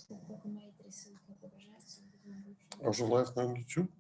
А уже live на YouTube?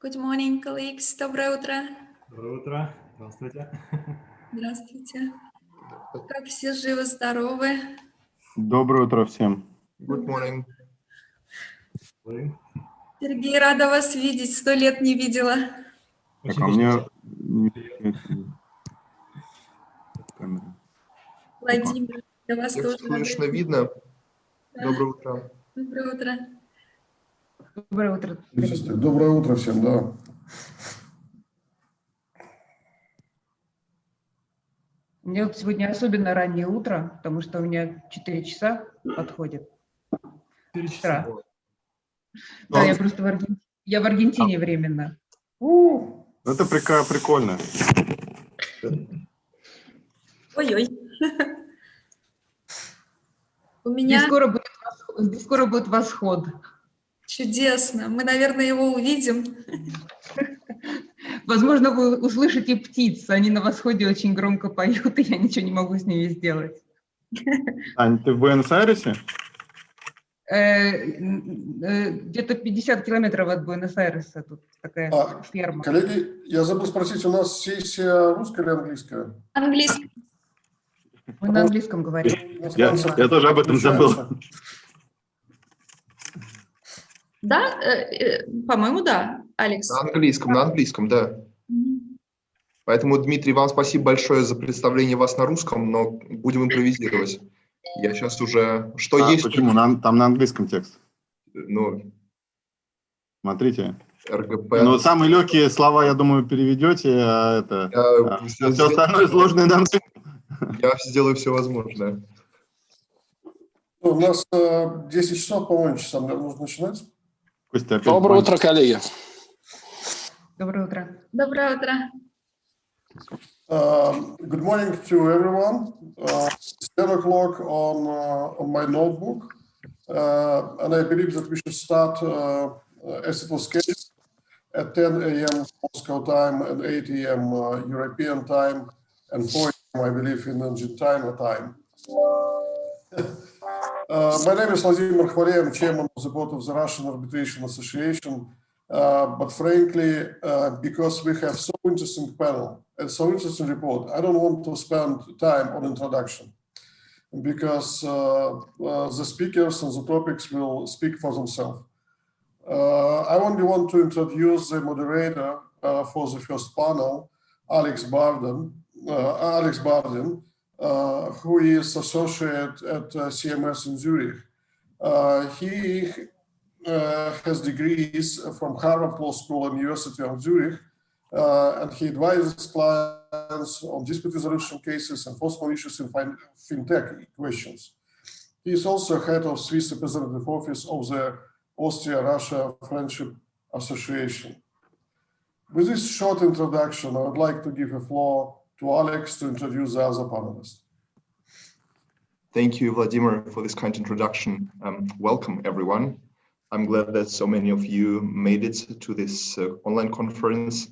Good morning, colleagues. Доброе утро. Доброе утро. Здравствуйте. Здравствуйте. Как все живы-здоровы? Доброе утро всем. Good morning. Сергей, рада вас видеть. 100 лет не видела. Так, а мне... Владимир, я вас Всех тоже слышно, рада. видно? Да. Доброе утро. Доброе утро. Доброе утро. Доброе утро всем, да. У меня вот сегодня особенно раннее утро, потому что у меня 4 часа подходит. 4 часа. Да, я просто в Аргентине временно. Это прикольно. Ой-ой. У Здесь меня скоро будет восход. чудесно. Мы, наверное, его увидим. Возможно, вы услышите птиц. Они на восходе очень громко поют, и я ничего не могу с ними сделать. Ань, ты в Буэнос-Айресе? Где-то 50 километров от Буэнос-Айреса. Тут такая ферма. Коллеги, я забыл спросить, у нас сессия русская или английская? Английский. Мы на английском говорим. Я тоже об этом забыл. Да? По-моему, да, Алекс. На английском, да. Поэтому, Дмитрий, вам спасибо большое за представление вас на русском, но будем импровизировать. Я сейчас уже... Что есть... Почему? Там на английском текст. Ну, Смотрите. РГП... Но самые легкие слова, я думаю, переведете, а все остальное сложное на английском. Я сделаю все возможное. У нас 10 часов, по-моему, часам, наверное, нужно начинать. Костя, опять Доброе утро, коллеги. Доброе утро. Доброе утро. Good morning to everyone. It's 10 o'clock on my notebook, and I believe that we should start as it was scheduled at 10 a.m. Moscow time and 8 a.m. European time and 4 a.m. I believe in Argentina time. My name is Vladimir Khvale. I'm chairman of the board of the Russian Arbitration Association. But frankly, because we have so interesting panel and so interesting report, I don't want to spend time on introduction because the speakers and the topics will speak for themselves. I only want to introduce the moderator for the first panel, Alex Bardin, who is associate at CMS in Zurich. He has degrees from Harvard Law School and University of Zurich, and he advises clients on dispute resolution cases and force issues in fintech questions. He is also head of Swiss representative office of the Austria-Russia Friendship Association. With this short introduction, I would like to give the floor to Alex to introduce the other panelists. Thank you, Vladimir, for this kind introduction. Welcome, everyone. I'm glad that so many of you made it to this online conference,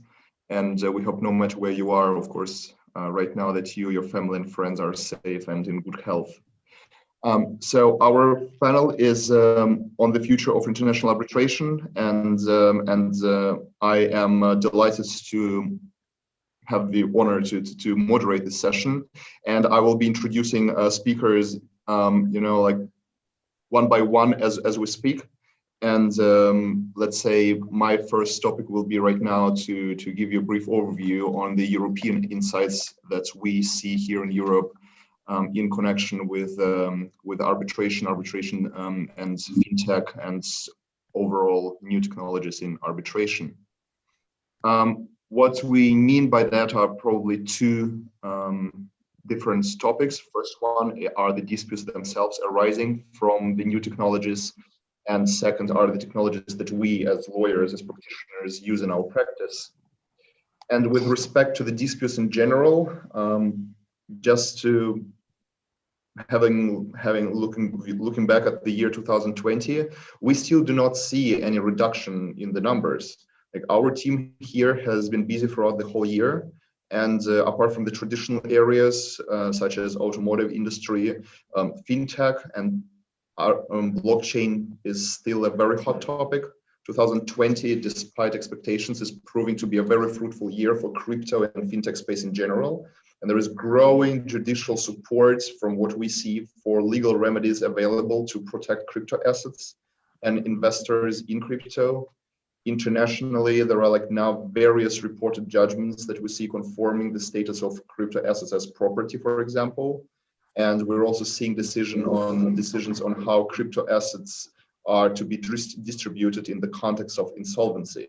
and we hope no matter where you are, of course, right now that you, your family and friends are safe and in good health. So our panel is on the future of international arbitration, and I am delighted to have the honor to moderate this session, and I will be introducing speakers, like one by one as we speak. And let's say my first topic will be right now to give you a brief overview on the European insights that we see here in Europe in connection with arbitration and fintech and overall new technologies in arbitration. What we mean by that are probably two different topics. First one are the disputes themselves arising from the new technologies, and second are the technologies that we as lawyers, as practitioners, use in our practice. And with respect to the disputes in general, just to looking back at the year 2020, we still do not see any reduction in the numbers. Like, our team here has been busy throughout the whole year, and apart from the traditional areas such as automotive industry, fintech and blockchain is still a very hot topic. 2020, despite expectations, is proving to be a very fruitful year for crypto and fintech space in general. And there is growing judicial support from what we see for legal remedies available to protect crypto assets and investors in crypto. Internationally, there are like now various reported judgments that we see conforming the status of crypto assets as property, for example. And we're also seeing decisions on how crypto assets are to be distributed in the context of insolvency.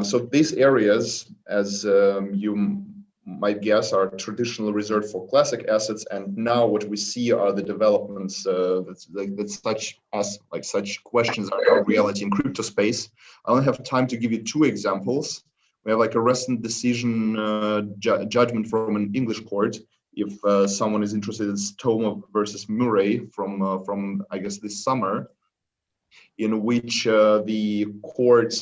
So these areas, as you might guess, are traditionally reserved for classic assets, and now what we see are the developments that such questions are now reality in crypto space. I only have time to give you two examples. We have like a recent decision judgment from an English court. If someone is interested, it's Toma versus Murray from I guess this summer, in which the court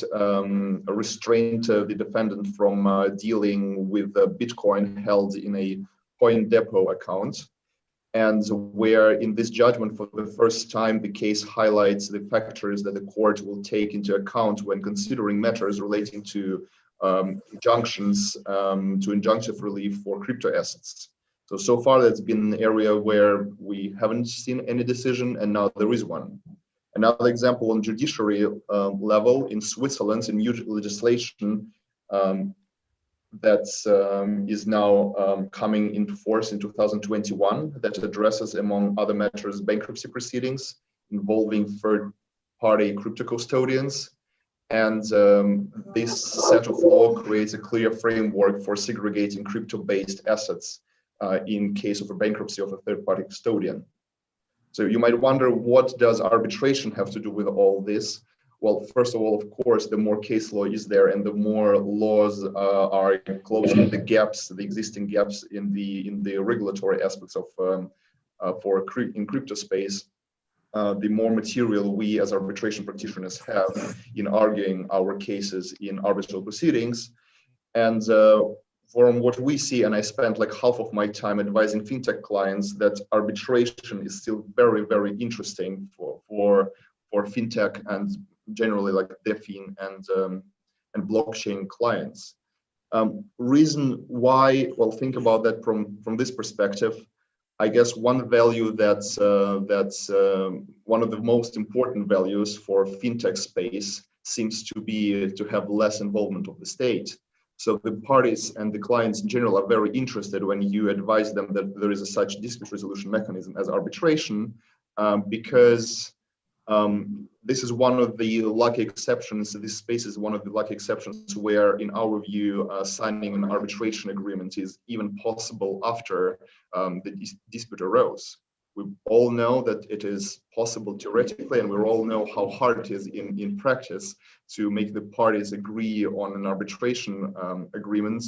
restrained the defendant from dealing with Bitcoin held in a coin depot account, and where in this judgment for the first time the case highlights the factors that the court will take into account when considering matters relating to injunctions, to injunctive relief for crypto assets. So far that's been an area where we haven't seen any decision, and now there is one. Another example on judiciary level, in Switzerland, in new legislation that is now coming into force in 2021 that addresses, among other matters, bankruptcy proceedings involving third-party crypto custodians. And this set of law creates a clear framework for segregating crypto-based assets in case of a bankruptcy of a third-party custodian. So you might wonder, what does arbitration have to do with all this? Well, first of all, of course, the more case law is there and the more laws are closing the gaps, the existing gaps in the regulatory aspects of in crypto space, the more material we as arbitration practitioners have in arguing our cases in arbitral proceedings. And from what we see, and I spent like half of my time advising fintech clients, that arbitration is still very, very interesting for fintech and generally like DeFi and blockchain clients. Reason why? Well, think about that from this perspective. I guess one value that's one of the most important values for fintech space seems to be to have less involvement of the state. So the parties and the clients in general are very interested when you advise them that there is a such dispute resolution mechanism as arbitration, because this is one of the lucky exceptions. This space is one of the lucky exceptions where, in our view, signing an arbitration agreement is even possible after the dispute arose. We all know that it is possible theoretically, and we all know how hard it is in practice to make the parties agree on an arbitration agreement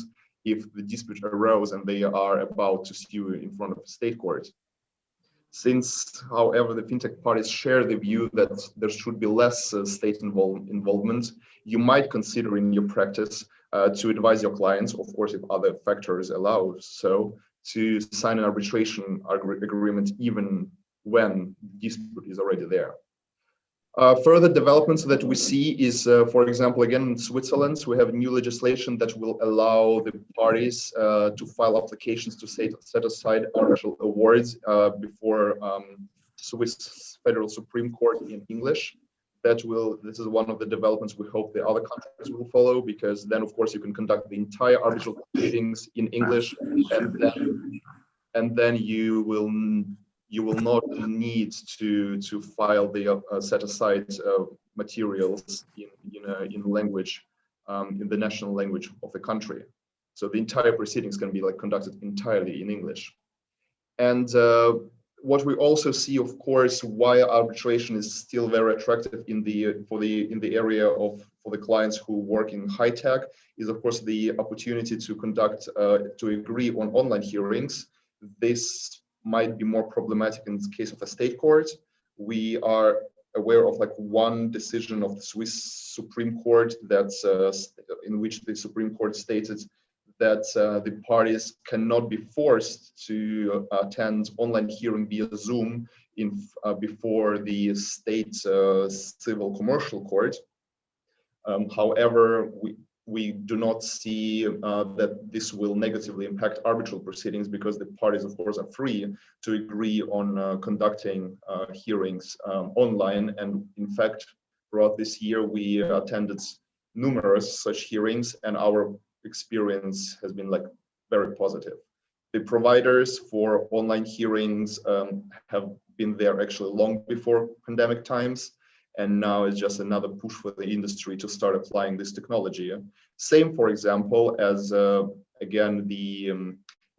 if the dispute arose and they are about to sue in front of a state court. Since, however, the fintech parties share the view that there should be less state involvement, you might consider in your practice to advise your clients, of course, if other factors allow so, to sign an arbitration agreement even when dispute is already there. Further developments that we see is, for example, again, in Switzerland, we have new legislation that will allow the parties to file applications to set aside arbitral awards before Swiss Federal Supreme Court in English. This is one of the developments we hope the other countries will follow, because then, of course, you can conduct the entire arbitral proceedings in English, and then you will not need to file the set aside materials in language, in the national language of the country. So the entire proceedings can be like conducted entirely in English. And what we also see, of course, why arbitration is still very attractive in the area for the clients who work in high tech is, of course, the opportunity to conduct to agree on online hearings. This might be more problematic in the case of a state court. We are aware of like one decision of the Swiss Supreme Court that's in which the Supreme Court stated that the parties cannot be forced to attend online hearing via Zoom before the state civil commercial court. However, we do not see that this will negatively impact arbitral proceedings, because the parties, of course, are free to agree on conducting hearings online. And in fact, throughout this year, we attended numerous such hearings, and our experience has been like very positive. The providers for online hearings have been there actually long before pandemic times, and now it's just another push for the industry to start applying this technology. Same, for example, as again the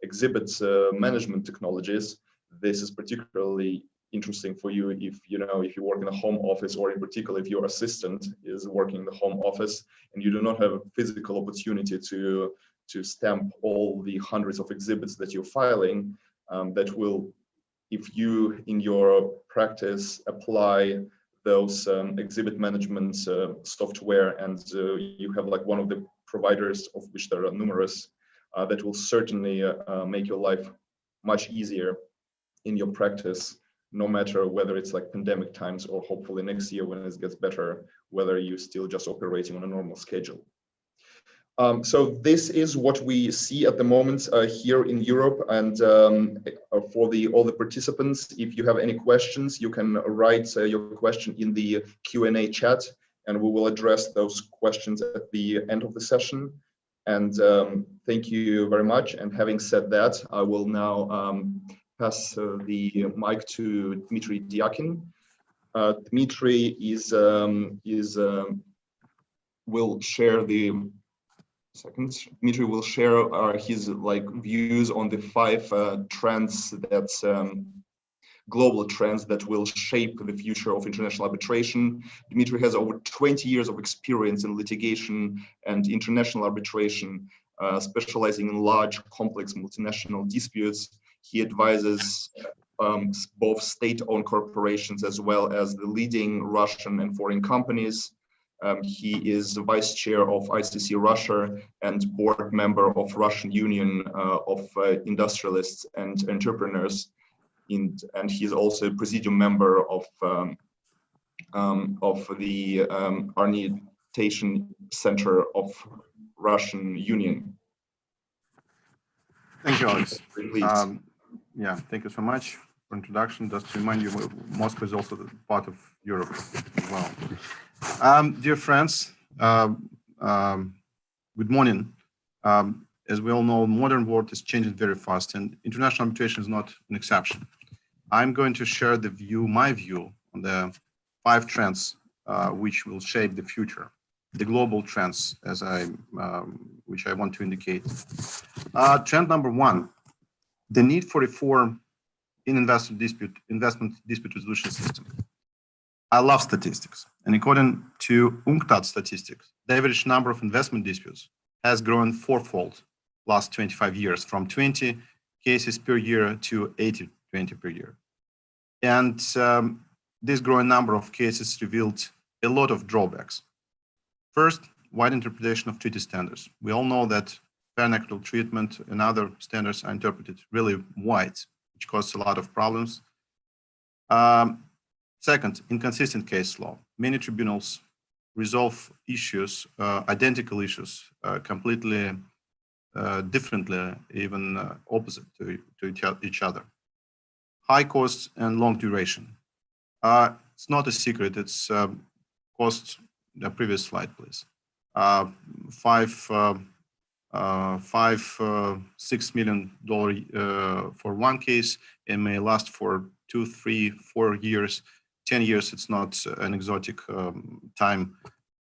exhibit management technologies. This is particularly interesting for you if if you work in a home office, or in particular if your assistant is working in the home office and you do not have a physical opportunity to stamp all the hundreds of exhibits that you're filing. That will, if you in your practice apply those exhibit management software, and you have like one of the providers, of which there are numerous, that will certainly make your life much easier in your practice, no matter whether it's like pandemic times or hopefully next year when it gets better, whether you're still just operating on a normal schedule. So this is what we see at the moment here in Europe. And for all the participants, if you have any questions, you can write your question in the Q&A chat, and we will address those questions at the end of the session. And thank you very much. And having said that, I will now pass the mic to Dmitry Diakin. Dmitry will share the Dmitry will share his views on the 5 trends that global trends that will shape the future of international arbitration. Dmitry has over 20 years of experience in litigation and international arbitration, specializing in large, complex multinational disputes. He advises both state-owned corporations as well as the leading Russian and foreign companies. He is the vice chair of ICC Russia and board member of Russian Union of Industrialists and Entrepreneurs. And he's also a presidium member of the Arbitration Center of Russian Union. Thank you, Alex. Yeah, thank you so much for introduction. Just to remind you, Moscow is also part of Europe as well. Dear friends, good morning. As we all know, modern world is changing very fast, and international arbitration is not an exception. I'm going to share my view on the 5 trends which will shape the future, the global trends, which I want to indicate. Trend number 1, the need for reform in investment dispute resolution system. I love statistics, and according to UNCTAD statistics, the average number of investment disputes has grown 4-fold last 25 years, from 20 cases per year to 80-20 per year. And this growing number of cases revealed a lot of drawbacks. First, wide interpretation of treaty standards. We all know that fair and equitable treatment and other standards are interpreted really wide, which causes a lot of problems. Second, inconsistent case law. Many tribunals resolve issues, identical issues, completely differently, even opposite to each other. High costs and long duration. It's not a secret, it's cost, the previous slide, please. $6 million for one case, and may last for 2, 3, 4 years. 10 years, it's not an exotic time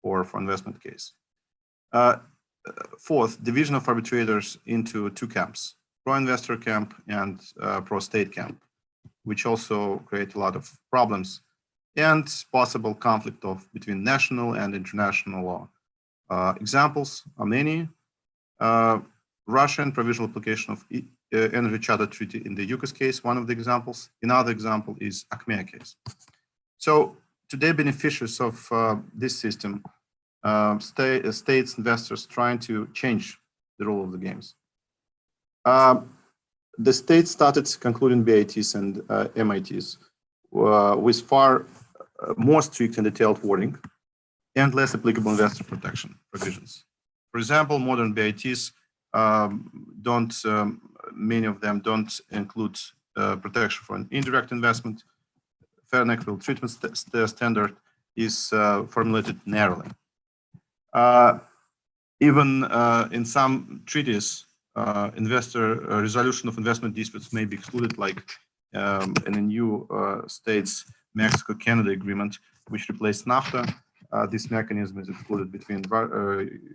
for investment case. Fourth, division of arbitrators into 2 camps, pro-investor camp and pro-state camp, which also create a lot of problems, and possible conflict between national and international law. Examples are many. Russian provisional application of Energy Charter Treaty in the UCAS case, one of the examples. Another example is Acmea case. So today, beneficiaries of this system, states, investors trying to change the rule of the games. The state started concluding BITs and MITs with far more strict and detailed wording and less applicable investor protection provisions. For example, modern BITs many of them don't include protection for an indirect investment. Fair and equitable treatment standard is formulated narrowly. Even in some treaties, resolution of investment disputes may be excluded, like in the new states Mexico-Canada agreement, which replaced NAFTA. This mechanism is excluded between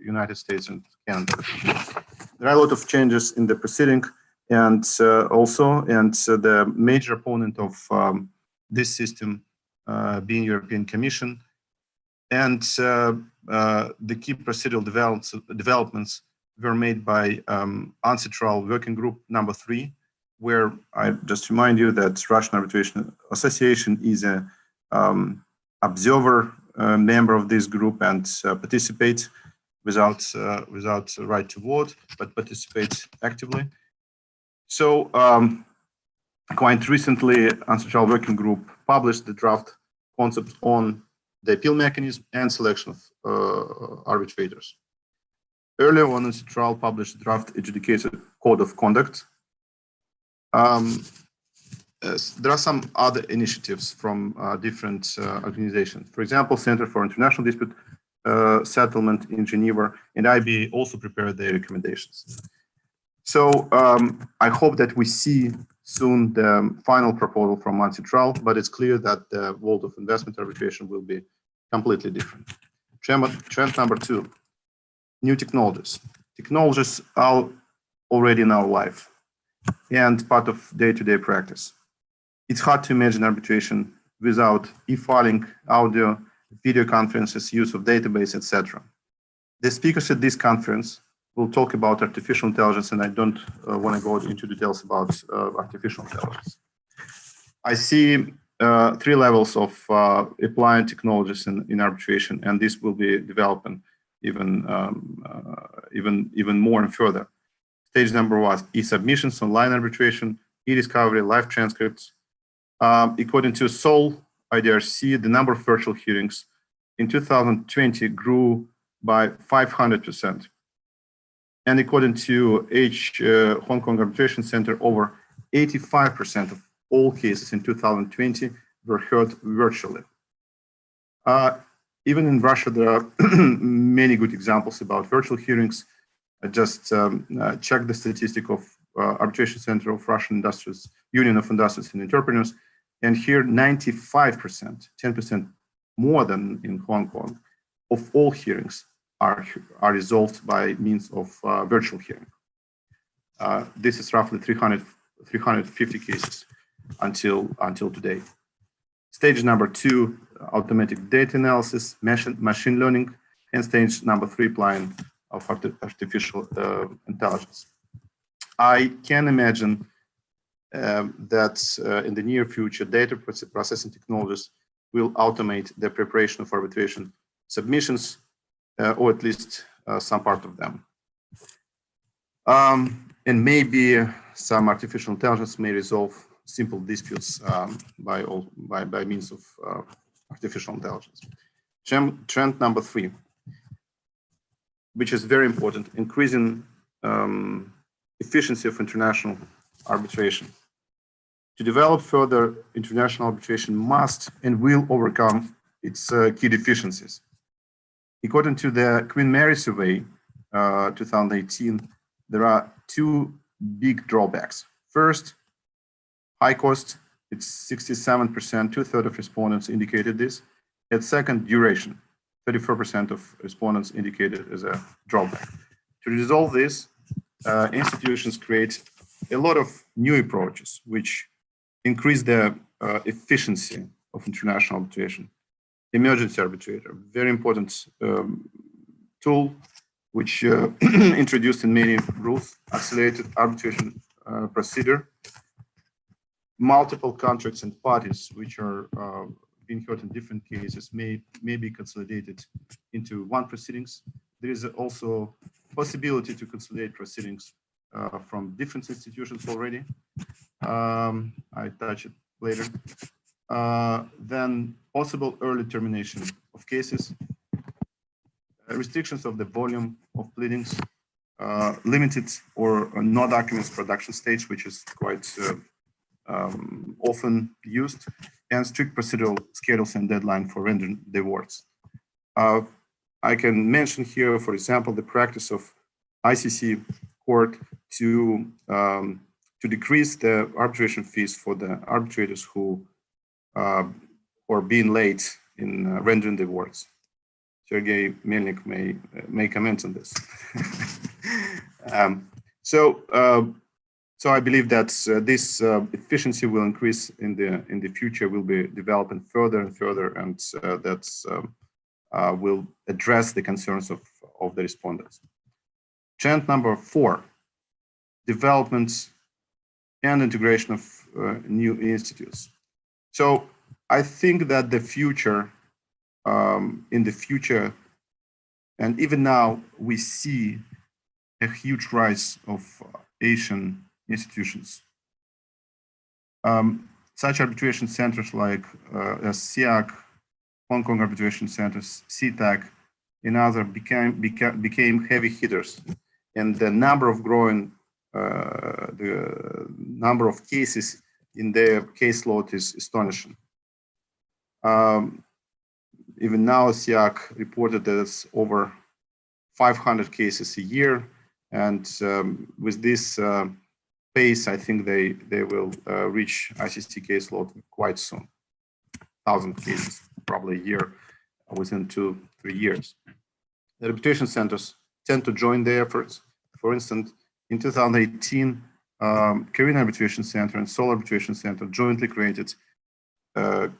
United States and Canada. There are a lot of changes in the proceeding, and the major opponent of this system being European Commission, and the key procedural developments were made by Arbitral Working Group number 3, where I just remind you that Russian Arbitration Association is a observer member of this group and participates without right to vote, but participates actively. So quite recently, Arbitral Working Group published the draft concept on the appeal mechanism and selection of arbitrators. Earlier on, Arbitral published draft adjudicated code of conduct. There are some other initiatives from different organizations. For example, Center for International Dispute Settlement in Geneva and IBA also prepared their recommendations. So I hope that we see soon the final proposal from Arbitral, but it's clear that the world of investment arbitration will be completely different. Trend number 2, new technologies. Technologies are already in our life and part of day-to-day practice. It's hard to imagine arbitration without e-filing, audio, video conferences, use of database, etc. The speakers at this conference will talk about artificial intelligence, and I don't want to go into details about artificial intelligence. I see 3 levels of applying technologies in arbitration, and this will be developing even more and further. Stage number 1, e-submissions, online arbitration, e-discovery, live transcripts. According to Seoul IDRC, the number of virtual hearings in 2020 grew by 500%. And according to Hong Kong Arbitration Center, over 85% of all cases in 2020 were heard virtually. Even in Russia, there are many good examples about virtual hearings. I just checked the statistic of Arbitration Center of Russian Industries, Union of Industries and Entrepreneurs, and here 95%, 10% more than in Hong Kong, of all hearings are resolved by means of virtual hearing. This is roughly 350 cases until today. Stage number 2, automatic data analysis, machine learning, and stage number 3, applying of artificial intelligence. I can imagine that in the near future, data processing technologies will automate the preparation of arbitration submissions, or at least some part of them. And maybe some artificial intelligence may resolve simple disputes by means of artificial intelligence. Trend number 3, which is very important, increasing efficiency of international arbitration. To develop further, international arbitration must and will overcome its key deficiencies. According to the Queen Mary survey, 2018, there are 2 big drawbacks. First, high cost, it's 67%, 2/3 of respondents indicated this. And second, duration, 34% of respondents indicated as a drawback. To resolve this, institutions create a lot of new approaches which increase the efficiency of international arbitration. Emergency arbitrator, very important tool which introduced in many rules, accelerated arbitration procedure, multiple contracts and parties which are being heard in different cases may be consolidated into one proceedings. There is also possibility to consolidate proceedings from different institutions already. I touch it later. then possible early termination of cases, restrictions of the volume of pleadings, limited or no documents production stage, which is quite often used, and strict procedural schedules and deadline for rendering the awards. I can mention here, for example, the practice of ICC court to decrease the arbitration fees for the arbitrators who are being late in rendering the awards. Sergei Melnik may comment on this. So I believe that this efficiency will increase in the future, will be developing further and further, and that will address the concerns of the respondents. Trend number 4, development and integration of new institutes. So I think that the future, in the future, and even now, we see a huge rise of Asian institutions. Such arbitration centers like SIAC, Hong Kong Arbitration Centers, CTAC, and others became heavy hitters, and the number of cases in their caseload is astonishing. Even now, SIAC reported that it's over 500 cases a year, and with this pace, I think they will reach ICC caseload quite soon. 1,000 cases, probably a year, within 2-3 years. The arbitration centers tend to join the efforts. For instance, in 2018, Korean Arbitration Center and Seoul Arbitration Center jointly created CAB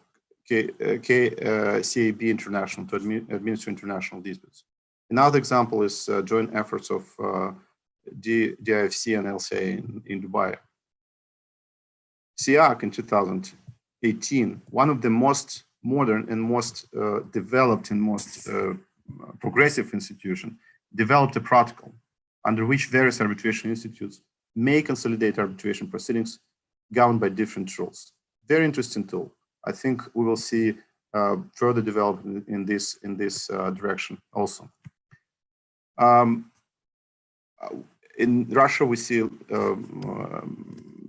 International to administer international disputes. Another example is joint efforts of DIFC and LCA in Dubai. SIAC in 2018, one of the most modern and most developed and most progressive institution, developed a protocol under which various arbitration institutes may consolidate arbitration proceedings governed by different rules. Very interesting tool. I think we will see further development in this direction also. In Russia, we see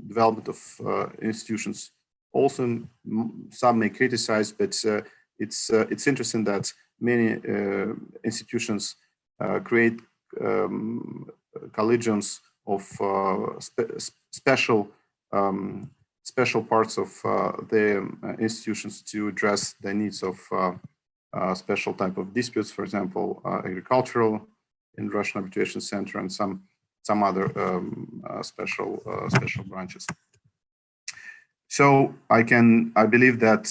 development of institutions. Also, some may criticize, but it's interesting that many institutions create collegiums of special parts of the institutions to address the needs of special type of disputes, for example, agricultural in Russian Arbitration Center and some other special branches. So I believe that,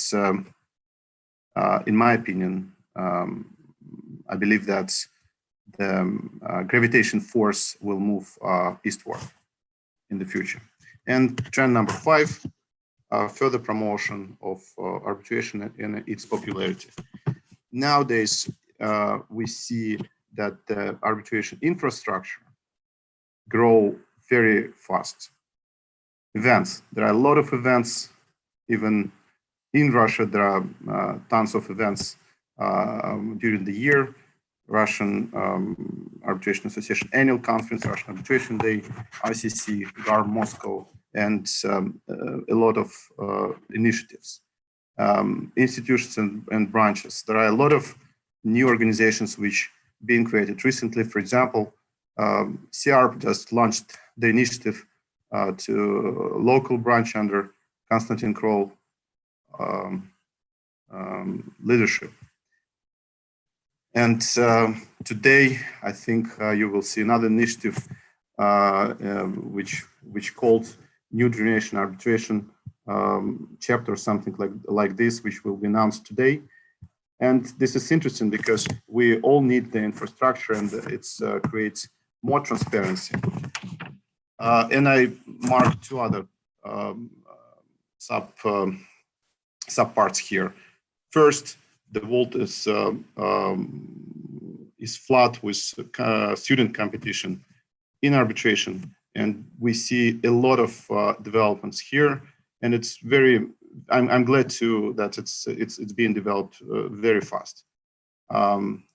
in my opinion, I believe that the gravitation force will move eastward in the future. And trend number 5, further promotion of arbitration and its popularity. Nowadays, we see that the arbitration infrastructure grow very fast. Events, there are a lot of events. Even in Russia, there are tons of events during the year. Russian Arbitration Association Annual Conference, Russian Arbitration Day, ICC, GAR Moscow, and a lot of initiatives, institutions and branches. There are a lot of new organizations which being created recently. For example, CRP just launched the initiative to local branch under Konstantin Kroll leadership. And today, I think you will see another initiative which called New Generation Arbitration Chapter, something like this, which will be announced today. And this is interesting because we all need the infrastructure, and it creates more transparency. And I marked 2 other subparts here. First, the world is flat with student competition in arbitration, and we see a lot of developments here. And it's very, I'm glad to that it's being developed very fast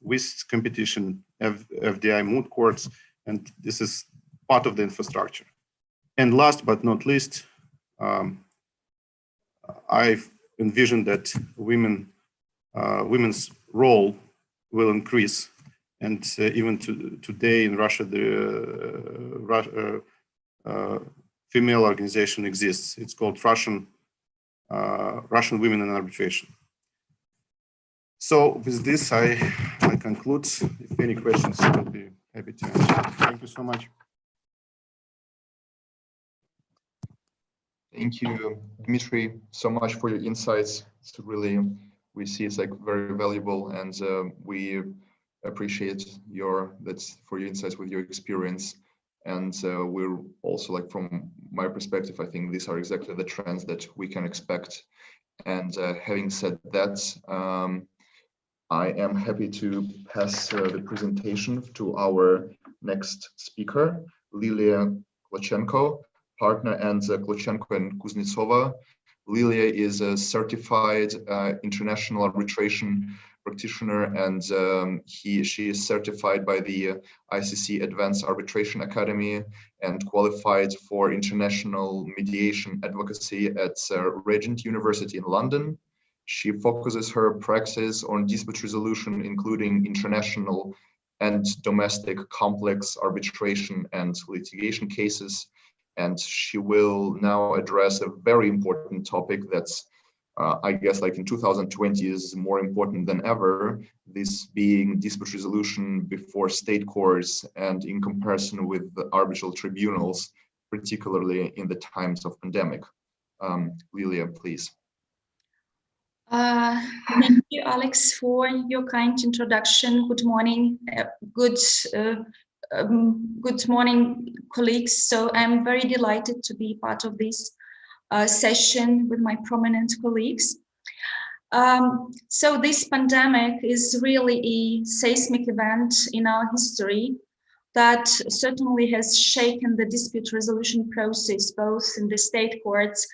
with competition, FDI moot courts, and this is part of the infrastructure. And last but not least, I've envisioned that women's role will increase, and even today in Russia, the female organization exists. It's called Russian Women in Arbitration. So with this, I conclude. If any questions, I'll be happy to answer. Thank you so much. Thank you, Dmitry, so much for your insights. It's really, we see it's like very valuable, and we appreciate for your insights with your experience. And we're also, like, from my perspective, I think these are exactly the trends that we can expect. And having said that, I am happy to pass the presentation to our next speaker, Lilia Klochenko, partner, and Klochenko and Kuznetsova. Lilia is a certified international arbitration practitioner, and she is certified by the ICC Advanced Arbitration Academy and qualified for international mediation advocacy at Regent University in London. She focuses her practice on dispute resolution, including international and domestic complex arbitration and litigation cases. And she will now address a very important topic that's, I guess, like in 2020 is more important than ever, this being dispute resolution before state courts and in comparison with the arbitral tribunals, particularly in the times of pandemic. Lilia, please. Thank you, Alex, for your kind introduction. Good morning. Good morning, colleagues. So I'm very delighted to be part of this session with my prominent colleagues. So this pandemic is really a seismic event in our history that certainly has shaken the dispute resolution process, both in the state courts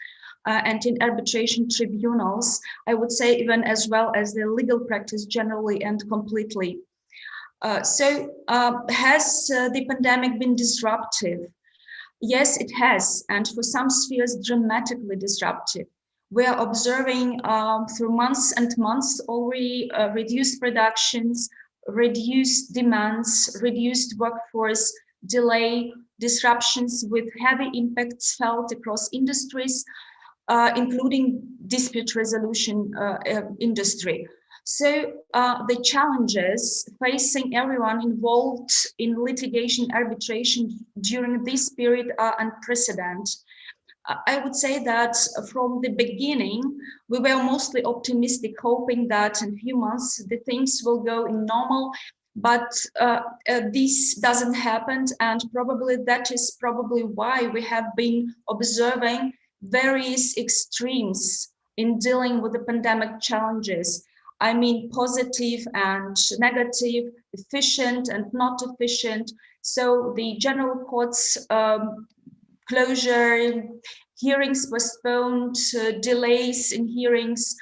and in arbitration tribunals, I would say, even as well as the legal practice generally and completely. Has the pandemic been disruptive? Yes, it has, and for some spheres, dramatically disruptive. We are observing through months and months already reduced productions, reduced demands, reduced workforce, delay, disruptions with heavy impacts felt across industries, including dispute resolution industry. So the challenges facing everyone involved in litigation arbitration during this period are unprecedented. I would say that from the beginning, we were mostly optimistic, hoping that in a few months the things will go in normal, but this doesn't happen, and probably that is probably why we have been observing various extremes in dealing with the pandemic challenges. I mean, positive and negative, efficient and not efficient. So the general courts closure, hearings postponed, delays in hearings.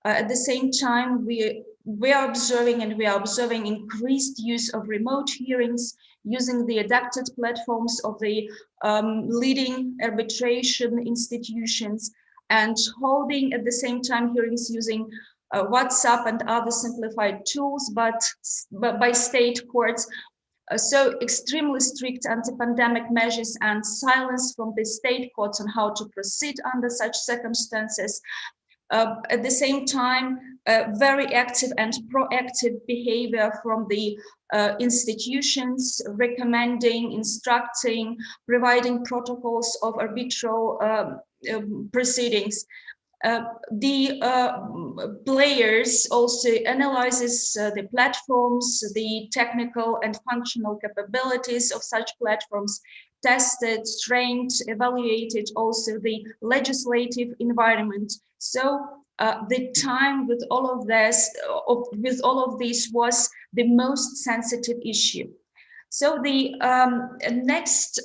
At the same time, we are observing increased use of remote hearings, using the adapted platforms of the leading arbitration institutions, and holding at the same time hearings using WhatsApp and other simplified tools, but by state courts. So extremely strict anti-pandemic measures and silence from the state courts on how to proceed under such circumstances. At the same time, very active and proactive behavior from the institutions, recommending, instructing, providing protocols of arbitral proceedings. The players also analyzes the platforms, the technical and functional capabilities of such platforms, tested, trained, evaluated also the legislative environment. So the time with all of this, was the most sensitive issue. So the next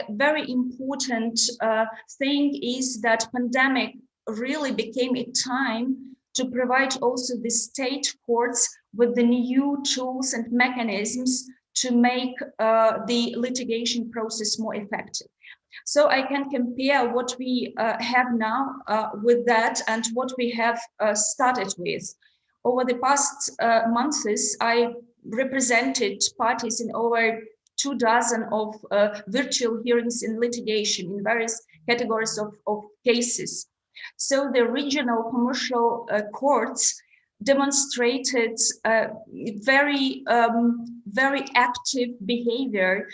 very important thing is that pandemic really became a time to provide also the state courts with the new tools and mechanisms to make the litigation process more effective. So I can compare what we have now with that and what we have started with. Over the past months, I represented parties in over 24 of virtual hearings in litigation in various categories of cases. So the regional commercial courts demonstrated very active behavior.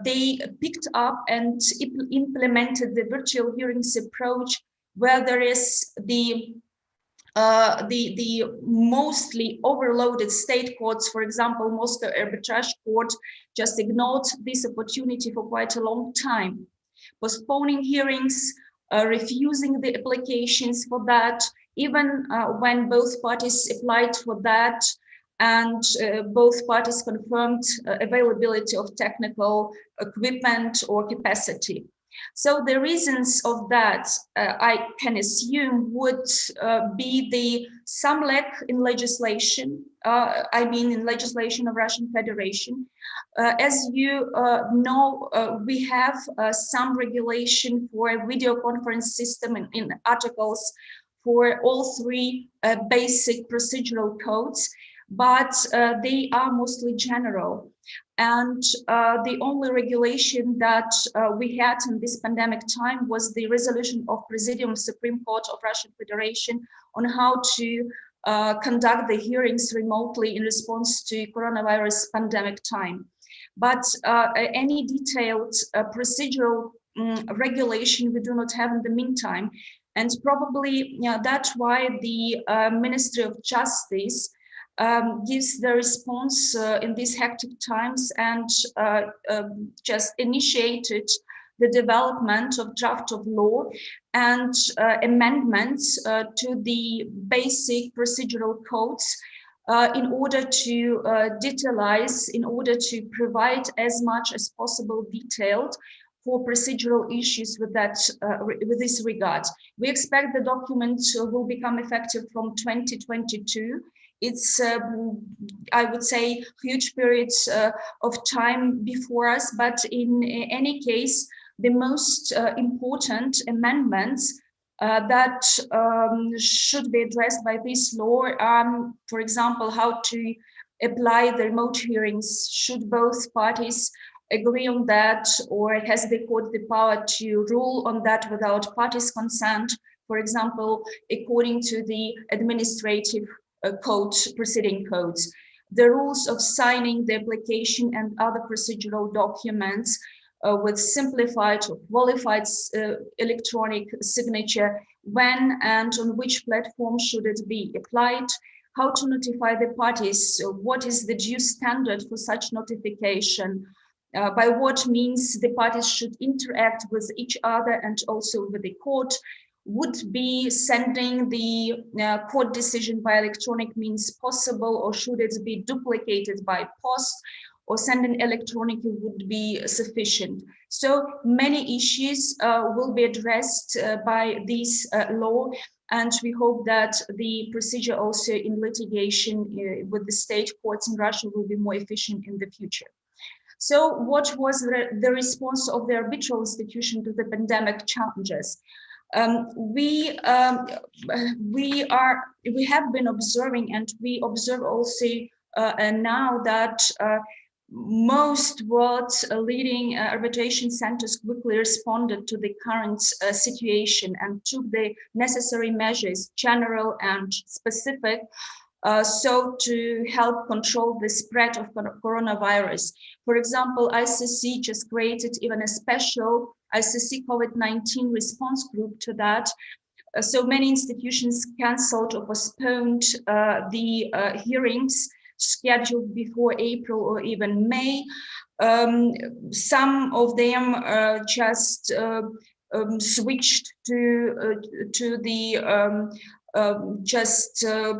They picked up and implemented the virtual hearings approach, where there is the mostly overloaded state courts. For example, Moscow Arbitration Court just ignored this opportunity for quite a long time, postponing hearings, refusing the applications for that, even when both parties applied for that and both parties confirmed availability of technical equipment or capacity. So the reasons of that, I can assume, would be some lack in legislation, in legislation of Russian Federation. As you know, we have some regulation for a video conference system in articles for all three basic procedural codes, but they are mostly general. And the only regulation that we had in this pandemic time was the resolution of Presidium Supreme Court of Russian Federation on how to conduct the hearings remotely in response to coronavirus pandemic time. But any detailed procedural regulation we do not have in the meantime. And probably that's why the Ministry of Justice gives the response in these hectic times and just initiated the development of draft of law and amendments to the basic procedural codes in order to detailize, in order to provide as much as possible detailed for procedural issues with that, with this regard. We expect the document will become effective from 2022. It's, I would say, huge periods of time before us, but in any case, the most important amendments that should be addressed by this law are, for example, how to apply the remote hearings. Should both parties agree on that, or has the court the power to rule on that without parties' consent? For example, according to the administrative code, proceeding codes, the rules of signing the application and other procedural documents with simplified or qualified electronic signature, when and on which platform should it be applied, how to notify the parties, what is the due standard for such notification, by what means the parties should interact with each other and also with the court. Would be sending the court decision by electronic means possible, or should it be duplicated by post, or sending electronically would be sufficient? So many issues will be addressed by this law, and we hope that the procedure also in litigation with the state courts in Russia will be more efficient in the future. So what was the response of the arbitral institution to the pandemic challenges? We have been observing, and we observe also now that most world's leading arbitration centers quickly responded to the current situation and took the necessary measures, general and specific, so to help control the spread of coronavirus. For example, ICC just created even a special ICC COVID-19 response group to that. So many institutions canceled or postponed the hearings scheduled before April or even May. Some of them just switched to the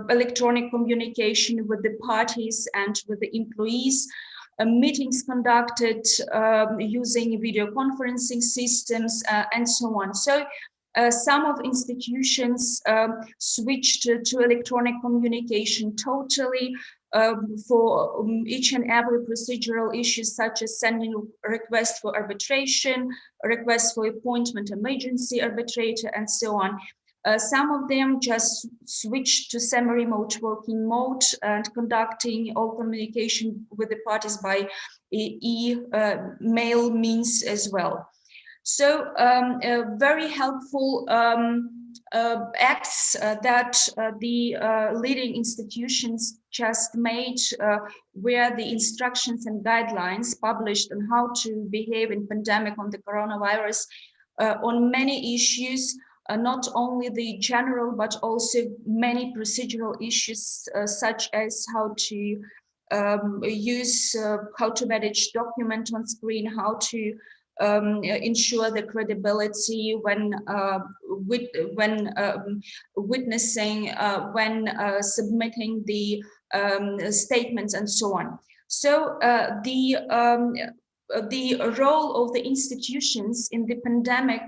electronic communication with the parties and with the employees. Meetings conducted using video conferencing systems and so on. So Some of institutions switched to electronic communication totally for each and every procedural issues, such as sending requests for arbitration, requests for appointment emergency arbitrator, and so on. Some of them just switched to semi-remote working mode and conducting all communication with the parties by email means as well. So very helpful acts that the leading institutions just made were the instructions and guidelines published on how to behave in pandemic on the coronavirus on many issues, not only the general, but also many procedural issues such as how to use, how to manage document on screen, how to ensure the credibility when witnessing, when submitting the statements, and so on. So the role of the institutions in the pandemic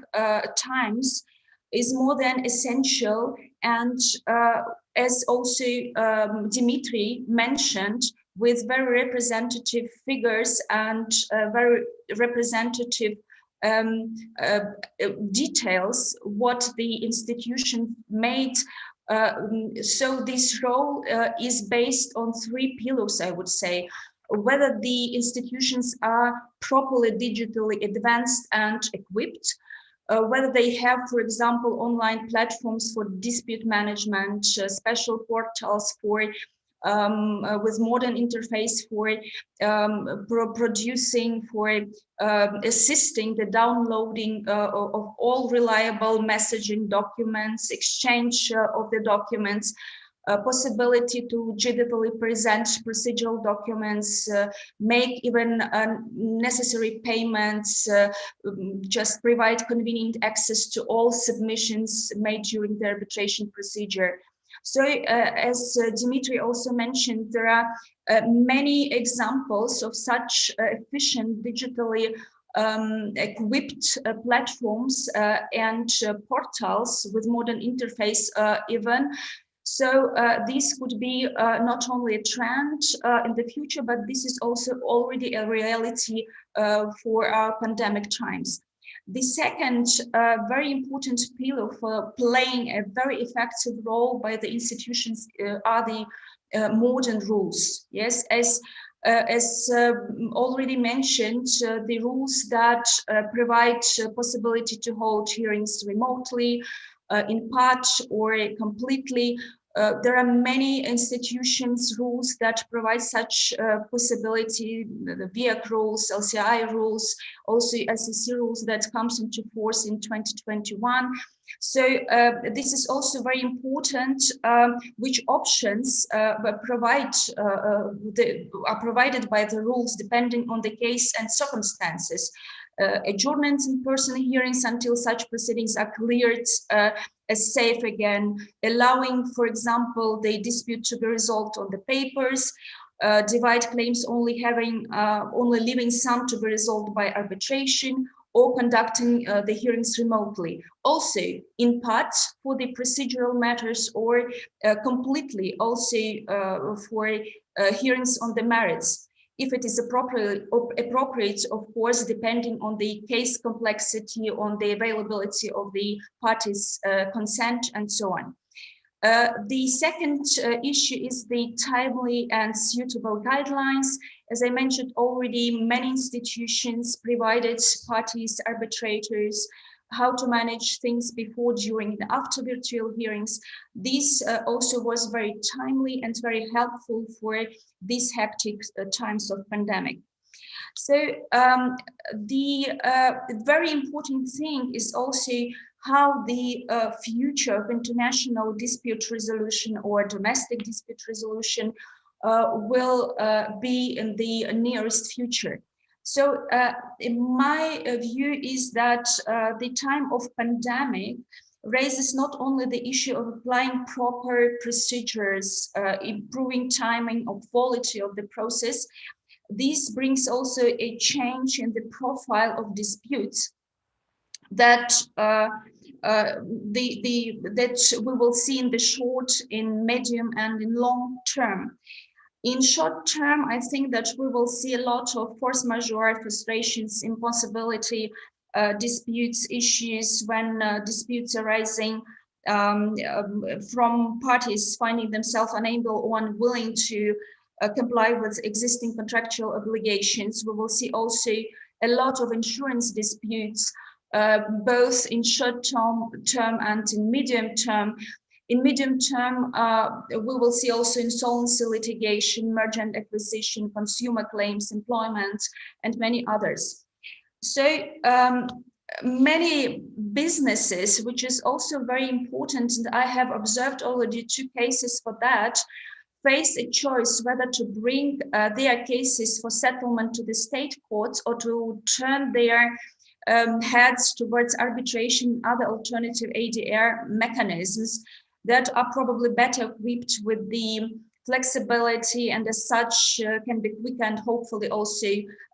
times is more than essential, and as also Dimitri mentioned, with very representative figures and very representative details what the institution made. So this role is based on 3 pillars, I would say: whether the institutions are properly digitally advanced and equipped, whether they have, for example, online platforms for dispute management, special portals for with modern interface for producing, for assisting the downloading of all reliable messaging documents, exchange of the documents, possibility to digitally present procedural documents, make even necessary payments, just provide convenient access to all submissions made during the arbitration procedure. So as Dimitri also mentioned, there are many examples of such efficient digitally equipped platforms and portals with modern interface even. So this could be not only a trend in the future, but this is also already a reality for our pandemic times. The second very important pillar for playing a very effective role by the institutions are the modern rules. Yes, as already mentioned, the rules that provide possibility to hold hearings remotely, in part or completely. There are many institutions rules that provide such possibility, the VIC rules, LCI rules, also SEC rules that comes into force in 2021. So this is also very important, which options are provided by the rules depending on the case and circumstances. Adjournment in-person hearings until such proceedings are cleared as safe again, allowing, for example, the dispute to be resolved on the papers, divide claims only leaving some to be resolved by arbitration, or conducting the hearings remotely. Also, in part for the procedural matters, or completely also for hearings on the merits, if it is appropriate, of course, depending on the case complexity, on the availability of the parties' consent, and so on. The second issue is the timely and suitable guidelines. As I mentioned already, many institutions provided parties, arbitrators, how to manage things before, during, and after virtual hearings. This also was very timely and very helpful for these hectic times of pandemic. So the very important thing is also how the future of international dispute resolution or domestic dispute resolution will be in the nearest future. So in my view is that the time of pandemic raises not only the issue of applying proper procedures, improving timing or quality of the process. This brings also a change in the profile of disputes that that we will see in the short, in medium, and in long term. In short term, I think that we will see a lot of force majeure, frustrations, impossibility, disputes, issues when disputes arising from parties finding themselves unable or unwilling to comply with existing contractual obligations. We will see also a lot of insurance disputes, both in short term and in medium term. In medium term, we will see also insolvency litigation, merger and acquisition, consumer claims, employment, and many others. So many businesses, which is also very important, and I have observed already 2 cases for that, face a choice whether to bring their cases for settlement to the state courts or to turn their heads towards arbitration, other alternative ADR mechanisms that are probably better equipped with the flexibility and as such can be quicker and hopefully also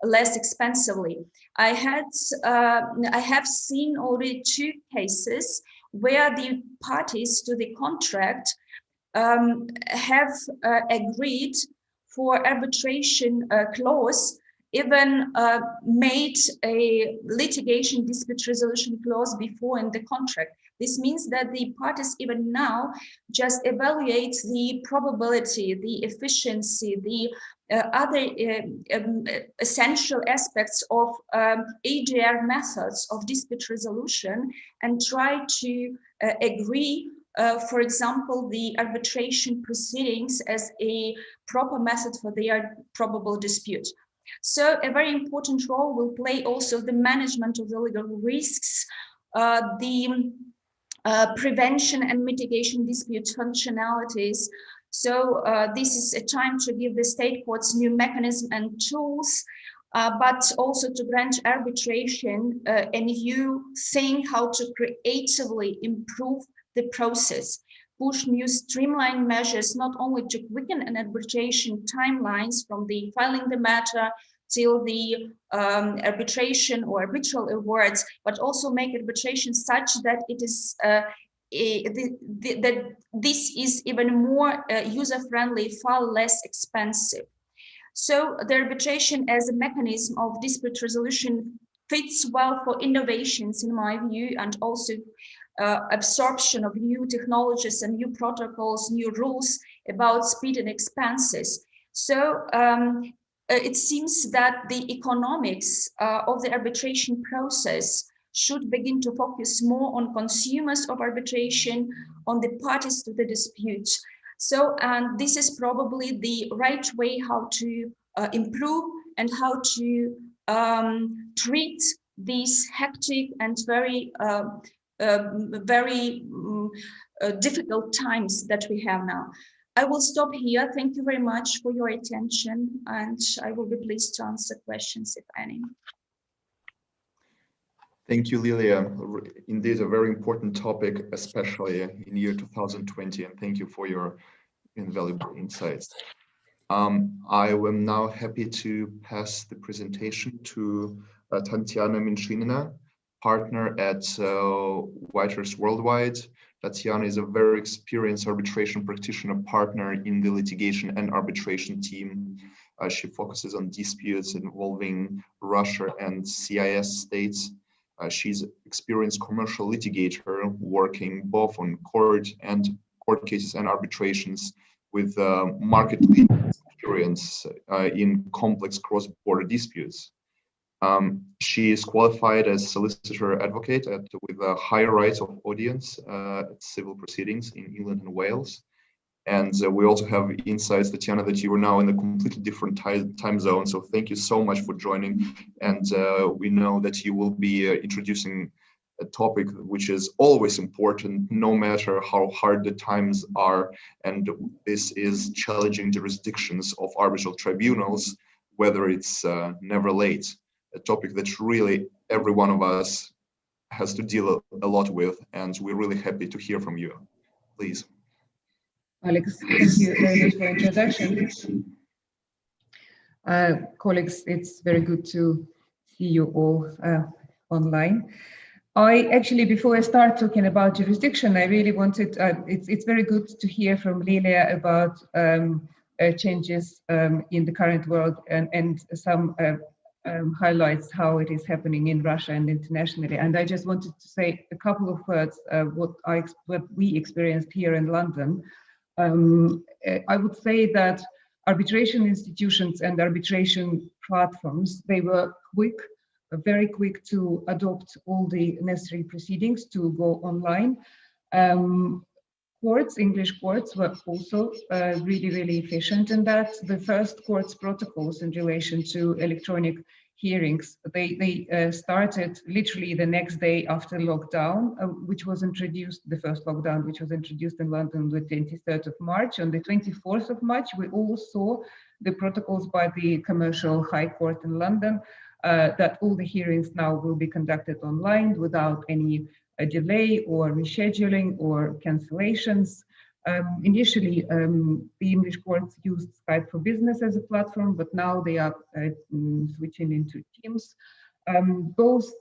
less expensively. I have seen already 2 cases where the parties to the contract have agreed for arbitration clause, even made a litigation dispute resolution clause before in the contract. This means that the parties even now just evaluate the probability, the efficiency, the other essential aspects of ADR methods of dispute resolution and try to agree, for example, the arbitration proceedings as a proper method for their probable dispute. So a very important role will play also the management of the legal risks, the prevention and mitigation dispute functionalities. So this is a time to give the state courts new mechanisms and tools, but also to grant arbitration a new thing how to creatively improve the process, push new streamlined measures, not only to quicken an arbitration timelines from the filing the matter till the arbitration or arbitral awards, but also make arbitration such that it is that this is even more user-friendly, far less expensive. So the arbitration as a mechanism of dispute resolution fits well for innovations, in my view, and also absorption of new technologies and new protocols, new rules about speed and expenses. So it seems that the economics of the arbitration process should begin to focus more on consumers of arbitration, on the parties to the dispute. So, and this is probably the right way how to improve and how to treat these hectic and very difficult times that we have now. I will stop here. Thank you very much for your attention, and I will be pleased to answer questions if any. Thank you, Lilia. Indeed, a very important topic, especially in year 2020, and thank you for your invaluable insights. I am now happy to pass the presentation to Tatiana Minchinina, partner at Whitehurst Worldwide. Tatiana is a very experienced arbitration practitioner partner in the litigation and arbitration team. She focuses on disputes involving Russia and CIS states. She's an experienced commercial litigator working both on court cases and arbitrations with market-leading experience in complex cross-border disputes. She is qualified as solicitor advocate with a higher rights of audience at civil proceedings in England and Wales. And we also have insights, Tatiana, that you are now in a completely different time zone. So thank you so much for joining. And we know that you will be introducing a topic which is always important, no matter how hard the times are. And this is challenging jurisdictions of arbitral tribunals, whether it's never late. A topic that really every one of us has to deal a lot with, and we're really happy to hear from you. Please. Alex, thank you very much for introduction. Colleagues, it's very good to see you all online. I actually, before I start talking about jurisdiction, I really wanted, it's very good to hear from Lilia about changes in the current world and some highlights how it is happening in Russia and internationally. And I just wanted to say a couple of words what we experienced here in London. I would say that arbitration institutions and arbitration platforms, they were very quick to adopt all the necessary proceedings to go online. English courts were also really efficient in that. The first court's protocols in relation to electronic hearings, they started literally the next day after lockdown, which was introduced, the first lockdown, which was introduced in London on the 23rd of March. On the 24th of March, we all saw the protocols by the Commercial High Court in London, that all the hearings now will be conducted online without any delay or rescheduling or cancellations. Initially, the English courts used Skype for Business as a platform, but now they are switching into Teams. Both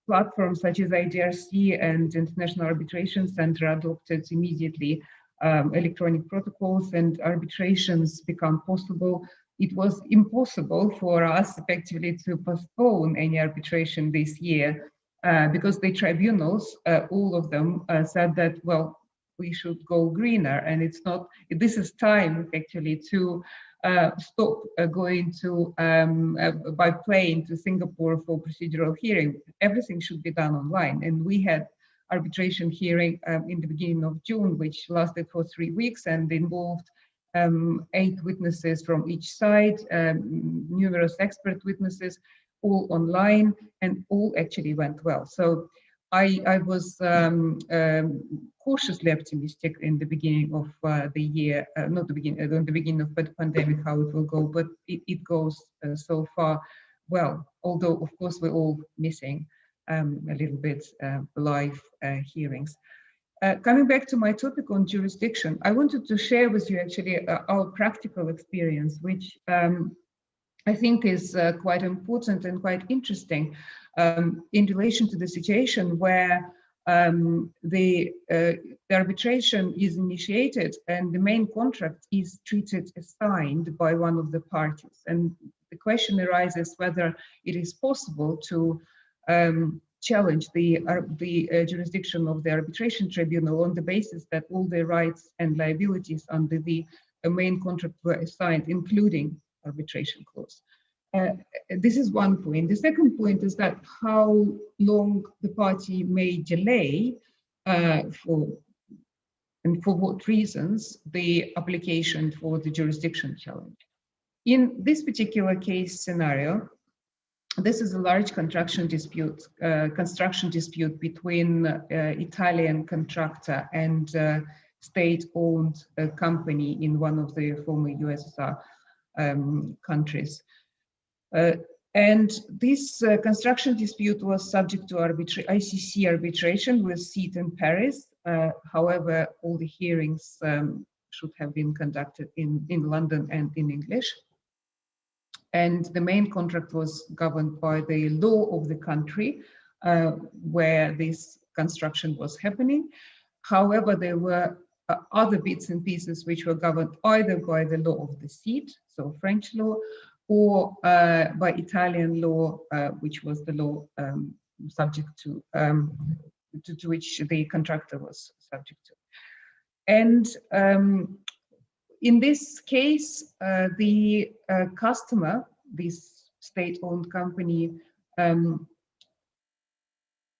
platforms such as IDRC and International Arbitration Center adopted immediately electronic protocols, and arbitrations become possible. It was impossible for us effectively to postpone any arbitration this year because the tribunals, all of them said that, well, we should go greener, and it's not, this is time actually to stop going to by plane to Singapore for procedural hearing. Everything should be done online. And we had arbitration hearing in the beginning of June, which lasted for 3 weeks and involved 8 witnesses from each side, numerous expert witnesses, all online, and all actually went well. So I was cautiously optimistic in the beginning of the year, not the beginning of the pandemic, how it will go, but it goes so far well, although of course we're all missing a little bit live hearings. Coming back to my topic on jurisdiction, I wanted to share with you actually our practical experience, which I think is quite important and quite interesting in relation to the situation where the arbitration is initiated and the main contract is treated as signed by one of the parties. And the question arises whether it is possible to challenge the jurisdiction of the arbitration tribunal on the basis that all the rights and liabilities under the main contract were assigned, including arbitration clause. This is one point. The second point is that how long the party may delay and for what reasons the application for the jurisdiction challenge. In this particular case scenario, this is a large construction dispute between Italian contractor and state-owned company in one of the former USSR countries. And this construction dispute was subject to ICC arbitration with seat in Paris. However, all the hearings should have been conducted in London and in English. And the main contract was governed by the law of the country where this construction was happening. However, there were other bits and pieces which were governed either by the law of the seat, so French law, or by Italian law, which was the law subject to which the contractor was subject to. And in this case, the customer, this state-owned company,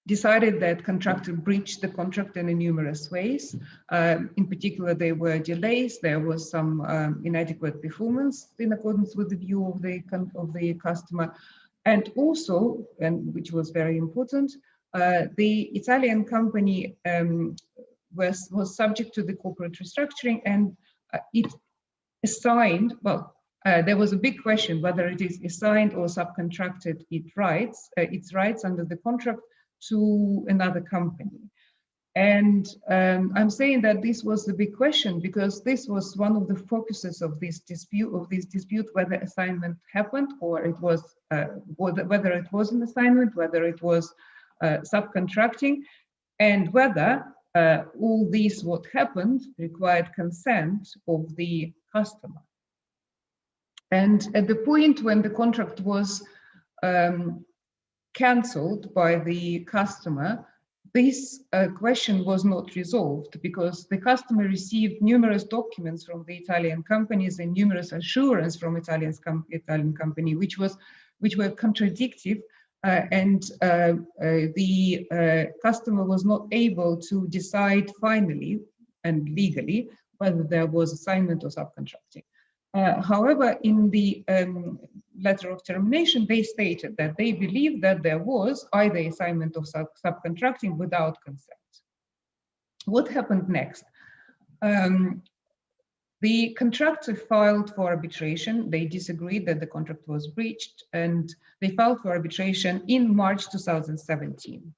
decided that contractor breached the contract in numerous ways. In particular, there were delays, there was some inadequate performance in accordance with the view of the customer. And also, and which was very important, the Italian company was subject to the corporate restructuring, and it assigned, well, there was a big question whether it is assigned or subcontracted its rights under the contract to another company. And I'm saying that this was the big question because this was one of the focuses of this dispute, whether assignment happened or it was, whether it was an assignment, whether it was subcontracting, and whether all this what happened required consent of the customer. And at the point when the contract was cancelled by the customer, this question was not resolved because the customer received numerous documents from the Italian companies and numerous assurance from Italian company, which were contradictory, and the customer was not able to decide finally and legally whether there was assignment or subcontracting. However, in the letter of termination, they stated that they believed that there was either assignment of subcontracting without consent. What happened next? The contractor filed for arbitration. They disagreed that the contract was breached, and they filed for arbitration in March 2017.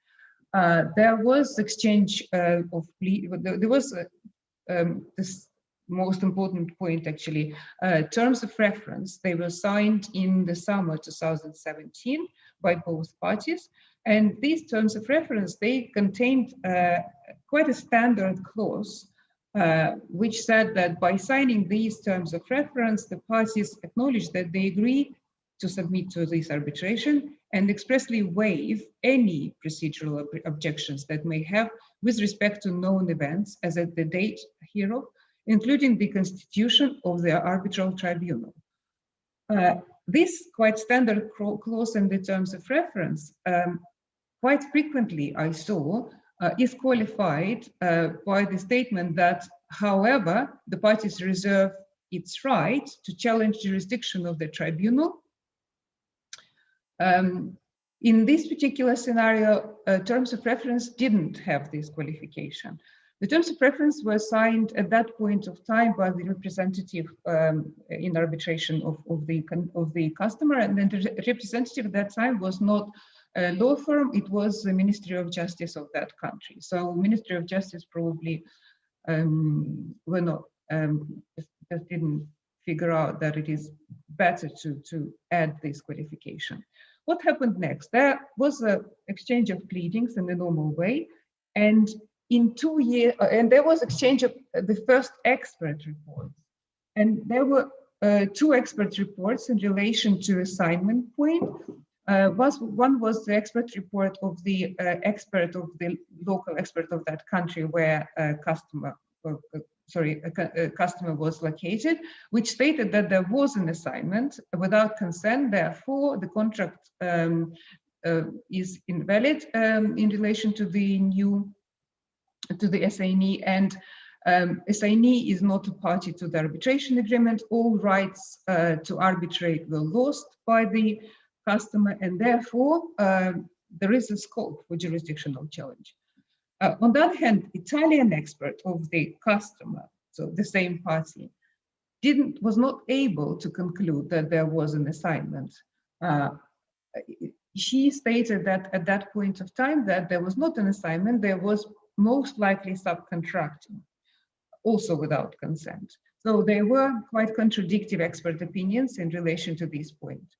There was exchange of plea. There was this most important point, actually, terms of reference. They were signed in the summer 2017 by both parties. And these terms of reference, they contained quite a standard clause, which said that by signing these terms of reference, the parties acknowledge that they agree to submit to this arbitration and expressly waive any procedural objections that may have with respect to known events as at the date hereof, including the constitution of the arbitral tribunal. This quite standard clause in the terms of reference, quite frequently I saw, is qualified by the statement that, however, the parties reserve its right to challenge jurisdiction of the tribunal. In this particular scenario, terms of reference didn't have this qualification. The terms of reference were signed at that point of time by the representative in arbitration of the customer, and then the representative at that time was not a law firm, it was the Ministry of Justice of that country. So Ministry of Justice probably were not, just didn't figure out that it is better to add this qualification. What happened next? There was an exchange of pleadings in the normal way, and in 2 years, and there was exchange of the first expert reports. And there were 2 expert reports in relation to assignment point. One was the expert report of the local expert of that country where a customer was located, which stated that there was an assignment without consent, therefore the contract is invalid in relation to the assignee, and assignee is not a party to the arbitration agreement. All rights to arbitrate were lost by the customer, and therefore there is a scope for jurisdictional challenge. On the other hand, Italian expert of the customer, so the same party, was not able to conclude that there was an assignment. She stated that at that point of time that there was not an assignment, there was most likely subcontracting, also without consent. So there were quite contradictory expert opinions in relation to this point.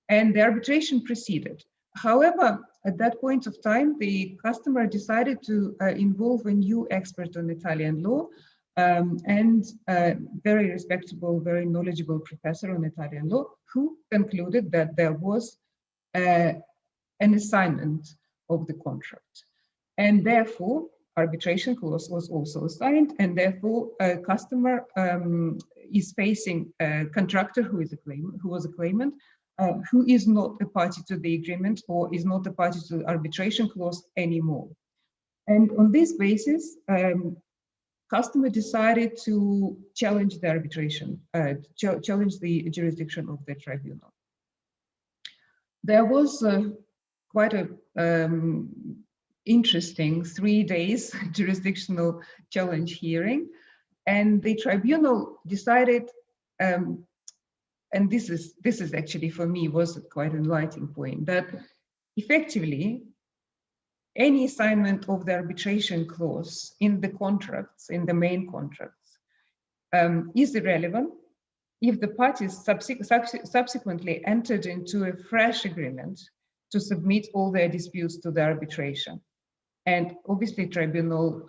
And the arbitration proceeded. However, at that point of time, the customer decided to involve a new expert on Italian law, and a very respectable, very knowledgeable professor on Italian law, who concluded that there was an assignment of the contract. And therefore, arbitration clause was also assigned, and therefore a customer is facing a contractor who was a claimant, who is not a party to the agreement or is not a party to the arbitration clause anymore. And on this basis, customer decided to challenge the arbitration, challenge the jurisdiction of the tribunal. There was quite a interesting 3 days jurisdictional challenge hearing, and the tribunal decided, and this is actually for me was quite an enlightening point, that effectively any assignment of the arbitration clause in the contracts, in the main contracts, is irrelevant if the parties subsequently entered into a fresh agreement to submit all their disputes to the arbitration. And obviously tribunal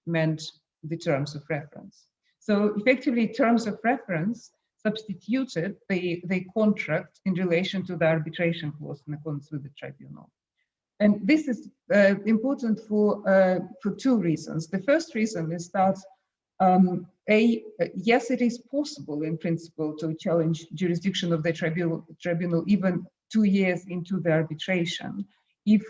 meant the terms of reference. So effectively terms of reference substituted the contract in relation to the arbitration clause in accordance with the tribunal. And this is important for two reasons. The first reason is that yes, it is possible in principle to challenge jurisdiction of the tribunal even 2 years into the arbitration, if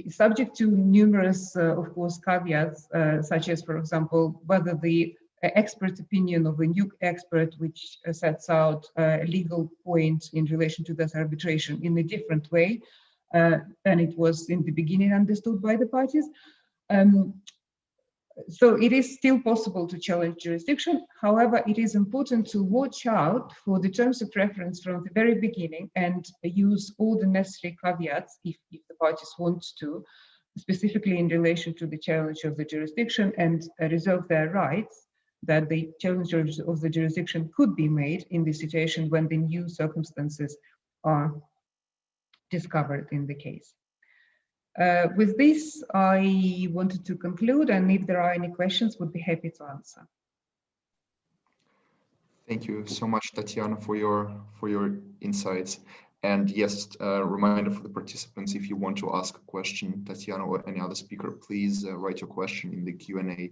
subject to numerous, of course, caveats, such as, for example, whether the expert opinion of a new expert, which sets out a legal point in relation to this arbitration in a different way than it was in the beginning understood by the parties. So it is still possible to challenge jurisdiction. However, it is important to watch out for the terms of reference from the very beginning and use all the necessary caveats if the parties want to, specifically in relation to the challenge of the jurisdiction, and reserve their rights that the challenge of the jurisdiction could be made in the situation when the new circumstances are discovered in the case. With this, I wanted to conclude, and if there are any questions, would be happy to answer. Thank you so much, Tatiana, for your insights. And yes, a reminder for the participants, if you want to ask a question, Tatiana or any other speaker, please write your question in the Q&A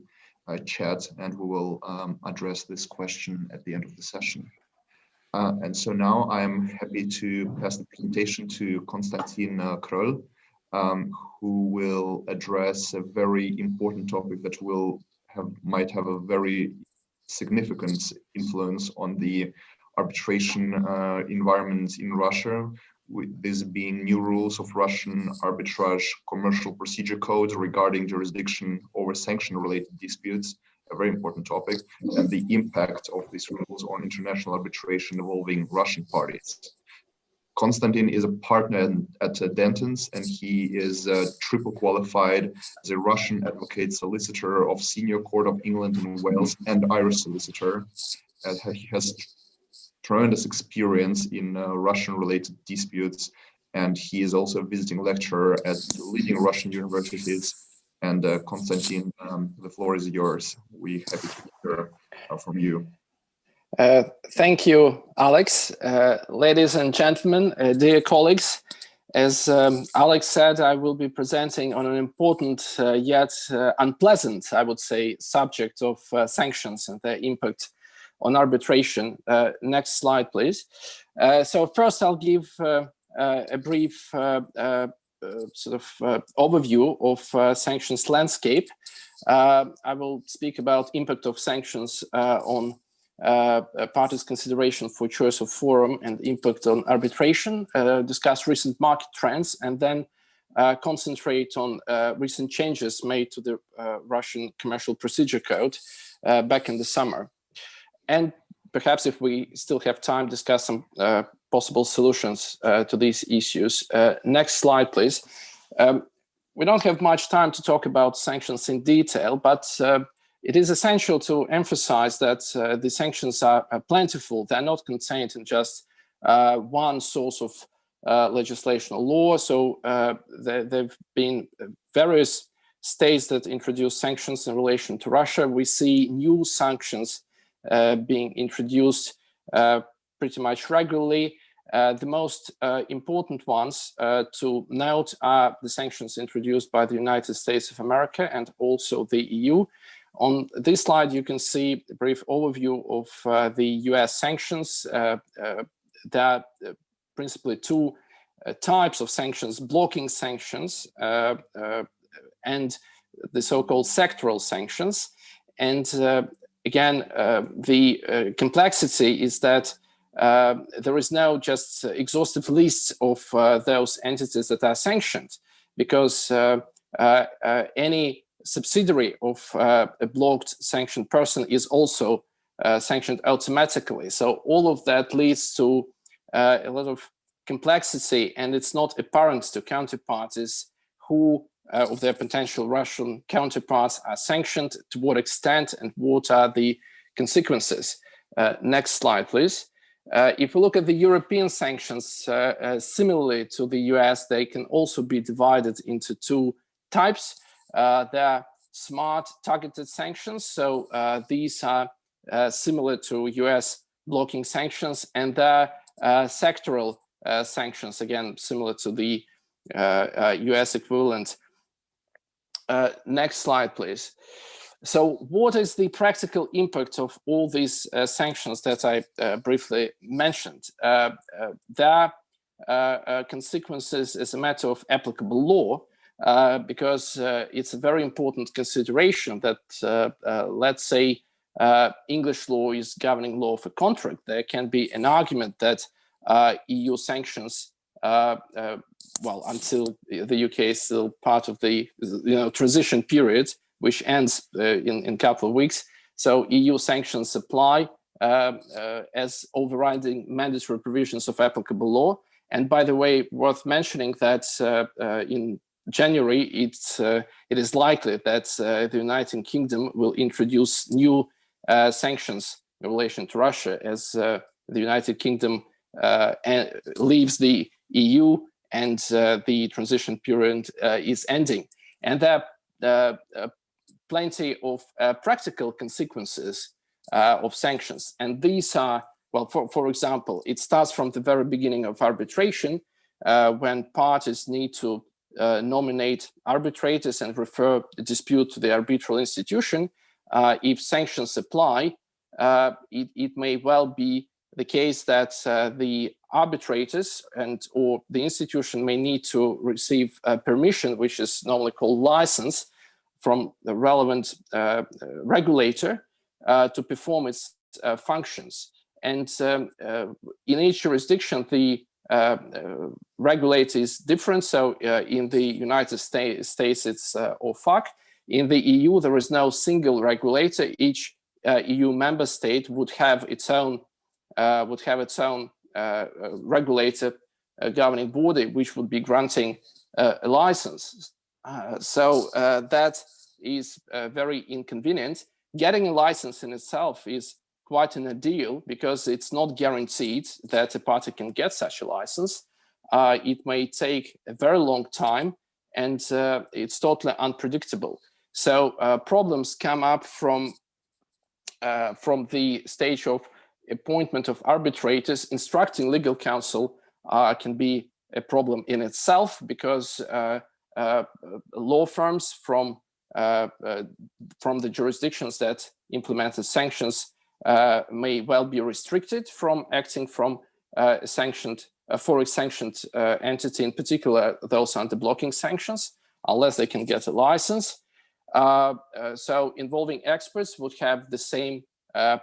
chat, and we will address this question at the end of the session. And so now I'm happy to pass the presentation to Konstantin Kröll, who will address a very important topic that might have a very significant influence on the arbitration environment in Russia, with this being new rules of Russian Arbitrazh Commercial Procedure Code regarding jurisdiction over sanction-related disputes, a very important topic, and the impact of these rules on international arbitration involving Russian parties. Konstantin is a partner at Dentons, and he is triple qualified as a Russian advocate solicitor of Senior Court of England and Wales and Irish solicitor. He has tremendous experience in Russian-related disputes, and he is also a visiting lecturer at leading Russian universities. And Konstantin, the floor is yours. We're happy to hear from you. Thank you, Alex. Ladies and gentlemen, dear colleagues, as Alex said, I will be presenting on an important yet unpleasant, I would say, subject of sanctions and their impact on arbitration. Next slide, please. So first, I'll give a brief overview of sanctions landscape. I will speak about impact of sanctions on parties' consideration for choice of forum and impact on arbitration, discuss recent market trends, and then concentrate on recent changes made to the Russian Commercial Procedure Code back in the summer. And perhaps if we still have time, discuss some possible solutions to these issues. Next slide, please. We don't have much time to talk about sanctions in detail, but it is essential to emphasize that the sanctions are plentiful. They're not contained in just one source of legislation or law. So there have been various states that introduced sanctions in relation to Russia. We see new sanctions being introduced pretty much regularly. The most important ones to note are the sanctions introduced by the United States of America and also the EU. On this slide, you can see a brief overview of the US sanctions. There are principally two types of sanctions: blocking sanctions and the so-called sectoral sanctions. And again, the complexity is that there is no just exhaustive list of those entities that are sanctioned, because any subsidiary of a blocked sanctioned person is also sanctioned automatically. So all of that leads to a lot of complexity, and it's not apparent to counterparties who of their potential Russian counterparts are sanctioned, to what extent, and what are the consequences. Next slide, please. If we look at the European sanctions, similarly to the US, they can also be divided into two types. There are smart targeted sanctions. So these are similar to US blocking sanctions, and there are sectoral sanctions, again, similar to the US equivalent. Next slide, please. So what is the practical impact of all these sanctions that I briefly mentioned? There are consequences as a matter of applicable law, because it's a very important consideration that, let's say, English law is governing law of a contract. There can be an argument that EU sanctions, well, until the UK is still part of the transition period, which ends in a couple of weeks. So EU sanctions apply as overriding mandatory provisions of applicable law. And by the way, worth mentioning that in January, it is likely that the United Kingdom will introduce new sanctions in relation to Russia as the United Kingdom leaves the EU and the transition period is ending. And there are plenty of practical consequences of sanctions. And these are, well, for example, it starts from the very beginning of arbitration, when parties need to nominate arbitrators and refer the dispute to the arbitral institution. If sanctions apply, it may well be the case that the arbitrators or the institution may need to receive permission, which is normally called license, from the relevant regulator to perform its functions. And in each jurisdiction, the regulator is different. So in the United States, it's OFAC. In the EU, there is no single regulator. Each EU member state would have its own regulator governing body, which would be granting a license. So that is very inconvenient. Getting a license in itself is quite an ordeal because it's not guaranteed that a party can get such a license. It may take a very long time, and it's totally unpredictable. So problems come up from the stage of appointment of arbitrators. Instructing legal counsel can be a problem in itself because law firms from the jurisdictions that implemented sanctions may well be restricted from acting from a sanctioned entity, in particular those under blocking sanctions, unless they can get a license. So involving experts would have the same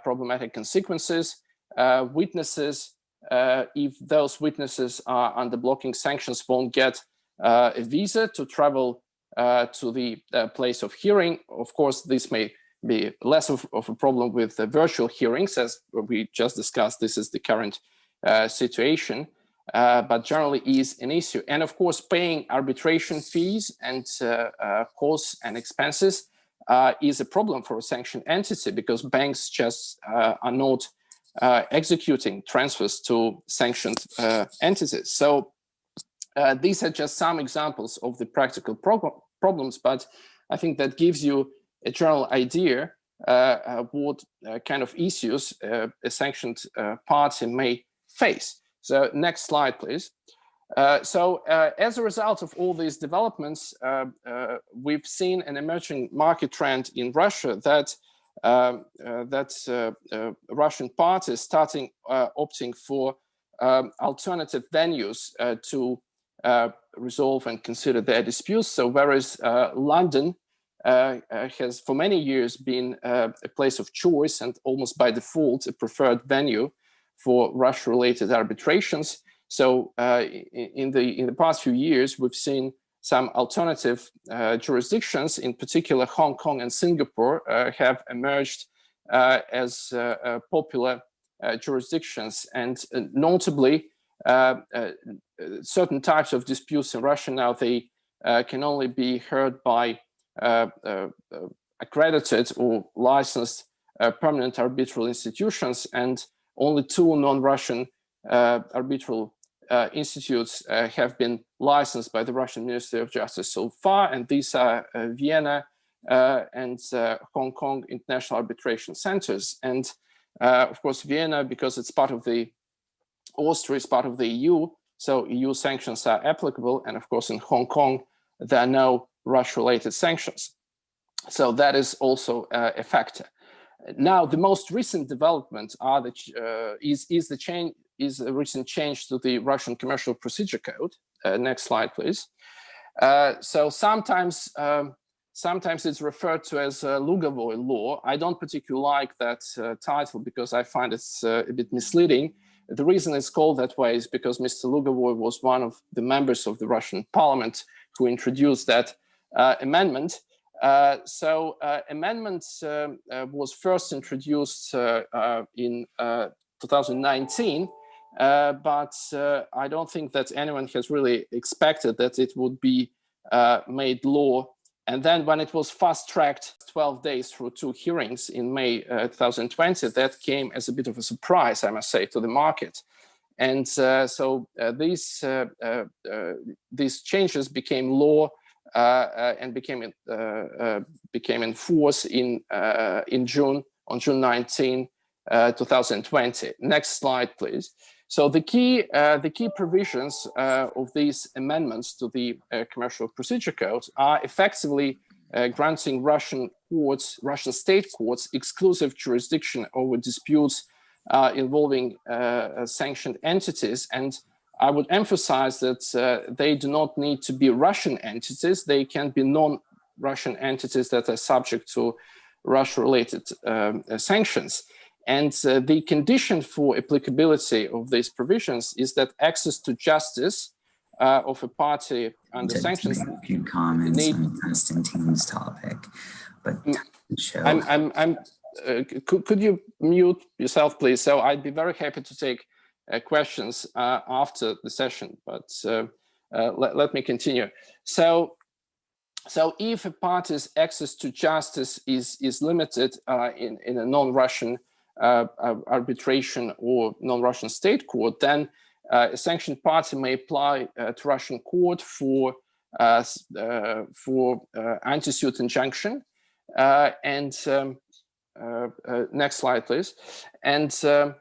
problematic consequences. Witnesses, if those witnesses are under blocking sanctions, won't get a visa to travel to the place of hearing. Of course, this may be less of a problem with virtual hearings, as we just discussed. This is the current situation, but generally is an issue. And of course, paying arbitration fees and costs and expenses is a problem for a sanctioned entity because banks just are not executing transfers to sanctioned entities. So these are just some examples of the practical problems, but I think that gives you a general idea what kind of issues a sanctioned party may face. So next slide, please. So as a result of all these developments, we've seen an emerging market trend in Russia that Russian parties starting opting for alternative venues to resolve and consider their disputes. So whereas London has for many years been a place of choice and almost by default a preferred venue for Russia-related arbitrations. So in the past few years, we've seen some alternative jurisdictions, in particular Hong Kong and Singapore, have emerged as popular jurisdictions. And notably, certain types of disputes in Russia now, they can only be heard by accredited or licensed permanent arbitral institutions. And only 2 non-Russian arbitral institutes have been licensed by the Russian Ministry of Justice so far, and these are Vienna and Hong Kong International Arbitration Centers. And of course, Vienna, because it's part of the Austria is part of the EU, so EU sanctions are applicable. And of course, in Hong Kong, there are no Russia-related sanctions. So that is also a factor. Now, the most recent development are is a recent change to the Russian Commercial Procedure Code. Next slide, please. So sometimes it's referred to as Lugovoy law. I don't particularly like that title because I find it's a bit misleading. The reason it's called that way is because Mr. Lugovoy was one of the members of the Russian parliament who introduced that amendment. Amendment was first introduced in 2019, but I don't think that anyone has really expected that it would be made law. And then when it was fast-tracked 12 days through 2 hearings in May 2020, that came as a bit of a surprise, I must say, to the market. And these changes became law and became in force on June 19, 2020. Next slide, please. So the key provisions of these amendments to the Commercial Procedure Code are effectively granting Russian state courts exclusive jurisdiction over disputes involving sanctioned entities. And I would emphasize that they do not need to be Russian entities. They can be non-Russian entities that are subject to Russia-related sanctions. And the condition for applicability of these provisions is that access to justice of a party under sanctions. A few comments on the testing team's topic, but could you mute yourself, please? So I'd be very happy to take questions after the session, but let me continue. So if a party's access to justice is limited in a non-Russian arbitration or non-Russian state court, then a sanctioned party may apply to Russian court for anti-suit injunction. Next slide, please. And a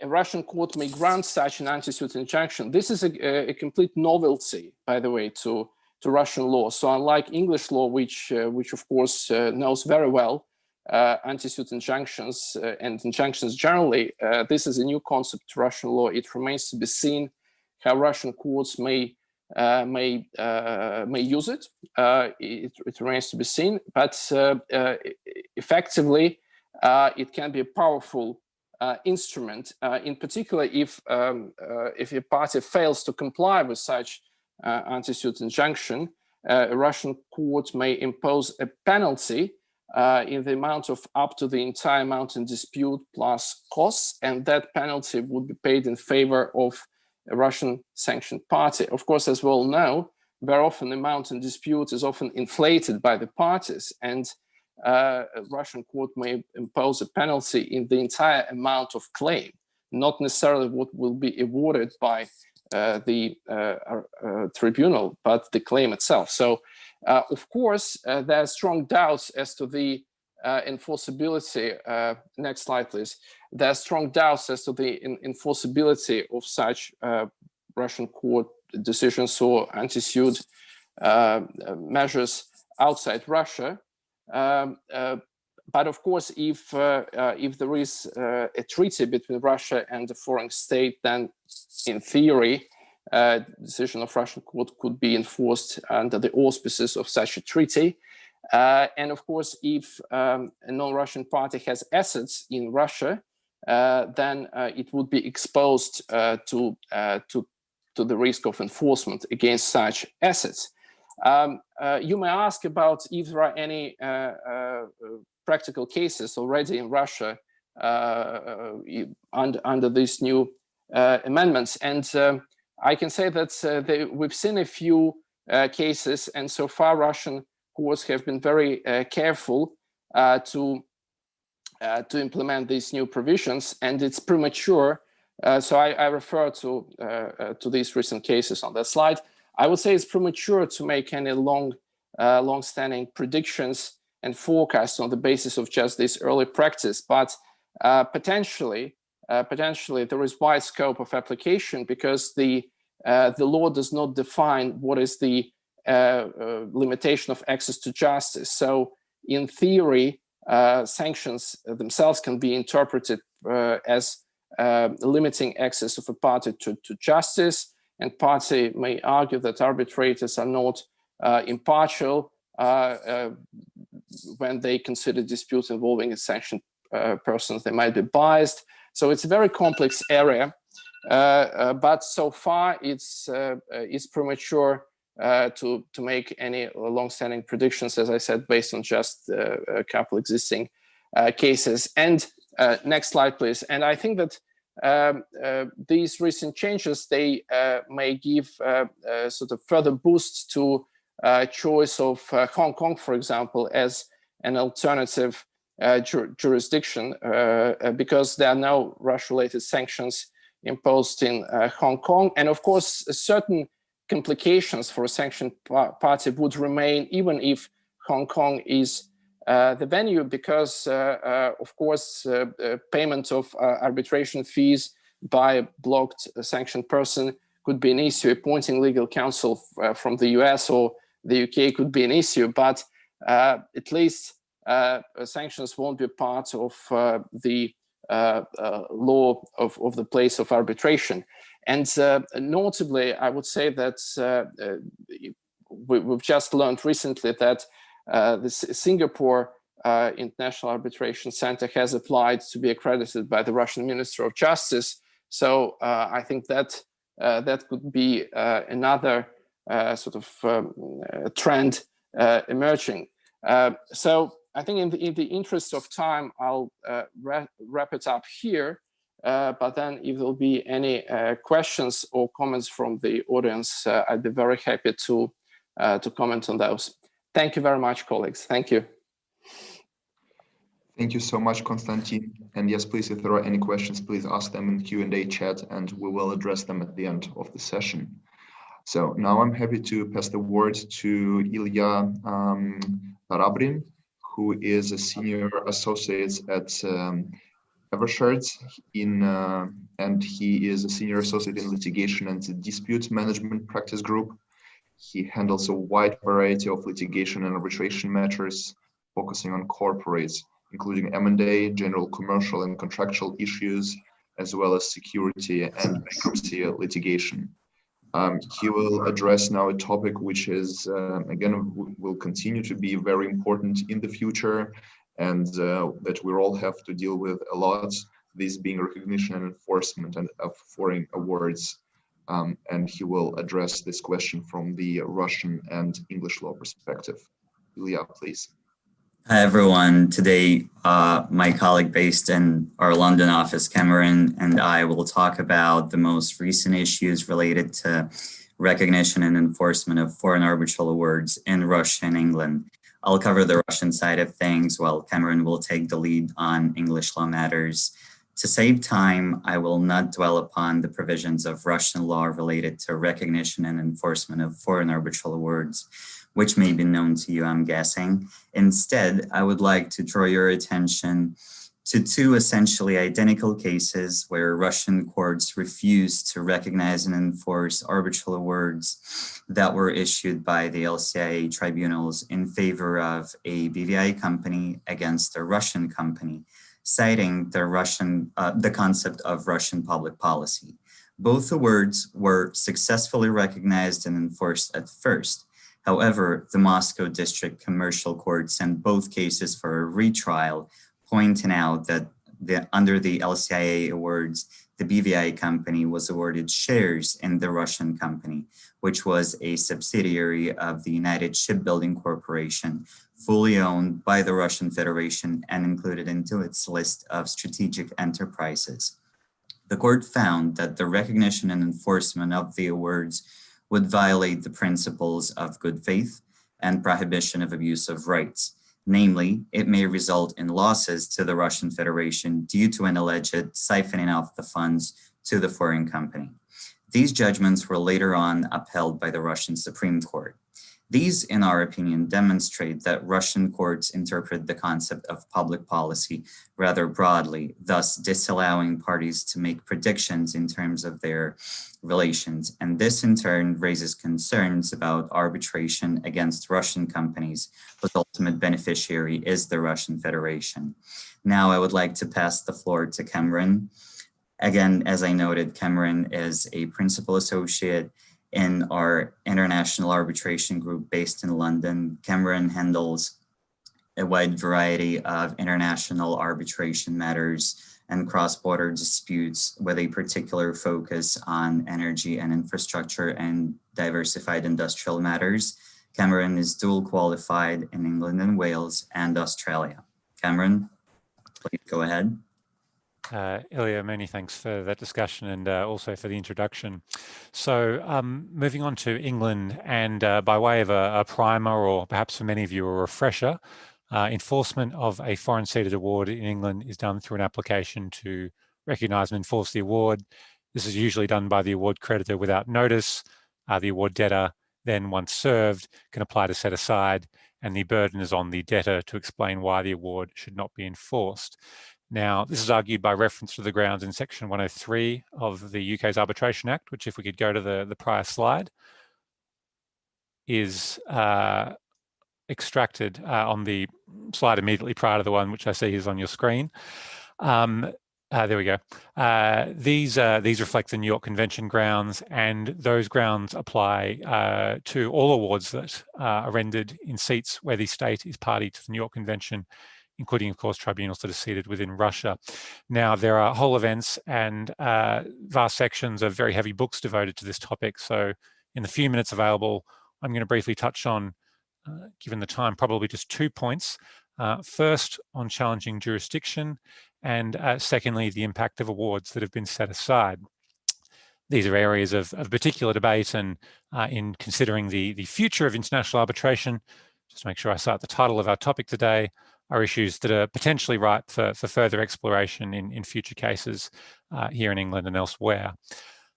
Russian court may grant such an anti-suit injunction. This is a complete novelty, by the way, to Russian law. So unlike English law, which of course knows very well anti-suit injunctions and injunctions generally, this is a new concept to Russian law. It remains to be seen how Russian courts may use it. It remains to be seen, but effectively, it can be a powerful instrument. In particular, if a party fails to comply with such anti-suit injunction, a Russian court may impose a penalty in the amount of up to the entire amount in dispute plus costs, and that penalty would be paid in favor of a Russian sanctioned party. Of course, as we all know, very often the amount in dispute is often inflated by the parties, and a Russian court may impose a penalty in the entire amount of claim, not necessarily what will be awarded by the tribunal, but the claim itself. So, of course, there are strong doubts as to the enforceability. Next slide, please. There are strong doubts as to the enforceability of such Russian court decisions or anti-suit measures outside Russia. But of course, if there is a treaty between Russia and a foreign state, then in theory, decision of Russian court could be enforced under the auspices of such a treaty. And of course, if a non-Russian party has assets in Russia, then it would be exposed to the risk of enforcement against such assets. You may ask about if there are any practical cases already in Russia under these new amendments. And I can say that we've seen a few cases, and so far Russian courts have been very careful to to implement these new provisions, and it's premature. So I refer to these recent cases on that slide. I would say it's premature to make any long-standing predictions and forecasts on the basis of just this early practice, but potentially there is wide scope of application, because the law does not define what is the limitation of access to justice. So in theory, sanctions themselves can be interpreted as limiting access of a party to justice, and party may argue that arbitrators are not impartial when they consider disputes involving a sanctioned persons. They might be biased. So it's a very complex area, but so far it's premature to make any long-standing predictions, as I said, based on just a couple existing cases. And next slide, please. And I think that these recent changes, they may give sort of further boosts to choice of Hong Kong, for example, as an alternative jurisdiction, because there are no Russia-related sanctions imposed in Hong Kong. And of course, certain complications for a sanctioned party would remain even if Hong Kong is the venue, because of course payment of arbitration fees by a blocked sanctioned person could be an issue. Appointing legal counsel from the US or the UK could be an issue, but at least sanctions won't be part of the law of the place of arbitration. And notably, I would say that we've just learned recently that the Singapore International Arbitration Center has applied to be accredited by the Russian Minister of Justice. So I think that that could be another sort of trend emerging. So I think in the interest of time, I'll wrap it up here. But then if there'll be any questions or comments from the audience, I'd be very happy to comment on those. Thank you very much, colleagues. Thank you. Thank you so much, Konstantin. And yes, please, if there are any questions, please ask them in the Q&A chat, and we will address them at the end of the session. So now I'm happy to pass the word to Ilya Parabrin, who is a senior associate at Evershards and he is a senior associate in litigation and dispute management practice group. He handles a wide variety of litigation and arbitration matters, focusing on corporates, including M&A, general commercial and contractual issues, as well as security and bankruptcy litigation. He will address now a topic which is, again, will continue to be very important in the future, and that we all have to deal with a lot, this being recognition and enforcement of foreign awards. And he will address this question from the Russian and English law perspective. Ilya, please. Hi, everyone. Today, my colleague based in our London office, Cameron, and I will talk about the most recent issues related to recognition and enforcement of foreign arbitral awards in Russia and England. I'll cover the Russian side of things, while Cameron will take the lead on English law matters. To save time, I will not dwell upon the provisions of Russian law related to recognition and enforcement of foreign arbitral awards, which may be known to you, I'm guessing. Instead, I would like to draw your attention to two essentially identical cases where Russian courts refused to recognize and enforce arbitral awards that were issued by the LCIA tribunals in favor of a BVI company against a Russian company, citing the concept of Russian public policy. Both awards were successfully recognized and enforced at first. However, the Moscow District Commercial Court sent both cases for a retrial, pointing out that under the LCIA awards, the BVI company was awarded shares in the Russian company, which was a subsidiary of the United Shipbuilding Corporation, fully owned by the Russian Federation and included into its list of strategic enterprises. The court found that the recognition and enforcement of the awards would violate the principles of good faith and prohibition of abuse of rights, Namely, it may result in losses to the Russian Federation due to an alleged siphoning off the funds to the foreign company. These judgments were later on upheld by the Russian Supreme Court. These, in our opinion, demonstrate that Russian courts interpret the concept of public policy rather broadly, thus disallowing parties to make predictions in terms of their relations. And this in turn raises concerns about arbitration against Russian companies whose ultimate beneficiary is the Russian Federation. Now I would like to pass the floor to Cameron. Again, as I noted, Cameron is a principal associate in our international arbitration group based in London. Cameron handles a wide variety of international arbitration matters and cross-border disputes with a particular focus on energy and infrastructure and diversified industrial matters. Cameron is dual qualified in England and Wales and Australia. Cameron, please go ahead. Ilya, many thanks for that discussion and also for the introduction. So moving on to England, and by way of a primer, or perhaps for many of you a refresher, enforcement of a foreign ceded award in England is done through an application to recognise and enforce the award. This is usually done by the award creditor without notice. The award debtor then, once served, can apply to set aside, and the burden is on the debtor to explain why the award should not be enforced. Now, this is argued by reference to the grounds in Section 103 of the UK's Arbitration Act, which, if we could go to the prior slide, is extracted on the slide immediately prior to the one which I see is on your screen. There we go. These reflect the New York Convention grounds, and those grounds apply to all awards that are rendered in seats where the state is party to the New York Convention, including, of course, tribunals that are seated within Russia. Now, there are whole events and vast sections of very heavy books devoted to this topic. So in the few minutes available, I'm going to briefly touch on, given the time, probably just 2 points. First, on challenging jurisdiction, and secondly, the impact of awards that have been set aside. These are areas of particular debate, and in considering the future of international arbitration, just to make sure I cite the title of our topic today, are issues that are potentially ripe for further exploration in future cases here in England and elsewhere.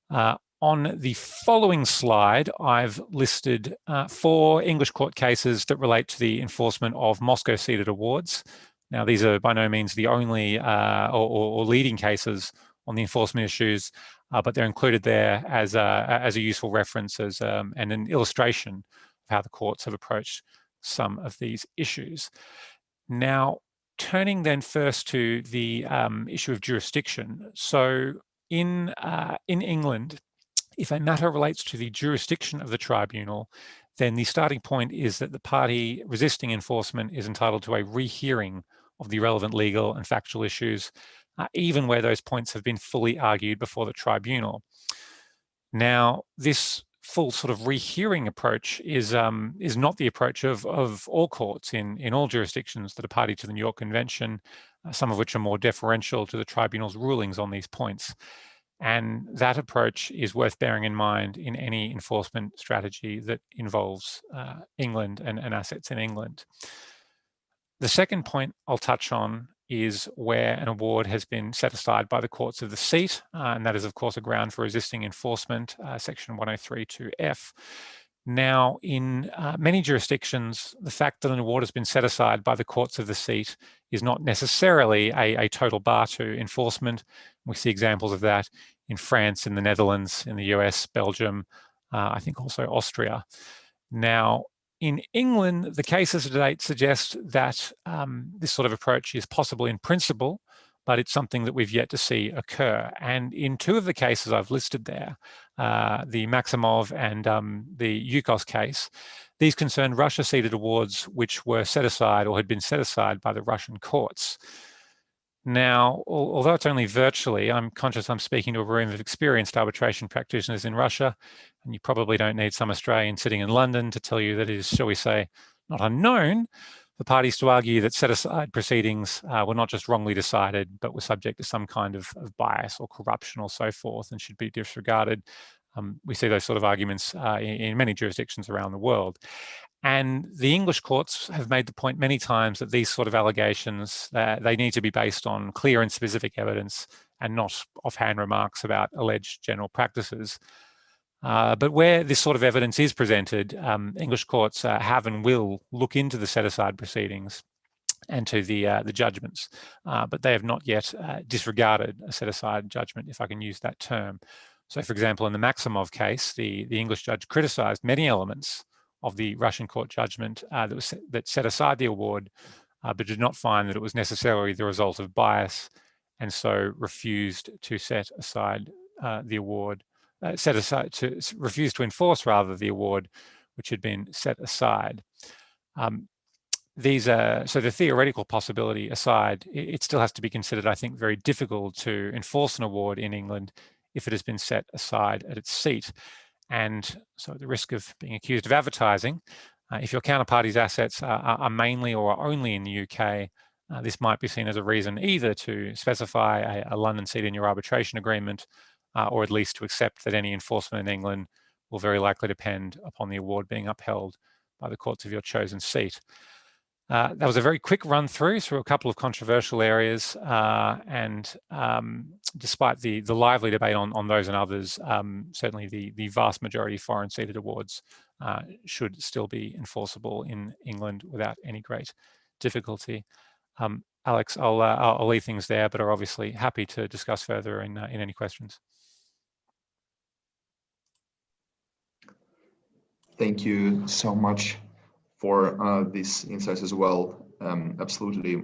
On the following slide, I've listed 4 English court cases that relate to the enforcement of Moscow ceded awards. Now, these are by no means the only or leading cases on the enforcement issues, but they're included there as a useful reference and an illustration of how the courts have approached some of these issues. Now, turning then first to the issue of jurisdiction. So in England, if a matter relates to the jurisdiction of the tribunal, then the starting point is that the party resisting enforcement is entitled to a rehearing of the relevant legal and factual issues, even where those points have been fully argued before the tribunal. Now, this full sort of rehearing approach is not the approach of all courts in all jurisdictions that are party to the New York Convention, some of which are more deferential to the tribunal's rulings on these points. And that approach is worth bearing in mind in any enforcement strategy that involves England and assets in England. The second point I'll touch on is where an award has been set aside by the courts of the seat, and that is, of course, a ground for resisting enforcement, Section 103(2)(f). Now, in many jurisdictions, the fact that an award has been set aside by the courts of the seat is not necessarily a total bar to enforcement. We see examples of that in France, in the Netherlands, in the US, Belgium, I think also Austria. Now, in England, the cases to date suggest that this sort of approach is possible in principle, but it's something that we've yet to see occur. And in 2 of the cases I've listed there, the Maximov and the Yukos case, these concerned Russia ceded awards which were set aside or had been set aside by the Russian courts. Now, although it's only virtually, I'm conscious I'm speaking to a room of experienced arbitration practitioners in Russia, and you probably don't need some Australian sitting in London to tell you that it is, shall we say, not unknown for parties to argue that set-aside proceedings were not just wrongly decided, but were subject to some kind of bias or corruption or so forth and should be disregarded. We see those sort of arguments in many jurisdictions around the world. And the English courts have made the point many times that these sort of allegations, they need to be based on clear and specific evidence and not offhand remarks about alleged general practices. But where this sort of evidence is presented, English courts have and will look into the set-aside proceedings and to the judgments, but they have not yet disregarded a set-aside judgment, if I can use that term. So, for example, in the Maximov case, the English judge criticised many elements of the Russian court judgment that set aside the award, but did not find that it was necessarily the result of bias, and so refused to set aside the award, refused to enforce rather the award which had been set aside. So the theoretical possibility aside, it still has to be considered, I think, very difficult to enforce an award in England if it has been set aside at its seat. And so the risk of being accused of advertising, if your counterparty's assets are mainly or only in the UK, this might be seen as a reason either to specify a London seat in your arbitration agreement, or at least to accept that any enforcement in England will very likely depend upon the award being upheld by the courts of your chosen seat. That was a very quick run through a couple of controversial areas, and despite the lively debate on those and others, certainly the vast majority of foreign seated awards should still be enforceable in England without any great difficulty. Alex, I'll leave things there, but are obviously happy to discuss further in any questions. Thank you so much for these insights as well. Absolutely,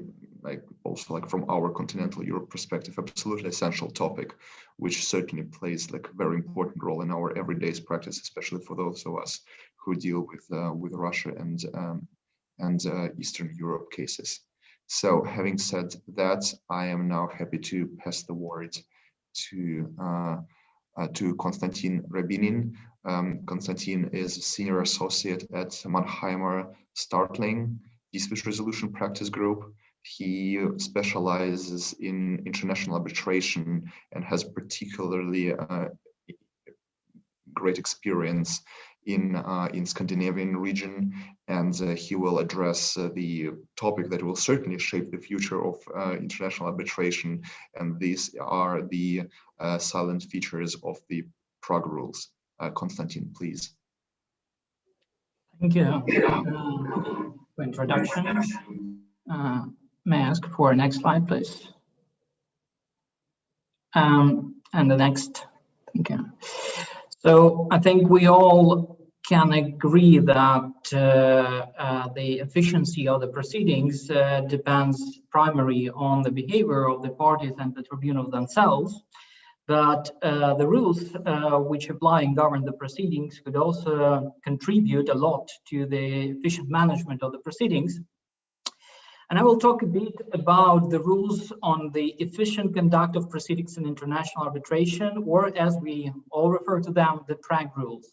also from our continental Europe perspective, absolutely essential topic, which certainly plays a very important role in our everyday practice, especially for those of us who deal with Russia and Eastern Europe cases. So, having said that, I am now happy to pass the word to Konstantin Rabinin. Konstantin is a senior associate at Mannheimer Startling Dispute Resolution Practice Group. He specializes in international arbitration and has particularly great experience in Scandinavian region, and he will address the topic that will certainly shape the future of international arbitration, and these are the silent features of the Prague Rules. Konstantin, please. Thank you for introduction. May I ask for next slide, please? And the next. Thank you. So I think we all can agree that the efficiency of the proceedings depends primarily on the behavior of the parties and the tribunals themselves. But the rules which apply and govern the proceedings could also contribute a lot to the efficient management of the proceedings. And I will talk a bit about the rules on the efficient conduct of proceedings in international arbitration, or as we all refer to them, the Prague Rules.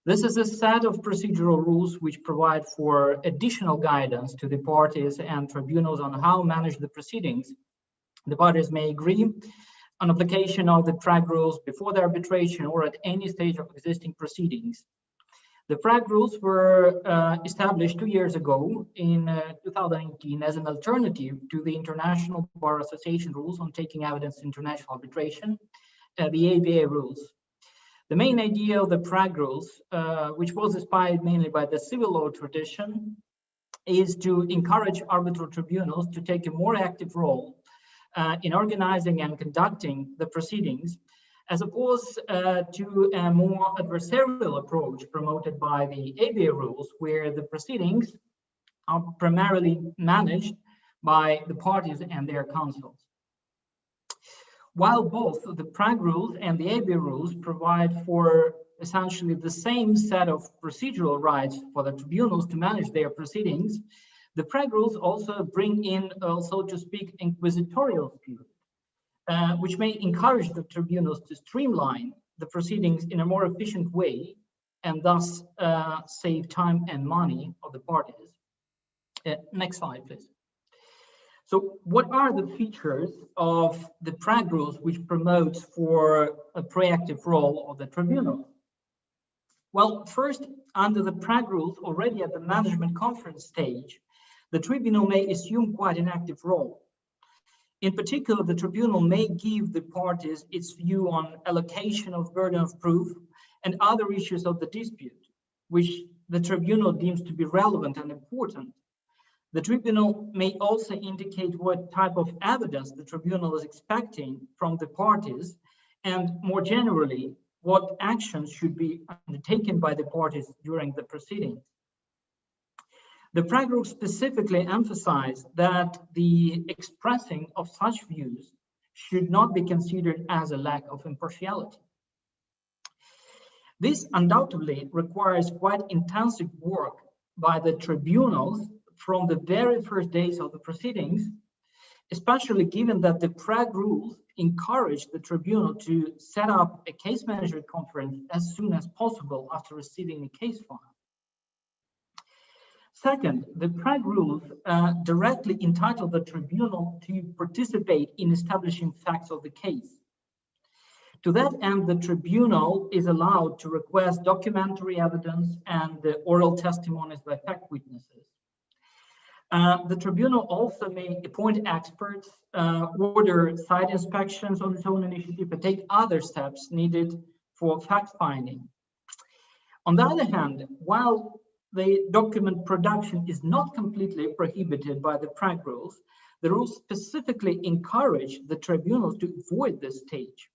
This is a set of procedural rules which provide for additional guidance to the parties and tribunals on how to manage the proceedings. The parties may agree on application of the Prague Rules before the arbitration or at any stage of existing proceedings. The Prague Rules were established 2 years ago in 2018 as an alternative to the International Bar Association rules on taking evidence in international arbitration, the ABA rules. The main idea of the Prague Rules, which was inspired mainly by the civil law tradition, is to encourage arbitral tribunals to take a more active role in organizing and conducting the proceedings, as opposed to a more adversarial approach promoted by the ABA rules, where the proceedings are primarily managed by the parties and their counsels. While both the Prague Rules and the ABA rules provide for essentially the same set of procedural rights for the tribunals to manage their proceedings, the Prague Rules also bring in, so to speak, inquisitorial spirit, which may encourage the tribunals to streamline the proceedings in a more efficient way and thus save time and money of the parties. Next slide, please. So what are the features of the Prague Rules which promotes for a proactive role of the tribunal? Well, first, under the Prague Rules, already at the management conference stage, the tribunal may assume quite an active role. In particular, the tribunal may give the parties its view on allocation of burden of proof and other issues of the dispute, which the tribunal deems to be relevant and important. The tribunal may also indicate what type of evidence the tribunal is expecting from the parties, and more generally, what actions should be undertaken by the parties during the proceedings. The Prague Rules specifically emphasize that the expressing of such views should not be considered as a lack of impartiality. This undoubtedly requires quite intensive work by the tribunals from the very first days of the proceedings, especially given that the Prague Rules encourage the tribunal to set up a case management conference as soon as possible after receiving a case file. Second, the Prague Rules directly entitle the tribunal to participate in establishing facts of the case. To that end, the tribunal is allowed to request documentary evidence and oral testimonies by fact witnesses. The tribunal also may appoint experts, order site inspections on its own initiative, and take other steps needed for fact-finding. On the other hand, while the document production is not completely prohibited by the Prague Rules, the rules specifically encourage the tribunals to avoid this stage.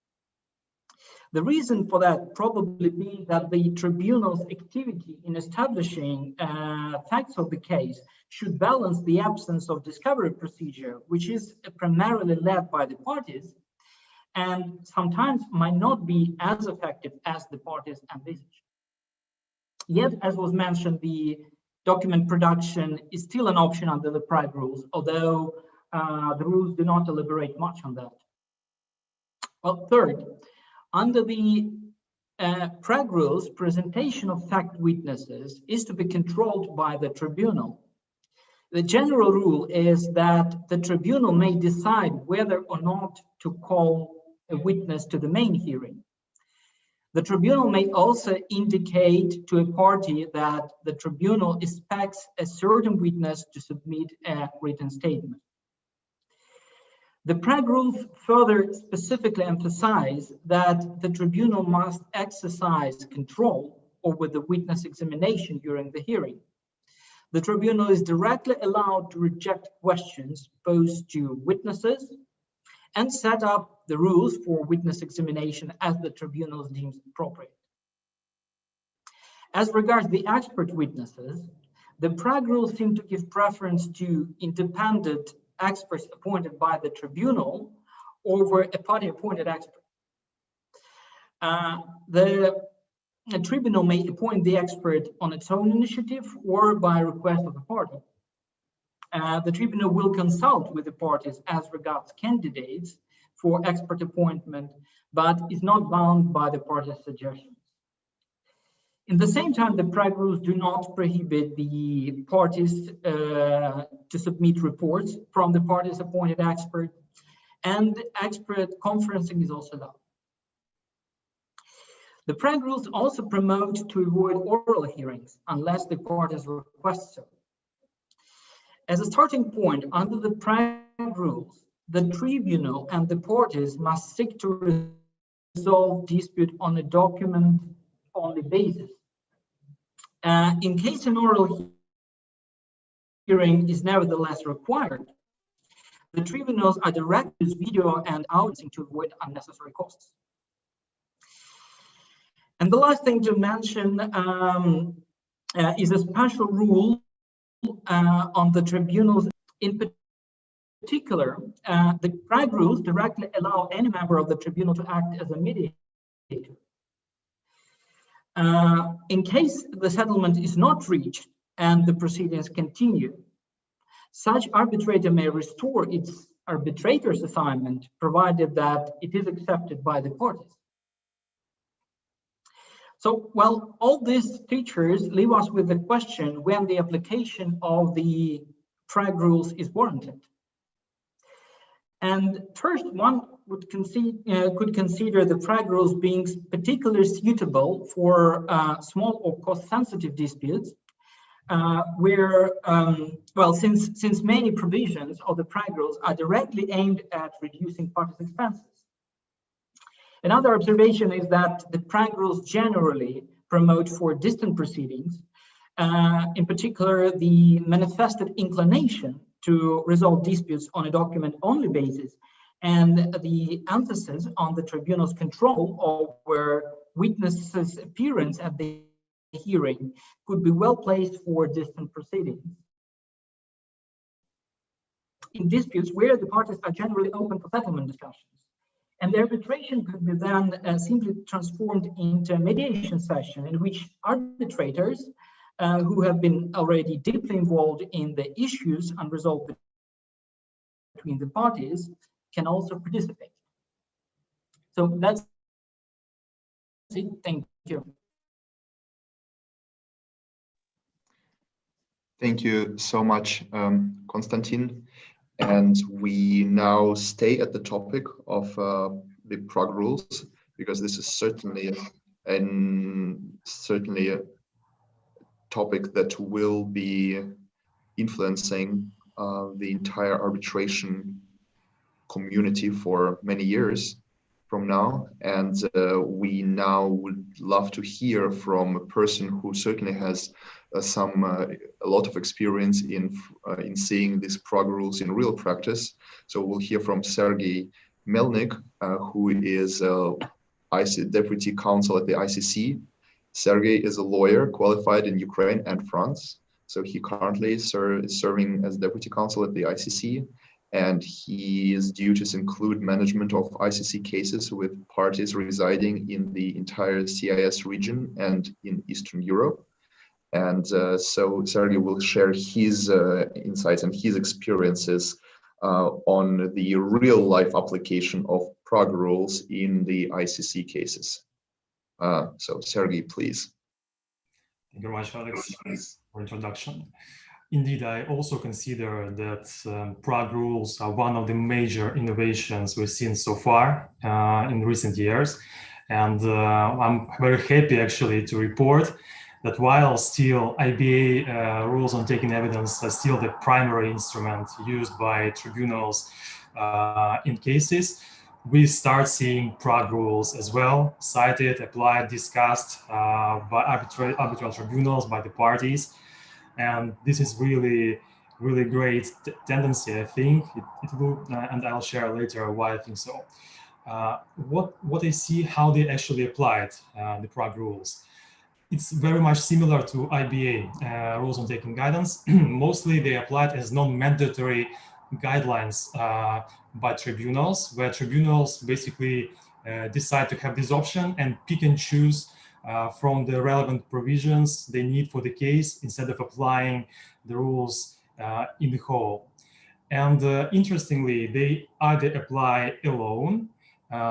The reason for that probably being that the tribunal's activity in establishing facts of the case should balance the absence of discovery procedure, which is primarily led by the parties, and sometimes might not be as effective as the parties envisage. Yet, as was mentioned, the document production is still an option under the Prague Rules, although the rules do not elaborate much on that. Well, third, under the Prague Rules, presentation of fact witnesses is to be controlled by the tribunal. The general rule is that the tribunal may decide whether or not to call a witness to the main hearing. The tribunal may also indicate to a party that the tribunal expects a certain witness to submit a written statement. The Prague Rules further specifically emphasize that the tribunal must exercise control over the witness examination during the hearing. The tribunal is directly allowed to reject questions posed to witnesses and set up the rules for witness examination as the tribunal deems appropriate. As regards the expert witnesses, the Prague Rules seem to give preference to independent experts appointed by the tribunal over a party-appointed expert. The tribunal may appoint the expert on its own initiative or by request of the party. The tribunal will consult with the parties as regards candidates for expert appointment, but is not bound by the parties' suggestions. In the same time, the Prague Rules do not prohibit the parties to submit reports from the parties' appointed expert, and expert conferencing is also allowed. The Prague Rules also promote to avoid oral hearings unless the parties request so. As a starting point, under the Prague Rules, the tribunal and the parties must seek to resolve dispute on a document-only basis. In case an oral hearing is nevertheless required, the tribunals are directed to use video and audio to avoid unnecessary costs. And the last thing to mention is a special rule on the tribunals. In particular, the Prague Rules directly allow any member of the tribunal to act as a mediator. In case the settlement is not reached and the proceedings continue, such arbitrator may restore its arbitrator's assignment, provided that it is accepted by the parties. So, well, all these features leave us with the question when the application of the Prague Rules is warranted. And first, one could consider the Prague Rules being particularly suitable for small or cost-sensitive disputes, where, well, since many provisions of the Prague Rules are directly aimed at reducing parties' expenses. Another observation is that the Prague Rules generally promote for distant proceedings, in particular the manifested inclination to resolve disputes on a document-only basis, and the emphasis on the tribunal's control over witnesses' appearance at the hearing could be well placed for distant proceedings. In disputes where the parties are generally open for settlement discussions, and the arbitration could be then simply transformed into a mediation session in which arbitrators who have been already deeply involved in the issues unresolved between the parties can also participate. So that's it. Thank you. Thank you so much, Konstantin. And we now stay at the topic of the Prague Rules, because this is certainly a topic that will be influencing the entire arbitration community for many years from now. And we now would love to hear from a person who certainly has a lot of experience in seeing these Prague Rules in real practice. So we'll hear from Sergei Melnik, who is Deputy Counsel at the ICC. Sergei is a lawyer qualified in Ukraine and France. So he currently is serving as Deputy Counsel at the ICC, and his duties include management of ICC cases with parties residing in the entire CIS region and in Eastern Europe. And so Sergei will share his insights and his experiences on the real life application of Prague Rules in the ICC cases. So Sergei, please. Thank you very much, Alex, for introduction. Indeed, I also consider that Prague Rules are one of the major innovations we've seen so far in recent years. And I'm very happy actually to report that while still IBA rules on taking evidence are still the primary instrument used by tribunals in cases, we start seeing Prague Rules as well, cited, applied, discussed by arbitral tribunals, by the parties. And this is really great tendency, I think. It will, and I'll share later why I think so. What I see, how they actually applied the Prague Rules. It's very much similar to IBA rules on taking guidance. Mostly they applied as non-mandatory guidelines by tribunals, where tribunals basically decide to have this option and pick and choose from the relevant provisions they need for the case instead of applying the rules in the whole. And interestingly, they either apply alone,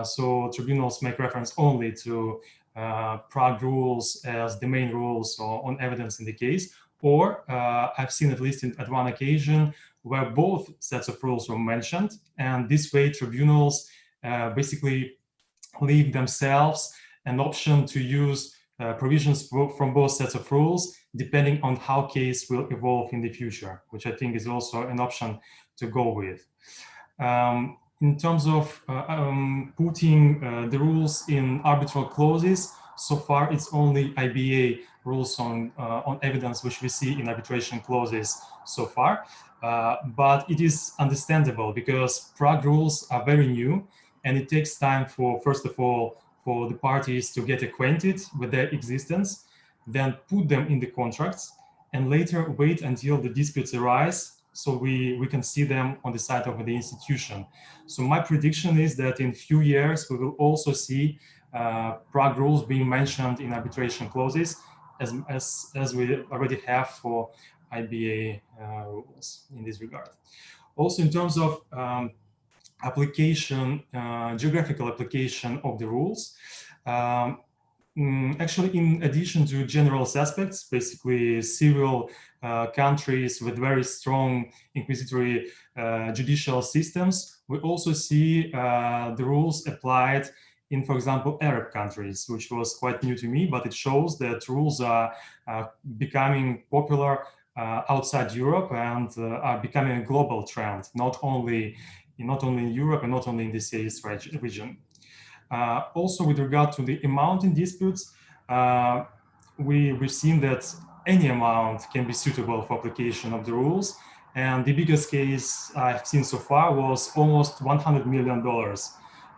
so tribunals make reference only to Prague Rules as the main rules on evidence in the case, or I've seen at least at one occasion where both sets of rules were mentioned, and this way tribunals basically leave themselves an option to use provisions from both sets of rules, depending on how case will evolve in the future, which I think is also an option to go with. In terms of putting the rules in arbitral clauses, so far it's only IBA rules on evidence which we see in arbitration clauses so far. But it is understandable because Prague Rules are very new, and it takes time for, first of all, for the parties to get acquainted with their existence, then put them in the contracts, and later wait until the disputes arise so we can see them on the side of the institution. So my prediction is that in a few years, we will also see Prague Rules being mentioned in arbitration clauses as we already have for IBA rules in this regard. Also in terms of application, geographical application of the rules, actually, in addition to general suspects, basically several countries with very strong inquisitory judicial systems, we also see the rules applied in, for example, Arab countries, which was quite new to me, but it shows that rules are becoming popular outside Europe and are becoming a global trend, not only in Europe and not only in the CIS region. Also, with regard to the amount in disputes, we've seen that any amount can be suitable for application of the rules. And the biggest case I've seen so far was almost $100 million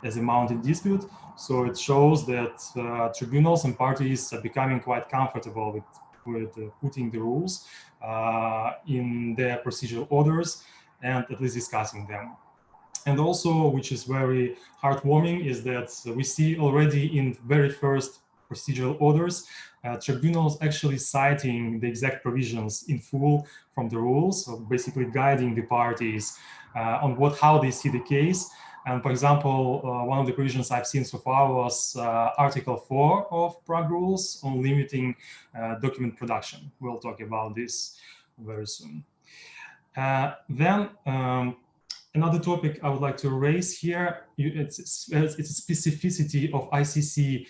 as amount in dispute. So it shows that tribunals and parties are becoming quite comfortable with putting the rules in their procedural orders and at least discussing them. And also, which is very heartwarming, is that we see already in very first procedural orders, tribunals actually citing the exact provisions in full from the rules, so basically guiding the parties on how they see the case. And for example, one of the provisions I've seen so far was Article 4 of Prague Rules on limiting document production. We'll talk about this very soon. Another topic I would like to raise here, it's a specificity of ICC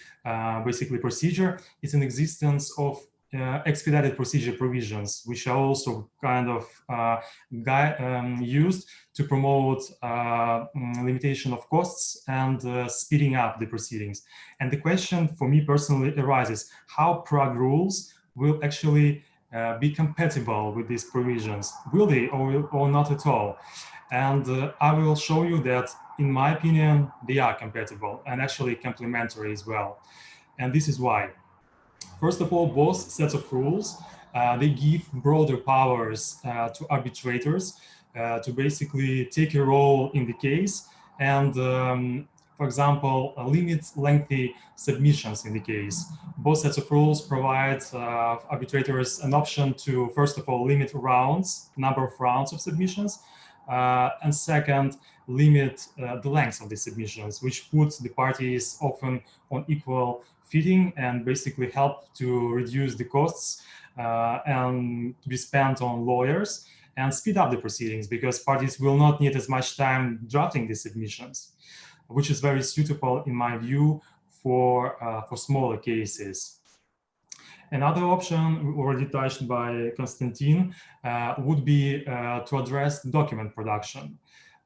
basically procedure. It's an existence of expedited procedure provisions, which are also kind of used to promote limitation of costs and speeding up the proceedings. And the question for me personally arises, how Prague Rules will actually be compatible with these provisions? Will they or not at all? And I will show you that, in my opinion, they are compatible and actually complementary as well. And this is why. First of all, both sets of rules, they give broader powers to arbitrators to basically take a role in the case and, for example, limit lengthy submissions in the case. Both sets of rules provide arbitrators an option to, first of all, limit number of rounds of submissions, and second, limit the length of the submissions, which puts the parties often on equal footing and basically help to reduce the costs and to be spent on lawyers and speed up the proceedings, because parties will not need as much time drafting the submissions, which is very suitable, in my view, for smaller cases. Another option, already touched by Konstantin, would be to address document production.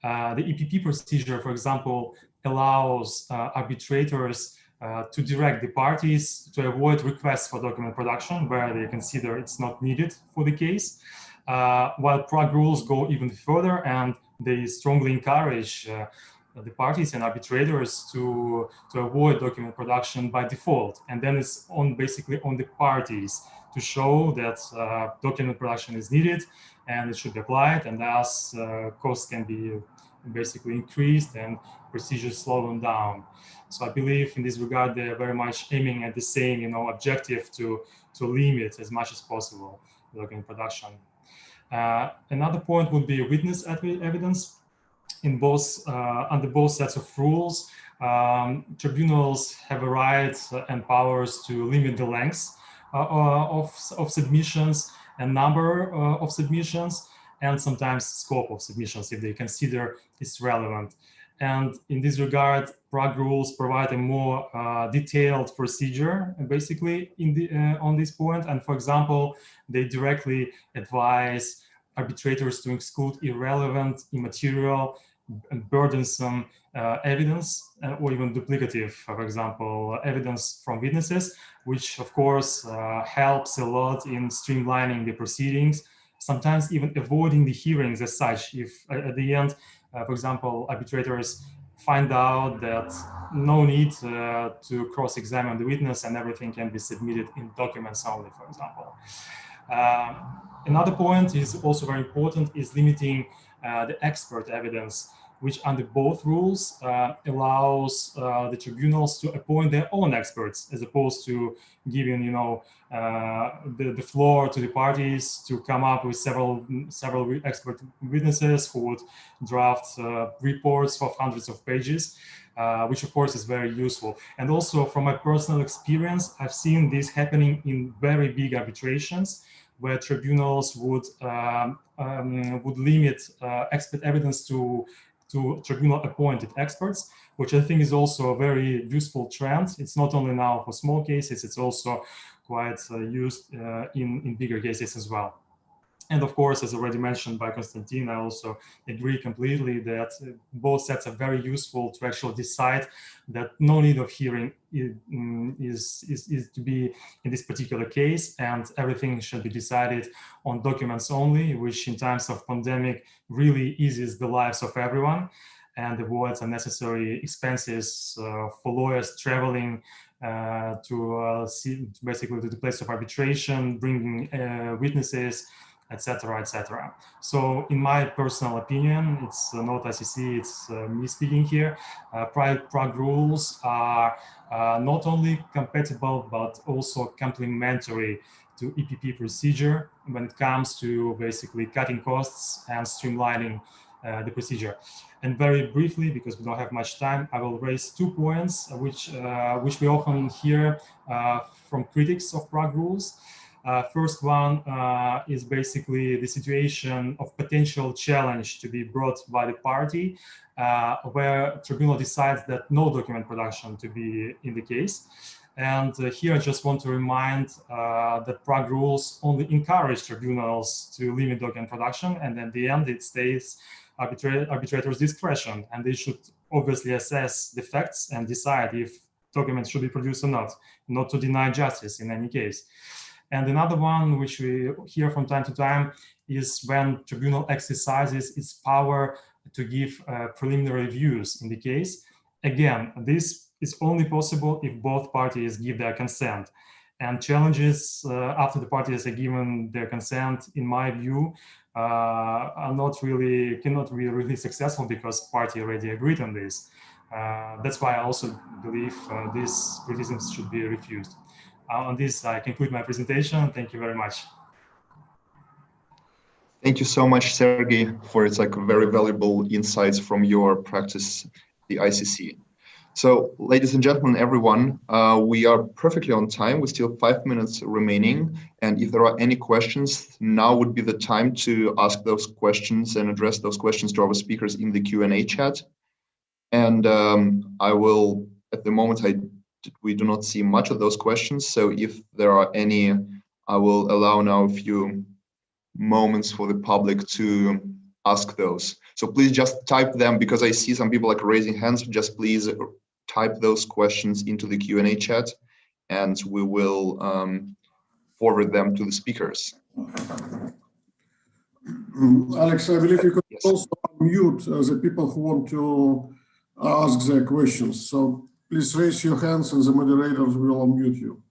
The EPP procedure, for example, allows arbitrators to direct the parties to avoid requests for document production where they consider it's not needed for the case, while Prague Rules go even further and they strongly encourage the parties and arbitrators to avoid document production by default. And then it's basically on the parties to show that document production is needed and it should be applied, and thus costs can be basically increased and procedures slowed down. So I believe in this regard, they're very much aiming at the same objective to limit as much as possible document production. Another point would be witness evidence. Under both sets of rules, tribunals have a right and powers to limit the length of submissions and number of submissions, and sometimes scope of submissions if they consider it's relevant. And in this regard, Prague Rules provide a more detailed procedure, basically on this point. And for example, they directly advise arbitrators to exclude irrelevant, immaterial, and burdensome evidence, or even duplicative, for example, evidence from witnesses, which of course helps a lot in streamlining the proceedings, sometimes even avoiding the hearings as such, if at the end, for example, arbitrators find out that no need to cross-examine the witness and everything can be submitted in documents only, for example. Another point is also very important, is limiting the expert evidence. which under both rules allows the tribunals to appoint their own experts, as opposed to giving, the floor to the parties to come up with several expert witnesses who would draft reports of hundreds of pages, which of course is very useful. And also from my personal experience, I've seen this happening in very big arbitrations, where tribunals would limit expert evidence to tribunal-appointed experts, which I think is also a very useful trend. It's not only now for small cases, it's also quite used in bigger cases as well. And of course, as already mentioned by Konstantin, I also agree completely that both sets are very useful to actually decide that no need of hearing is to be in this particular case, and everything should be decided on documents only, which in times of pandemic really eases the lives of everyone and avoids unnecessary expenses for lawyers traveling to basically to the place of arbitration, bringing witnesses, etc., etc. So in my personal opinion, it's not ICC, it's me speaking here. Prague rules are not only compatible, but also complementary to EPP procedure when it comes to basically cutting costs and streamlining the procedure. And very briefly, because we don't have much time, I will raise 2 points which we often hear from critics of Prague rules. First one is basically the situation of potential challenge to be brought by the party, where tribunal decides that no document production to be in the case. And here I just want to remind that Prague rules only encourage tribunals to limit document production, and at the end it stays arbitrator's discretion, and they should obviously assess the facts and decide if documents should be produced or not to deny justice in any case. And another one, which we hear from time to time, is when tribunal exercises its power to give preliminary views in the case. Again, this is only possible if both parties give their consent. And challenges after the parties are given their consent, in my view, cannot be really successful because party already agreed on this. That's why I also believe these criticisms should be refused. On this, I conclude my presentation. Thank you very much. Thank you so much, Sergey, for its very valuable insights from your practice, the ICC. So, ladies and gentlemen, everyone, we are perfectly on time. We still have 5 minutes remaining. And if there are any questions, now would be the time to ask those questions and address those questions to our speakers in the Q&A chat. And I will, at the moment, we do not see much of those questions. So if there are any, I will allow now a few moments for the public to ask those. So please just type them, because I see some people raising hands. Just please type those questions into the Q&A chat, and we will forward them to the speakers. Alex, I believe you could Yes. also unmute the people who want to ask their questions. So please raise your hands and the moderators will unmute you.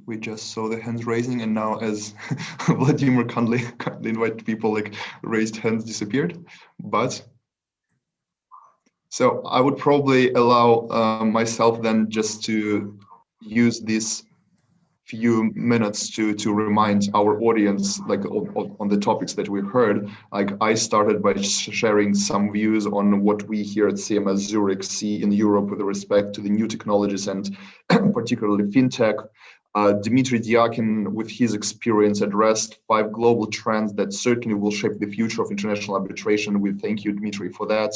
We just saw the hands raising, and now as Vladimir kindly invited people, raised hands disappeared. But so I would probably allow myself then just to use this few minutes to remind our audience on the topics that we've heard. I started by sharing some views on what we here at CMS Zurich see in Europe with respect to the new technologies and particularly fintech. Dmitry Diakin, with his experience, addressed 5 global trends that certainly will shape the future of international arbitration. We thank you, Dmitry, for that.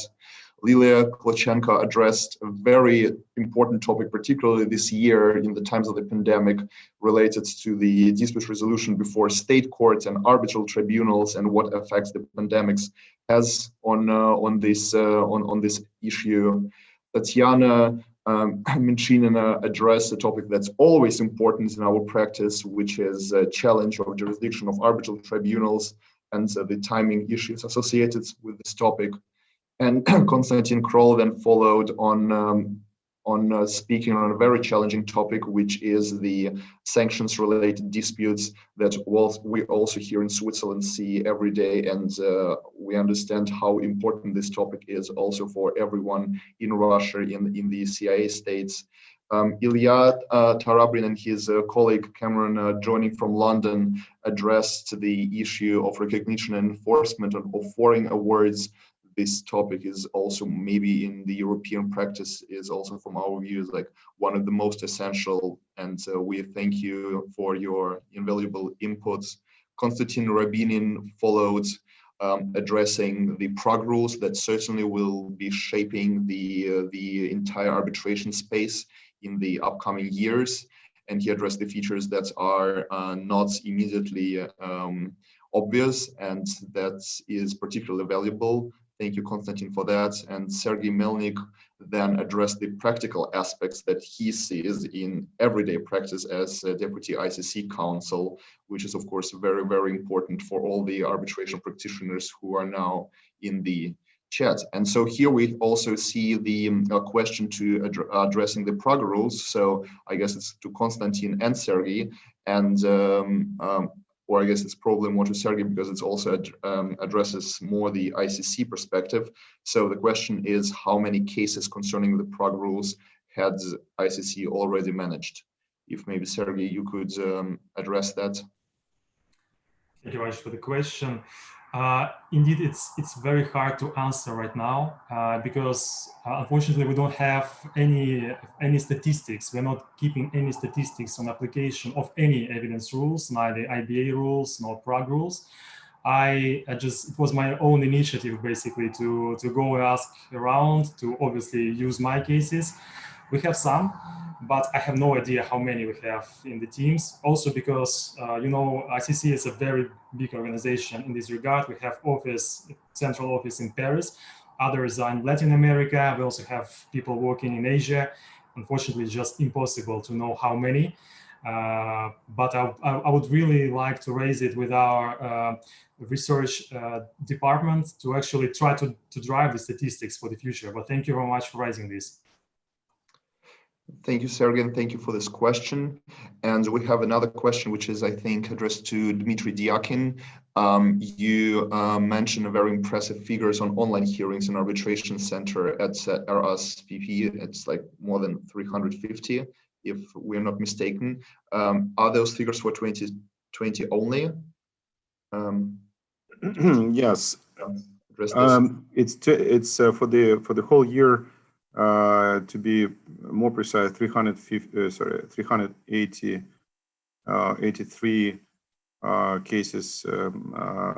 Lilia Klochenko addressed a very important topic, particularly this year in the times of the pandemic, related to the dispute resolution before state courts and arbitral tribunals and what effects the pandemic has on this issue. Tatiana Minchinina addressed a topic that's always important in our practice, which is a challenge of jurisdiction of arbitral tribunals and the timing issues associated with this topic. And Konstantin Kroll then followed on on speaking on a very challenging topic, which is the sanctions-related disputes that we also here in Switzerland see every day, and we understand how important this topic is also for everyone in Russia, in the CIA states. Ilya Tarabrin and his colleague Cameron, joining from London, addressed the issue of recognition and enforcement of foreign awards. This topic is also maybe in the European practice is also from our views like one of the most essential, and we thank you for your invaluable inputs. Konstantin Rabinin followed, addressing the Prague Rules that certainly will be shaping the entire arbitration space in the upcoming years, and he addressed the features that are not immediately obvious, and that is particularly valuable. Thank you, Konstantin, for that. And Sergei Melnik then addressed the practical aspects that he sees in everyday practice as Deputy ICC counsel, which is, of course, very, very important for all the arbitration practitioners who are now in the chat. And so here we also see the question to addressing the Prague Rules. So I guess it's to Konstantin and Sergei, and or I guess it's probably more to Sergei because it's also addresses more the ICC perspective. So the question is, how many cases concerning the Prague Rules had ICC already managed? If maybe Sergei, you could address that. Thank you very much for the question. Indeed, it's very hard to answer right now because unfortunately we don't have any statistics. We're not keeping any statistics on application of any evidence rules, neither IBA rules nor Prague Rules. It was my own initiative basically to go and ask around, to obviously use my cases. We have some, but I have no idea how many we have in the teams. Also because, you know, ICC is a very big organization in this regard. We have central office in Paris, others are in Latin America. We also have people working in Asia. Unfortunately, it's just impossible to know how many. But I would really like to raise it with our research department to actually try to drive the statistics for the future. But thank you very much for raising this. Thank you, Sergei, and thank you for this question. And we have another question, which is, I think, addressed to Dmitry Diakin. You mentioned very impressive figures on online hearings in arbitration center at RSPP. It's like more than 350, if we're not mistaken. Are those figures for 2020 only? Yes. It's for the whole year. To be more precise, 383 cases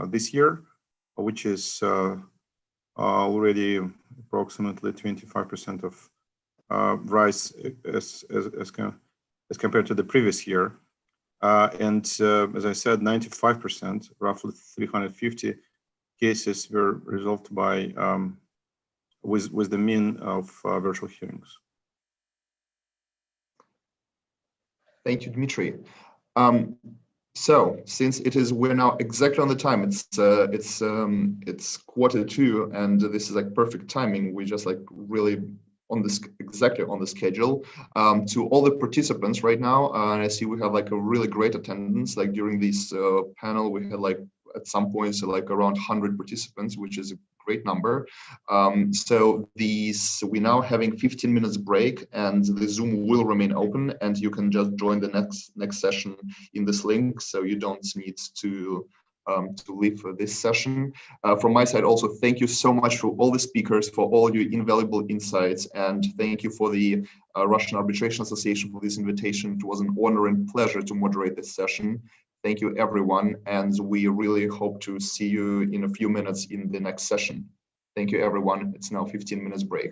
this year, which is already approximately 25% of rise as compared to the previous year. And as I said, 95%, roughly 350 cases were resolved by with the mean of virtual hearings. Thank you, Dmitry. So since we're now exactly on the time, it's 2:45, and this is like perfect timing. We just like really exactly on the schedule. To all the participants right now, and I see we have like a really great attendance. Like during this panel, we had like at some points like around 100 participants, which is a great number. So we're now having 15 minutes break, and the Zoom will remain open, and you can just join the next session in this link, so you don't need to leave this session. From my side also, thank you so much to all the speakers for all your invaluable insights, and thank you for the Russian Arbitration Association for this invitation. It was an honor and pleasure to moderate this session. Thank you, everyone, and we really hope to see you in a few minutes in the next session. Thank you, everyone. It's now 15 minutes break.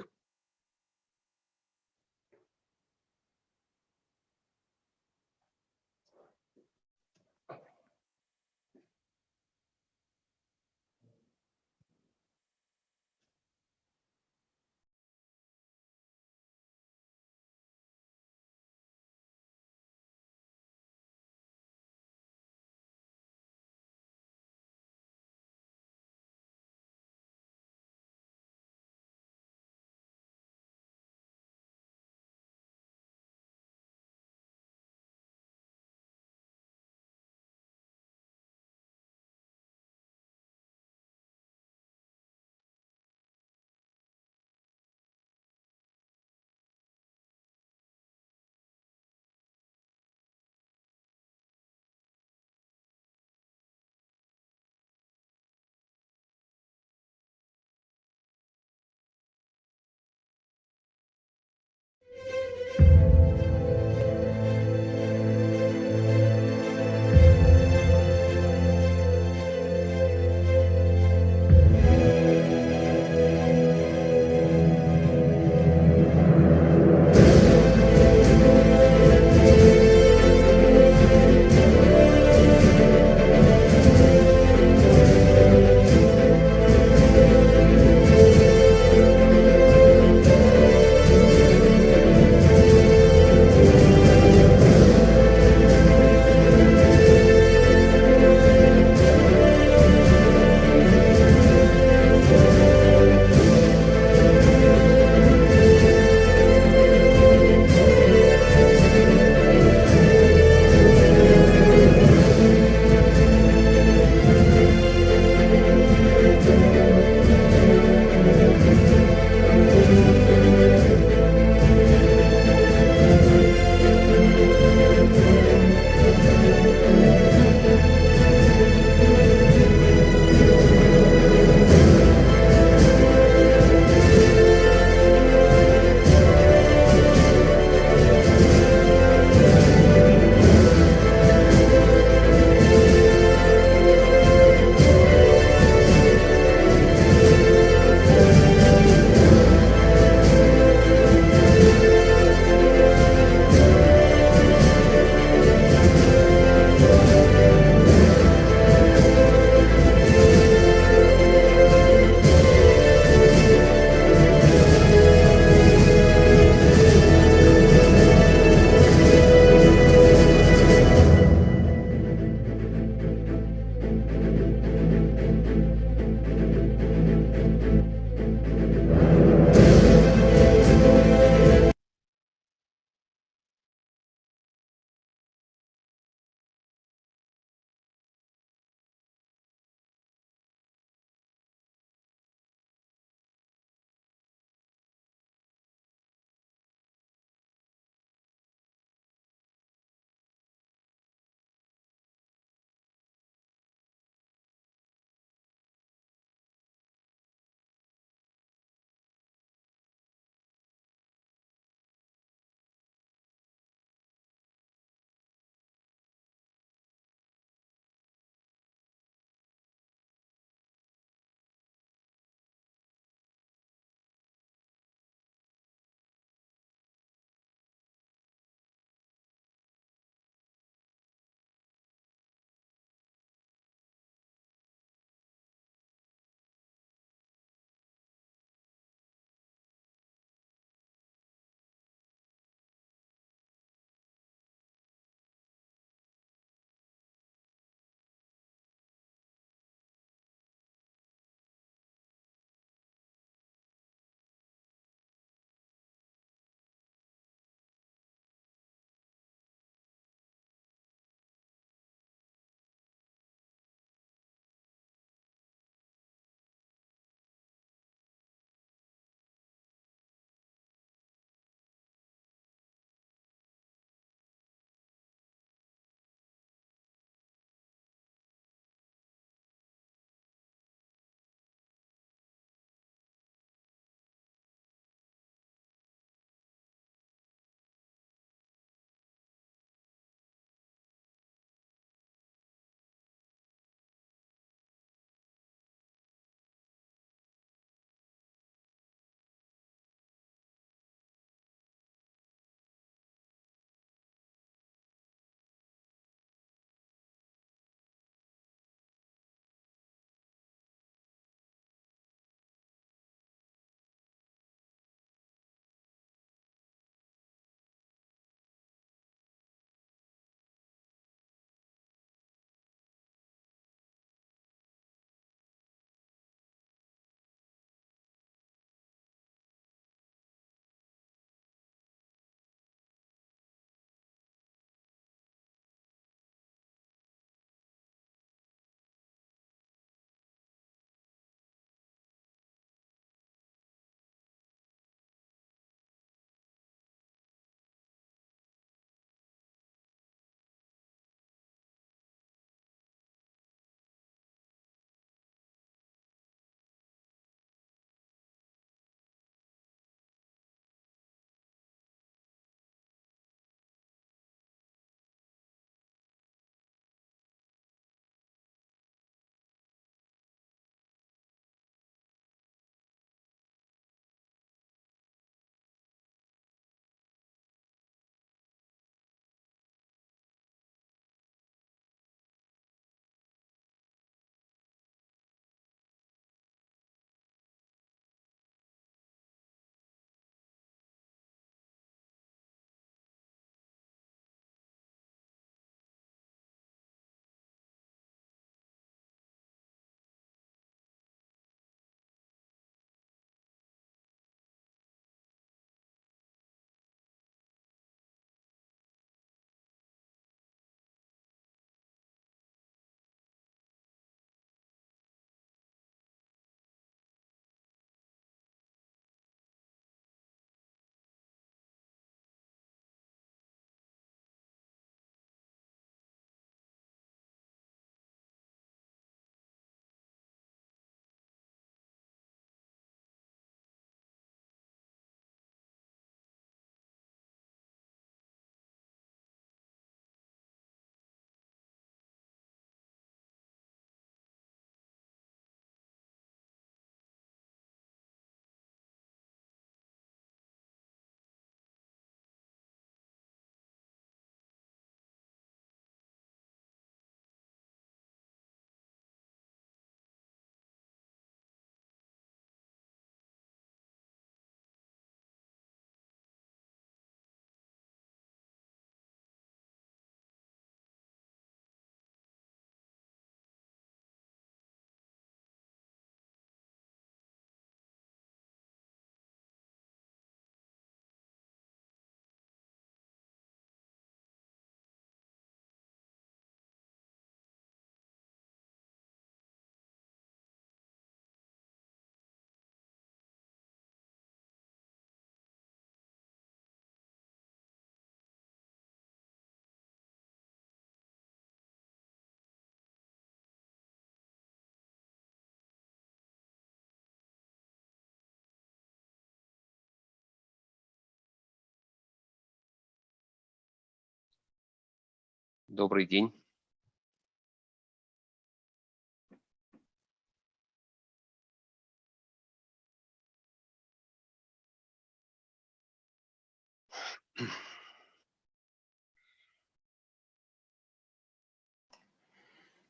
Добрый день.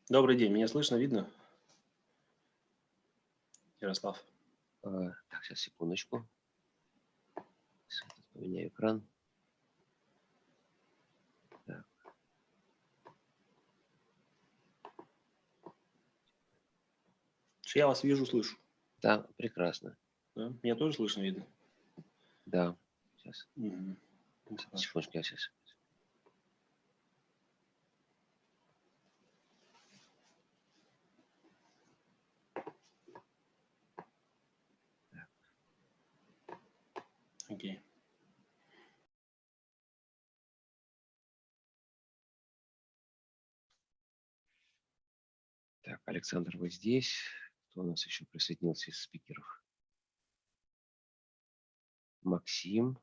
Добрый день, меня слышно, видно? Ярослав. Так, сейчас, секундочку. Поменяю экран. Так. Я вас вижу, слышу. Да, прекрасно. Да? Меня тоже слышно, видно? Да, сейчас. Угу. Секундочку, я сейчас. Окей. Так, Александр, вы здесь? Кто у нас еще присоединился из спикеров? Максим.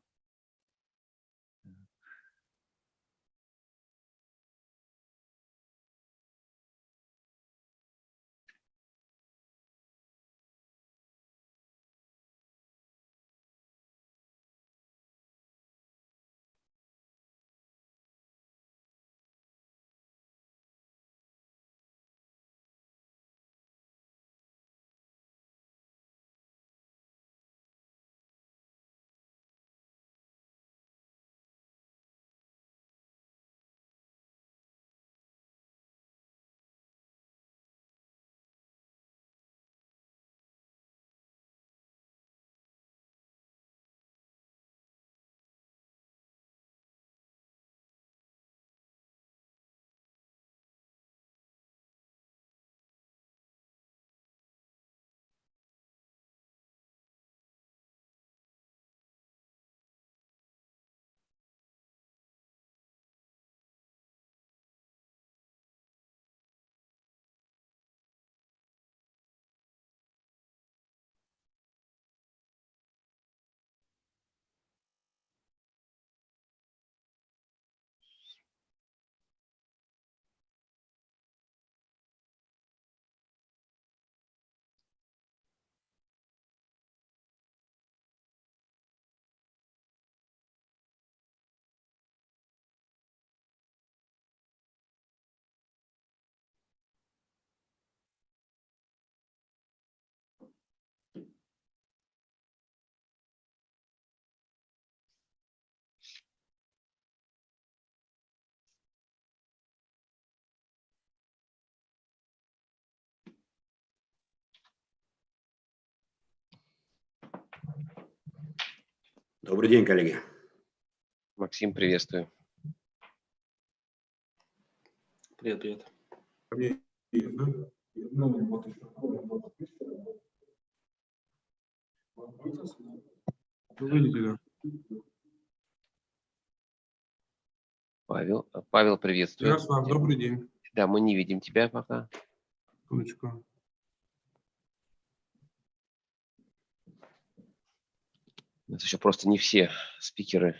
Добрый день, коллеги. Максим, приветствую. Привет, привет. Павел, приветствую. Ярослав, добрый день. Да, мы не видим тебя пока. Секундочку. У нас еще просто не все спикеры.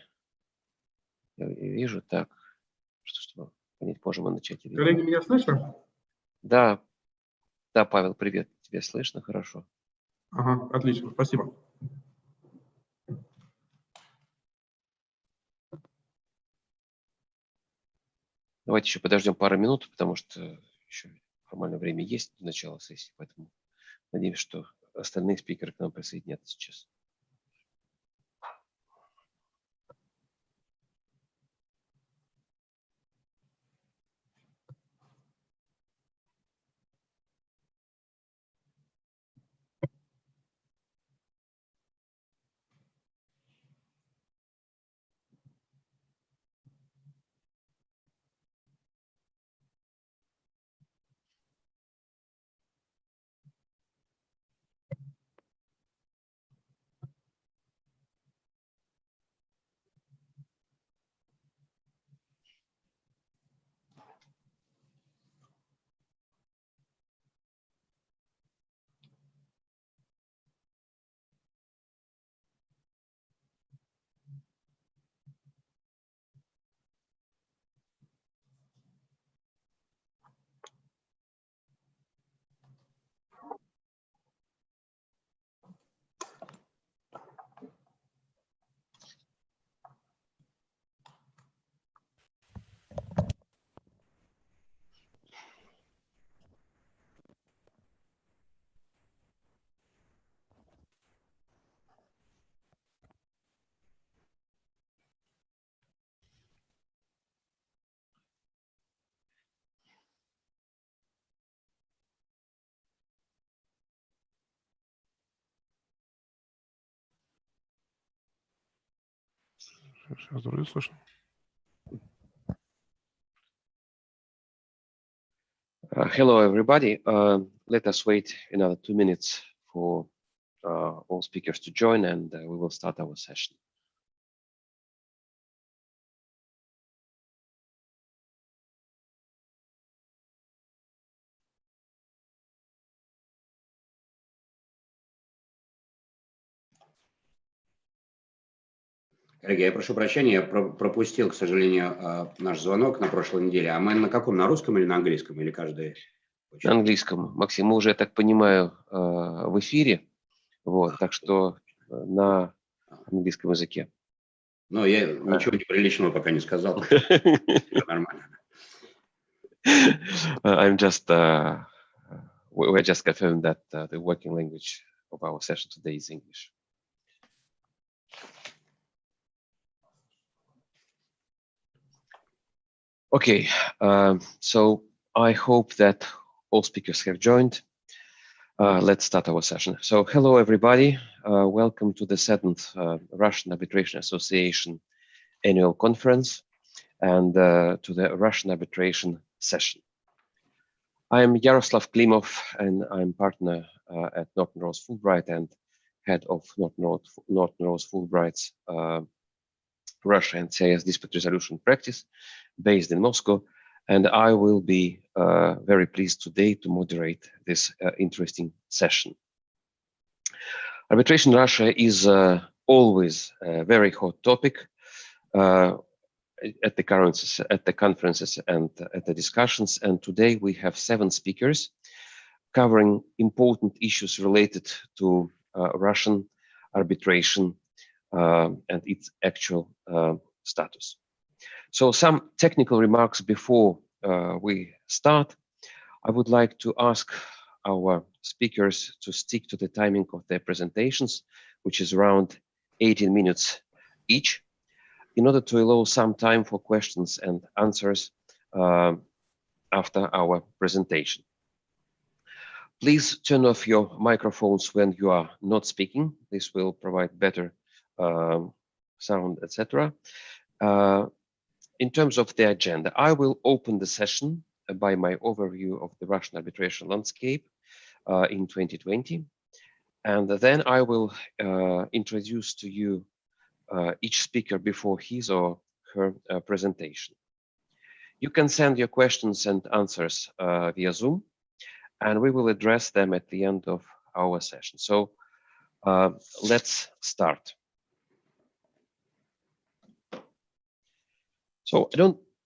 Я вижу так. Чтобы понять, можем мы начать. Коллеги, меня слышно? Да, да, Павел, привет. Тебя слышно хорошо. Ага, отлично, спасибо. Давайте еще подождем пару минут, потому что еще формальное время есть до начала сессии, поэтому надеемся, что остальные спикеры к нам присоединятся сейчас. Сейчас вроде слышно. Hello, everybody. Let us wait another 2 minutes for all speakers to join, and we will start our session. Коллеги, я прошу прощения, я пропустил, к сожалению, наш звонок на прошлой неделе. А мы на каком? На русском или на английском? Или каждый? На английском. Максим, мы уже, я так понимаю, в эфире, вот, так что на английском языке. Ну, я ничего неприличного пока не сказал. Нормально. I'm just, we're just confirming that the working language of our session today is English. Okay, so I hope that all speakers have joined. Let's start our session. So hello, everybody. Welcome to the 7th Russian Arbitration Association Annual Conference and to the Russian Arbitration session. I'm Yaroslav Klimov, and I'm partner at Norton Rose Fulbright and head of Norton Rose Fulbright's Russia and CIS dispute resolution practice based in Moscow, and I will be very pleased today to moderate this interesting session. Arbitration in Russia is always a very hot topic at the conferences and at the discussions, and today we have 7 speakers covering important issues related to Russian arbitration and its actual status. So some technical remarks before we start. I would like to ask our speakers to stick to the timing of their presentations, which is around 18 minutes each, in order to allow some time for questions and answers after our presentation. Please turn off your microphones when you are not speaking. This will provide better sound, etc. In terms of the agenda, I will open the session by my overview of the Russian arbitration landscape in 2020. And then I will introduce to you each speaker before his or her presentation. You can send your questions and answers via Zoom, and we will address them at the end of our session. So let's start. So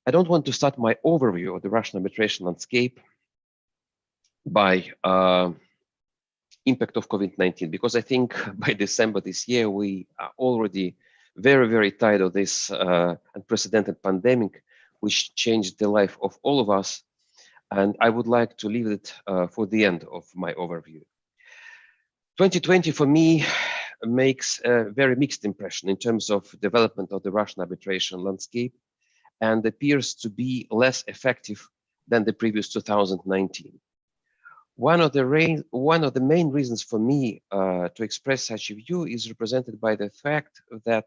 I don't want to start my overview of the Russian arbitration landscape by impact of COVID-19, because I think by December this year, we are already very, very tired of this unprecedented pandemic, which changed the life of all of us. And I would like to leave it for the end of my overview. 2020 for me makes a very mixed impression in terms of development of the Russian arbitration landscape, and appears to be less effective than the previous 2019. One of the main reasons for me to express such a view is represented by the fact that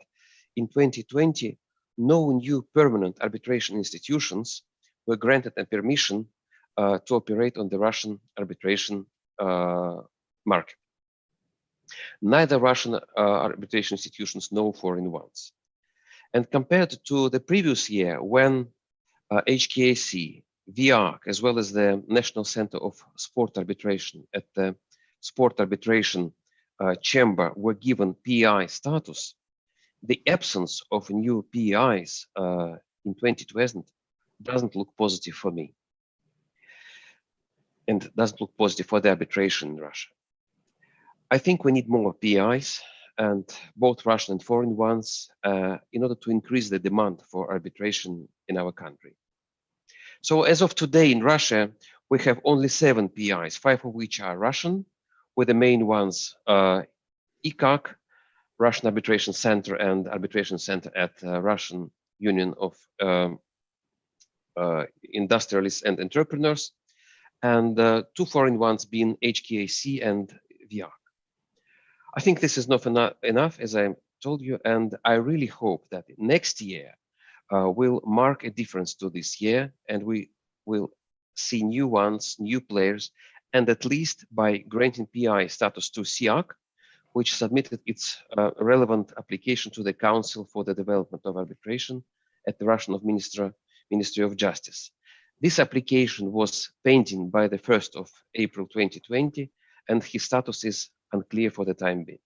in 2020, no new permanent arbitration institutions were granted a permission to operate on the Russian arbitration market. Neither Russian arbitration institutions nor foreign ones. And compared to the previous year, when HKAC, VIAC, as well as the National Center of Sport Arbitration at the Sport Arbitration Chamber were given PI status, the absence of new PIs in 2020 doesn't look positive for me, and doesn't look positive for the arbitration in Russia. I think we need more PIs, and both Russian and foreign ones, in order to increase the demand for arbitration in our country. So as of today in Russia, we have only 7 PIs, 5 of which are Russian, with the main ones ICAC, Russian Arbitration Center, and Arbitration Center at Russian Union of Industrialists and Entrepreneurs, and 2 foreign ones being HKAC and VIAC. I think this is not enough, as I told you, and I really hope that next year will mark a difference to this year, and we will see new ones, new players, and at least by granting PI status to SIAC, which submitted its relevant application to the Council for the Development of Arbitration at the Russian Ministry of Justice. This application was pending by the 1st of April 2020, and his status is unclear for the time being.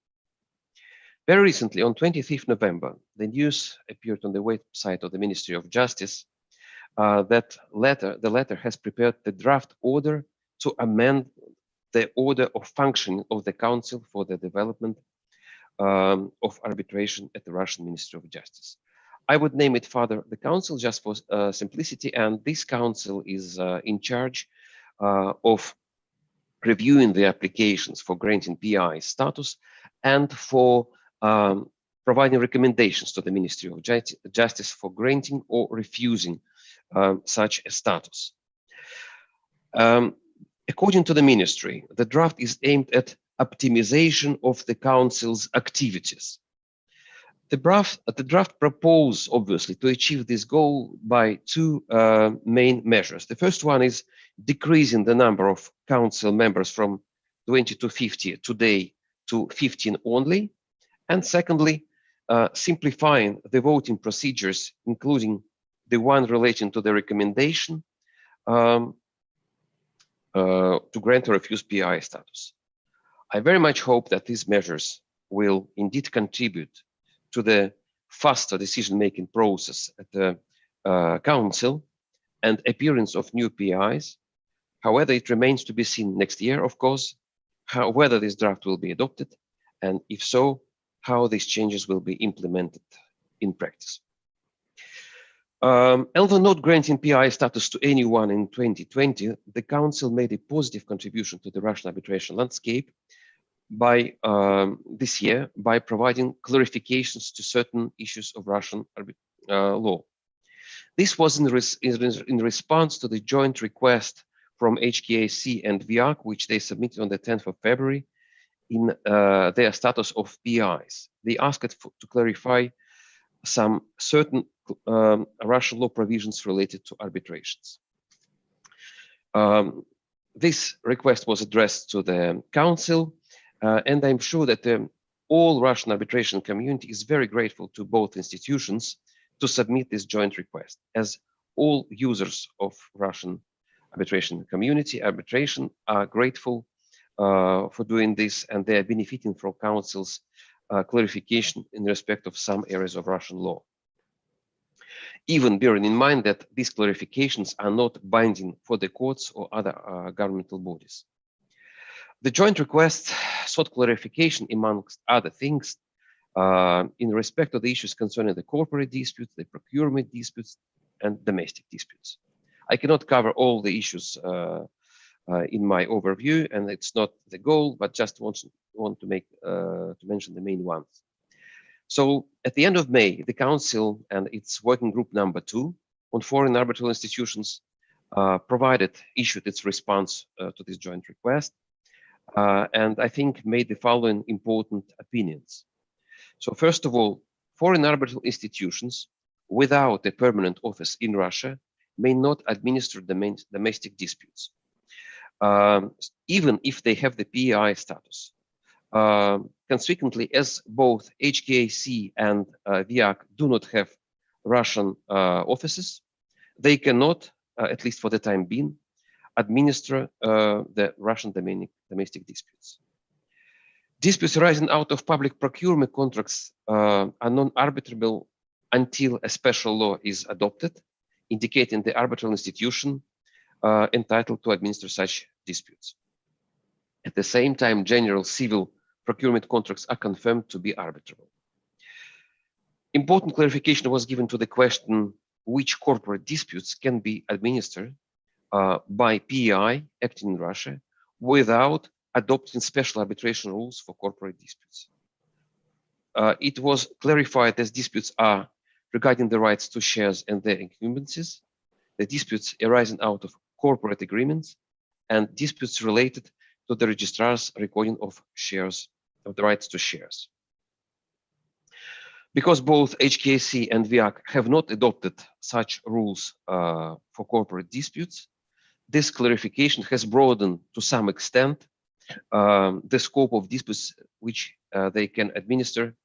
Very recently, on 25th November, the news appeared on the website of the Ministry of Justice that the letter has prepared the draft order to amend the order of functioning of the Council for the Development of Arbitration at the Russian Ministry of Justice. I would name it further the Council just for simplicity, and this Council is in charge of reviewing the applications for granting PI status and for providing recommendations to the Ministry of Justice for granting or refusing such a status. According to the Ministry, the draft is aimed at optimization of the Council's activities. The draft proposes, obviously, to achieve this goal by two main measures. The first one is decreasing the number of Council members from 20 to 50 today to 15 only. And secondly, simplifying the voting procedures, including the one relating to the recommendation to grant or refuse PI status. I very much hope that these measures will indeed contribute to the faster decision-making process at the Council and appearance of new PIs. However, it remains to be seen next year, of course, whether this draft will be adopted, and if so, how these changes will be implemented in practice. Although not granting PI status to anyone in 2020, the Council made a positive contribution to the Russian arbitration landscape by this year by providing clarifications to certain issues of Russian law. This was in response to the joint request from HKAC and VIAC, which they submitted on the 10th of February in their status of PIs. They asked to clarify some certain Russian law provisions related to arbitrations. This request was addressed to the Council, and I'm sure that all Russian arbitration community is very grateful to both institutions to submit this joint request, as all users of Russian arbitration community arbitration are grateful for doing this, and they are benefiting from Council's clarification in respect of some areas of Russian law. Even bearing in mind that these clarifications are not binding for the courts or other governmental bodies. The joint request sought clarification, amongst other things, in respect of the issues concerning the corporate disputes, the procurement disputes, and domestic disputes. I cannot cover all the issues in my overview, and it's not the goal, but just want to mention the main ones. So at the end of May, the Council and its working group number 2 on foreign arbitral institutions issued its response to this joint request, and I think made the following important opinions. So first of all, foreign arbitral institutions without a permanent office in Russia may not administer domestic disputes, even if they have the PEI status. Consequently, as both HKAC and VIAC do not have Russian offices, they cannot, at least for the time being, administer the Russian domestic disputes. Disputes arising out of public procurement contracts are non-arbitrable until a special law is adopted, indicating the arbitral institution entitled to administer such disputes. At the same time, general civil procurement contracts are confirmed to be arbitrable. Important clarification was given to the question which corporate disputes can be administered by PEI acting in Russia without adopting special arbitration rules for corporate disputes. It was clarified as disputes are regarding the rights to shares and their incumbencies, the disputes arising out of corporate agreements, and disputes related to the registrar's recording of shares, of the rights to shares. Because both HKSC and VIAC have not adopted such rules for corporate disputes, this clarification has broadened to some extent the scope of disputes which they can administer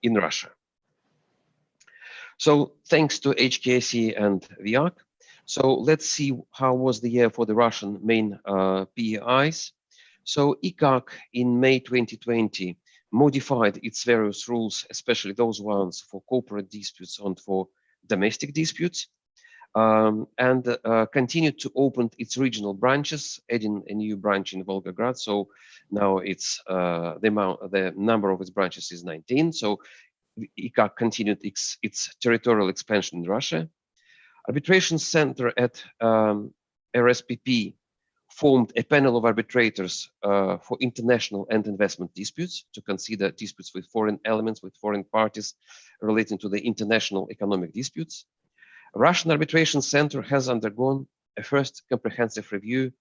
in Russia. So thanks to HKSC and VIAC. So let's see how was the year for the Russian main PEIs. So ICAC in May 2020 modified its various rules, especially those ones for corporate disputes and for domestic disputes, and continued to open its regional branches, adding a new branch in Volgograd. So now it's the number of its branches is 19. So ICAC continued its territorial expansion in Russia. Arbitration Center at RSPP formed a panel of arbitrators for international and investment disputes to consider disputes with foreign elements, with foreign parties relating to the international economic disputes. Russian Arbitration Center has undergone a first comprehensive review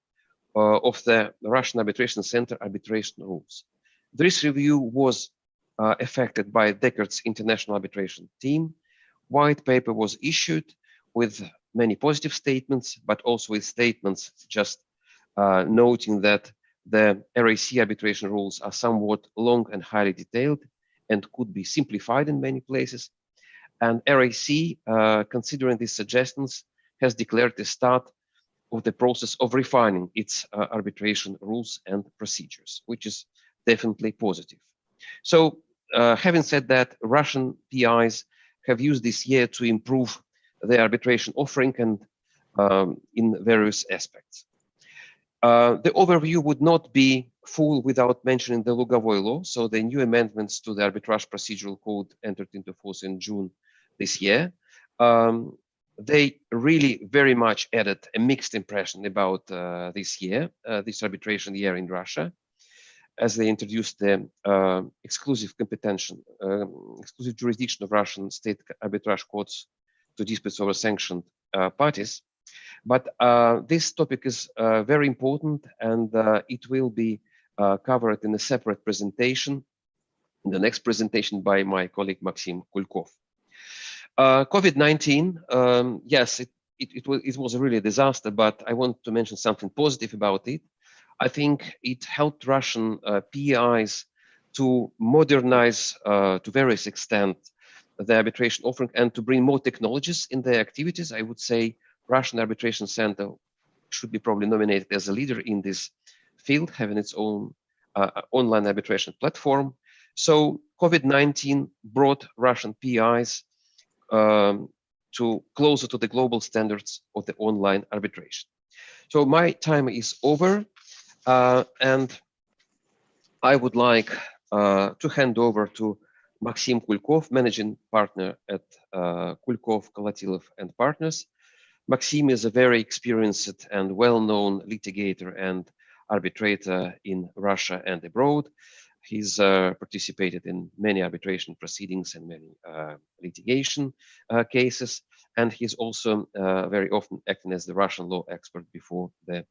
of the Russian Arbitration Center arbitration rules. This review was affected by Deckert's international arbitration team. White paper was issued with many positive statements, but also with statements just noting that the RAC arbitration rules are somewhat long and highly detailed and could be simplified in many places. And RAC, considering these suggestions, has declared the start of the process of refining its arbitration rules and procedures, which is definitely positive. So having said that, Russian PIs have used this year to improve their arbitration offering and in various aspects. The overview would not be full without mentioning the Lugovoy law. So the new amendments to the Arbitrage Procedural Code entered into force in June this year. They really very much added a mixed impression about this year, this arbitration year in Russia, as they introduced the exclusive jurisdiction of Russian state arbitrage courts to disputes over sanctioned parties. But this topic is very important, and it will be covered in a separate presentation, in the next presentation by my colleague Maxim Kulkov. COVID-19, yes, it was really a disaster, but I want to mention something positive about it. I think it helped Russian PIs to modernize to various extent the arbitration offering and to bring more technologies in their activities. I would say Russian Arbitration Center should be probably nominated as a leader in this field, having its own online arbitration platform. So COVID-19 brought Russian PIs to closer to the global standards of the online arbitration. So my time is over, and I would like to hand over to Maxim Kulkov, managing partner at Kulkov, Kolatilov and Partners. Maxim is a very experienced and well-known litigator and arbitrator in Russia and abroad. He's participated in many arbitration proceedings and many litigation cases, and he's also very often acting as the Russian law expert before the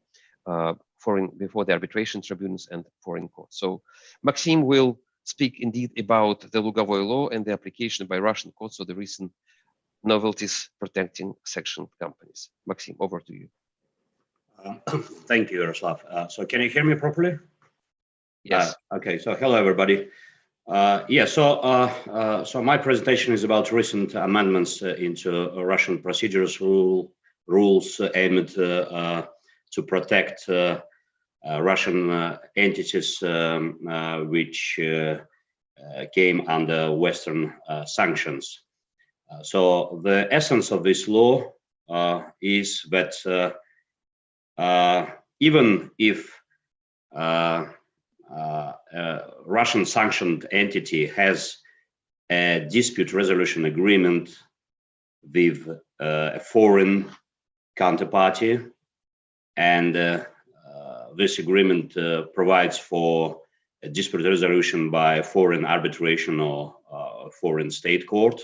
arbitration tribunals and foreign courts. So Maxim will speak indeed about the Lugovoy law and the application by Russian courts of the recent novelties protecting sanctioned companies. Maxim, over to you. Thank you, Yaroslav. So can you hear me properly? Yes. Okay, so hello, everybody. So my presentation is about recent amendments into Russian procedures rules aimed to protect Russian entities which came under Western sanctions. So the essence of this law is that even if Russian sanctioned entity has a dispute resolution agreement with a foreign counterparty, and this agreement provides for a dispute resolution by foreign arbitration or foreign state court,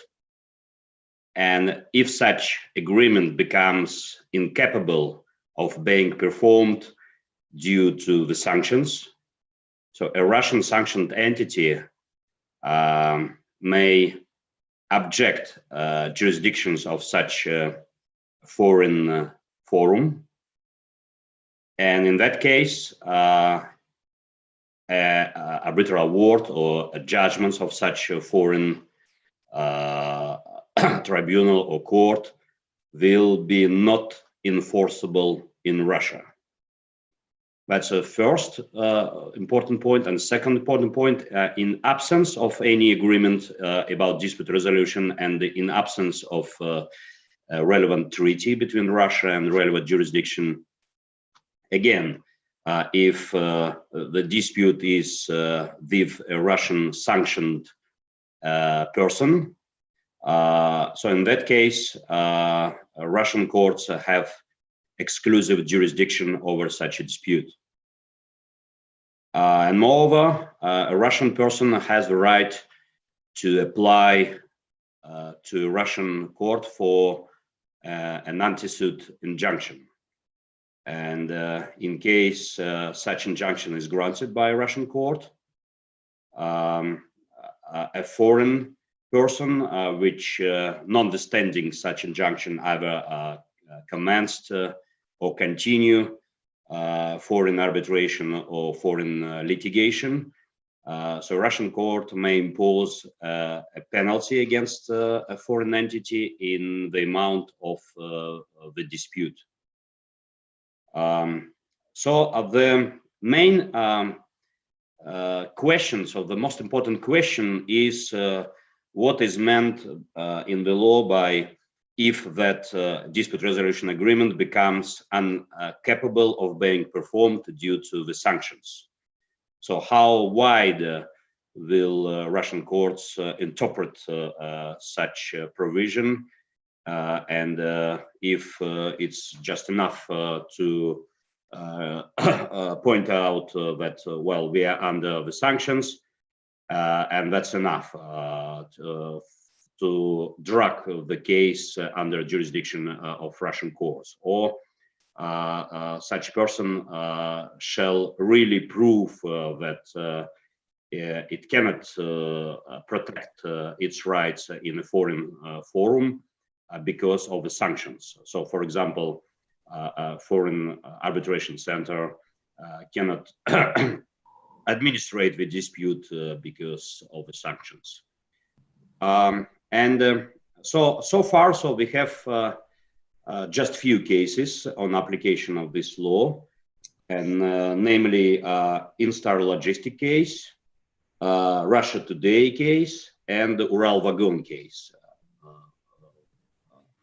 and if such agreement becomes incapable of being performed due to the sanctions, so a Russian sanctioned entity may object jurisdictions of such foreign forum, and in that case, arbitral award or judgments of such a foreign tribunal or court will be not enforceable in Russia. That's the first important point. And second important point, in absence of any agreement about dispute resolution and in absence of a relevant treaty between Russia and relevant jurisdiction, again, if the dispute is with a Russian sanctioned person, so in that case, Russian courts have exclusive jurisdiction over such a dispute. And moreover, a Russian person has the right to apply to a Russian court for an anti-suit injunction. And in case such injunction is granted by a Russian court, a foreign person which, notwithstanding such injunction, either commenced or continue foreign arbitration or foreign litigation, so Russian court may impose a penalty against a foreign entity in the amount of the dispute. So the main questions, or the most important question, is what is meant in the law by if that dispute resolution agreement becomes incapable of being performed due to the sanctions. So how wide will Russian courts interpret such provision, and if it's just enough to point out that, well, we are under the sanctions, and that's enough to drag the case under jurisdiction of Russian courts, or such person shall really prove that it cannot protect its rights in a foreign forum because of the sanctions. So, for example, a foreign arbitration center cannot administrate the dispute because of the sanctions. So far, we have just few cases on application of this law, and namely Instar Logistic case, Russia Today case, and the Ural Vagon case.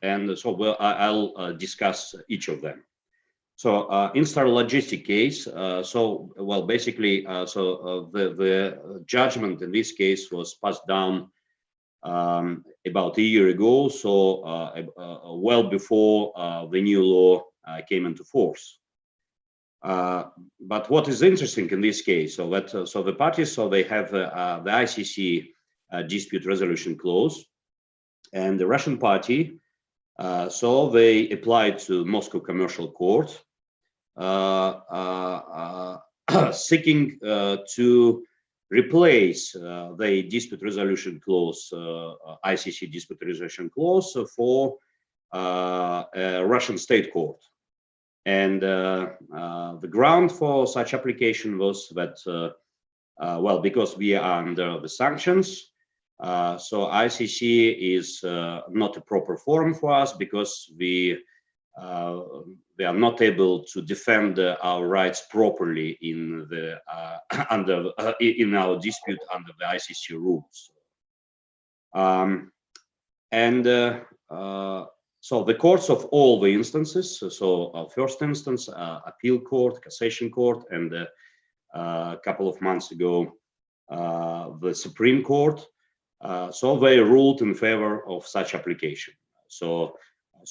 And so I'll discuss each of them. So Instar Logistic case, basically, the judgment in this case was passed down about a year ago, so well before the new law came into force. But what is interesting in this case, so the parties, they have the ICC dispute resolution clause, and the Russian party, so they applied to Moscow Commercial Court, seeking to replace the dispute resolution clause, ICC dispute resolution clause, for a Russian state court. And the ground for such application was that, well, because we are under the sanctions, so ICC is not a proper forum for us, because we are not able to defend our rights properly in the in our dispute under the ICC rules. So the courts of all the instances, so first instance, appeal court, cassation court, and a couple of months ago, the Supreme Court, so they ruled in favor of such application. So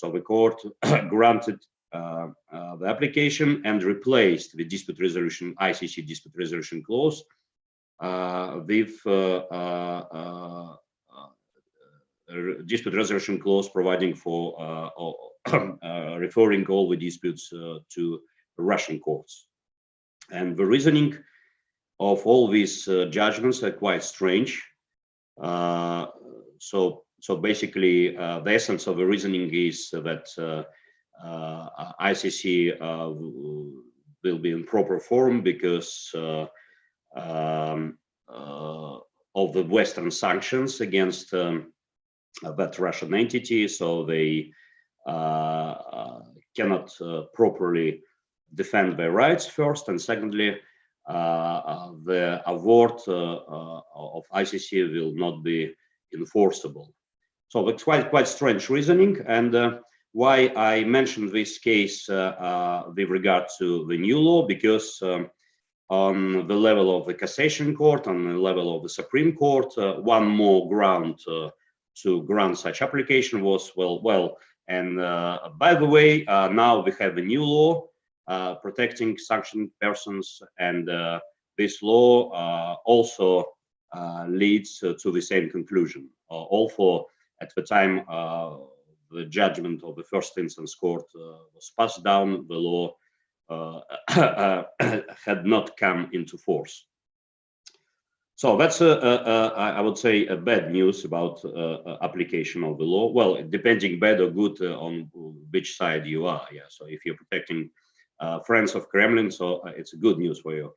the court granted the application and replaced the dispute resolution, ICC dispute resolution clause, with dispute resolution clause providing for referring all the disputes to Russian courts. And the reasoning of all these judgments are quite strange. So basically, the essence of the reasoning is that ICC will be in proper form because of the Western sanctions against that Russian entity. So they cannot properly defend their rights first, and secondly, the award of ICC will not be enforceable. So it's quite strange reasoning, and why I mentioned this case with regard to the new law, because on the level of the Cassation Court, on the level of the Supreme Court, one more ground to grant such application was, and by the way, now we have a new law protecting sanctioned persons, and this law also leads to the same conclusion. Although at the time the judgment of the first instance court was passed down, the law had not come into force. So that's, I would say, a bad news about application of the law. Well, depending bad or good on which side you are. Yeah. So if you're protecting friends of Kremlin, so it's good news for you.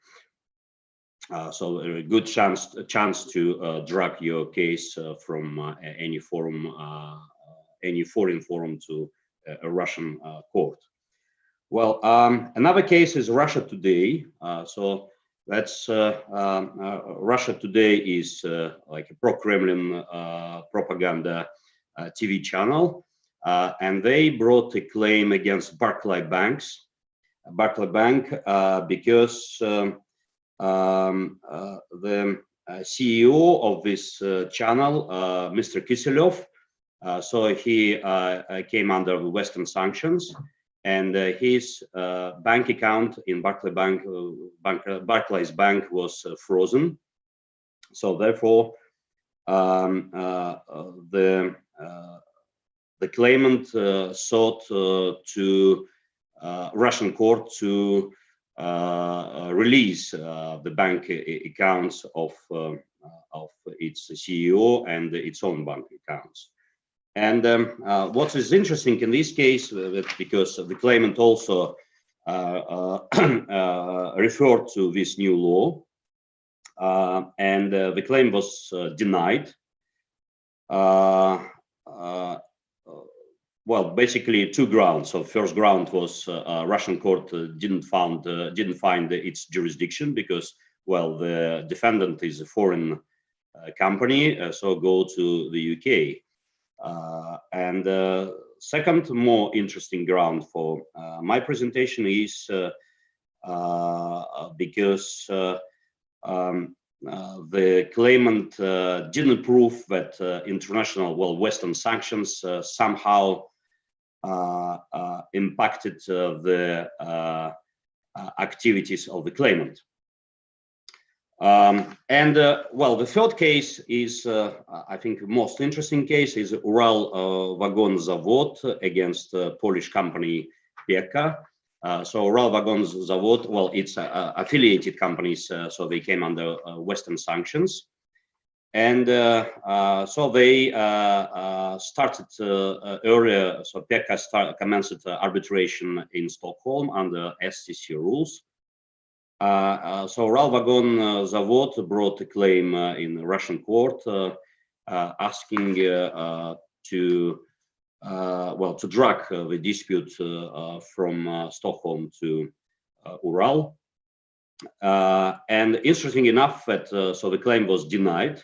So a good chance to drag your case from any forum, any foreign forum to a Russian court. Well, another case is Russia Today. So that's Russia Today is like a pro-Kremlin propaganda TV channel, and they brought a claim against Barclay Bank because the CEO of this channel, Mr. Kiselyov, so he came under Western sanctions, and his bank account in Barclays Bank was frozen. So therefore, the claimant sought to Russian court to release the bank accounts of its CEO and its own bank accounts. And what is interesting in this case, because the claimant also referred to this new law, and the claim was denied. Well, basically two grounds. So first ground was Russian court didn't find its jurisdiction because, well, the defendant is a foreign company, so go to the UK. And second, more interesting ground for my presentation is because the claimant didn't prove that international, Western sanctions somehow impacted the activities of the claimant. The third case is, I think, the most interesting case is Ural Vagon Zavod against Polish company Pekka. So Ural Vagon Zavod, it's affiliated companies, so they came under Western sanctions. And so they started earlier, so Pekka commenced arbitration in Stockholm under STC rules. So Ural Vagon Zavod brought a claim in the Russian court asking to drag the dispute from Stockholm to Ural. And interesting enough that so the claim was denied,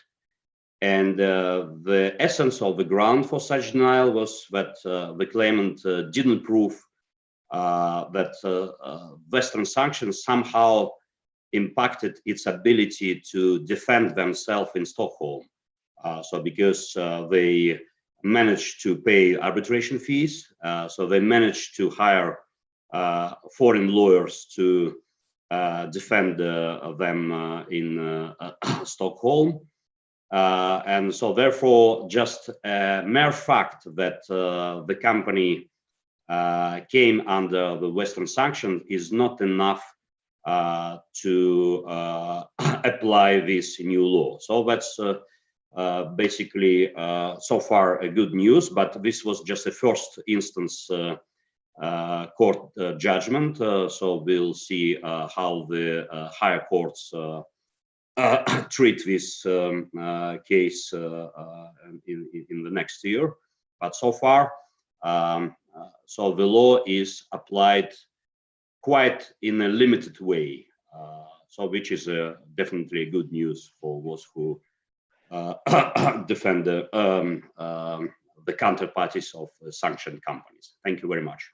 and the essence of the ground for such denial was that the claimant didn't prove that Western sanctions somehow impacted its ability to defend themselves in Stockholm. So because they managed to pay arbitration fees, so they managed to hire foreign lawyers to defend them in Stockholm. And so therefore, just a mere fact that the company came under the Western sanction is not enough to apply this new law. So that's basically so far a good news, but this was just a first instance court judgment. So we'll see how the higher courts treat this case in the next year. But so far, so the law is applied quite in a limited way, so which is definitely good news for those who defend the counterparties of sanctioned companies. Thank you very much.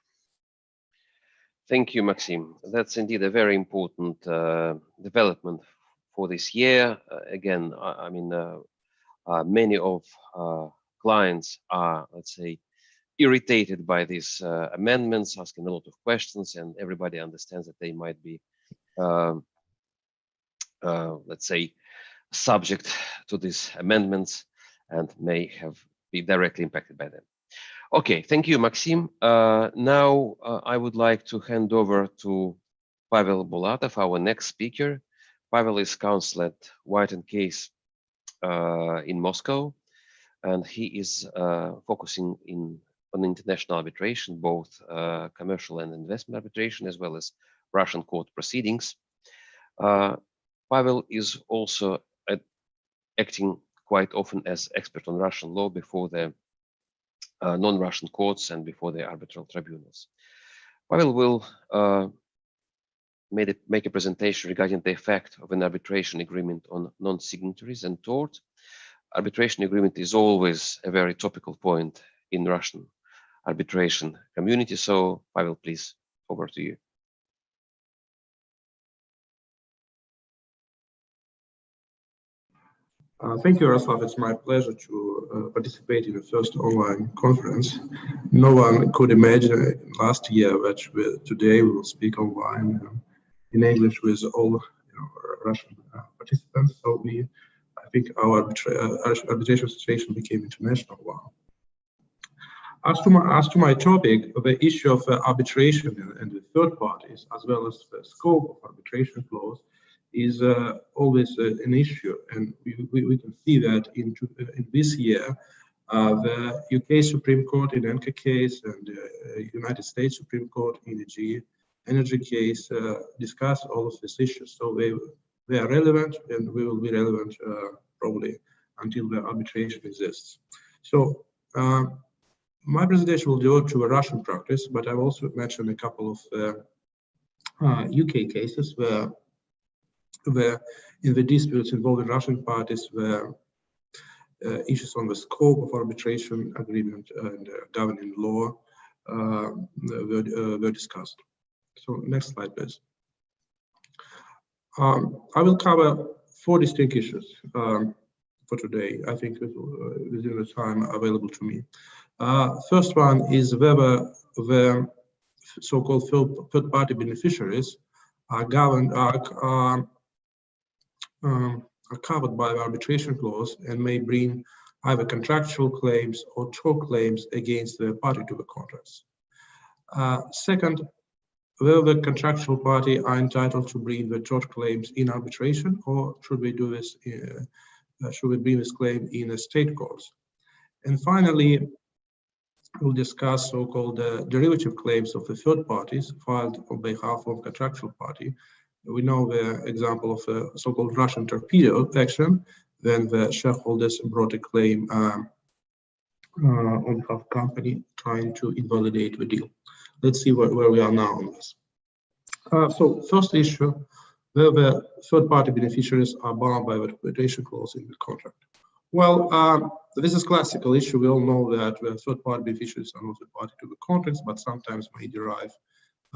Thank you, Maxim. That's indeed a very important development for this year. Again, I mean, many of clients are, let's say, irritated by these amendments, asking a lot of questions, and everybody understands that they might be, let's say, subject to these amendments and may have been directly impacted by them. Okay, thank you, Maxim. Now I would like to hand over to Pavel Bulatov, our next speaker. Pavel is counsel at White & Case in Moscow, and he is focusing on international arbitration, both commercial and investment arbitration, as well as Russian court proceedings. Pavel is also acting quite often as expert on Russian law before the non-Russian courts and before the arbitral tribunals. Pavel will make a presentation regarding the effect of an arbitration agreement on non-signatories and tort. Arbitration agreement is always a very topical point in Russian arbitration community. So, Pavel, please, over to you. Thank you, Yaroslav. It's my pleasure to participate in the first online conference. No one could imagine last year that today we will speak online in English with all Russian participants. So I think our arbitration situation became international one. As to my topic, the issue of arbitration and the third parties, as well as the scope of arbitration clause, is always an issue, and we can see that in this year, the UK Supreme Court in Enka case and the United States Supreme Court in the GE Energy case discuss all of these issues. So they are relevant, and we will be relevant probably until the arbitration exists. So my presentation will go to a Russian practice, but I've also mentioned a couple of UK cases where in the disputes involving Russian parties, where issues on the scope of arbitration agreement and governing law were discussed. So next slide, please. I will cover 4 distinct issues for today, I think within the time available to me. First one is whether the so-called third-party beneficiaries are covered by the arbitration clause and may bring either contractual claims or tort claims against the party to the contracts. Second, whether the contractual party are entitled to bring the tort claims in arbitration, or should we do this? Should we bring this claim in the state courts? And finally, we'll discuss so-called derivative claims of the third parties filed on behalf of contractual party. We know the example of a so-called Russian torpedo action, when the shareholders brought a claim on behalf of the company trying to invalidate the deal. Let's see where we are now on this. So first issue, where the third-party beneficiaries are bound by the arbitration clause in the contract. Well, this is a classical issue. We all know that the third-party beneficiaries are not a party to the contracts, but sometimes may derive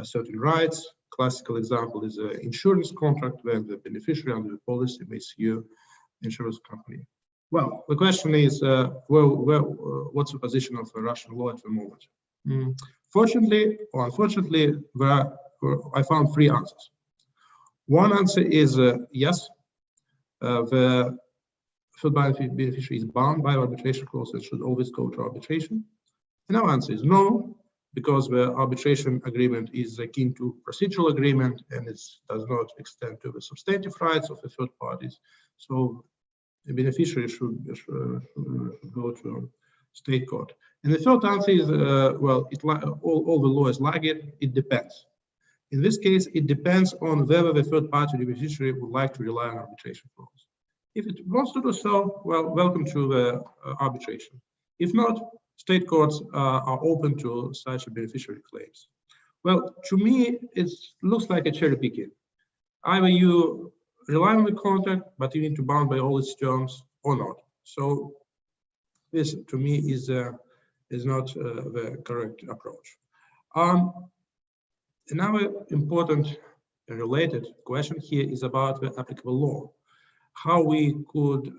certain rights. Classical example is an insurance contract where the beneficiary under the policy may sue insurance company. Well, the question is, what's the position of the Russian law at the moment? Fortunately or unfortunately, I found 3 answers. One answer is yes, the third-party beneficiary is bound by arbitration clause and should always go to arbitration. Another answer is no, because the arbitration agreement is akin to procedural agreement and it does not extend to the substantive rights of the third parties. So the beneficiary should go to state court. And the third answer is, well, all the law is like it. It depends. In this case, it depends on whether the third-party beneficiary would like to rely on arbitration clause. If it wants to do so, well, welcome to the arbitration. If not, state courts are open to such beneficiary claims. Well, to me, it looks like a cherry picking. Either you rely on the contract, but you need to bound by all its terms, or not. So this, to me, is not the correct approach. Another important and related question here is about the applicable law. How we could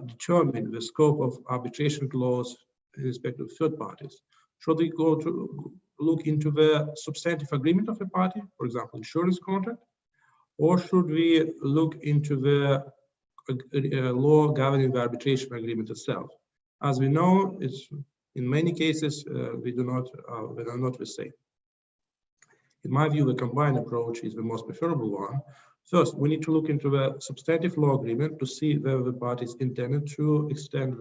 determine the scope of arbitration clause in respect of third parties. Should we go to look into the substantive agreement of a party, for example, insurance contract, or should we look into the law governing the arbitration agreement itself? As we know, it's in many cases they are not the same. In my view, the combined approach is the most preferable one. First, we need to look into the substantive law agreement to see whether the parties intended to extend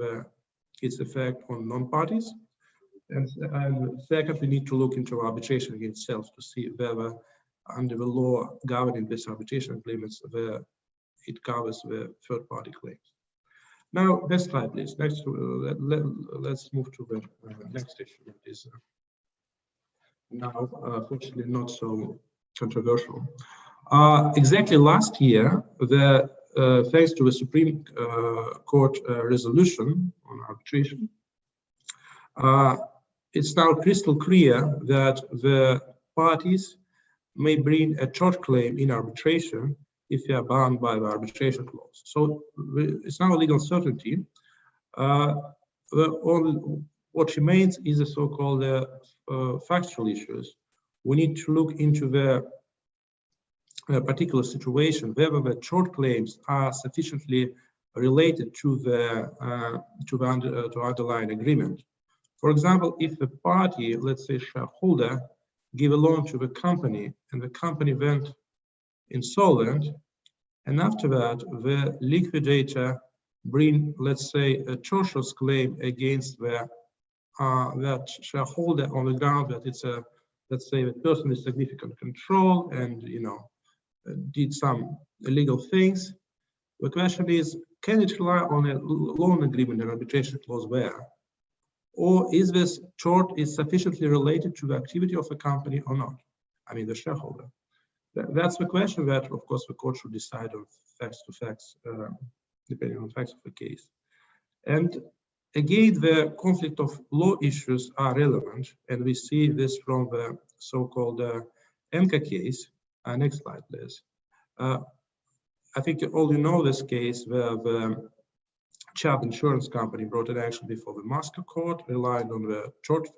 its effect on non-parties. And second, we need to look into arbitration against itself to see whether under the law governing this arbitration agreements, it covers the third-party claims. Now, next slide, please. Next, let's move to the next issue. That is now, fortunately, not so controversial. Exactly last year, thanks to the Supreme Court resolution on arbitration, it's now crystal clear that the parties may bring a tort claim in arbitration if they are bound by the arbitration clause. So it's now a legal certainty. What remains is the so-called factual issues. We need to look into the particular situation, whether the tort claims are sufficiently related to the underlying agreement. For example, if the party, let's say shareholder, give a loan to the company and the company went insolvent, and after that the liquidator bring, let's say, a tortious claim against that shareholder on the ground that it's a, let's say, the person with significant control and did some illegal things. The question is, can it rely on a loan agreement and arbitration clause there? Or is this tort is sufficiently related to the activity of the company or not? I mean, the shareholder. That's the question that, of course, the court should decide on facts to facts, depending on facts of the case. And again, the conflict of law issues are relevant, and we see this from the so-called ENCA case. Next slide, please. I think all you know this case where the Chubb insurance company brought an action before the Moscow court, relying on the tort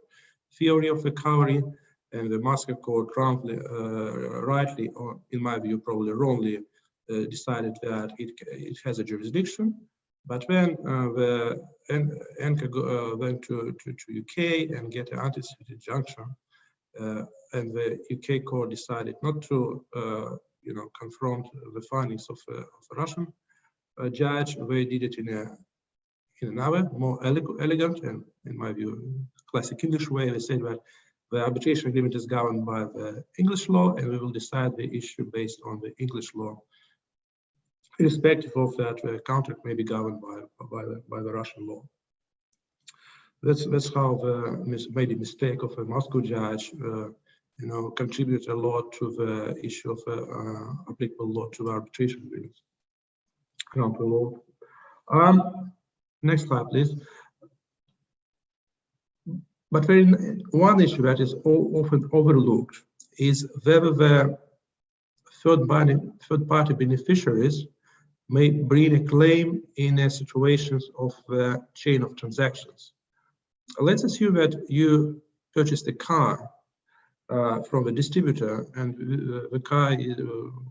theory of recovery, and the Moscow court rightly, or in my view, probably wrongly, decided that it has a jurisdiction. But when the ENCA went to UK and get an anti-suit injunction, and the UK court decided not to, confront the findings of a Russian judge, they did it in another, more elegant and, in my view, classic English way. They said that the arbitration agreement is governed by the English law, and we will decide the issue based on the English law, irrespective of that the contract may be governed by the Russian law. That's how made a mistake of a Moscow judge, contribute a lot to the issue of applicable law to the arbitration agreements. Next slide, please. But one issue that is often overlooked is whether the third-party beneficiaries may bring a claim in situations of the chain of transactions. Let's assume that you purchased a car from the distributor, and the car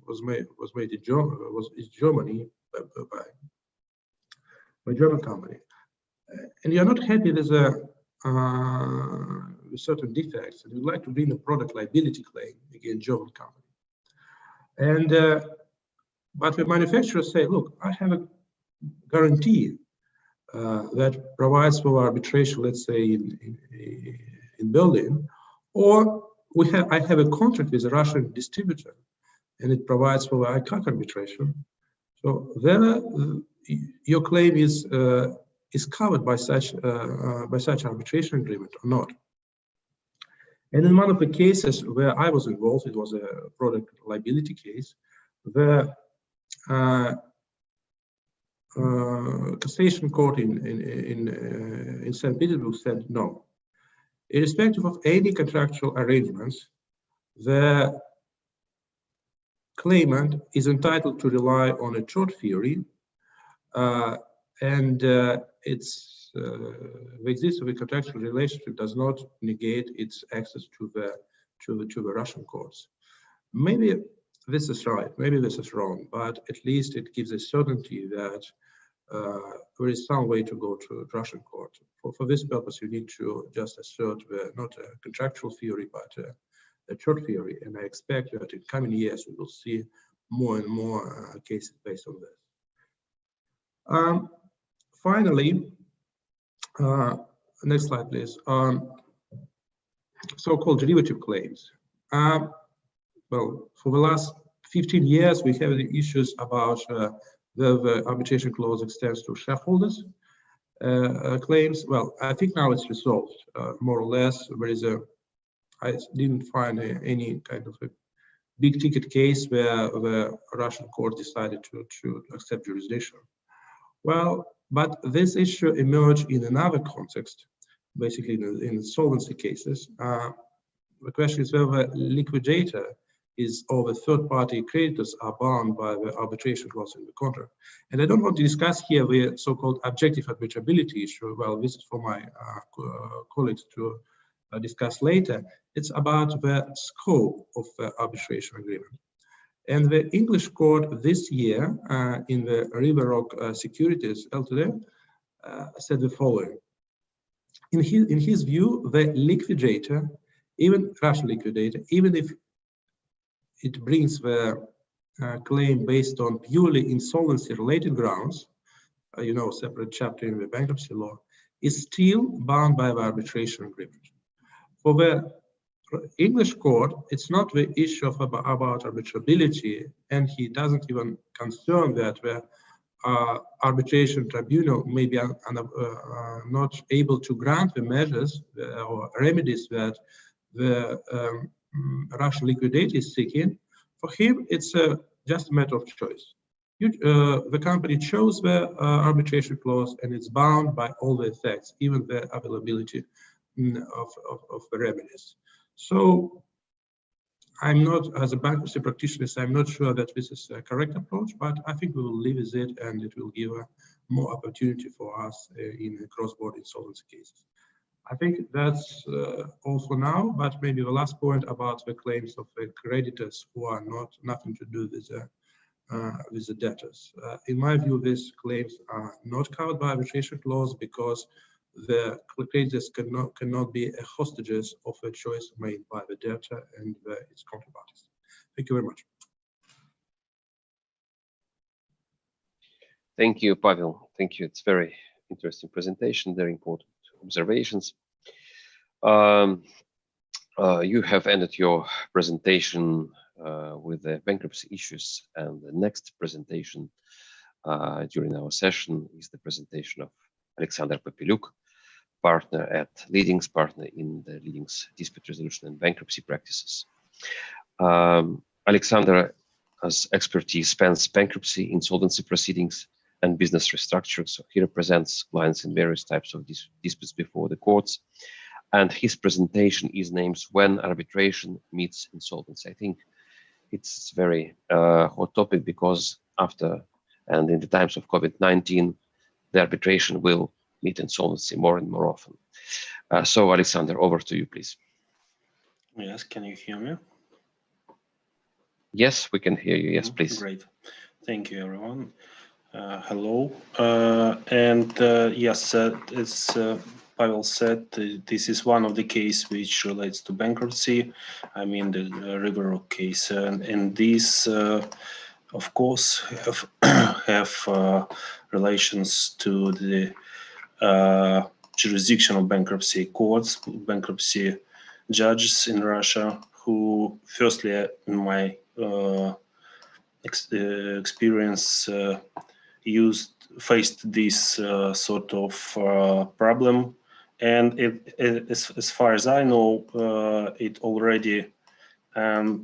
was made in Germany by a German company, and you're not happy with certain defects, and you'd like to bring a product liability claim against German company. And but the manufacturers say, look, I have a guarantee that provides for arbitration, let's say in Berlin, or I have a contract with a Russian distributor, and it provides for ICAC arbitration. So then your claim is covered by such arbitration agreement or not. And in one of the cases where I was involved, it was a product liability case, the cassation court in St. Petersburg said no. Irrespective of any contractual arrangements, the claimant is entitled to rely on a tort theory, and the existence of a contractual relationship does not negate its access to the Russian courts. Maybe this is right, maybe this is wrong, but at least it gives a certainty that there is some way to go to Russian court. For this purpose, you need to just assert not a contractual theory, but a tort theory. And I expect that in coming years, we will see more and more cases based on this. Finally, next slide, please. So-called derivative claims. Well, for the last 15 years, we have the issues about the arbitration clause extends to shareholders claims. Well, I think now it's resolved more or less. I didn't find any kind of a big ticket case where the Russian court decided to accept jurisdiction. Well, but this issue emerged in another context, basically in insolvency cases. The question is whether liquidator or the third-party creditors are bound by the arbitration clause in the contract. And I don't want to discuss here the so-called objective arbitrability issue. Well, this is for my colleagues to discuss later. It's about the scope of the arbitration agreement. And the English court this year in the River Rock Securities Ltd said the following. In his view, the liquidator, even Russian liquidator, even if it brings the claim based on purely insolvency-related grounds, separate chapter in the bankruptcy law, is still bound by the arbitration agreement. For the English court, it's not the issue about arbitrability, and he doesn't even concern that the arbitration tribunal may be not able to grant the measures or remedies that the Russian liquidator is seeking. For him, it's just a matter of choice. The company chose the arbitration clause, and it's bound by all the effects, even the availability of the remedies. So I'm not, as a bankruptcy practitioner, I'm not sure that this is a correct approach, but I think we will live with it, and it will give more opportunity for us in cross-border insolvency cases. I think that's all for now, but maybe the last point about the claims of the creditors who are nothing to do with the debtors. In my view, these claims are not covered by arbitration clause because the creditors cannot be hostages of a choice made by the debtor and its counterparties. Thank you very much. Thank you, Pavel. Thank you. It's very interesting presentation, very important observations. You have ended your presentation with the bankruptcy issues, and the next presentation during our session is the presentation of Alexander Popeluk, partner at Leadings, partner in the Leadings dispute resolution and bankruptcy practices. Alexander's expertise spans bankruptcy, insolvency proceedings, and business restructuring. So he represents clients in various types of disputes before the courts. And his presentation is named When Arbitration Meets Insolvency. I think it's a very hot topic because after and in the times of COVID-19, the arbitration will meet insolvency more and more often. So Alexander, over to you, please. Yes, can you hear me? Yes, we can hear you. Yes, please. Great. Thank you, everyone. Hello. Yes, as Pavel said, this is one of the cases which relates to bankruptcy. I mean, the River Rock case. And this of course, have relations to the jurisdiction of bankruptcy courts, bankruptcy judges in Russia, who, firstly, in my experience, faced this sort of problem, and as far as I know, it already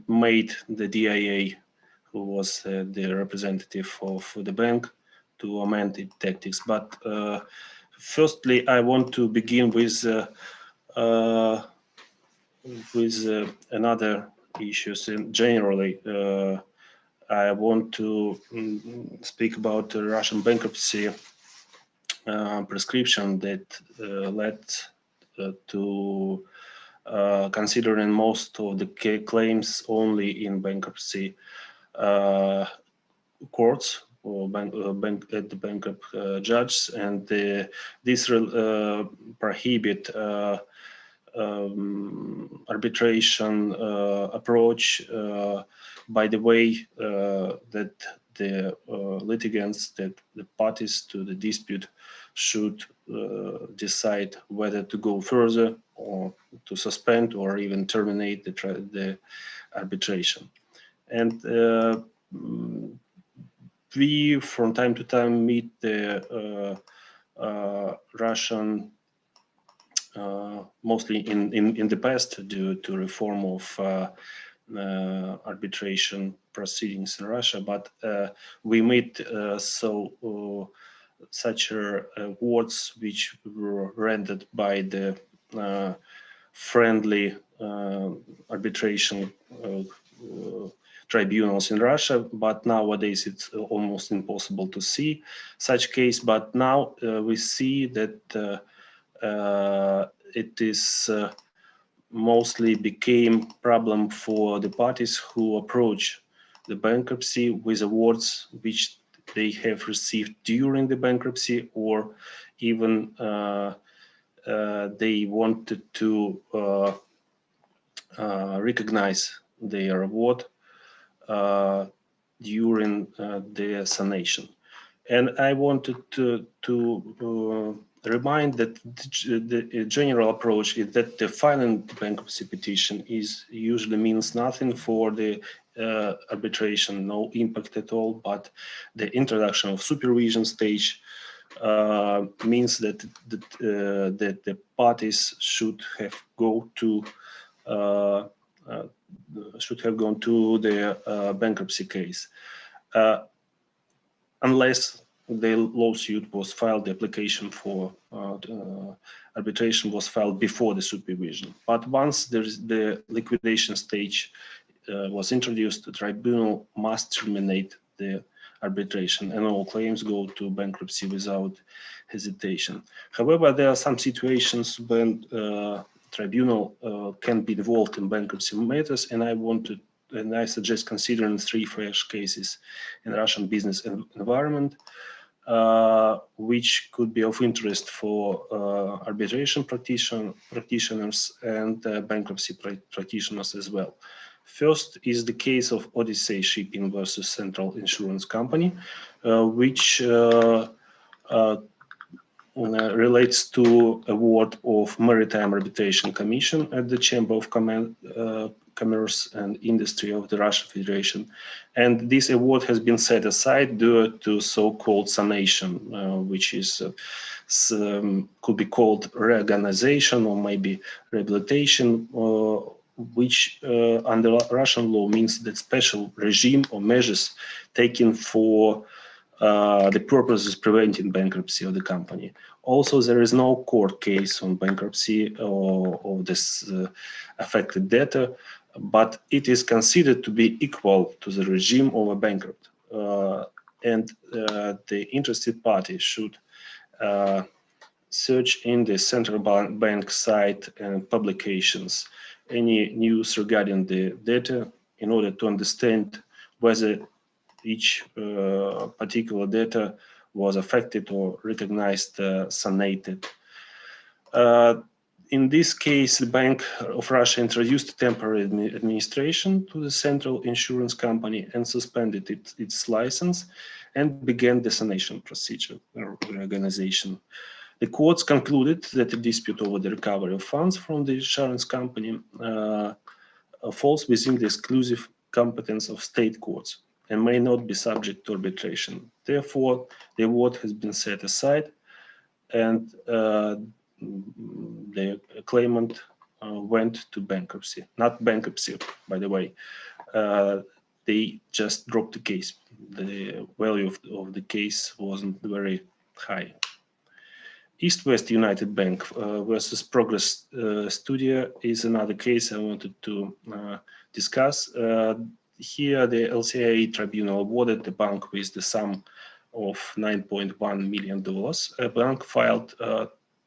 made the DIA, who was the representative of the bank, to amend its tactics. But firstly, I want to begin with another issues. And generally, I want to speak about the Russian bankruptcy prescription that led to considering most of the claims only in bankruptcy courts or at the bankrupt judges, and this prohibit arbitration approach by the way that the litigants, that the parties to the dispute, should decide whether to go further or to suspend or even terminate the arbitration. And we, from time to time, meet the Russian, mostly in the past, due to reform of arbitration proceedings in Russia, but we meet such awards which were rendered by the friendly arbitration tribunals in Russia, but nowadays it's almost impossible to see such case. But now we see that it is mostly became problem for the parties who approach the bankruptcy with awards which they have received during the bankruptcy, or even they wanted to recognize their award during the sanation. And I wanted to remind that the general approach is that the filing bankruptcy petition usually means nothing for the arbitration, no impact at all, but the introduction of supervision stage means that the parties should have gone to the bankruptcy case, unless the lawsuit was filed, the application for arbitration was filed before the supervision. But once the liquidation stage was introduced, the tribunal must terminate the arbitration, and all claims go to bankruptcy without hesitation. However, there are some situations when tribunal can be involved in bankruptcy matters, and I suggest considering 3 fresh cases in Russian business environment, which could be of interest for arbitration practitioners and bankruptcy practitioners as well. First is the case of Odyssey Shipping versus Central Insurance Company, which relates to award of Maritime Arbitration Commission at the Chamber of Commerce and Industry of the Russian Federation. And this award has been set aside due to so-called sanation, which is could be called reorganization or maybe rehabilitation, which under Russian law means that special regime or measures taken for the purpose of preventing bankruptcy of the company. Also, there is no court case on bankruptcy or of this affected debtor, but it is considered to be equal to the regime of a bankrupt. And the interested party should search in the central bank site and publications any news regarding the debtor in order to understand whether each particular debtor was affected or recognized sanated. In this case, the Bank of Russia introduced temporary administration to the central insurance company and suspended its license and began the sanction procedure or reorganization. The courts concluded that the dispute over the recovery of funds from the insurance company falls within the exclusive competence of state courts and may not be subject to arbitration. Therefore, the award has been set aside, and the claimant went to bankruptcy. Not bankruptcy, by the way. They just dropped the case. The value of the case wasn't very high. East West United Bank versus Progress Studio is another case I wanted to discuss. Here, the LCIA tribunal awarded the bank with the sum of $9.1 million. A bank filed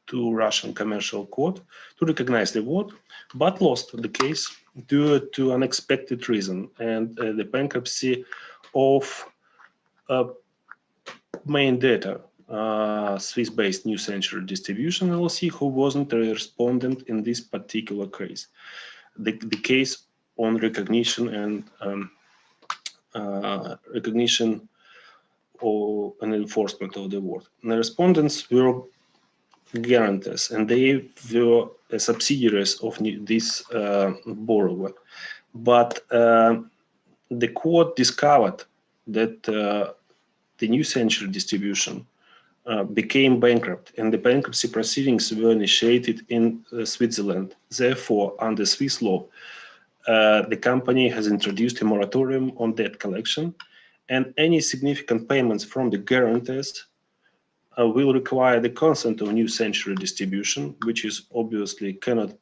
to Russian commercial court to recognize the award, but lost the case due to unexpected reason and the bankruptcy of main data, Swiss-based New Century Distribution LLC, who wasn't a respondent in this particular case. The case on recognition and recognition or an enforcement of the award. The respondents were guarantors, and they were subsidiaries of this borrower. But the court discovered that the New Century Distribution became bankrupt, and the bankruptcy proceedings were initiated in Switzerland. Therefore, under Swiss law, the company has introduced a moratorium on debt collection, and any significant payments from the guarantors will require the consent of New Century Distribution, which is obviously cannot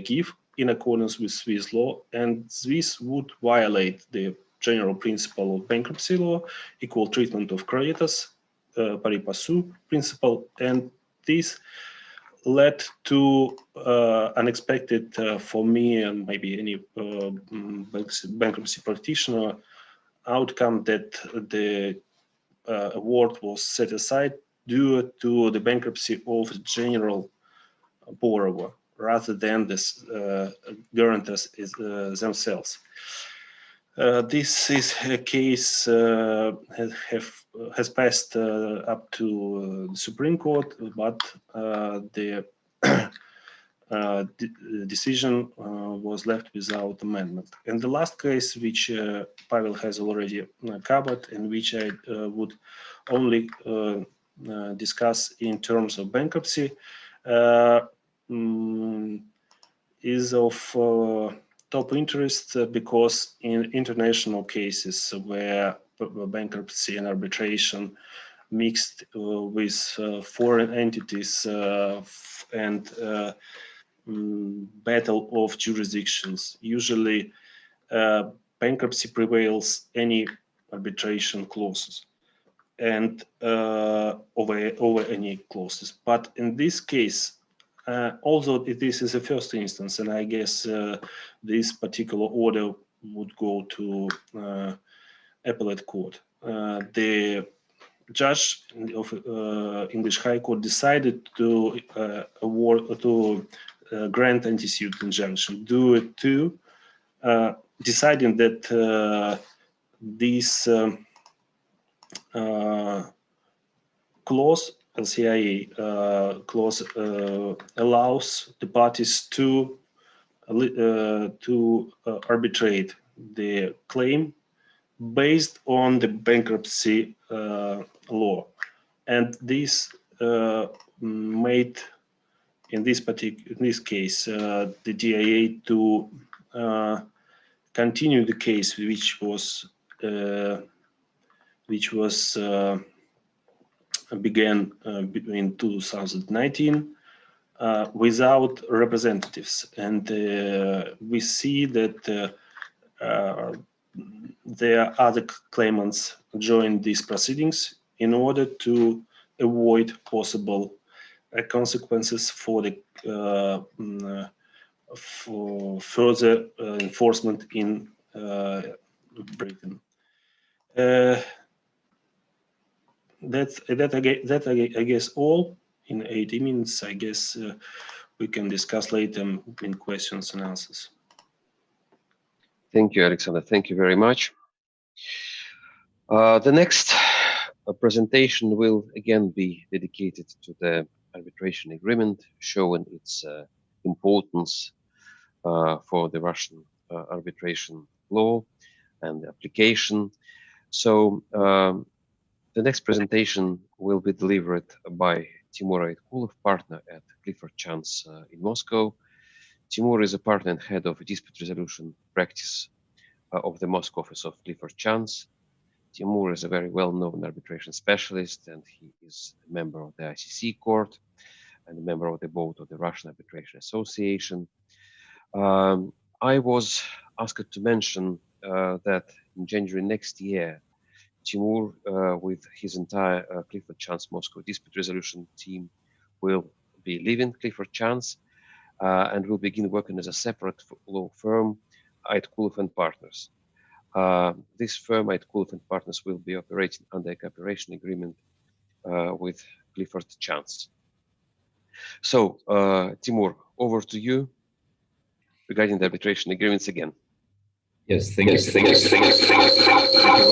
give in accordance with Swiss law, and this would violate the general principle of bankruptcy law, equal treatment of creditors, pari passu principle, and this led to unexpected for me and maybe any bankruptcy practitioner outcome that the award was set aside due to the bankruptcy of the general borrower rather than the guarantors themselves. This is a case has passed up to the Supreme Court, but the decision was left without amendment. And the last case, which Pavel has already covered, and which I would only discuss in terms of bankruptcy, is of top interest because in international cases where bankruptcy and arbitration mixed with foreign entities and battle of jurisdictions, usually bankruptcy prevails any arbitration clauses and over any clauses. But in this case, although this is a first instance, and I guess this particular order would go to appellate court, the judge of English High Court decided to award to grant anti-suit injunction due to deciding that this clause, LCIA clause, allows the parties to arbitrate the claim based on the bankruptcy law, and this made in this case the DIA to continue the case, which began in 2019 without representatives, and we see that there are other claimants joined these proceedings in order to avoid possible consequences for the for further enforcement in Britain. That I guess all. in 80 minutes. I guess we can discuss later in questions and answers. Thank you, Alexander. Thank you very much. The next presentation will again be dedicated to the arbitration agreement, showing its importance for the Russian arbitration law and the application. So the next presentation will be delivered by Timur Aytkulov, partner at Clifford Chance in Moscow. Timur is a partner and head of dispute resolution practice of the Moscow office of Clifford Chance. Timur is a very well-known arbitration specialist, and he is a member of the ICC court and a member of the board of the Russian Arbitration Association. I was asked to mention that in January next year, Timur, with his entire Clifford Chance Moscow dispute resolution team, will be leaving Clifford Chance and will begin working as a separate law firm, Aytkulov and Partners. This firm, Aytkulov and Partners, will be operating under a cooperation agreement with Clifford Chance. So, Timur, over to you regarding the arbitration agreements again. Yes, thank you. Thank you very much.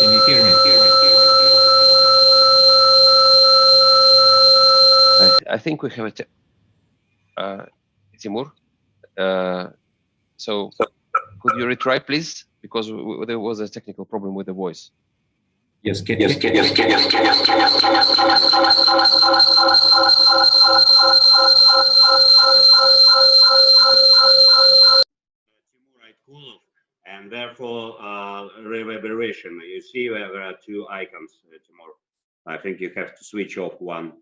Can you hear me? I think we have a Timur. So could you retry, please? Because there was a technical problem with the voice. Yes, Timur Aytkulov, and therefore reverberation. You see there are two icons, Timur. I think you have to switch off one.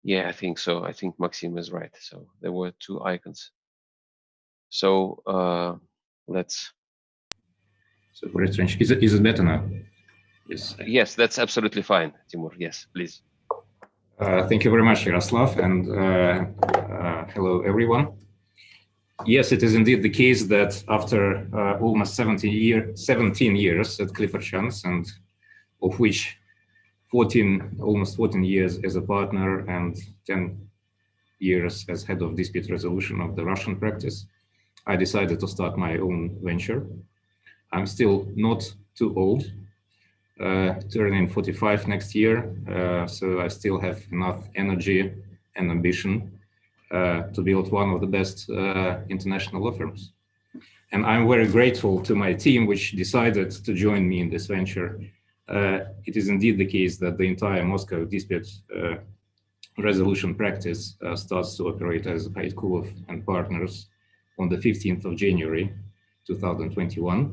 Yeah, I think so. I think Maxim is right. So there were two icons. So let's. So is it better now? Yes. Yes, that's absolutely fine, Timur. Yes, please. Thank you very much, Yaroslav, and hello, everyone. Yes, it is indeed the case that after almost 17 years at Clifford Chance, and of which almost 14 years as a partner and 10 years as head of dispute resolution of the Russian practice, I decided to start my own venture. I'm still not too old, turning 45 next year, so I still have enough energy and ambition to build one of the best international law firms. And I'm very grateful to my team, which decided to join me in this venture. It is indeed the case that the entire Moscow dispute resolution practice starts to operate as Aytkulov and Partners on the 15th of January, 2021.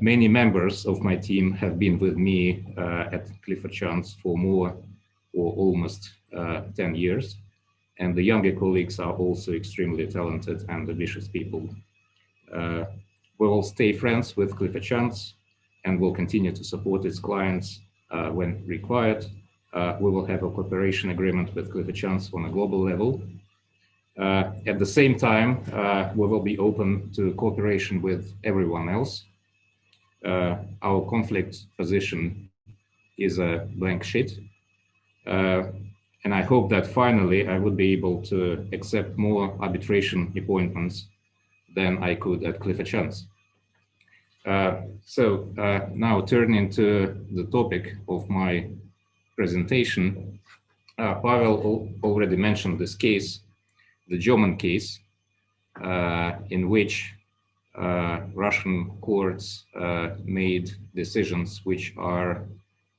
Many members of my team have been with me at Clifford Chance for almost 10 years. And the younger colleagues are also extremely talented and ambitious people. We will stay friends with Clifford Chance and will continue to support its clients when required. We will have a cooperation agreement with Clifford Chance on a global level. At the same time, we will be open to cooperation with everyone else. Our conflict position is a blank sheet. And I hope that finally I would be able to accept more arbitration appointments than I could at Clifford Chance. So now turning to the topic of my presentation, Pavel already mentioned this case, the German case, in which Russian courts made decisions which are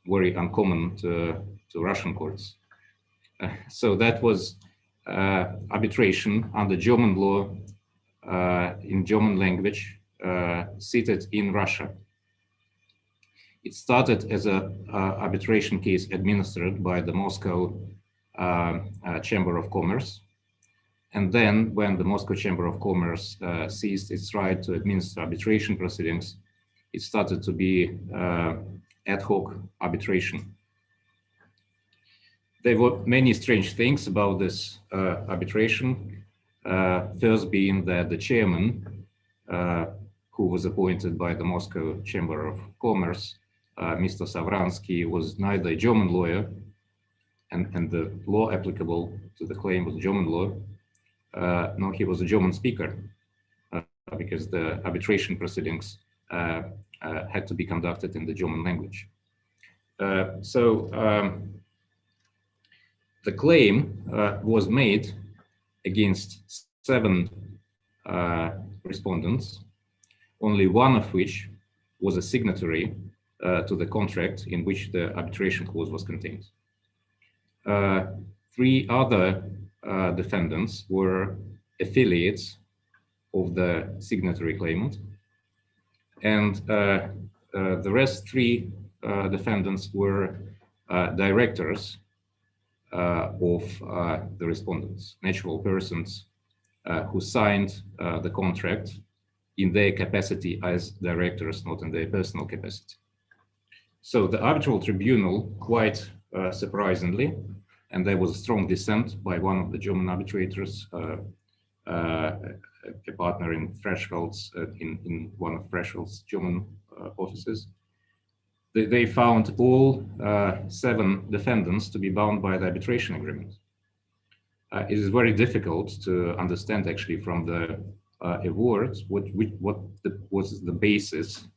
very uncommon to Russian courts. So that was arbitration under German law in German language, seated in Russia. It started as an arbitration case administered by the Moscow Chamber of Commerce. And then when the Moscow Chamber of Commerce seized its right to administer arbitration proceedings, it started to be ad hoc arbitration. There were many strange things about this arbitration. First being that the chairman, who was appointed by the Moscow Chamber of Commerce, Mr. Savransky, was neither a German lawyer, and the law applicable to the claim was German law, nor he was a German speaker, because the arbitration proceedings had to be conducted in the German language. The claim was made against 7 respondents, only one of which was a signatory to the contract in which the arbitration clause was contained. 3 other defendants were affiliates of the signatory claimant, and the rest 3 defendants were directors of the respondents, natural persons who signed the contract in their capacity as directors, not in their personal capacity. So the arbitral tribunal, quite surprisingly, and there was a strong dissent by one of the German arbitrators, a partner in Freshfeld's, in one of Freshfeld's German offices. They found all 7 defendants to be bound by the arbitration agreement. It is very difficult to understand actually from the awards what was the basis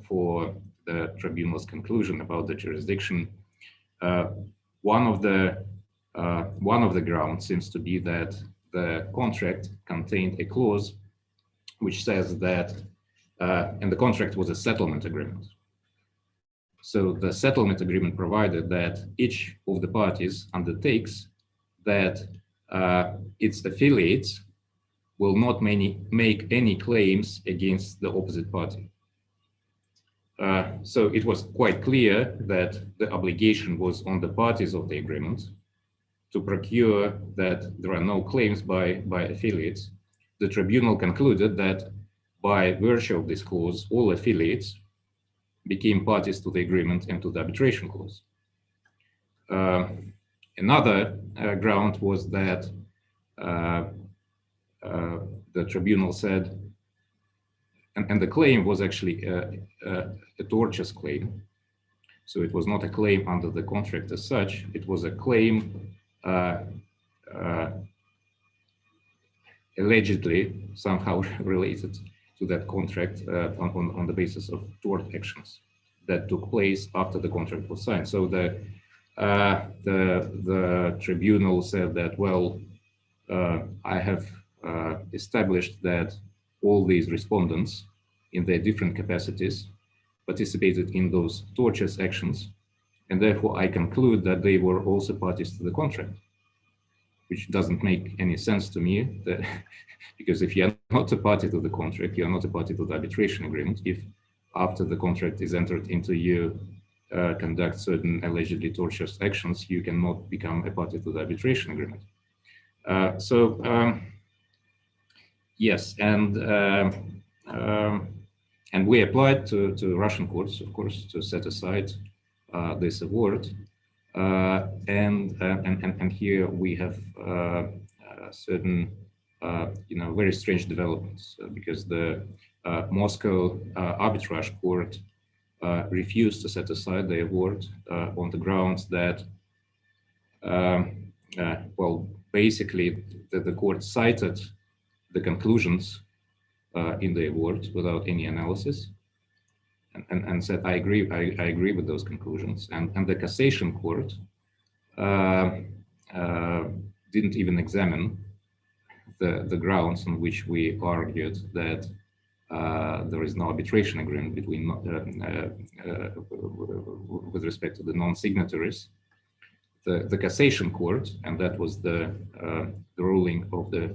for the tribunal's conclusion about the jurisdiction. One of the grounds seems to be that the contract contained a clause which says that, and the contract was a settlement agreement. So the settlement agreement provided that each of the parties undertakes that its affiliates will not make any claims against the opposite party. So it was quite clear that the obligation was on the parties of the agreement to procure that there are no claims by affiliates. The tribunal concluded that by virtue of this clause, all affiliates became parties to the agreement and to the arbitration clause. Another ground was that the tribunal said, and the claim was actually a tortious claim. So it was not a claim under the contract as such. It was a claim allegedly somehow related to that contract on the basis of tort actions that took place after the contract was signed. So the tribunal said that, well, I have established that all these respondents in their different capacities participated in those tortious actions, and therefore I conclude that they were also parties to the contract, which doesn't make any sense to me, that because if you're not a party to the contract, you're not a party to the arbitration agreement. If after the contract is entered into, you conduct certain allegedly tortious actions, you cannot become a party to the arbitration agreement. Yes, and we applied to Russian courts, of course, to set aside this award. And here we have certain, very strange developments, because the Moscow Arbitrage Court refused to set aside the award on the grounds that, well, basically the court cited the conclusions in the award without any analysis, and said, I agree with those conclusions. And the cassation court didn't even examine the grounds on which we argued that there is no arbitration agreement between with respect to the non-signatories. The cassation court, and that was the ruling of the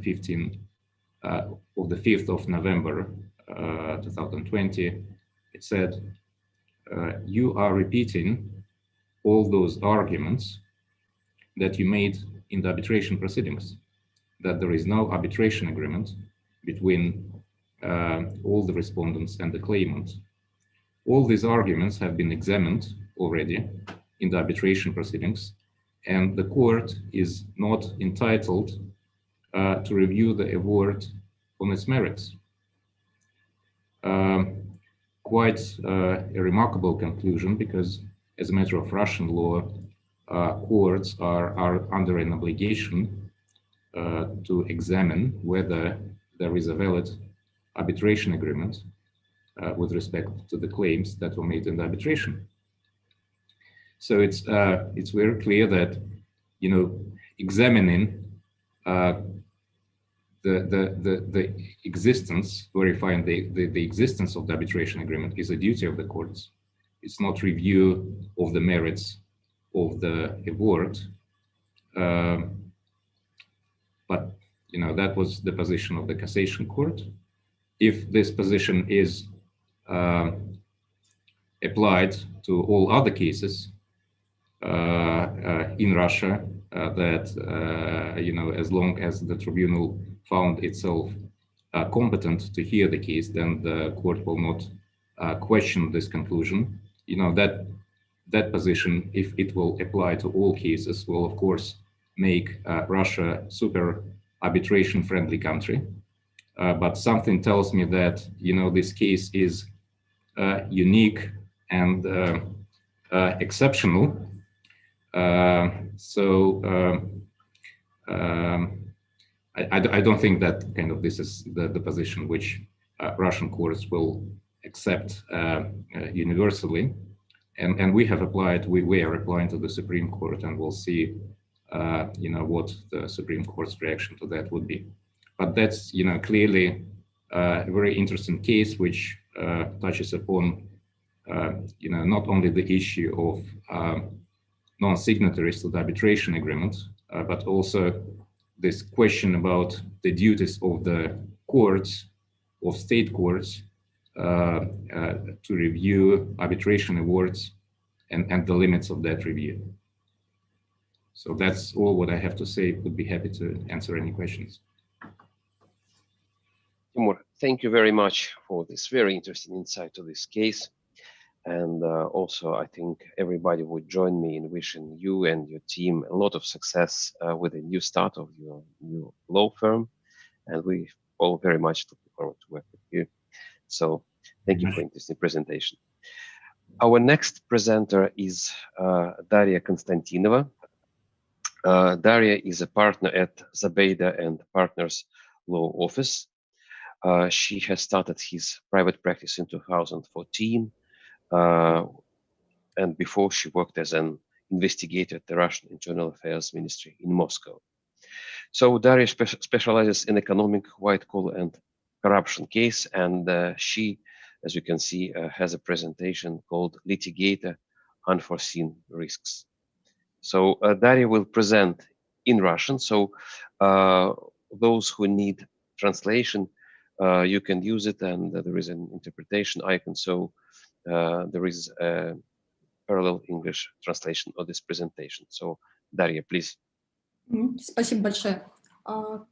5th of November 2020, it said, you are repeating all those arguments that you made in the arbitration proceedings. that there is no arbitration agreement between all the respondents and the claimant. All these arguments have been examined already in the arbitration proceedings, and the court is not entitled to review the award on its merits. Quite a remarkable conclusion, because as a matter of Russian law, courts are under an obligation to examine whether there is a valid arbitration agreement with respect to the claims that were made in the arbitration. So it's very clear that, you know, examining the existence, verifying the existence of the arbitration agreement is a duty of the courts. It's not review of the merits of the award, but you know, that was the position of the cassation court. If this position is applied to all other cases in Russia, that you know, as long as the tribunal found itself competent to hear the case, then the court will not question this conclusion. You know, that position, if it will apply to all cases, will of course make Russia super arbitration friendly country. But something tells me that, you know, this case is unique and exceptional. I don't think that kind of this is the position which Russian courts will accept universally. And we have applied, we are applying to the Supreme Court, and we'll see, you know, what the Supreme Court's reaction to that would be. But that's, you know, clearly a very interesting case which touches upon, you know, not only the issue of non-signatories to the arbitration agreement, but also this question about the duties of the courts, of state courts, to review arbitration awards and the limits of that review. So that's all what I have to say. Would be happy to answer any questions. Timur, thank you very much for this very interesting insight to this case. And also, I think everybody would join me in wishing you and your team a lot of success with the new start of your new law firm. And we all very much looking forward to work with you. So thank you for interesting presentation. Our next presenter is Daria Konstantinova. Daria is a partner at Zabeda and Partners Law Office. She has started his private practice in 2014. And before, she worked as an investigator at the Russian Internal Affairs Ministry in Moscow. So Daria specializes in economic, white-collar, and corruption case, and she, as you can see, has a presentation called Litigator: Unforeseen Risks. So Daria will present in Russian, so those who need translation, you can use it, and there is an interpretation icon, so there is a parallel English translation of this presentation. So, Daria, please. Спасибо большое.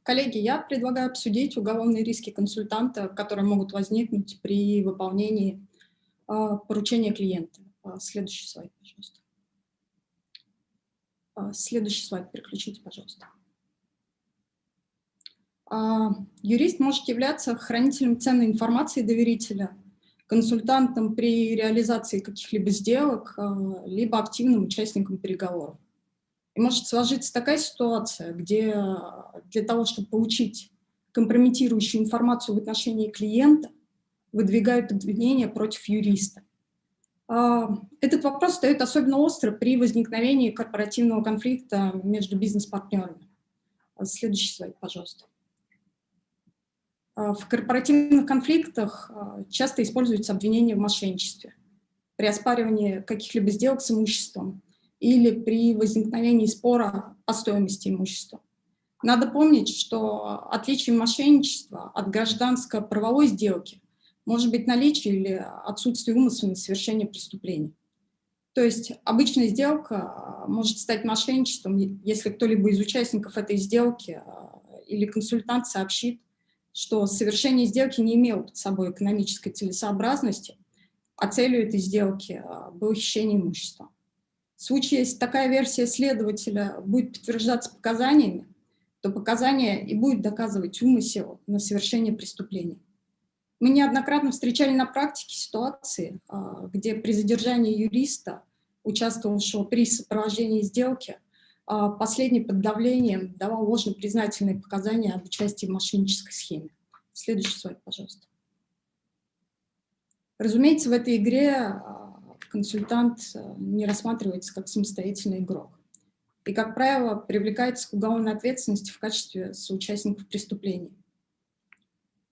Коллеги, я предлагаю обсудить уголовные риски консультанта, которые могут возникнуть при выполнении поручения клиента. Следующий слайд, пожалуйста. Следующий слайд переключите, пожалуйста. Юрист может являться хранителем ценной информации доверителя, консультантом при реализации каких-либо сделок, либо активным участником переговоров. И может сложиться такая ситуация, где для того, чтобы получить компрометирующую информацию в отношении клиента, выдвигают обвинения против юриста. Этот вопрос встает особенно остро при возникновении корпоративного конфликта между бизнес-партнерами. Следующий слайд, пожалуйста. В корпоративных конфликтах часто используется обвинение в мошенничестве, при оспаривании каких-либо сделок с имуществом или при возникновении спора о стоимости имущества. Надо помнить, что отличием мошенничества от гражданско-правовой сделки может быть наличие или отсутствие умысла на совершение преступления. То есть обычная сделка может стать мошенничеством, если кто-либо из участников этой сделки или консультант сообщит, что совершение сделки не имело под собой экономической целесообразности, а целью этой сделки было хищение имущества. В случае, если такая версия следователя будет подтверждаться показаниями, то показания и будет доказывать умысел на совершение преступления. Мы неоднократно встречали на практике ситуации, где при задержании юриста, участвовавшего при сопровождении сделки, последний под давлением давал ложнопризнательные показания об участии в мошеннической схеме. Следующий слайд, пожалуйста. Разумеется, в этой игре консультант не рассматривается как самостоятельный игрок и, как правило, привлекается к уголовной ответственности в качестве соучастников преступлений.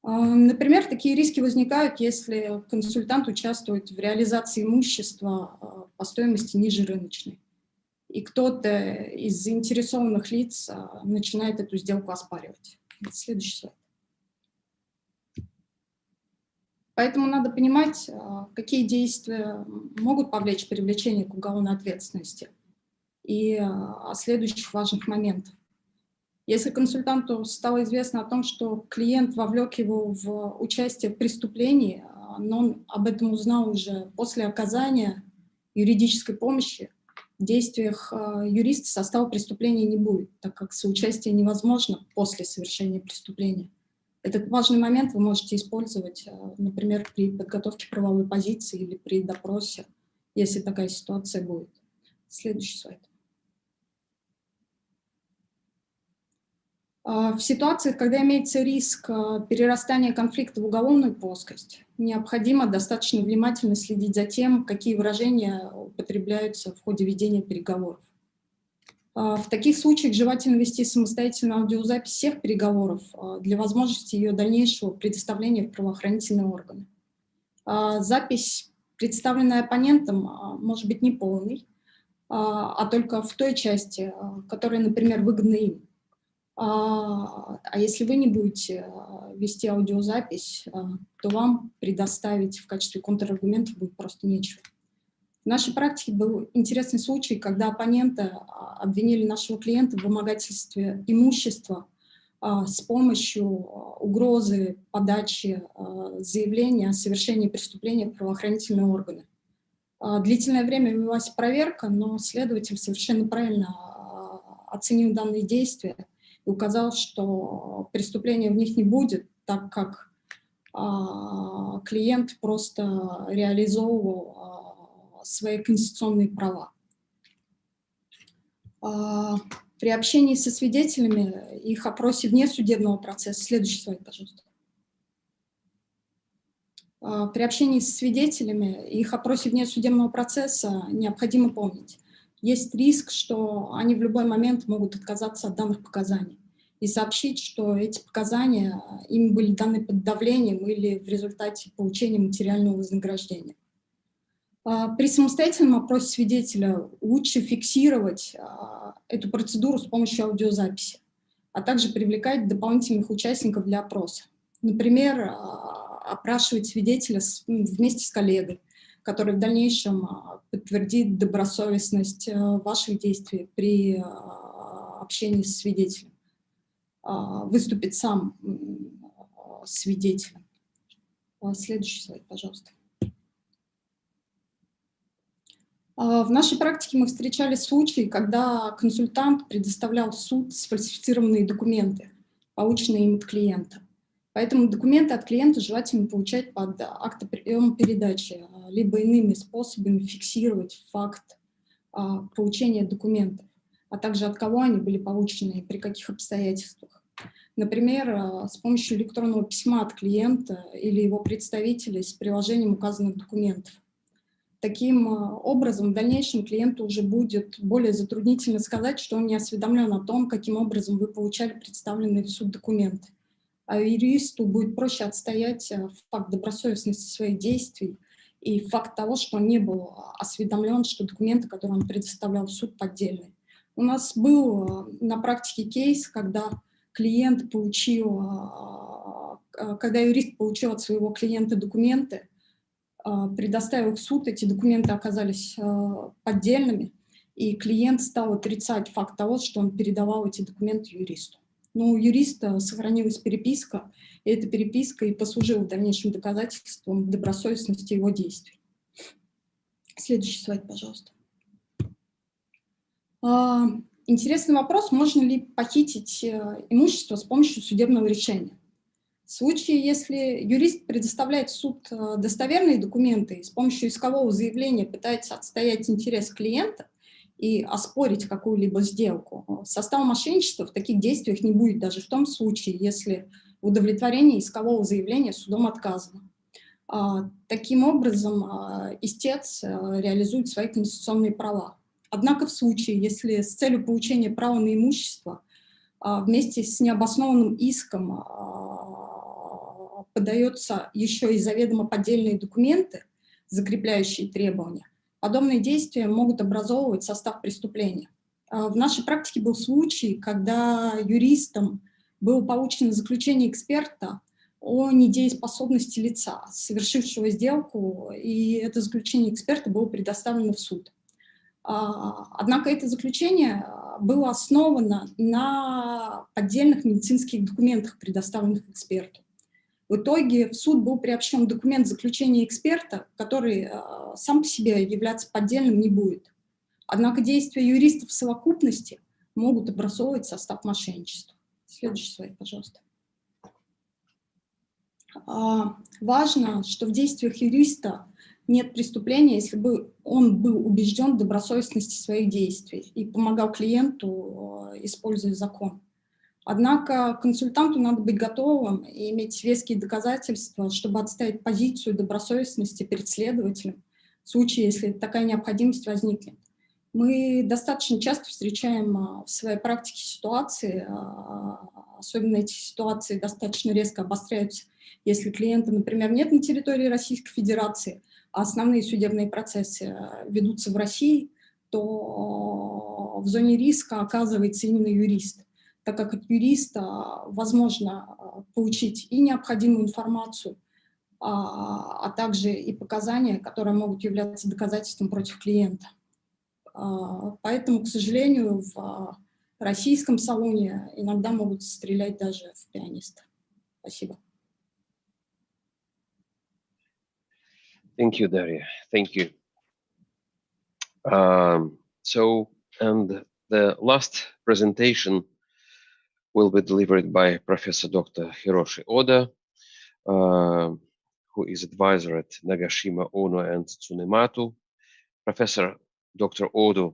Например, такие риски возникают, если консультант участвует в реализации имущества по стоимости ниже рыночной, и кто-то из заинтересованных лиц начинает эту сделку оспаривать. Следующий слайд. Поэтому надо понимать, какие действия могут повлечь привлечение к уголовной ответственности и о следующих важных моментах. Если консультанту стало известно о том, что клиент вовлек его в участие в преступлении, но он об этом узнал уже после оказания юридической помощи, в действиях юриста состава преступления не будет, так как соучастие невозможно после совершения преступления. Этот важный момент вы можете использовать, например, при подготовке правовой позиции или при допросе, если такая ситуация будет. Следующий слайд. В ситуациях, когда имеется риск перерастания конфликта в уголовную плоскость, необходимо достаточно внимательно следить за тем, какие выражения употребляются в ходе ведения переговоров. В таких случаях желательно вести самостоятельную аудиозапись всех переговоров для возможности ее дальнейшего предоставления в правоохранительные органы. Запись, представленная оппонентом, может быть неполной, а только в той части, которая, например, выгодна им. А если вы не будете вести аудиозапись, то вам предоставить в качестве контраргументов будет просто нечего. В нашей практике был интересный случай, когда оппоненты обвинили нашего клиента в вымогательстве имущества с помощью угрозы подачи заявления о совершении преступления в правоохранительные органы. Длительное время велась проверка, но следователь совершенно правильно оценил данные действия и указал, что преступления в них не будет, так как клиент просто реализовывал свои конституционные права. При общении со свидетелями, их опросе вне судебного процесса, следующий слайд, пожалуйста. При общении со свидетелями, их опросе вне судебного процесса необходимо помнить. Есть риск, что они в любой момент могут отказаться от данных показаний и сообщить, что эти показания им были даны под давлением или в результате получения материального вознаграждения. При самостоятельном опросе свидетеля лучше фиксировать эту процедуру с помощью аудиозаписи, а также привлекать дополнительных участников для опроса. Например, опрашивать свидетеля вместе с коллегой, который в дальнейшем подтвердит добросовестность ваших действий при общении с свидетелем, выступит сам свидетелем. Следующий слайд, пожалуйста. В нашей практике мы встречали случаи, когда консультант предоставлял в суд сфальсифицированные документы, полученные им от клиента. Поэтому документы от клиента желательно получать под актом приема передачи, либо иными способами фиксировать факт получения документов, а также от кого они были получены и при каких обстоятельствах. Например, с помощью электронного письма от клиента или его представителей с приложением указанных документов. Таким образом, в дальнейшем клиенту уже будет более затруднительно сказать, что он не осведомлен о том, каким образом вы получали представленные в суд документы. А юристу будет проще отстоять факт добросовестности своих действий и факт того, что он не был осведомлен, что документы, которые он предоставлял в суд, поддельные. У нас был на практике кейс, когда юрист получил от своего клиента документы, предоставил в суд, эти документы оказались поддельными, и клиент стал отрицать факт того, что он передавал эти документы юристу. но у юриста сохранилась переписка, и эта переписка и послужила дальнейшим доказательством добросовестности его действий. Следующий слайд, пожалуйста. Интересный вопрос, можно ли похитить имущество с помощью судебного решения. В случае, если юрист предоставляет в суд достоверные документы и с помощью искового заявления пытается отстоять интерес клиента и оспорить какую-либо сделку, состава мошенничества в таких действиях не будет даже в том случае, если в удовлетворении искового заявления судом отказано. Таким образом, истец реализует свои конституционные права. Однако в случае, если с целью получения права на имущество вместе с необоснованным иском подается еще и заведомо поддельные документы, закрепляющие требования, подобные действия могут образовывать состав преступления. В нашей практике был случай, когда юристам было получено заключение эксперта о недееспособности лица, совершившего сделку, и это заключение эксперта было предоставлено в суд. Однако это заключение было основано на поддельных медицинских документах, предоставленных эксперту. В итоге в суд был приобщен документ заключения эксперта, который сам по себе являться поддельным не будет. Однако действия юристов в совокупности могут образовывать состав мошенничества. Следующий слайд, пожалуйста. Важно, что в действиях юриста нет преступления, если бы он был убежден в добросовестности своих действий и помогал клиенту, используя закон. Однако консультанту надо быть готовым и иметь веские доказательства, чтобы отстоять позицию добросовестности перед следователем в случае, если такая необходимость возникнет. Мы достаточно часто встречаем в своей практике ситуации, особенно эти ситуации достаточно резко обостряются, если клиента, например, нет на территории Российской Федерации, а основные судебные процессы ведутся в России, то в зоне риска оказывается именно юрист, так как от юриста возможно получить и необходимую информацию, а также и показания, которые могут являться доказательством против клиента. Поэтому, к сожалению, в российском салоне иногда могут стрелять даже в пианиста. Спасибо. Thank you, Daria. Thank you. And the last presentation will be delivered by Professor Dr. Hiroshi Oda, who is advisor at Nagashima, Ono, and Tsunematu. Professor Dr. Oda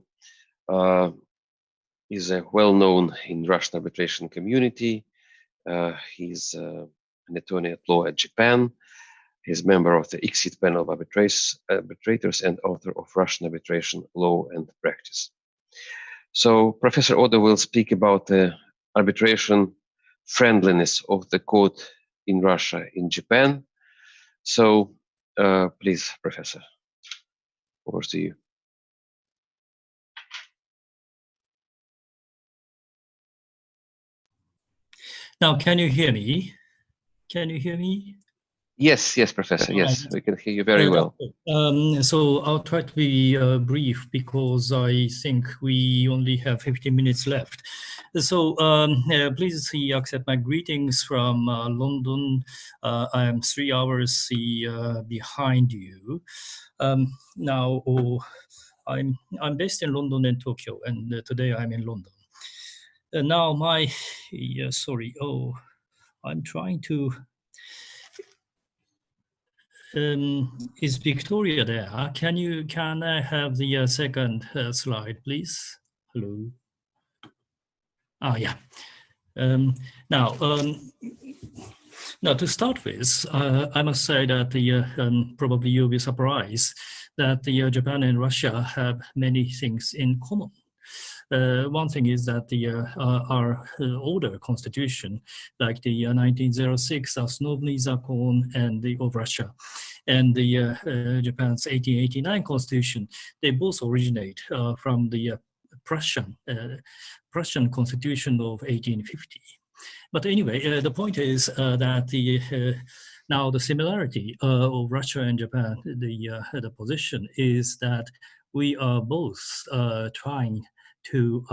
is well-known in Russian arbitration community. He's an attorney at law at Japan. He's member of the ICSID panel of arbitrators and author of Russian arbitration law and practice. So Professor Oda will speak about the arbitration friendliness of the court in Russia, in Japan. So please, Professor, over to you. Now, can you hear me? Can you hear me? Yes, yes, Professor. Yes, we can hear you very well. So I'll try to be brief because I think we only have 15 minutes left. So please accept my greetings from London. I am 3 hours behind you. Now I'm based in London and Tokyo, and today I'm in London. Now I'm trying to. Is Victoria there? Can I have the second slide, please? Hello. Yeah. Now to start with, I must say that probably you'll be surprised that Japan and Russia have many things in common. One thing is that our older constitution, like the 1906 Основный закон and of Russia, and the Japan's 1889 constitution, they both originate from the Prussian constitution of 1850. But anyway, the point is that now the similarity of Russia and Japan, the position is that we are both trying to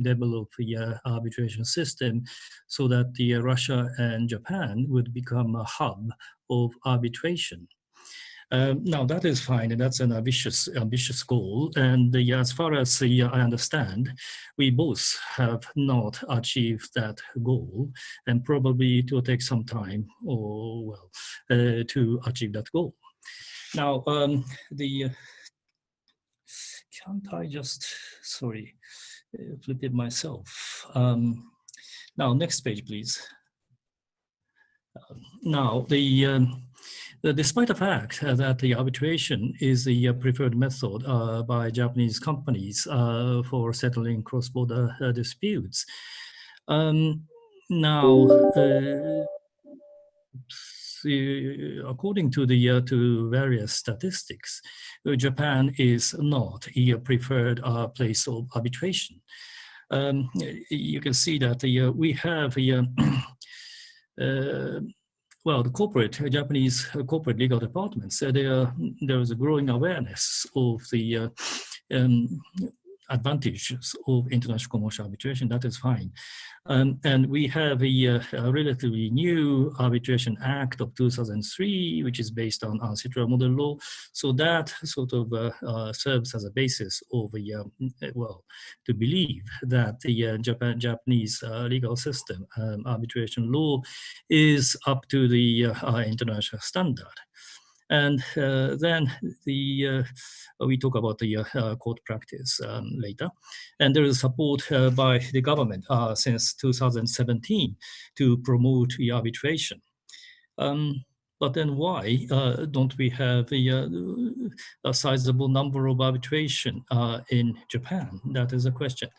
develop the arbitration system so that the Russia and Japan would become a hub of arbitration. Now that is fine, and that's an ambitious goal. And as far as I understand, we both have not achieved that goal, and probably it will take some time, or well, to achieve that goal. Now, can't I just flip it myself? Now, next page, please. Now, despite the fact that the arbitration is the preferred method by Japanese companies for settling cross-border disputes, now, according to various statistics, Japan is not a preferred place of arbitration. You can see that we have well, the Japanese corporate legal departments, there is a growing awareness of the advantages of international commercial arbitration. That is fine. And we have a relatively new Arbitration Act of 2003, which is based on ancestral model law. So that sort of serves as a basis of, well, to believe that the Japanese legal system, arbitration law, is up to the international standard. And then we talk about the court practice later. And there is support by the government since 2017 to promote the arbitration. But then why don't we have a sizable number of arbitration in Japan? That is a question.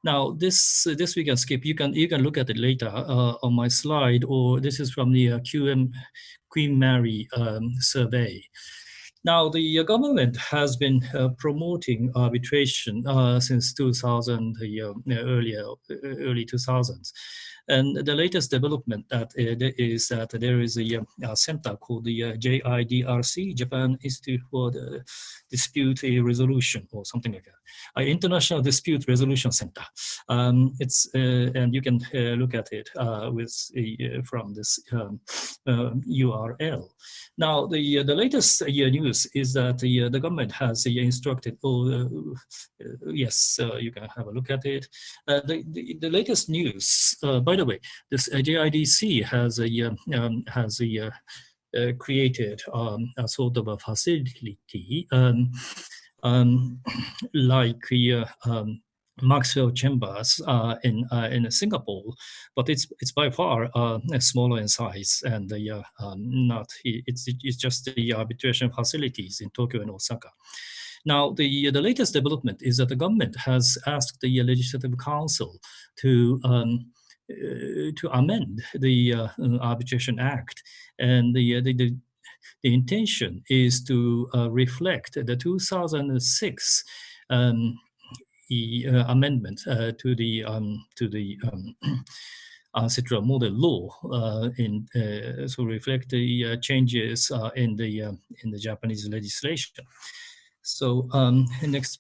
Now, this we can skip. You can look at it later on my slide, or this is from the Queen Mary survey. Now, the government has been promoting arbitration since 2000, early 2000s. And the latest development is that there is a center called the JIDRC, Japan Institute for the Dispute Resolution, or something like that, International Dispute Resolution Center. And you can look at it from this URL. Now, the latest news is that the government has instructed, yes, you can have a look at it. The latest news, by the way, this JIDC has created a sort of a facility like Maxwell Chambers in Singapore, but it's by far smaller in size, and it's just the arbitration facilities in Tokyo and Osaka. Now, the latest development is that the government has asked the Legislative Council to amend the Arbitration Act, and the intention is to reflect the 2006 amendment to the ancestral model law, so reflect the changes in the Japanese legislation. So next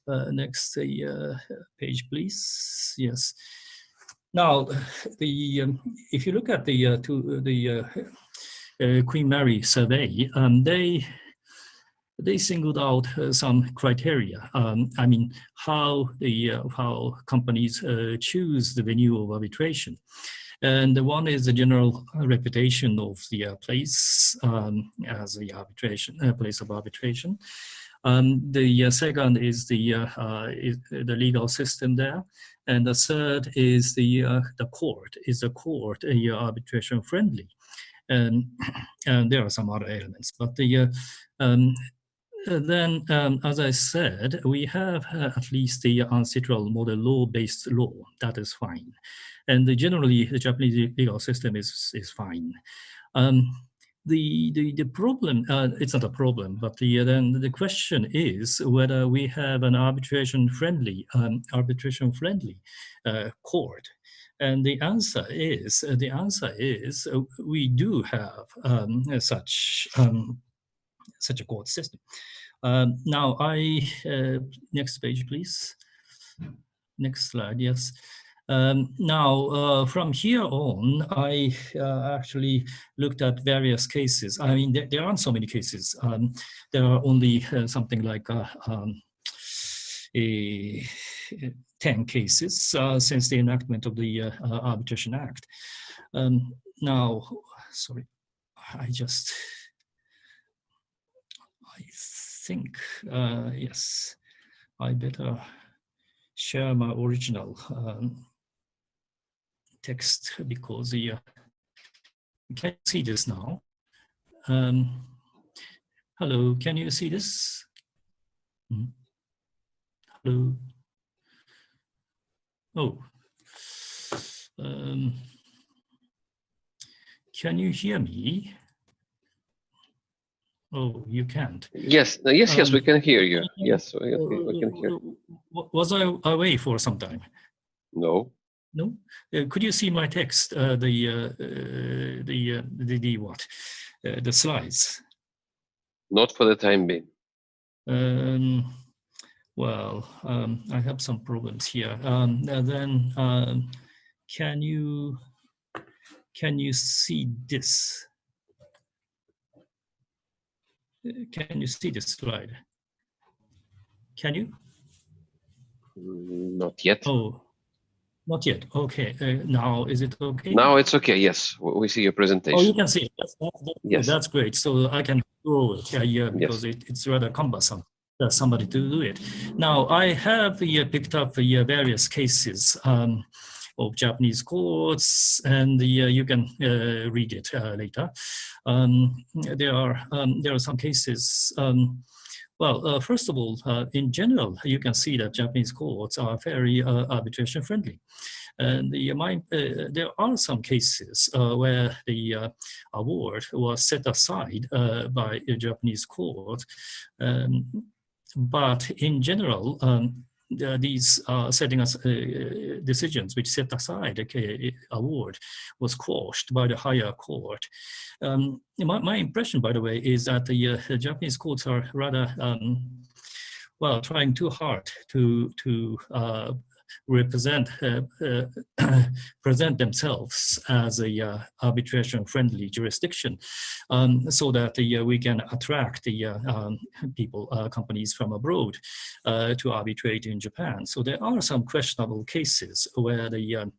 page, please. Yes. Now, if you look at the Queen Mary survey, they singled out some criteria. I mean, how companies choose the venue of arbitration. And the one is the general reputation of the place as the place of arbitration. The second is the legal system there, and the third is the court. Is the court arbitration friendly? And there are some other elements, but then, as I said, we have at least the ancestral model law-based law. That is fine, and generally the Japanese legal system is fine. The problem, it's not a problem, but then the question is whether we have an arbitration-friendly court. And the answer is we do have such a court system. Now, next page, please. Next slide, yes. Now, from here on, I actually looked at various cases. I mean, there aren't so many cases. There are only something like 10 cases since the enactment of the Arbitration Act. Now, sorry, I think, yes, I better share my original text because the can you see this now? Hello, can you see this? Hello. Oh. Can you hear me? Oh, you can't. Yes, yes, we can hear you. Yes, we can hear. Was I away for some time? No. No. Could you see my text? The what? The slides. Not for the time being. Well, I have some problems here. Then, can you see this? Can you see this slide? Can you? Not yet. Oh, not yet. Okay. Now, is it okay? Now it's okay. Yes, we see your presentation. Oh, you can see it. Yes. That's great. So I can draw it here because it's rather cumbersome. Somebody to do it. Now, I have picked up various cases of Japanese courts, and you can read it later. There are some cases. Well, first of all, in general, you can see that Japanese courts are very arbitration friendly. And there are some cases where the award was set aside by a Japanese court. But in general, these setting us decisions which set aside a award was quashed by the higher court. My impression, by the way, is that the Japanese courts are rather well, trying too hard to represent present themselves as a arbitration-friendly jurisdiction, so that we can attract the people, companies from abroad to arbitrate in Japan. So there are some questionable cases where the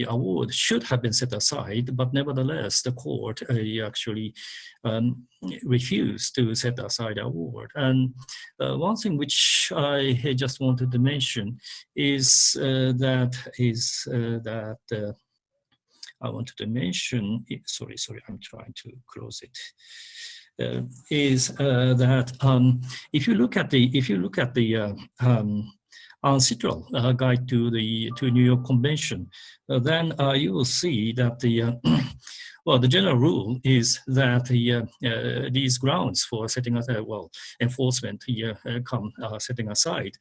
award should have been set aside, but nevertheless the court actually refused to set aside award. And one thing which I just wanted to mention is that I wanted to mention. Sorry, I'm trying to close it. Is that if you look at the Arbitral guide to New York Convention, then you will see that well, the general rule is that these grounds for setting aside, enforcement setting aside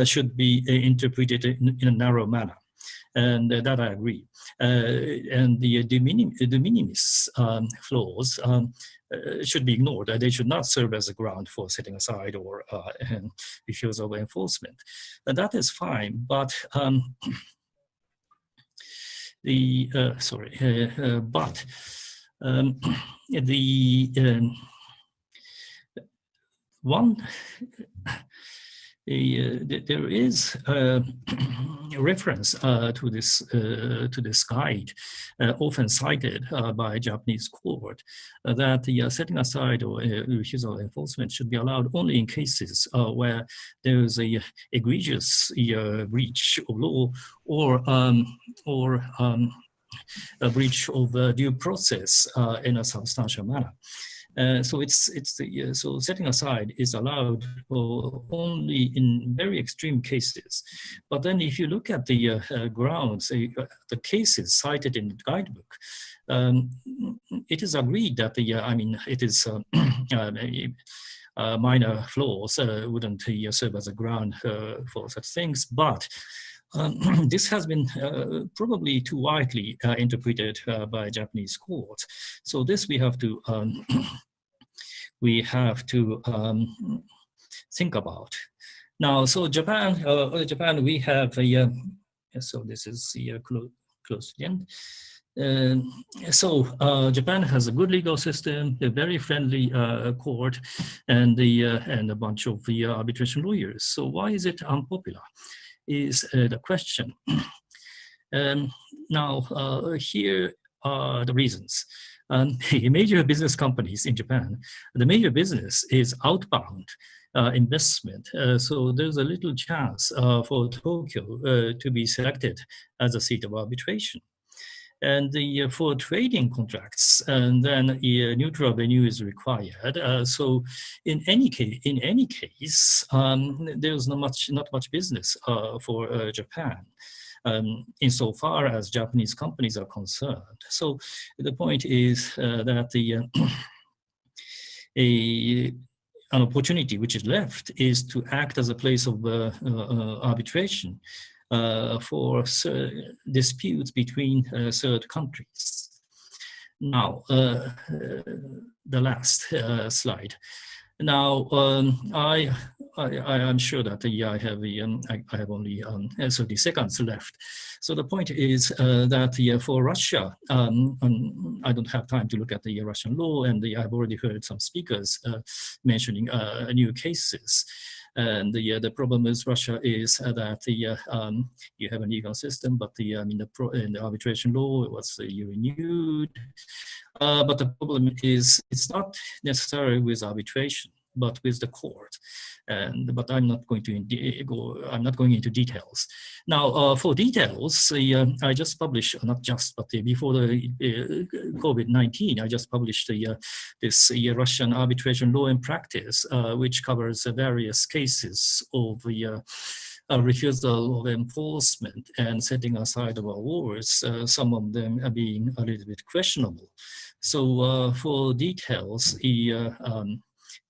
should be interpreted in a narrow manner. And that I agree. And the de minimis flaws should be ignored. They should not serve as a ground for setting aside or refusal of enforcement. And that is fine, but there is a reference to this guide, often cited by Japanese court, that the setting aside or refusal enforcement should be allowed only in cases where there is a egregious breach of law or a breach of due process in a substantial manner. So so setting aside is allowed only in very extreme cases. But then if you look at the grounds, the cases cited in the guidebook, it is agreed that it is minor flaws wouldn't serve as a ground for such things, but this has been probably too widely interpreted by Japanese courts. So this we have to think about. Now, so Japan, we have a, so this is close to the end. Japan has a good legal system, a very friendly court, and a bunch of arbitration lawyers. So why is it unpopular? Is the question. Now, here are the reasons. Major business companies in Japan, the major business is outbound investment. So there's a little chance for Tokyo to be selected as a seat of arbitration. And for trading contracts, and then a neutral venue is required. So in any case, there's not much business for Japan. Insofar as Japanese companies are concerned. So the point is that an opportunity which is left is to act as a place of arbitration for disputes between third countries. Now, the last slide. Now, I'm sure that I have only 30 seconds left. So the point is that for Russia, I don't have time to look at the Russian law, and I've already heard some speakers mentioning new cases. And the problem is Russia is that you have a legal system, but in the arbitration law was renewed. But the problem is it's not necessarily with arbitration, but with the court. But I'm not going to I'm not going into details. Now, for details, I just published, not just, but before the COVID-19, I just published this Russian arbitration law and practice, which covers various cases of refusal of enforcement and setting aside of awards, some of them are being a little bit questionable. So for details,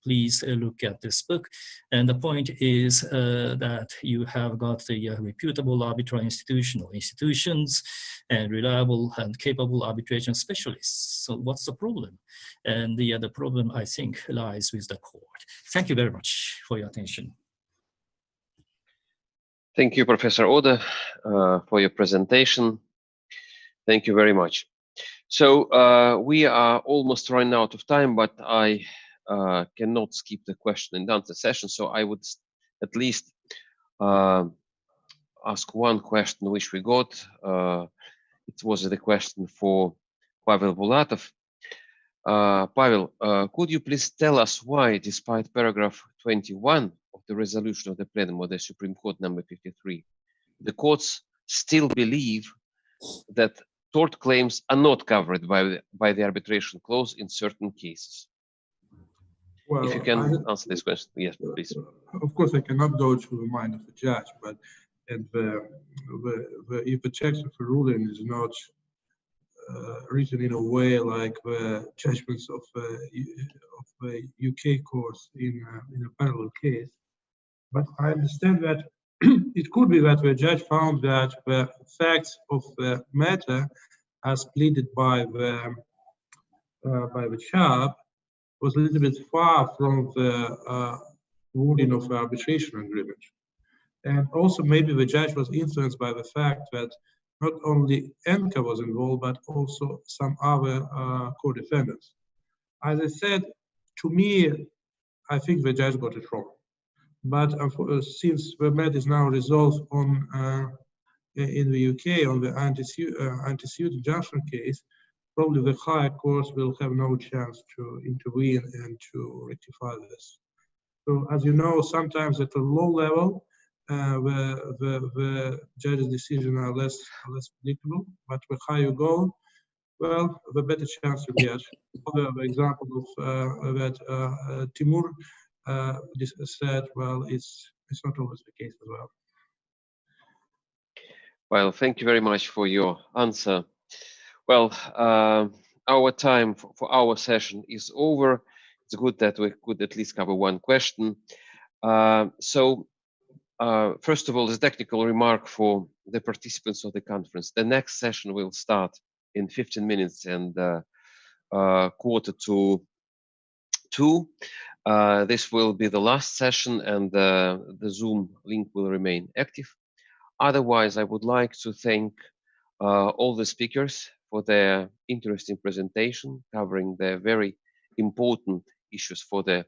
please look at this book. And the point is that you have got the reputable arbitral institutions and reliable and capable arbitration specialists. So what's the problem? And the problem, I think, lies with the court. Thank you very much for your attention. Thank you, Professor Oda, for your presentation. Thank you very much. So we are almost running out of time, but I cannot skip the question and answer session. So I would at least ask one question which we got. It was the question for Pavel Bulatov. Pavel, could you please tell us why, despite paragraph 21 of the resolution of the Plenum of the Supreme Court number 53, the courts still believe that tort claims are not covered by the arbitration clause in certain cases? Well, if you can answer this question, yes, please. Of course, I cannot go through the mind of the judge, but if the text of a ruling is not written in a way like the judgments of UK courts in a parallel case, but I understand that it could be that the judge found that the facts of the matter, as pleaded by the CHAP, was a little bit far from the wording of the arbitration agreement. And also maybe the judge was influenced by the fact that not only ENCA was involved, but also some other co-defendants. As I said, to me, I think the judge got it wrong. But since the matter is now resolved on in the UK on the anti-suit injunction case, probably the higher courts will have no chance to intervene and to rectify this. So, as you know, sometimes at a low level, the judge's decisions are less predictable. But the higher you go, well, the better chance you get. The example of that Timur said, well, it's not always the case as well. Well, thank you very much for your answer. Well, our time for our session is over. It's good that we could at least cover one question. First of all, as a technical remark for the participants of the conference, the next session will start in 15 minutes and 1:45. This will be the last session, and the Zoom link will remain active. Otherwise, I would like to thank all the speakers for their interesting presentation covering the very important issues for the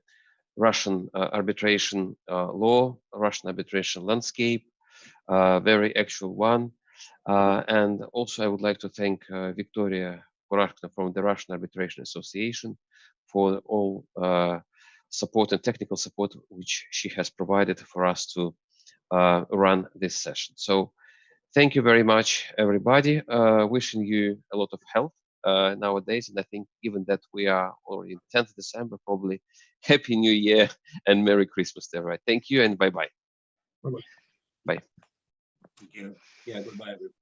Russian arbitration law, Russian arbitration landscape, very actual one. And also I would like to thank Victoria Kurakhna from the Russian Arbitration Association for all support and technical support which she has provided for us to run this session. So thank you very much, everybody. Wishing you a lot of health nowadays. And I think given that we are already in 10th December, probably Happy New Year and Merry Christmas to everyone. Thank you and bye-bye. Bye-bye. Bye. Thank you. Yeah, goodbye, everybody.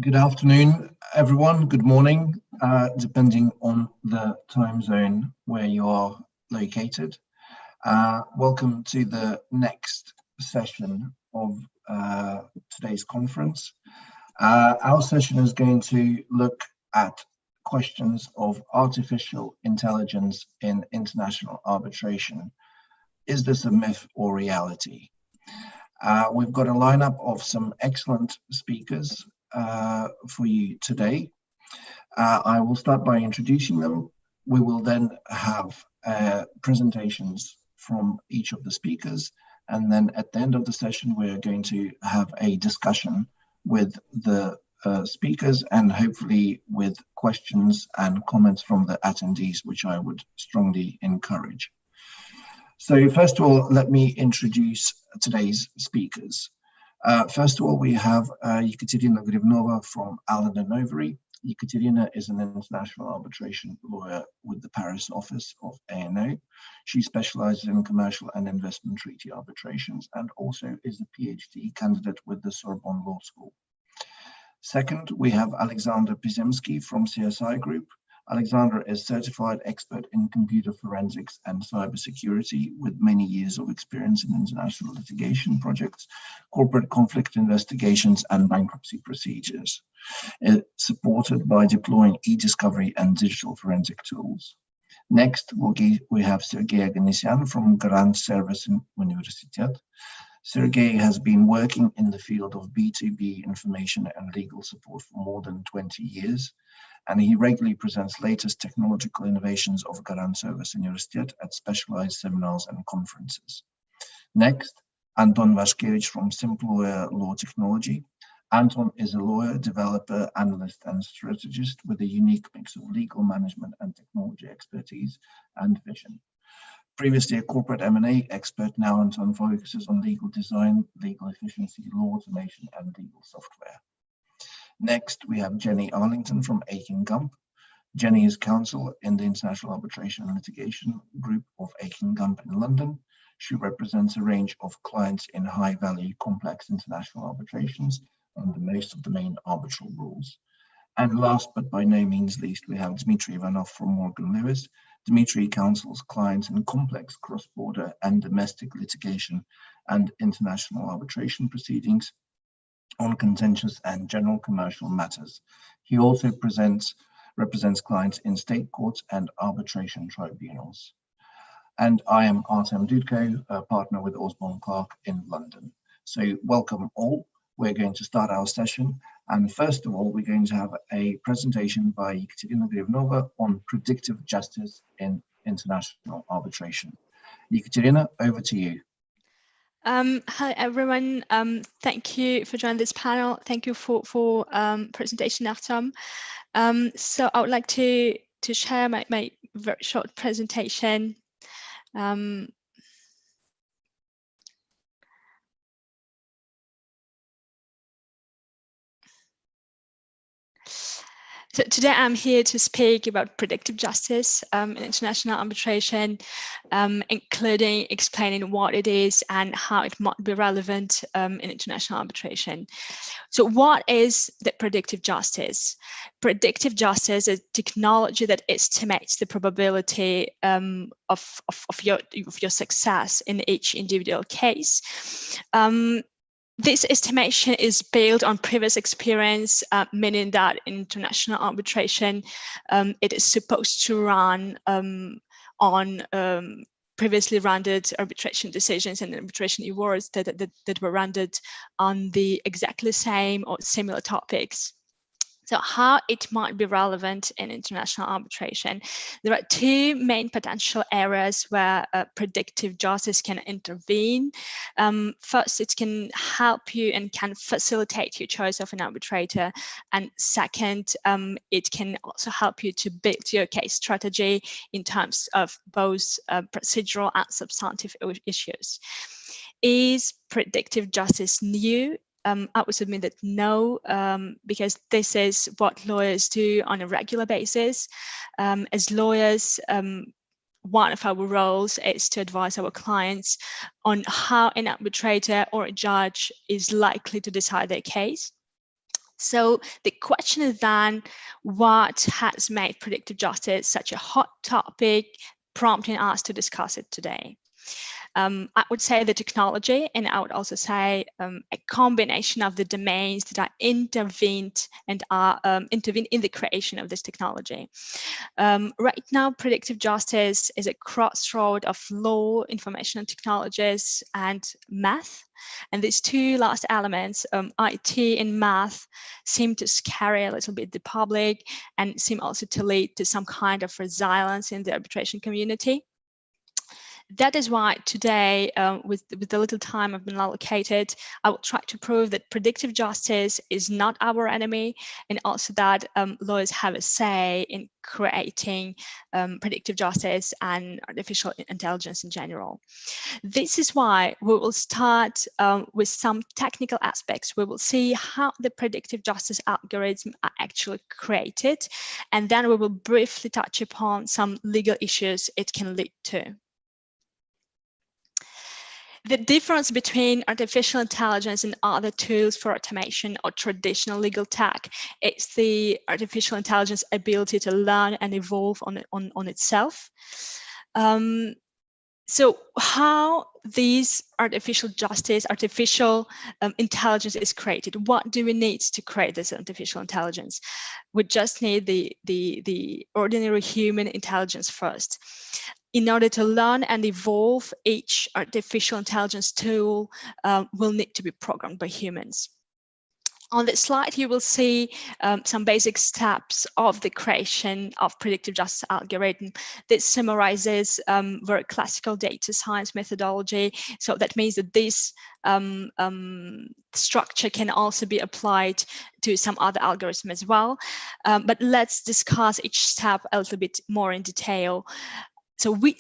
Good afternoon, everyone. Good morning, depending on the time zone where you are located. Welcome to the next session of today's conference. Our session is going to look at questions of artificial intelligence in international arbitration. Is this a myth or reality? We've got a lineup of some excellent speakers for you today. I will start by introducing them. We will then have presentations from each of the speakers, and then at the end of the session we're going to have a discussion with the speakers and hopefully with questions and comments from the attendees, which I would strongly encourage. So first of all, let me introduce today's speakers. First of all, we have Ekaterina Grivnova from Allen & Overy. Ekaterina is an international arbitration lawyer with the Paris office of ANO. She specializes in commercial and investment treaty arbitrations and also is a PhD candidate with the Sorbonne Law School. Second, we have Alexander Pizemski from CSI Group. Alexander is certified expert in computer forensics and cybersecurity with many years of experience in international litigation projects, corporate conflict investigations, and bankruptcy procedures, supported by deploying e-discovery and digital forensic tools. Next, we have Sergei Aganesian from Grand Service Universitet. Sergei has been working in the field of B2B information and legal support for more than 20 years, and he regularly presents latest technological innovations of Garant Service Universitet at specialized seminars and conferences. Next, Anton Vashkevich from Simpleware Law Technology. Anton is a lawyer, developer, analyst, and strategist with a unique mix of legal management and technology expertise and vision. Previously a corporate M&A expert, now Anton focuses on legal design, legal efficiency, law automation, and legal software. Next, we have Jenny Arlington from Aiken Gump. Jenny is counsel in the International Arbitration and Litigation Group of Aiken Gump in London. She represents a range of clients in high-value, complex international arbitrations under most of the main arbitral rules. And last, but by no means least, we have Dmitry Ivanov from Morgan Lewis. Dmitry counsels clients in complex cross-border and domestic litigation and international arbitration proceedings on contentious and general commercial matters. He also represents clients in state courts and arbitration tribunals. And I am Artem Dudko, a partner with Osborne Clarke in London. So welcome all. We're going to start our session. And first of all, we're going to have a presentation by Ekaterina Grivnova on predictive justice in international arbitration. Ekaterina, over to you. Hi everyone. Thank you for joining this panel. Thank you for presentation, Artem. So I would like to share my very short presentation. So today I'm here to speak about predictive justice in international arbitration, including explaining what it is and how it might be relevant in international arbitration. So what is the predictive justice? Predictive justice is technology that estimates the probability of your success in each individual case. This estimation is built on previous experience, meaning that in international arbitration, it is supposed to run on previously rendered arbitration decisions and arbitration awards that were rendered on the exactly same or similar topics. So how it might be relevant in international arbitration. There are two main potential areas where predictive justice can intervene. First, it can help you and can facilitate your choice of an arbitrator. And second, it can also help you to build your case strategy in terms of both procedural and substantive issues. Is predictive justice new? I would submit that no, because this is what lawyers do on a regular basis. As lawyers, one of our roles is to advise our clients on how an arbitrator or a judge is likely to decide their case. So the question is then, what has made predictive justice such a hot topic, prompting us to discuss it today? I would say the technology, and I would also say a combination of the domains that are intervened and are intervened in the creation of this technology. Right now, predictive justice is a crossroad of law, information technologies, and math. And these two last elements, IT and math, seem to scare a little bit the public and seem also to lead to some kind of resilience in the arbitration community. That is why today, with the little time I've been allocated, I will try to prove that predictive justice is not our enemy, and also that lawyers have a say in creating predictive justice and artificial intelligence in general. This is why we will start with some technical aspects. We will see how the predictive justice algorithms are actually created, and then we will briefly touch upon some legal issues it can lead to. The difference between artificial intelligence and other tools for automation or traditional legal tech is the artificial intelligence ability to learn and evolve on itself. So how these artificial intelligence is created? What do we need to create this artificial intelligence? We just need the ordinary human intelligence first. In order to learn and evolve, each artificial intelligence tool will need to be programmed by humans. On this slide, you will see some basic steps of the creation of predictive justice algorithm. This summarizes very classical data science methodology. So that means that this structure can also be applied to some other algorithms as well. But let's discuss each step a little bit more in detail. So we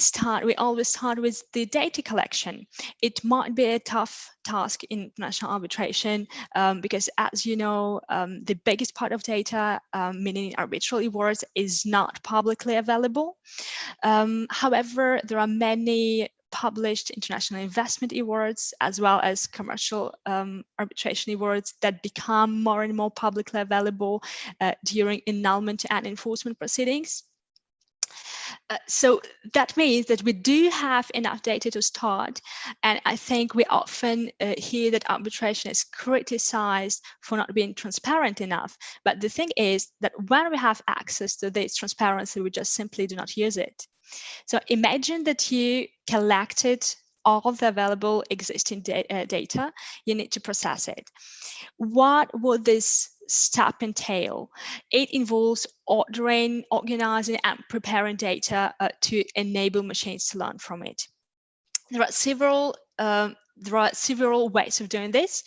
always start with the data collection. It might be a tough task in international arbitration because, as you know, the biggest part of data, meaning arbitral awards, is not publicly available. However, there are many published international investment awards as well as commercial arbitration awards that become more and more publicly available during annulment and enforcement proceedings. So that means that we do have enough data to start, and I think we often hear that arbitration is criticized for not being transparent enough. But the thing is that when we have access to this transparency, we just simply do not use it. So imagine that you collected all the available existing data, you need to process it. What would this step entail? It involves ordering, organizing, and preparing data to enable machines to learn from it. There are several ways of doing this,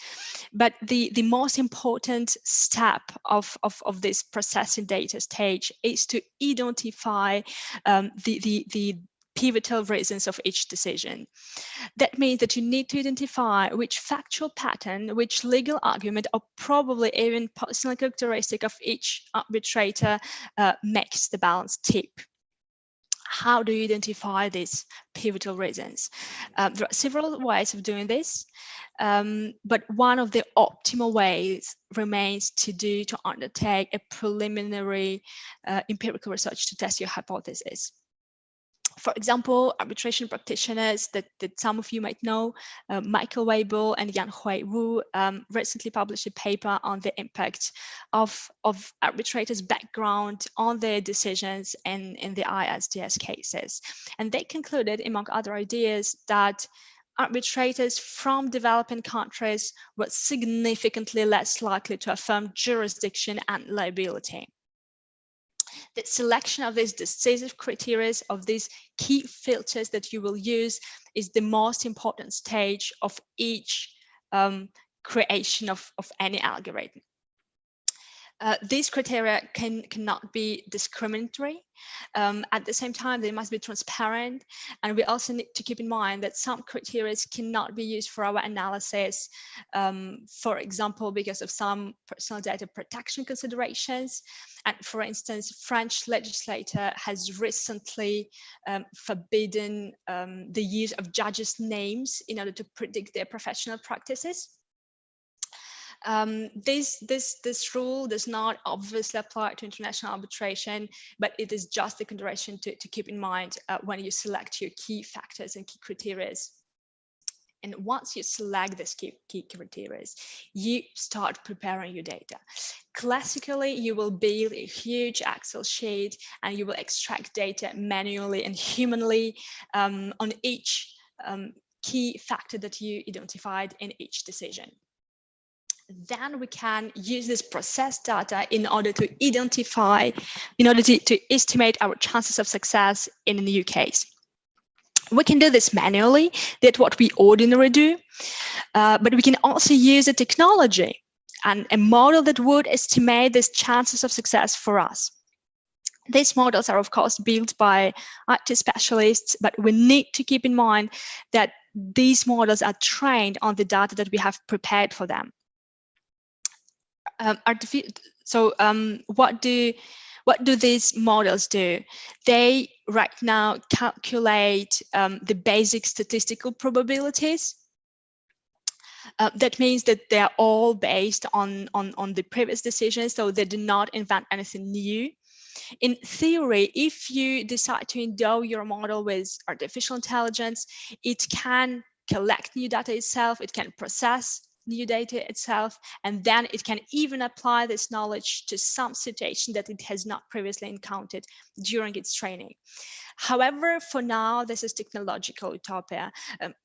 but the most important step of this processing data stage is to identify the pivotal reasons of each decision. That means that you need to identify which factual pattern, which legal argument, or probably even personal characteristic of each arbitrator makes the balance tip. How do you identify these pivotal reasons? There are several ways of doing this, but one of the optimal ways remains to undertake a preliminary empirical research to test your hypothesis. For example, arbitration practitioners that some of you might know, Michael Weibel and Yanhui Wu, recently published a paper on the impact of arbitrators' background on their decisions in the ISDS cases. And they concluded, among other ideas, that arbitrators from developing countries were significantly less likely to affirm jurisdiction and liability. The selection of these decisive criteria, of these key filters that you will use, is the most important stage of each creation of any algorithm. These criteria cannot be discriminatory. At the same time, they must be transparent. And we also need to keep in mind that some criteria cannot be used for our analysis, for example, because of some personal data protection considerations. And for instance, French legislator has recently forbidden the use of judges' names in order to predict their professional practices. This rule does not obviously apply to international arbitration, but it is just the consideration to keep in mind when you select your key factors and key criteria. And once you select this key criteria, you start preparing your data. Classically, you will build a huge Excel sheet and you will extract data manually and humanly on each key factor that you identified in each decision. Then we can use this processed data in order to estimate our chances of success in a new case. We can do this manually, that's what we ordinarily do, but we can also use a technology and a model that would estimate these chances of success for us. These models are, of course, built by IT specialists, but we need to keep in mind that these models are trained on the data that we have prepared for them. What do these models do? They right now calculate the basic statistical probabilities. That means that they are all based on the previous decisions, so they do not invent anything new. In theory, if you decide to endow your model with artificial intelligence, it can collect new data itself, it can process new data itself, and then it can even apply this knowledge to some situation that it has not previously encountered during its training. However, for now, this is technological utopia.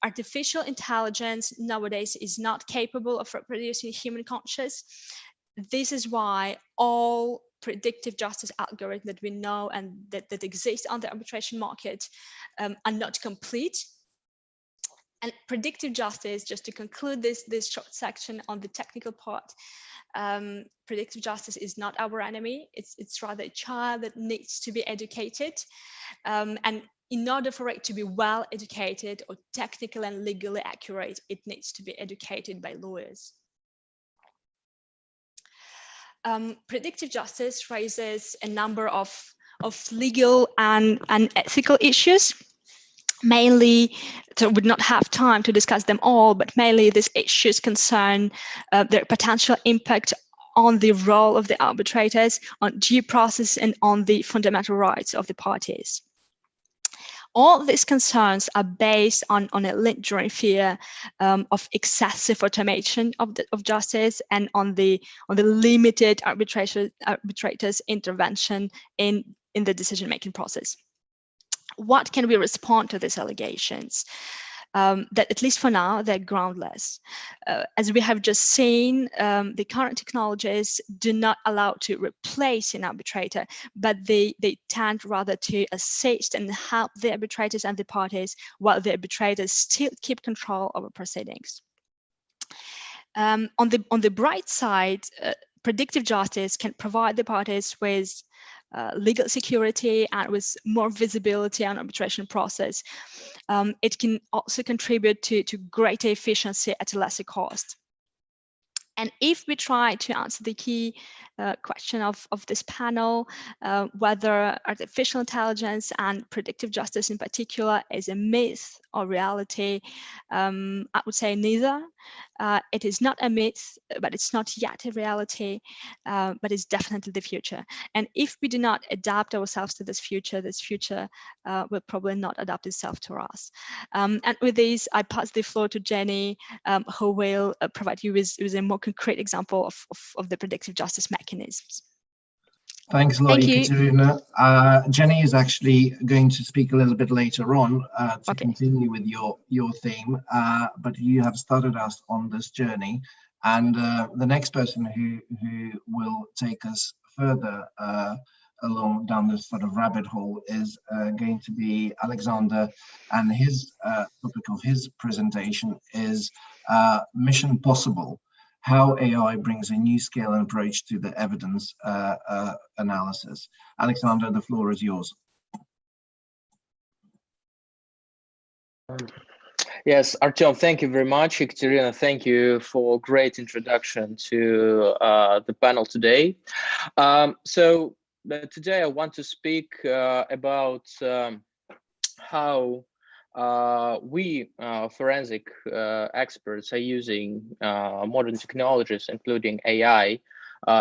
Artificial intelligence nowadays is not capable of reproducing human conscious. This is why all predictive justice algorithms that we know and that exist on the arbitration market are not complete. And predictive justice, just to conclude this short section on the technical part, predictive justice is not our enemy. It's rather a child that needs to be educated. And in order for it to be well educated or technically and legally accurate, it needs to be educated by lawyers. Predictive justice raises a number of legal and ethical issues. Mainly, so we would not have time to discuss them all, but mainly these issues concern their potential impact on the role of the arbitrators, on due process, and on the fundamental rights of the parties. All these concerns are based on a lingering fear of excessive automation of justice and on the limited arbitrators' intervention in the decision-making process. What can we respond to these allegations? That at least for now, they're groundless. As we have just seen, the current technologies do not allow to replace an arbitrator, but they tend rather to assist and help the arbitrators and the parties while the arbitrators still keep control over proceedings. On the bright side, predictive justice can provide the parties with legal security and with more visibility on arbitration process. It can also contribute to greater efficiency at a lesser cost. And if we try to answer the key question of this panel, whether artificial intelligence and predictive justice in particular is a myth or reality, I would say neither. It is not a myth, but it's not yet a reality, but it's definitely the future. And if we do not adapt ourselves to this future will probably not adapt itself to us. And with this, I pass the floor to Jenny, who will provide you with a more concrete example of the predictive justice mechanisms. Thanks a lot, Ekaterina. Jenny is actually going to speak a little bit later on to continue with your theme, but you have started us on this journey, and the next person who will take us further along down this sort of rabbit hole is going to be Alexander, and his topic of his presentation is Mission Possible: How AI brings a new scale and approach to the evidence analysis. Alexander, the floor is yours. Yes, Artyom, thank you very much. Ekaterina, thank you for a great introduction to the panel today. Today I want to speak about how we forensic experts are using modern technologies, including AI,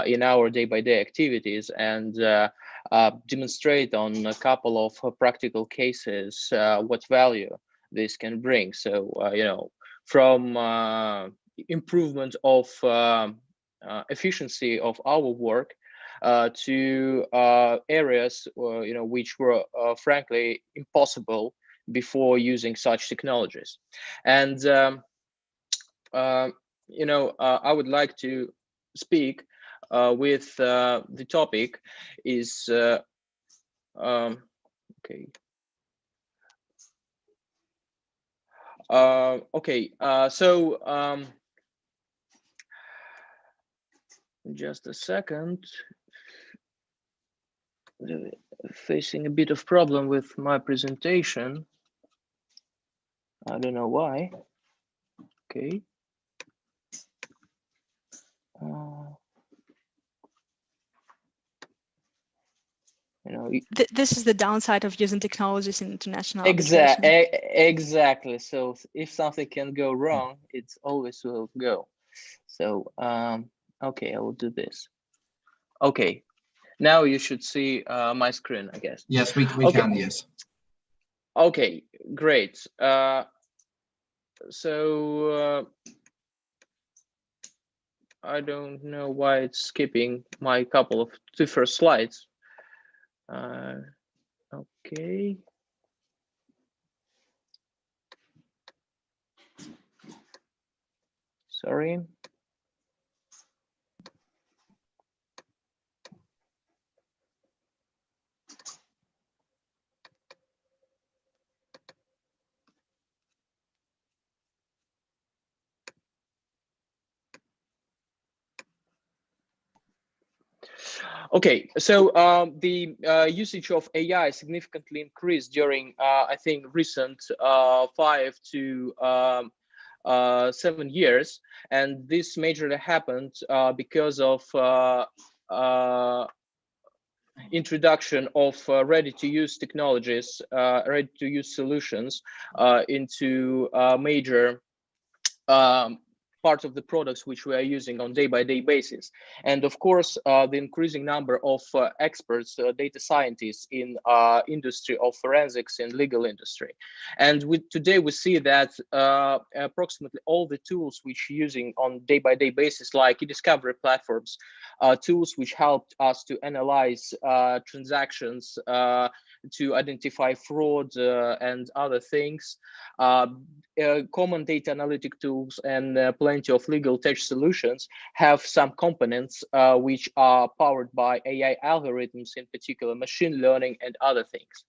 in our day-by-day activities, and demonstrate on a couple of practical cases what value this can bring. So, from improvement of efficiency of our work to areas, which were frankly impossible before using such technologies. And I would like to speak with the topic is okay. So just a second. Facing a bit of problem with my presentation. I don't know why. Okay. This is the downside of using technologies in international arbitration. Exactly. So if something can go wrong, it always will go. So okay, I will do this. Okay, now you should see my screen, I guess. Yes, we can. Yes. Okay, great. So I don't know why it's skipping my couple of two first slides. Okay. Sorry. Okay, so the usage of AI significantly increased during, I think, recent 5 to 7 years, and this majorly happened because of introduction of ready-to-use technologies, ready-to-use solutions into major part of the products which we are using on day-by-day basis. And of course, the increasing number of experts, data scientists in industry of forensics and legal industry. And today we see that approximately all the tools which we're using on day-by-day basis, like e-discovery platforms, tools which helped us to analyze transactions, to identify fraud and other things, common data analytic tools, and plenty of legal tech solutions have some components which are powered by AI algorithms, in particular machine learning and other things.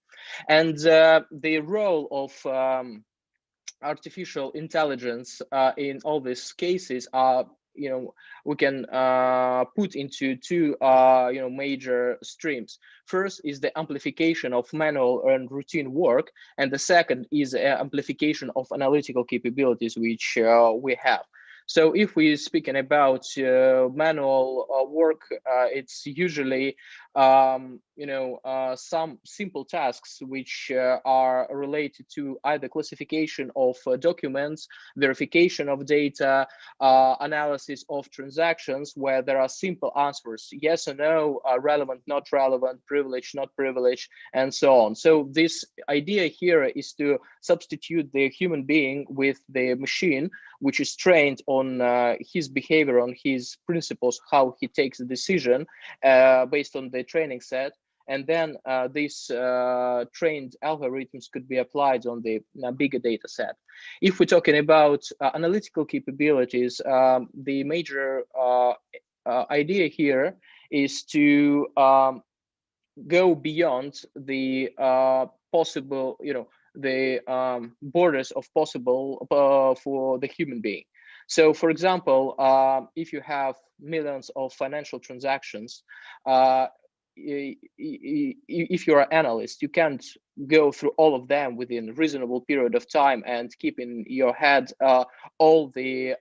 And the role of artificial intelligence in all these cases are, we can put into two major streams. First is the amplification of manual and routine work, and the second is amplification of analytical capabilities which we have. So if we're speaking about manual work, it's usually some simple tasks which are related to either classification of documents, verification of data, analysis of transactions, where there are simple answers, yes or no, relevant, not relevant, privileged, not privileged, and so on. So this idea here is to substitute the human being with the machine, which is trained on his behavior, on his principles, how he takes a decision based on the training set. And then these trained algorithms could be applied on the bigger data set. If we're talking about analytical capabilities, the major idea here is to go beyond the possible, the borders of possible for the human being. So, for example, if you have millions of financial transactions, if you're an analyst, you can't go through all of them within a reasonable period of time and keep in your head all the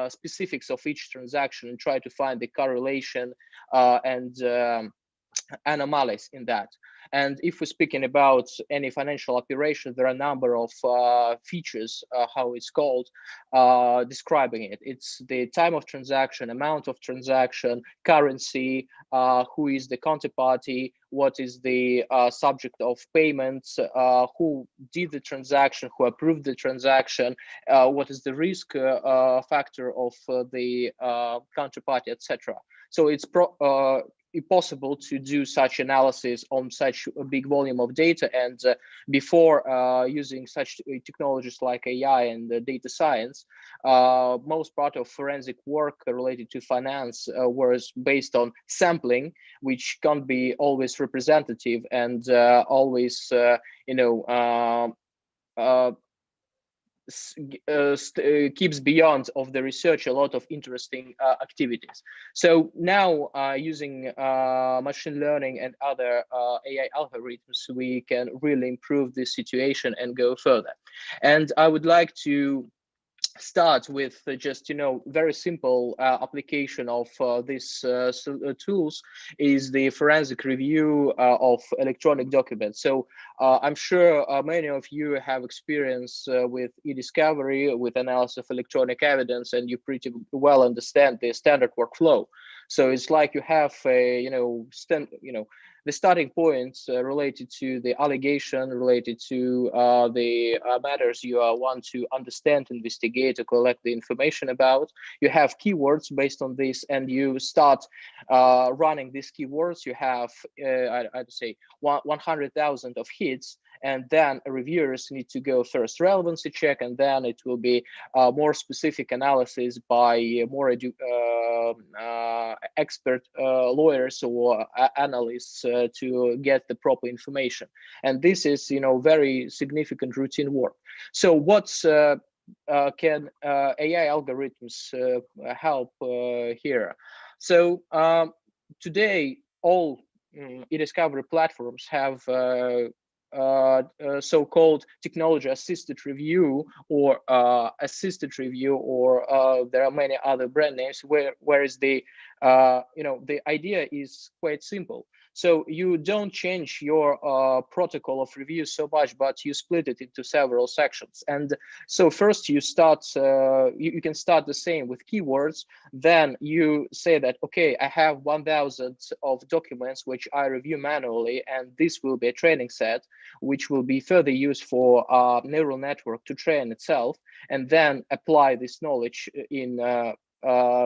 specifics of each transaction and try to find the correlation and anomalies in that. And if we're speaking about any financial operation, there are a number of features, how it's called, describing it. It's the time of transaction, amount of transaction, currency, who is the counterparty, what is the subject of payments, who did the transaction, who approved the transaction, what is the risk factor of the counterparty, etc. So it's possible to do such analysis on such a big volume of data, and before using such technologies like AI and data science, most part of forensic work related to finance was based on sampling, which can't be always representative and always keeps beyond of the research a lot of interesting activities. So now using machine learning and other AI algorithms, we can really improve this situation and go further. And I would like to start with just very simple application of these tools is the forensic review of electronic documents. So I'm sure many of you have experience with e-discovery, with analysis of electronic evidence, and you pretty well understand the standard workflow. So it's like you have a the starting points related to the allegation, related to the matters you want to understand, investigate, or collect the information about. You have keywords based on this, and you start running these keywords. You have, I'd say, 100,000 of hits, and then reviewers need to go first relevancy check, and then it will be more specific analysis by more expert lawyers or analysts to get the proper information. And this is, very significant routine work. So what can AI algorithms help here? So today, all e-discovery platforms have so-called technology assisted review or assisted review, or there are many other brand names whereas the the idea is quite simple. So you don't change your protocol of review so much, but you split it into several sections. And so first you start, you can start the same with keywords. Then you say that, okay, I have 1,000 of documents which I review manually, and this will be a training set, which will be further used for neural network to train itself, and then apply this knowledge in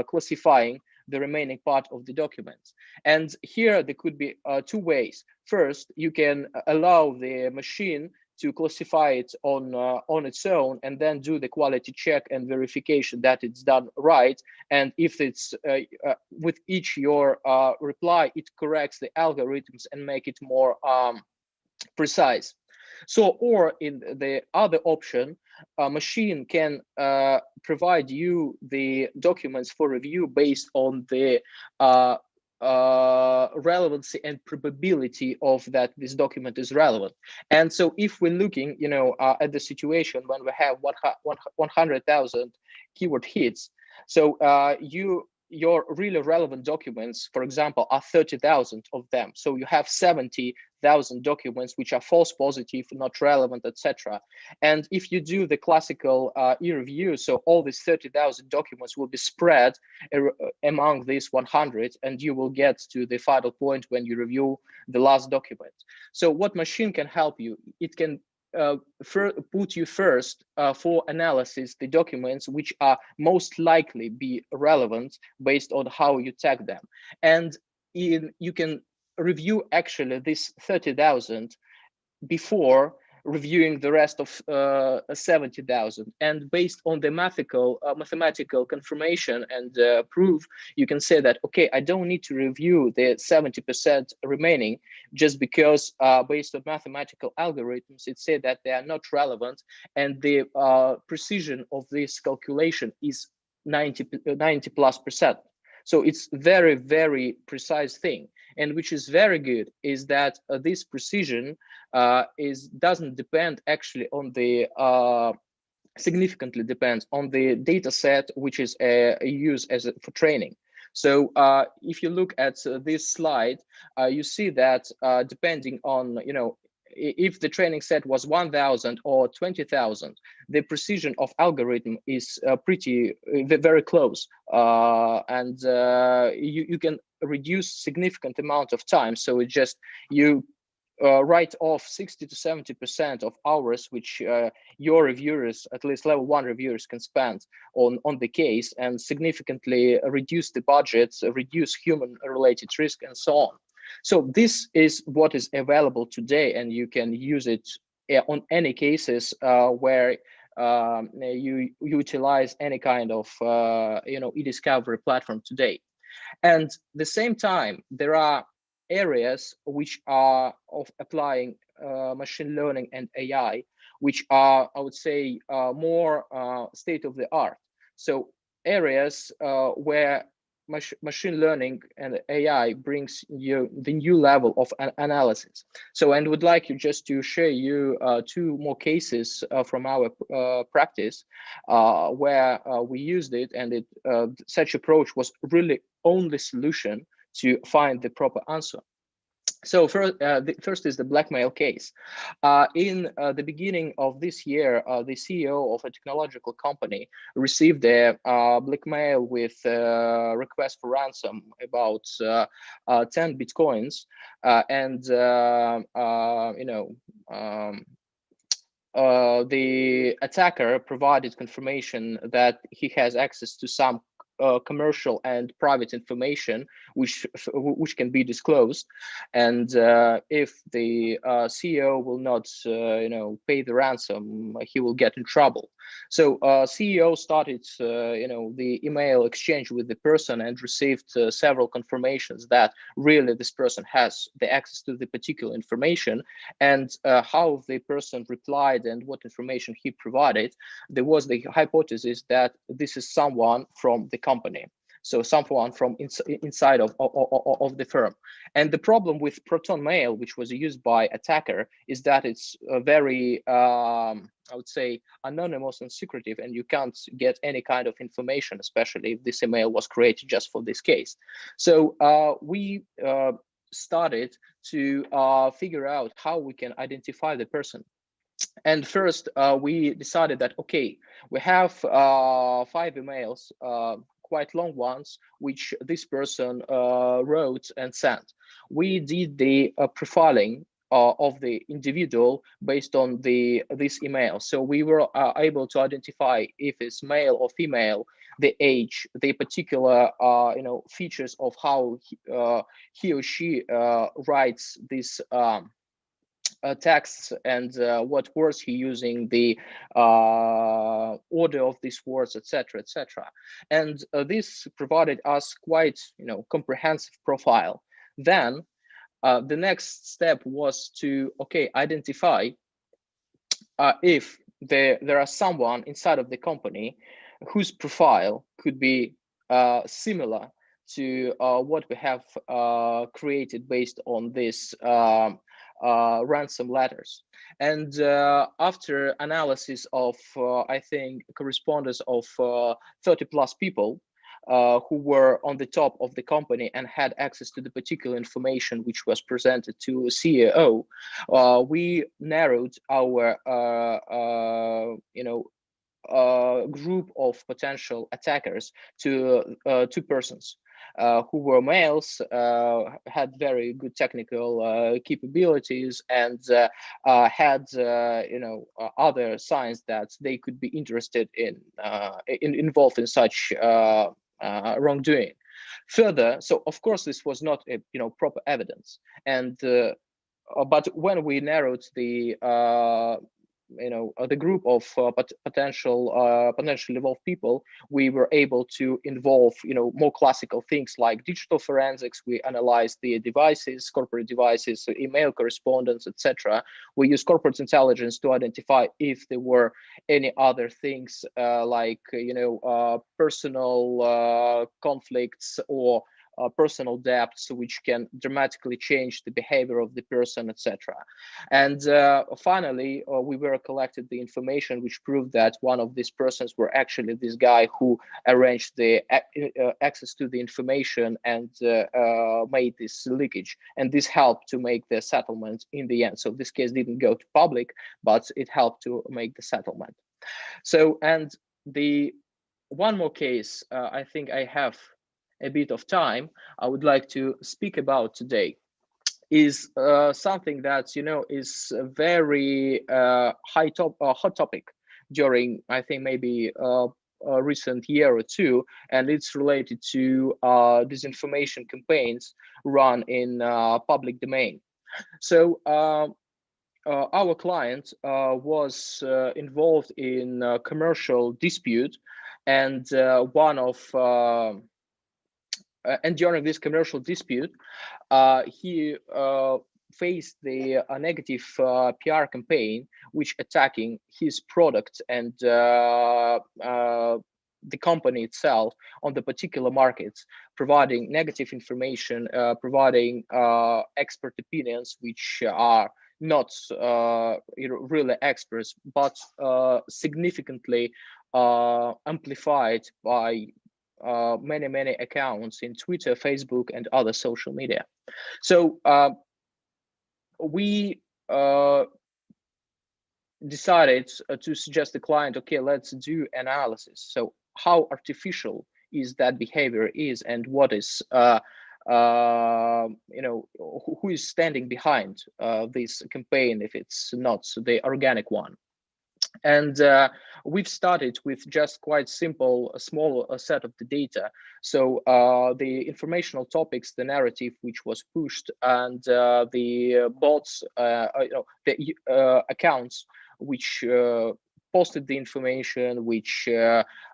classifying the remaining part of the documents. And here there could be two ways. First, you can allow the machine to classify it on its own, and then do the quality check and verification that it's done right. And if it's with each your reply, it corrects the algorithms and make it more precise. So, or in the other option, a machine can provide you the documents for review based on the relevancy and probability of that this document is relevant. And so if we're looking, at the situation when we have 100,000 keyword hits, so your really relevant documents, for example, are 30,000 of them. So you have 70,000 documents which are false positive, not relevant, etc. And if you do the classical e-review, so all these 30,000 documents will be spread among these 100, and you will get to the final point when you review the last document. So what machine can help you? It can put you first for analysis the documents which are most likely be relevant based on how you tag them, and you can review actually this 30,000 before reviewing the rest of 70,000, and based on the mathematical confirmation and proof, you can say that, okay, I don't need to review the 70% remaining, just because based on mathematical algorithms, it said that they are not relevant, and the precision of this calculation is 90+%. So it's very, very precise thing. And which is very good is that this precision doesn't depend actually on the significantly depends on the data set which is used for training. So if you look at this slide, you see that depending on, if the training set was 1,000 or 20,000, the precision of algorithm is very close, and you can reduce significant amount of time. So it just you write off 60 to 70% of hours which your reviewers, at least level 1 reviewers, can spend on the case, and significantly reduce the budgets, reduce human related risk, and so on. So this is what is available today, and you can use it on any cases where you utilize any kind of e-discovery platform today. And at the same time, there are areas which are of applying machine learning and AI, which are, I would say, more state of the art. So areas where machine learning and AI brings you the new level of analysis. So, and would like you just to share you 2 more cases from our practice where we used it, and such approach was really only solution to find the proper answer. So first is the blackmail case. In the beginning of this year, the CEO of a technological company received a blackmail with a request for ransom about 10 bitcoins, and the attacker provided confirmation that he has access to some commercial and private information which can be disclosed, and if the CEO will not pay the ransom, he will get in trouble. So CEO started the email exchange with the person and received several confirmations that really this person has the access to the particular information, and how the person replied and what information he provided. There was the hypothesis that this is someone from the company, so someone from inside of the firm. And the problem with Proton Mail, which was used by attacker, is that it's very, I would say, anonymous and secretive, and you can't get any kind of information, especially if this email was created just for this case. So we started to figure out how we can identify the person. And first, we decided that, okay, we have 5 emails, quite long ones, which this person wrote and sent. We did the profiling of the individual based on this email. So we were able to identify if it's male or female, the age, the particular features of how he or she writes this texts, and what words he using, the order of these words, etc., etc. And this provided us quite comprehensive profile. Then the next step was to identify if there are someone inside of the company whose profile could be similar to what we have created based on this ransom letters. And after analysis of I think correspondence of 30 plus people who were on the top of the company and had access to the particular information which was presented to CEO, we narrowed our group of potential attackers to 2 persons. Who were males, had very good technical capabilities, and had other signs that they could be interested in involved in such wrongdoing. Further, so of course this was not a proper evidence, and but when we narrowed the group of potentially involved people, we were able to involve more classical things like digital forensics. We analyzed the devices, corporate devices, email correspondence, etc. We use corporate intelligence to identify if there were any other things like personal conflicts or personal debts, which can dramatically change the behavior of the person, etc. And finally, we were collected the information which proved that one of these persons were actually this guy who arranged the access to the information and made this leakage. And this helped to make the settlement in the end. So this case didn't go to public, but it helped to make the settlement. So, and the one more case, I think I have a bit of time, I would like to speak about today, is something that, you know, is a very hot topic during, I think, maybe a recent year or two, and it's related to disinformation campaigns run in public domain. So our client was involved in a commercial dispute, and and during this commercial dispute, he faced the negative PR campaign, which attacking his product and the company itself on the particular markets, providing negative information, providing expert opinions, which are not really experts, but significantly amplified by many accounts in Twitter, Facebook, and other social media. So we decided to suggest the client, okay, let's do analysis. So how artificial is that behavior is, and what is you know, who is standing behind this campaign if it's not the organic one. And we've started with just quite simple, a small set of the data. So the informational topics, the narrative which was pushed, and the bots, you know, the accounts which posted the information, which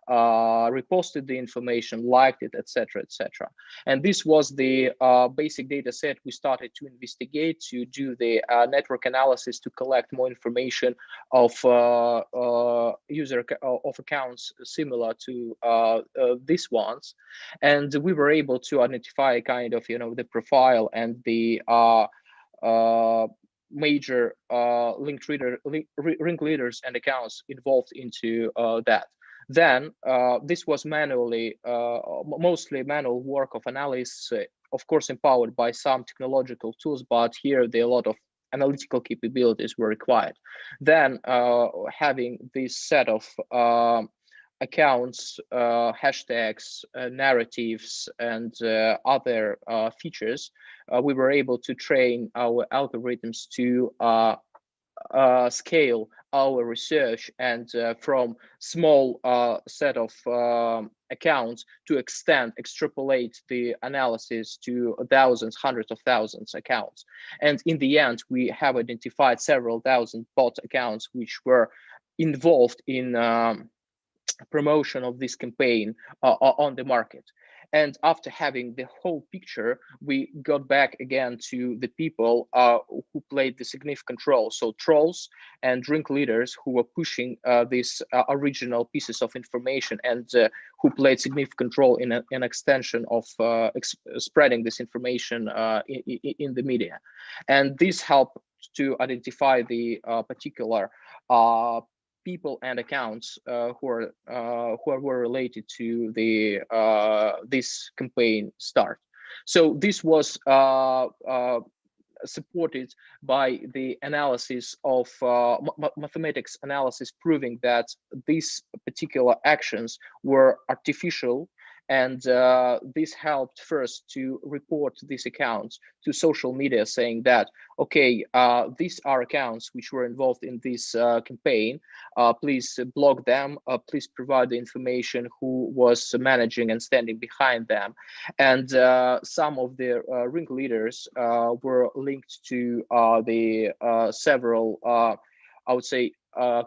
reposted the information, liked it, etc., etc. And this was the basic data set we started to investigate, to do the network analysis, to collect more information of user of accounts similar to these ones, and we were able to identify kind of, you know, the profile and the major ringleaders and accounts involved into that. Then this was manually, mostly manual work of analysts, of course empowered by some technological tools, but here a lot of analytical capabilities were required. Then having this set of accounts, hashtags, narratives, and other features, we were able to train our algorithms to scale our research, and from small set of accounts to extrapolate the analysis to thousands, hundreds of thousands accounts. And in the end, we have identified several thousand bot accounts which were involved in promotion of this campaign on the market. And after having the whole picture, we got back again to the people who played the significant role. So trolls and ringleaders who were pushing these original pieces of information, and who played significant role in an extension of spreading this information in the media. And this helped to identify the particular people and accounts who were related to the this campaign start. So this was supported by the analysis of mathematics analysis, proving that these particular actions were artificial. And this helped first to report these accounts to social media, saying that, okay, these are accounts which were involved in this campaign. Please block them. Please provide the information who was managing and standing behind them. And some of the ringleaders were linked to the several, I would say,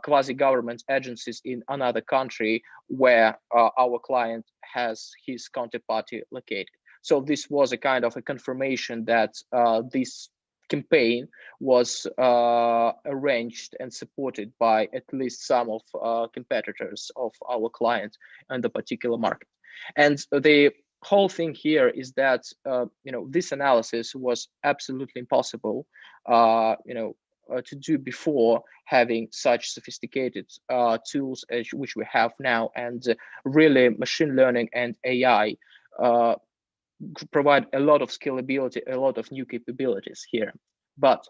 quasi-government agencies in another country where our client has his counterparty located. So this was a kind of a confirmation that this campaign was arranged and supported by at least some of competitors of our client in the particular market. And the whole thing here is that this analysis was absolutely impossible to do before having such sophisticated tools which we have now, and really machine learning and AI provide a lot of scalability, a lot of new capabilities here. But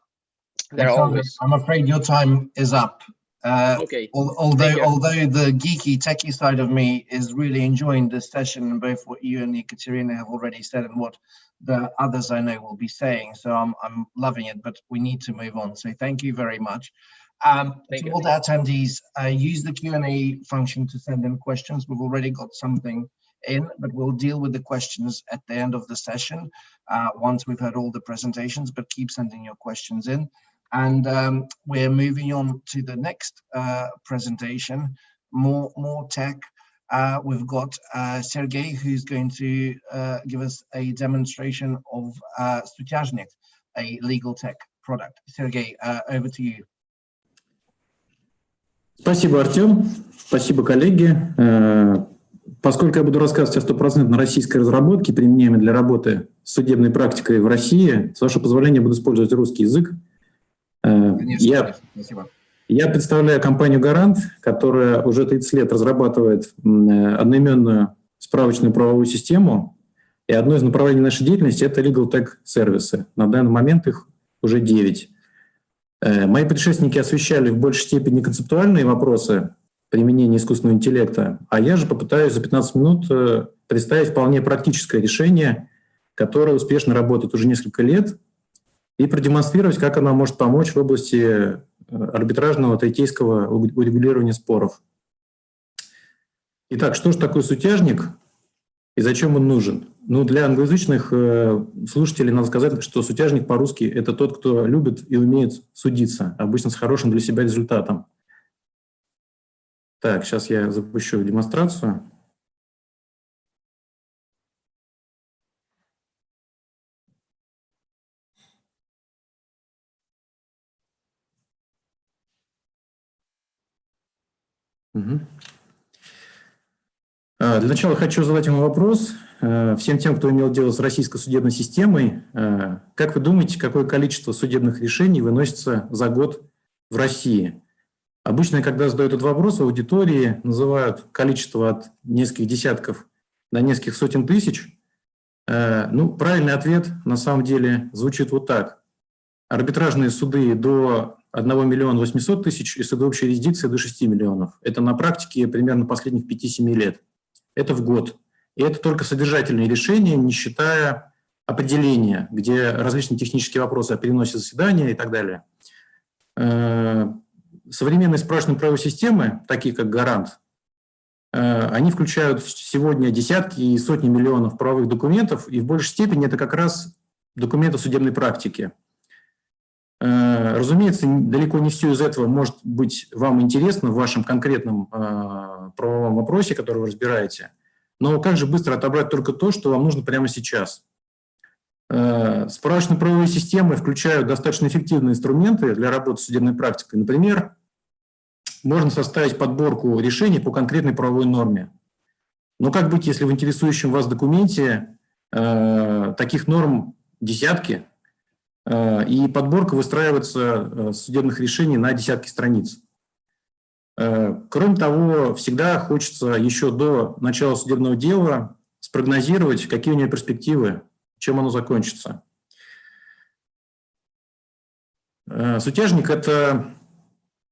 there are always... I'm afraid your time is up. Okay. Although the geeky, techie side of me is really enjoying this session, both what you and Ekaterina have already said and what the others I know will be saying. So I'm loving it, but we need to move on. So thank you very much. To all the attendees, use the Q&A function to send in questions. We've already got something in, but we'll deal with the questions at the end of the session once we've heard all the presentations, but keep sending your questions in. And we're moving on to the next presentation, more tech. We've got Sergey, who's going to give us a demonstration of Sutyazhnik, a legal tech product. Sergey, over to you. Спасибо, Артем. Спасибо, коллеги. Поскольку я буду рассказывать о 100% российской разработке, применяемой для работы с судебной практикой в России, с вашего позволения буду использовать русский язык. Я представляю компанию «Гарант», которая уже 30 лет разрабатывает одноименную справочную правовую систему. И одно из направлений нашей деятельности – это Legal Tech сервисы. На данный момент их уже 9. Мои предшественники освещали в большей степени концептуальные вопросы применения искусственного интеллекта, а я же попытаюсь за 15 минут представить вполне практическое решение, которое успешно работает уже несколько лет, и продемонстрировать, как она может помочь в области арбитражного третейского урегулирования споров. Итак, что же такое сутяжник и зачем он нужен? Ну, для англоязычных слушателей надо сказать, что сутяжник по-русски – это тот, кто любит и умеет судиться, обычно с хорошим для себя результатом. Так, сейчас я запущу демонстрацию. Для начала хочу задать вам вопрос всем тем, кто имел дело с российской судебной системой. Как вы думаете, какое количество судебных решений выносится за год в России? Обычно, когда задают этот вопрос, в аудитории называют количество от нескольких десятков до нескольких сотен тысяч. Ну, правильный ответ на самом деле звучит вот так. Арбитражные суды до 1 миллиона 800 тысяч и суды общей юрисдикции до 6 миллионов. Это на практике примерно последних 5-7 лет. Это в год. И это только содержательные решения, не считая определения, где различные технические вопросы о переносе заседания и так далее. Современные справочные правовые системы, такие как «Гарант», они включают сегодня десятки и сотни миллионов правовых документов, и в большей степени это как раз документы судебной практики. Разумеется, далеко не все из этого может быть вам интересно в вашем конкретном правовом вопросе, который вы разбираете. Но как же быстро отобрать только то, что вам нужно прямо сейчас? Справочные правовые системы включают достаточно эффективные инструменты для работы с судебной практикой. Например, можно составить подборку решений по конкретной правовой норме. Но как быть, если в интересующем вас документе таких норм десятки, и подборка выстраивается судебных решений на десятки страниц? Кроме того, всегда хочется еще до начала судебного дела спрогнозировать, какие у него перспективы, чем оно закончится. Сутяжник – это,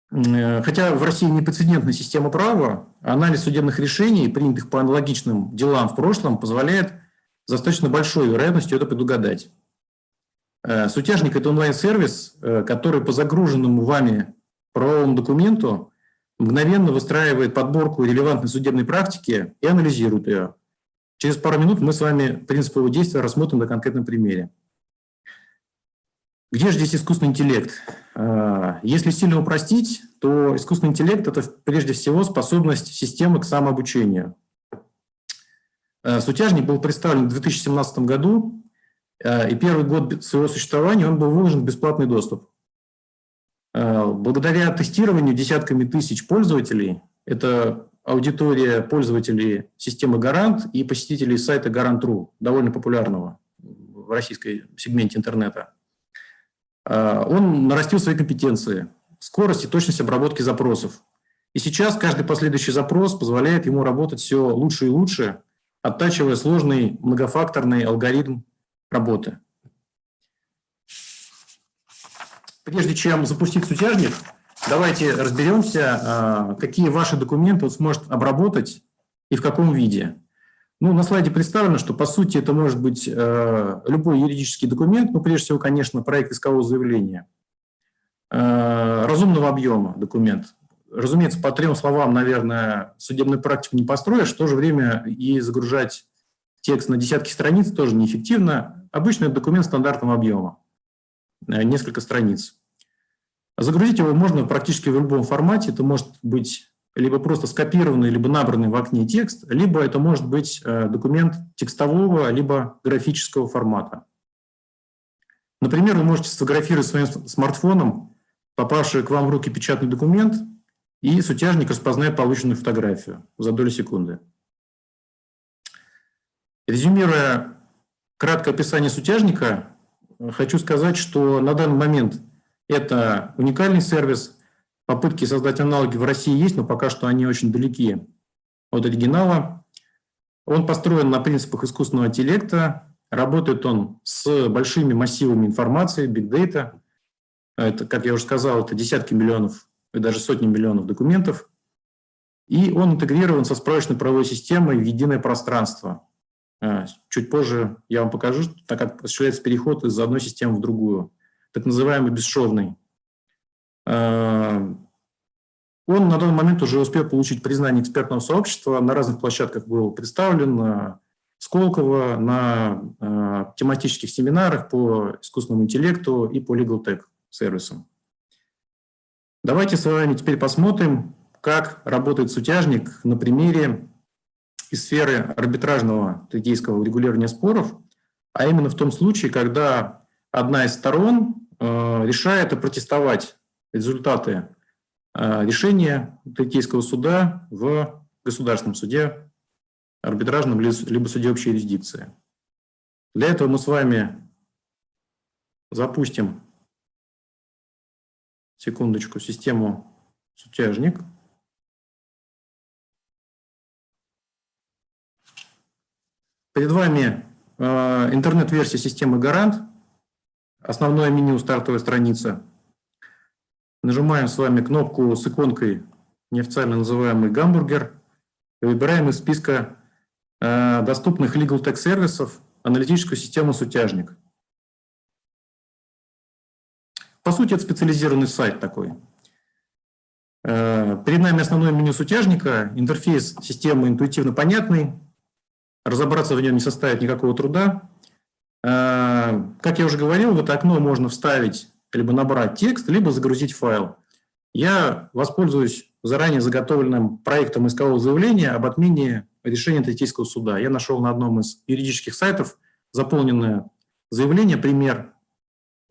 хотя в России непрецедентная система права, анализ судебных решений, принятых по аналогичным делам в прошлом, позволяет с достаточно большой вероятностью это предугадать. Сутяжник – это онлайн-сервис, который по загруженному вами правовому документу мгновенно выстраивает подборку релевантной судебной практики и анализирует ее. Через пару минут мы с вами принцип его действия рассмотрим на конкретном примере. Где же здесь искусственный интеллект? Если сильно упростить, то искусственный интеллект – это прежде всего способность системы к самообучению. Сутяжник был представлен в 2017 году, и первый год своего существования он был выложен в бесплатный доступ. Благодаря тестированию десятками тысяч пользователей, это аудитория пользователей системы Гарант и посетителей сайта Гарант.ру, довольно популярного в российской сегменте интернета. Он нарастил свои компетенции, скорость и точность обработки запросов. И сейчас каждый последующий запрос позволяет ему работать все лучше и лучше, оттачивая сложный многофакторный алгоритм работы. Прежде чем запустить сутяжник, давайте разберемся, какие ваши документы он сможет обработать и в каком виде. Ну, на слайде представлено, что по сути это может быть любой юридический документ, но прежде всего, конечно, проект искового заявления, разумного объема документ. Разумеется, по 3 словам, наверное, судебную практику не построишь, в то же время и загружать текст на десятки страниц тоже неэффективно. Обычно это документ стандартного объема, несколько страниц. Загрузить его можно практически в любом формате. Это может быть либо просто скопированный, либо набранный в окне текст, либо это может быть документ текстового, либо графического формата. Например, вы можете сфотографировать своим смартфоном попавший к вам в руки печатный документ, и сутяжник распознает полученную фотографию за долю секунды. Резюмируя краткое описание сутяжника, хочу сказать, что на данный момент это уникальный сервис. Попытки создать аналоги в России есть, но пока что они очень далеки от оригинала. Он построен на принципах искусственного интеллекта. Работает он с большими массивами информации, big data. Это, как я уже сказал, это десятки миллионов и даже сотни миллионов документов. И он интегрирован со справочной правовой системой в единое пространство. Чуть позже я вам покажу, так как осуществляется переход из одной системы в другую, так называемый бесшовный. Он на данный момент уже успел получить признание экспертного сообщества, на разных площадках был представлен, на Сколково, на тематических семинарах по искусственному интеллекту и по Legal Tech сервисам. Давайте с вами теперь посмотрим, как работает сутяжник на примере из сферы арбитражного третейского урегулирования споров, а именно в том случае, когда одна из сторон решает опротестовать результаты решения третейского суда в государственном суде, арбитражном либо суде общей юрисдикции. Для этого мы с вами запустим, секундочку, систему сутяжник. Перед вами интернет-версия системы Гарант, основное меню, стартовая страница. Нажимаем с вами кнопку с иконкой, неофициально называемый гамбургер, и выбираем из списка доступных Legal Tech сервисов аналитическую систему сутяжник. По сути, это специализированный сайт такой. Перед нами основное меню сутяжника, интерфейс системы интуитивно понятный, разобраться в нем не составит никакого труда. Как я уже говорил, в это окно можно вставить либо набрать текст, либо загрузить файл. Я воспользуюсь заранее заготовленным проектом искового заявления об отмене решения третейского суда. Я нашел на одном из юридических сайтов заполненное заявление, пример.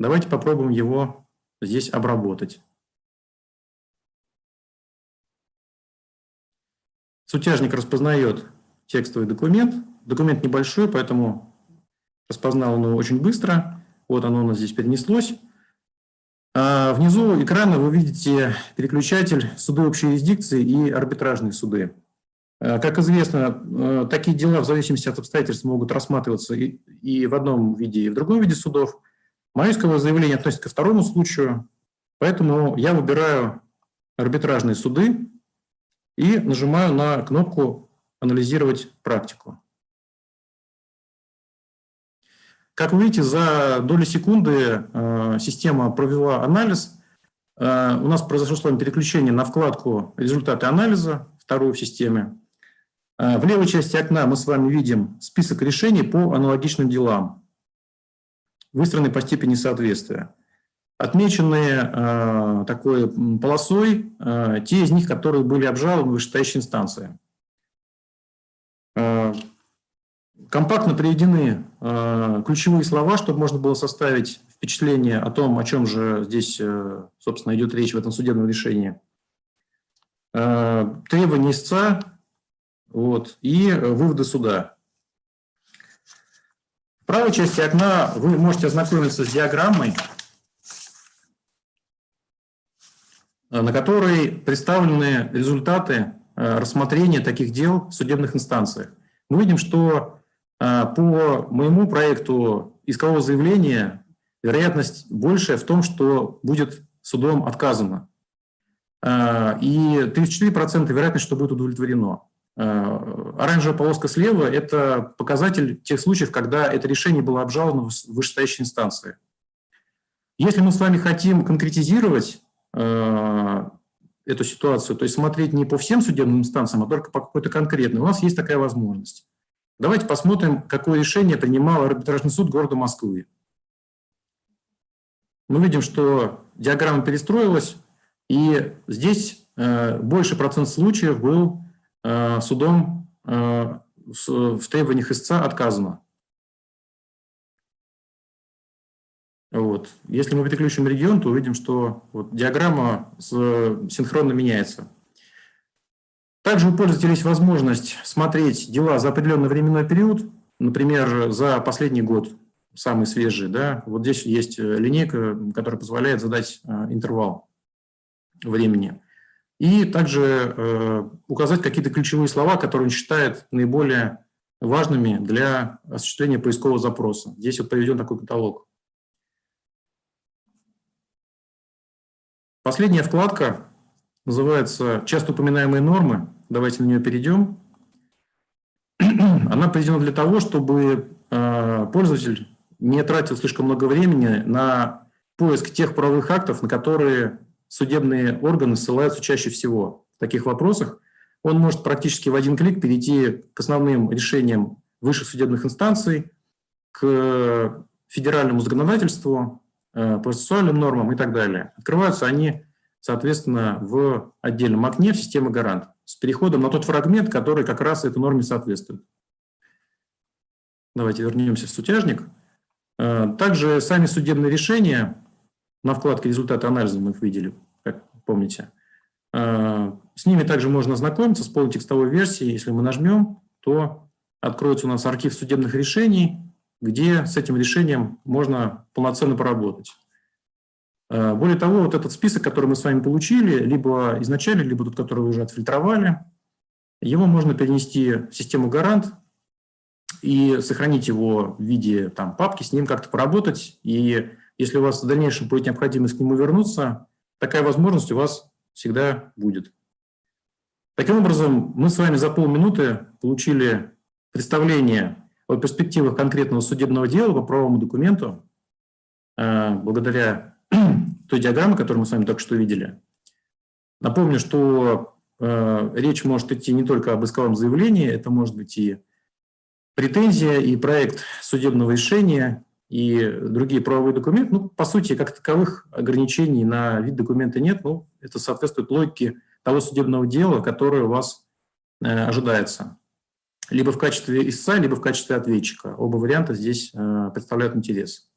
Давайте попробуем его здесь обработать. Сутяжник распознает текстовый документ. Документ небольшой, поэтому распознал он его очень быстро. Вот оно у нас здесь перенеслось. Внизу экрана вы видите переключатель суды общей юрисдикции и арбитражные суды. Как известно, такие дела в зависимости от обстоятельств могут рассматриваться и в одном виде, и в другом виде судов. Мое исковое заявление относится ко второму случаю, поэтому я выбираю арбитражные суды и нажимаю на кнопку «Анализировать практику». Как вы видите, за долю секунды система провела анализ. У нас произошло с вами переключение на вкладку «Результаты анализа», вторую в системе. В левой части окна мы с вами видим список решений по аналогичным делам, выстроенный по степени соответствия. Отмеченные такой полосой те из них, которые были обжалованы в вышестоящей инстанции. Компактно приведены ключевые слова, чтобы можно было составить впечатление о том, о чем же здесь, собственно, идет речь в этом судебном решении. требования истца, вот, и выводы суда. В правой части окна вы можете ознакомиться с диаграммой, на которой представлены результаты рассмотрения таких дел в судебных инстанциях. Мы видим, что по моему проекту искового заявления вероятность большая в том, что будет судом отказано. И 34% вероятность, что будет удовлетворено. Оранжевая полоска слева – это показатель тех случаев, когда это решение было обжаловано в вышестоящей инстанции. Если мы с вами хотим конкретизировать эту ситуацию, то есть смотреть не по всем судебным инстанциям, а только по какой-то конкретной, у нас есть такая возможность. Давайте посмотрим, какое решение принимал арбитражный суд города Москвы. Мы видим, что диаграмма перестроилась, и здесь больший процент случаев был судом в требованиях истца отказано. Вот. Если мы переключим регион, то увидим, что вот диаграмма синхронно меняется. Также у пользователей есть возможность смотреть дела за определенный временной период, например, за последний год, самый свежий. Да? Вот здесь есть линейка, которая позволяет задать интервал времени. И также указать какие-то ключевые слова, которые он считает наиболее важными для осуществления поискового запроса. Здесь вот приведен такой каталог. Последняя вкладка называется «Часто упоминаемые нормы». Давайте на нее перейдем. Она приведена для того, чтобы пользователь не тратил слишком много времени на поиск тех правовых актов, на которые судебные органы ссылаются чаще всего. В таких вопросах он может практически в один клик перейти к основным решениям высших судебных инстанций, к федеральному законодательству, процессуальным нормам и так далее. Открываются они, соответственно, в отдельном окне в системе «Гарант» с переходом на тот фрагмент, который как раз этой норме соответствует. Давайте вернемся в сутяжник. Также сами судебные решения на вкладке «Результаты анализа» мы их видели, как помните. С ними также можно ознакомиться с полной текстовой версией. Если мы нажмем, то откроется у нас архив судебных решений, где с этим решением можно полноценно поработать. Более того, вот этот список, который мы с вами получили, либо изначально, либо тот, который вы уже отфильтровали, его можно перенести в систему «Гарант» и сохранить его в виде папки, с ним как-то поработать. И если у вас в дальнейшем будет необходимость к нему вернуться, такая возможность у вас всегда будет. Таким образом, мы с вами за полминуты получили представление о перспективах конкретного судебного дела по правовому документу, благодаря той диаграмме, которую мы с вами только что видели. Напомню, что речь может идти не только об исковом заявлении, это может быть и претензия, и проект судебного решения, и другие правовые документы. Ну, по сути, как таковых ограничений на вид документа нет. Ну, это соответствует логике того судебного дела, которое у вас ожидается. Либо в качестве истца, либо в качестве ответчика. Оба варианта здесь представляют интерес.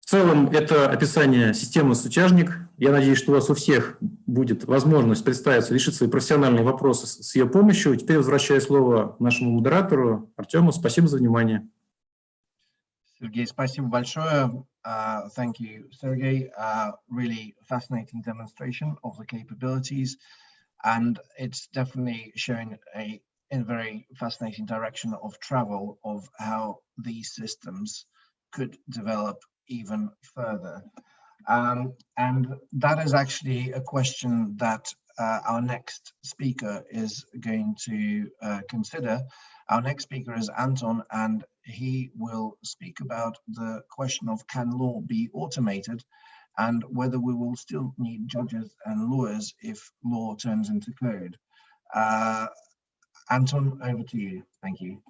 В целом, это описание системы «Сутяжник». Я надеюсь, что у вас у всех будет возможность представиться, решить свои профессиональные вопросы с ее помощью. Теперь возвращаю слово нашему модератору Артему. Спасибо за внимание. Sergey, спасибо большое. Thank you, Sergey. Really fascinating demonstration of the capabilities, and it's definitely showing in a very fascinating direction of travel of how these systems could develop even further. And that is actually a question that our next speaker is going to consider. Our next speaker is Anton, and he will speak about the question of can law be automated and whether we will still need judges and lawyers if law turns into code. Anton, over to you. Thank you.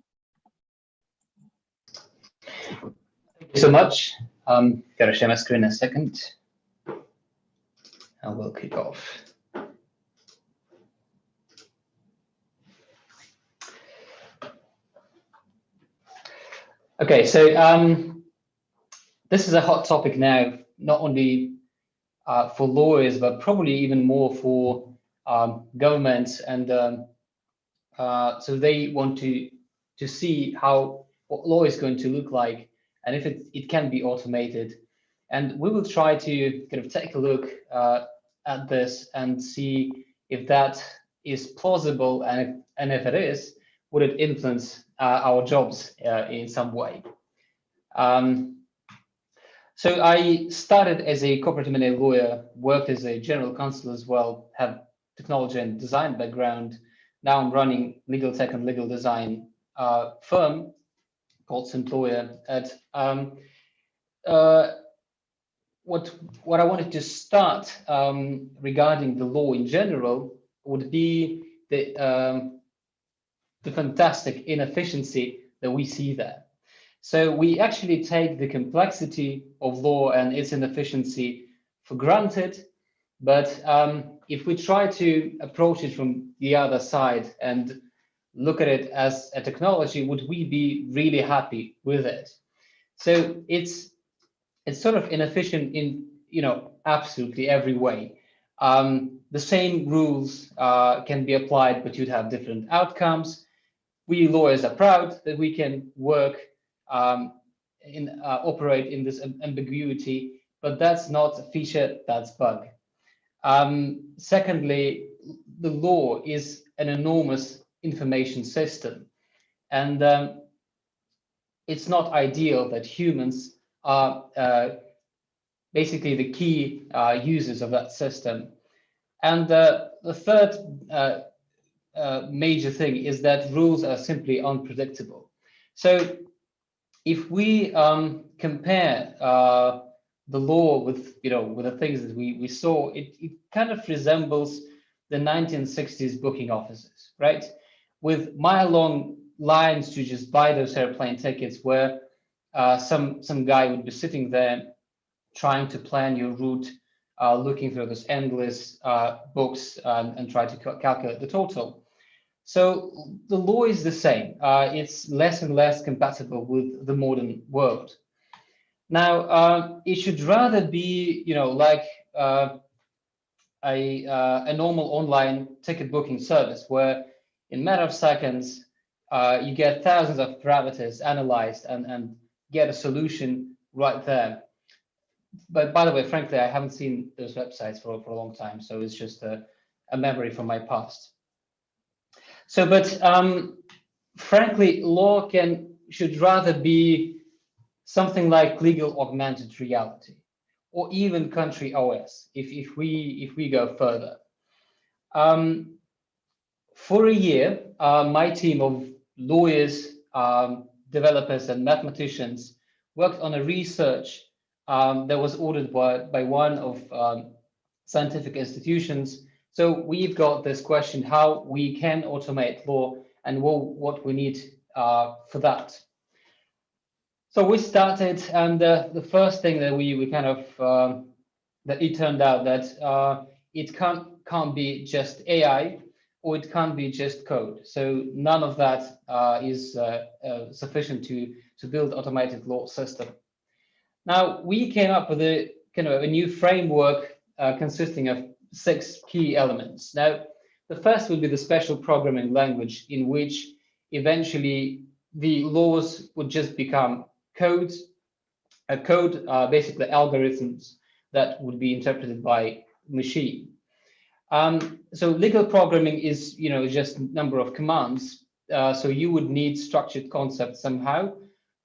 Thank you so much. Gotta share my screen in a second. And we'll kick off. Okay, so this is a hot topic now, not only for lawyers, but probably even more for governments. And so they want to see what law is going to look like, and if it can be automated. And we will try to kind of take a look at this and see if that is plausible, and if it is, would it influence our jobs in some way? So I started as a corporate M&A lawyer, worked as a general counsel as well, have technology and design background. Now I'm running legal tech and legal design firm called Simployer. What I wanted to start regarding the law in general would be the fantastic inefficiency that we see there. So we actually take the complexity of law and its inefficiency for granted, but if we try to approach it from the other side and look at it as a technology, would we be really happy with it? So it's sort of inefficient in absolutely every way. The same rules can be applied, but you'd have different outcomes. We lawyers are proud that we can work operate in this ambiguity, but that's not a feature, that's bug. Secondly, the law is an enormous information system, and it's not ideal that humans are basically the key users of that system. And the third major thing is that rules are simply unpredictable. So if we compare the law with with the things that we saw, it kind of resembles the 1960s booking offices, right? With mile-long lines to just buy those airplane tickets, where some guy would be sitting there trying to plan your route, looking through those endless books and try to calculate the total. So the law is the same. It's less and less compatible with the modern world. Now, it should rather be, like a normal online ticket booking service, where in a matter of seconds, you get thousands of parameters analyzed and get a solution right there. But by the way, frankly, I haven't seen those websites for a long time, so it's just a memory from my past. So, but frankly, law should rather be something like legal augmented reality, or even country OS, if we go further. For a year, my team of lawyers, developers, and mathematicians worked on a research that was ordered by one of scientific institutions. So we've got this question, how we can automate law and what we need for that. So we started, and the first thing that we kind of, that it turned out that it can't be just AI, or it can't be just code. So none of that is sufficient to build automated law system. Now, we came up with a kind of a new framework consisting of 6 key elements. Now, the first will be the special programming language, in which eventually the laws would just become codes, basically algorithms that would be interpreted by machine. So legal programming is, just a number of commands. So you would need structured concepts somehow.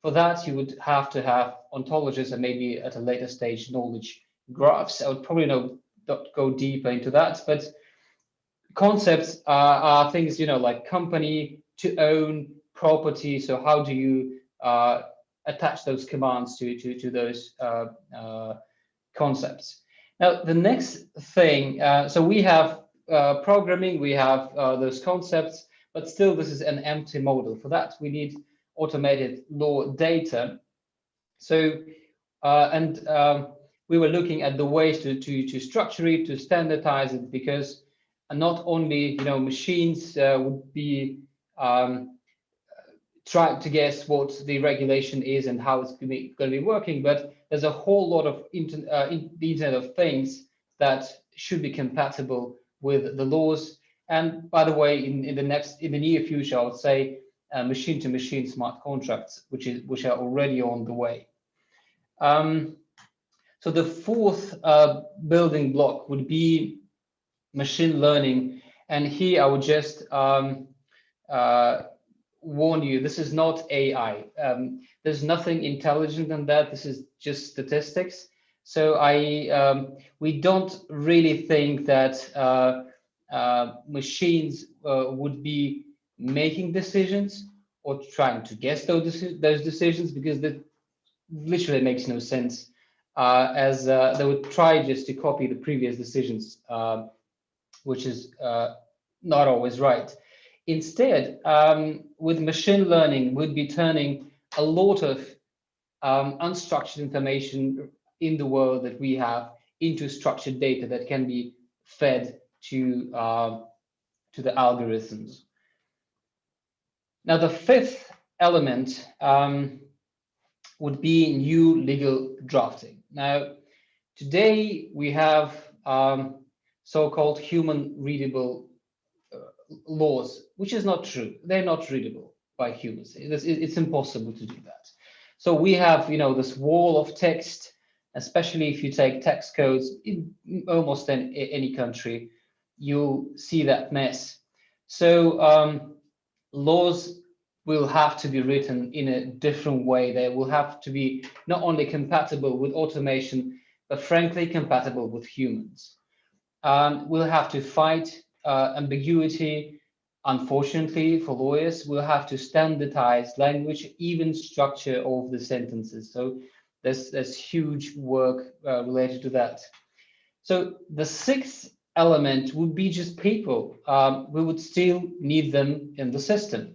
For that, you would have to have ontologies and maybe at a later stage knowledge graphs. I would probably not go deeper into that, but concepts are things, like company, to own, property. So how do you attach those commands to those concepts? Now, the next thing, so we have programming, we have those concepts, but still this is an empty model. For that, we need automated law data. So, we were looking at the ways to structure it, to standardize it, because not only, machines would be trying to guess what the regulation is and how it's going to be working, but there's a whole lot of the Internet of Things that should be compatible with the laws. And by the way, in the near future, I would say machine-to-machine smart contracts, which are already on the way. So the fourth building block would be machine learning, and here I would just warn you, this is not AI. There's nothing intelligent in that. This is just statistics. So we don't really think that machines would be making decisions or trying to guess those decisions, because that literally makes no sense, as they would try just to copy the previous decisions, which is not always right. Instead, with machine learning, we'd be turning a lot of unstructured information in the world that we have into structured data that can be fed to the algorithms. Now, the fifth element would be new legal drafting. Now, today we have so-called human readable laws, which is not true. They're not readable by humans. It's impossible to do that. So we have, this wall of text, especially if you take text codes in almost any country, you'll see that mess. So laws will have to be written in a different way. They will have to be not only compatible with automation, but frankly compatible with humans. We'll have to fight ambiguity. Unfortunately for lawyers, we'll have to standardize language, even structure of the sentences. So there's huge work related to that. So the sixth element would be just people. We would still need them in the system.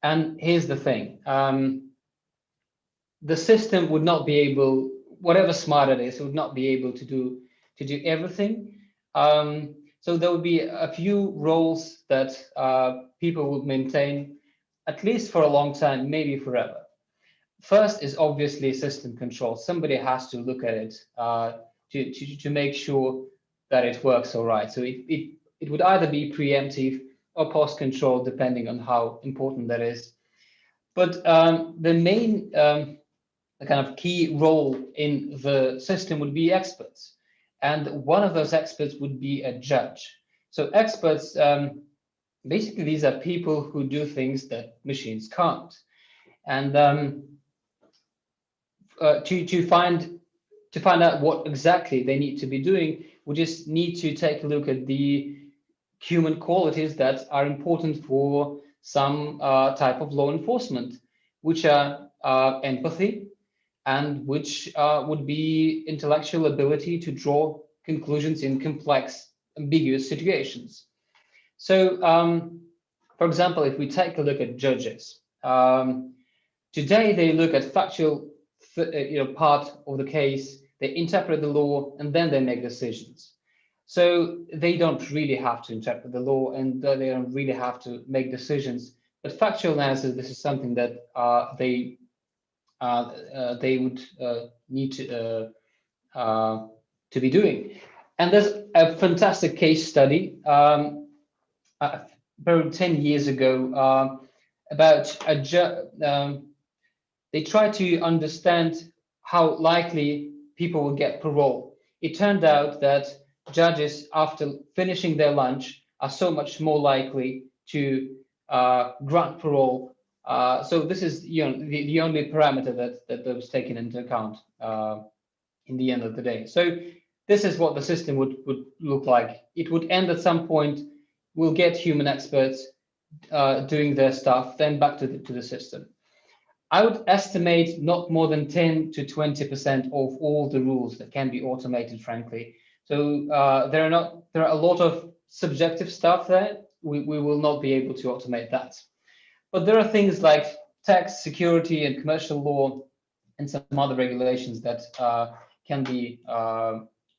And here's the thing. The system would not be able, whatever smart it is, would not be able to do everything. So there would be a few roles that people would maintain, at least for a long time, maybe forever. First is obviously system control. Somebody has to look at it to make sure that it works all right. So it would either be preemptive or post-control, depending on how important that is. But the main kind of key role in the system would be experts. And one of those experts would be a judge. So experts, basically, these are people who do things that machines can't. And to find out what exactly they need to be doing, we just need to take a look at the human qualities that are important for some type of law enforcement, which are empathy, and which would be intellectual ability to draw conclusions in complex, ambiguous situations. So, for example, if we take a look at judges, today they look at factual part of the case, they interpret the law, and then they make decisions. So they don't really have to interpret the law, and they don't really have to make decisions. But factual analysis, this is something that they would need to be doing. And there's a fantastic case study about 10 years ago about they tried to understand how likely people would get parole. It turned out that judges, after finishing their lunch, are so much more likely to grant parole. So this is the only parameter that was taken into account in the end of the day. So this is what the system would look like. It would end at some point. We'll get human experts doing their stuff, then back to the system. I would estimate not more than 10 to 20% of all the rules that can be automated, frankly. So there are a lot of subjective stuff there. We will not be able to automate that. But there are things like tax, security, and commercial law, and some other regulations that can be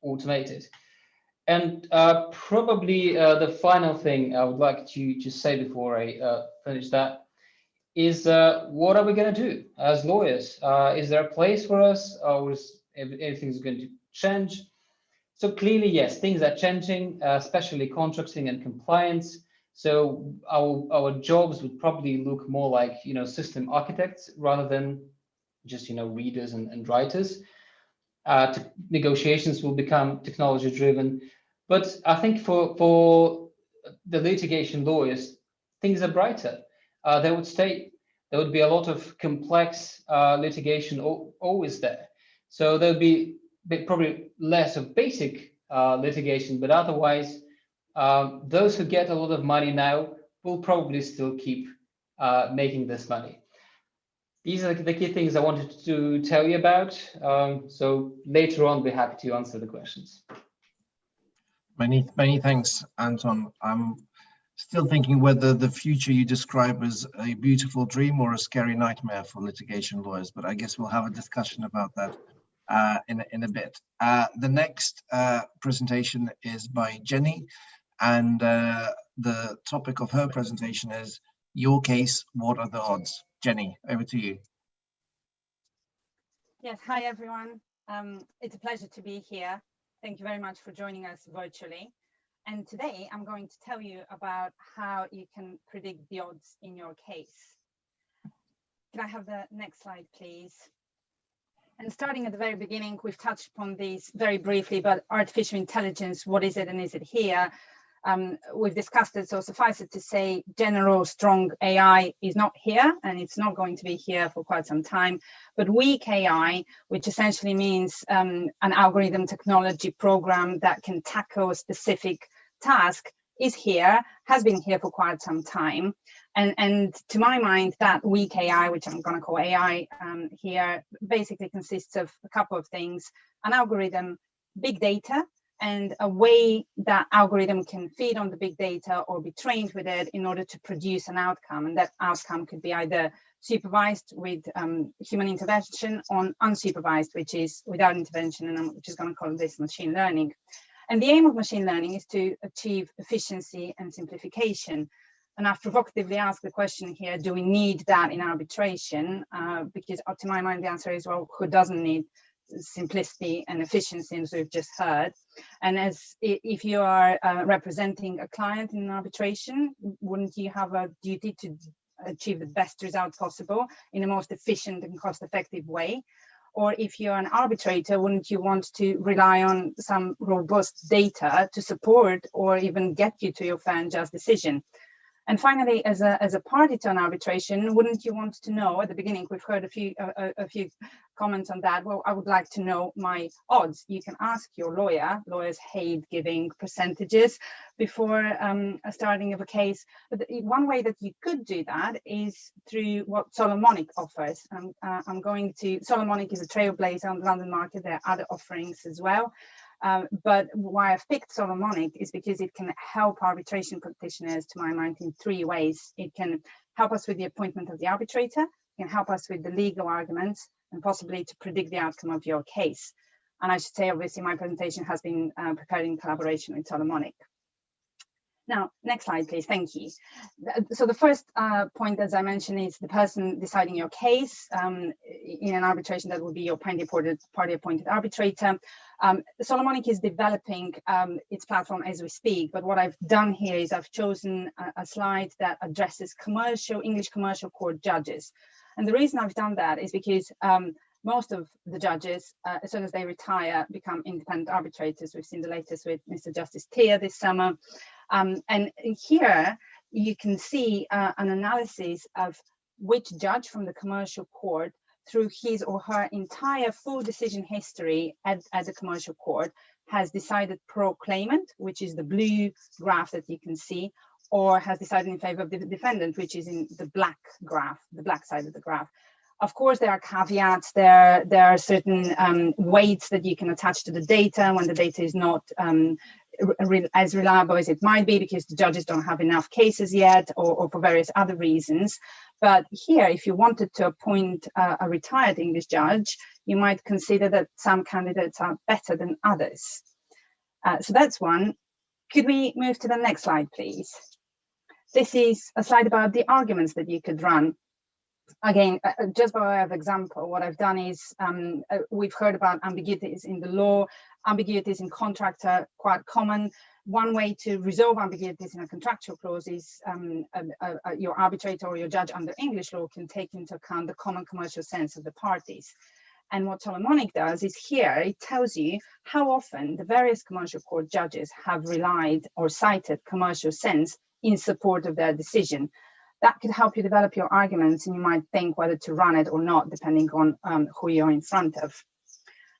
automated. And probably the final thing I would like to say before I finish that is what are we going to do as lawyers? Is there a place for us, or is everything's going to change? So clearly, yes, things are changing, especially contracting and compliance. So our jobs would probably look more like, system architects rather than just, readers and writers. Negotiations will become technology driven. But I think for the litigation lawyers, things are brighter. There would be a lot of complex litigation always there. So there'll be probably less of basic litigation, but otherwise, those who get a lot of money now will probably still keep making this money. These are the key things I wanted to tell you about. So later on, be happy to answer the questions. Many thanks, Anton. I'm still thinking whether the future you describe as a beautiful dream or a scary nightmare for litigation lawyers, but I guess we'll have a discussion about that in a bit. The next presentation is by Jenny, and the topic of her presentation is Your Case, What Are the Odds? Jenny, over to you. Yes, hi everyone. It's a pleasure to be here. Thank you very much for joining us virtually. And today I'm going to tell you about how you can predict the odds in your case. Can I have the next slide, please? And starting at the very beginning, we've touched upon these very briefly, but artificial intelligence, what is it and is it here? We've discussed it, so suffice it to say, general strong AI is not here, and it's not going to be here for quite some time. But weak AI, which essentially means an algorithm technology program that can tackle a specific task, is here, has been here for quite some time. And to my mind, that weak AI, which I'm going to call AI here, basically consists of a couple of things: an algorithm, big data, and a way that algorithm can feed on the big data or be trained with it in order to produce an outcome. And that outcome could be either supervised with human intervention or unsupervised, which is without intervention, and I'm just going to call this machine learning. And the aim of machine learning is to achieve efficiency and simplification. And I've provocatively asked the question here, do we need that in arbitration? Because to my mind, the answer is, well, who doesn't need simplicity and efficiency, as we've just heard? And as if you are representing a client in an arbitration, wouldn't you have a duty to achieve the best result possible in the most efficient and cost-effective way? Or if you're an arbitrator, wouldn't you want to rely on some robust data to support or even get you to your fair and just decision? And finally, as a party to an arbitration, wouldn't you want to know, at the beginning, we've heard a few comments on that, well, I would like to know my odds. You can ask your lawyer. Lawyers hate giving percentages before starting of a case. But one way that you could do that is through what Solomonic offers. Solomonic is a trailblazer on the London market. There are other offerings as well. But why I've picked Solomonic is because it can help arbitration practitioners, to my mind, in three ways. It can help us with the appointment of the arbitrator, it can help us with the legal arguments, and possibly to predict the outcome of your case. And I should say, obviously, my presentation has been prepared in collaboration with Solomonic. Now, next slide, please. Thank you. So the first point, as I mentioned, is the person deciding your case. In an arbitration, that would be your party-appointed arbitrator. Solomonic is developing its platform as we speak, but what I've done here is I've chosen a slide that addresses English commercial court judges. And the reason I've done that is because most of the judges, as soon as they retire, become independent arbitrators. We've seen the latest with Mr. Justice Tier this summer. And here you can see an analysis of which judge from the commercial court, through his or her entire full decision history at the commercial court, has decided pro claimant, which is the blue graph that you can see, or has decided in favor of the defendant, which is in the black graph, the black side of the graph. Of course, there are caveats. There are certain weights that you can attach to the data when the data is not as reliable as it might be, because the judges don't have enough cases yet, or for various other reasons. But here, if you wanted to appoint a retired English judge, you might consider that some candidates are better than others. So that's one. Could we move to the next slide, please? This is a slide about the arguments that you could run. again, just by way of example, what I've done is we've heard about ambiguities in the law, ambiguities in contract are quite common. One way to resolve ambiguities in a contractual clause is your arbitrator or your judge under English law can take into account the common commercial sense of the parties. And what Solomonic does is here, it tells you how often the various commercial court judges have relied or cited commercial sense in support of their decision. That could help you develop your arguments, and you might think whether to run it or not, depending on who you're in front of.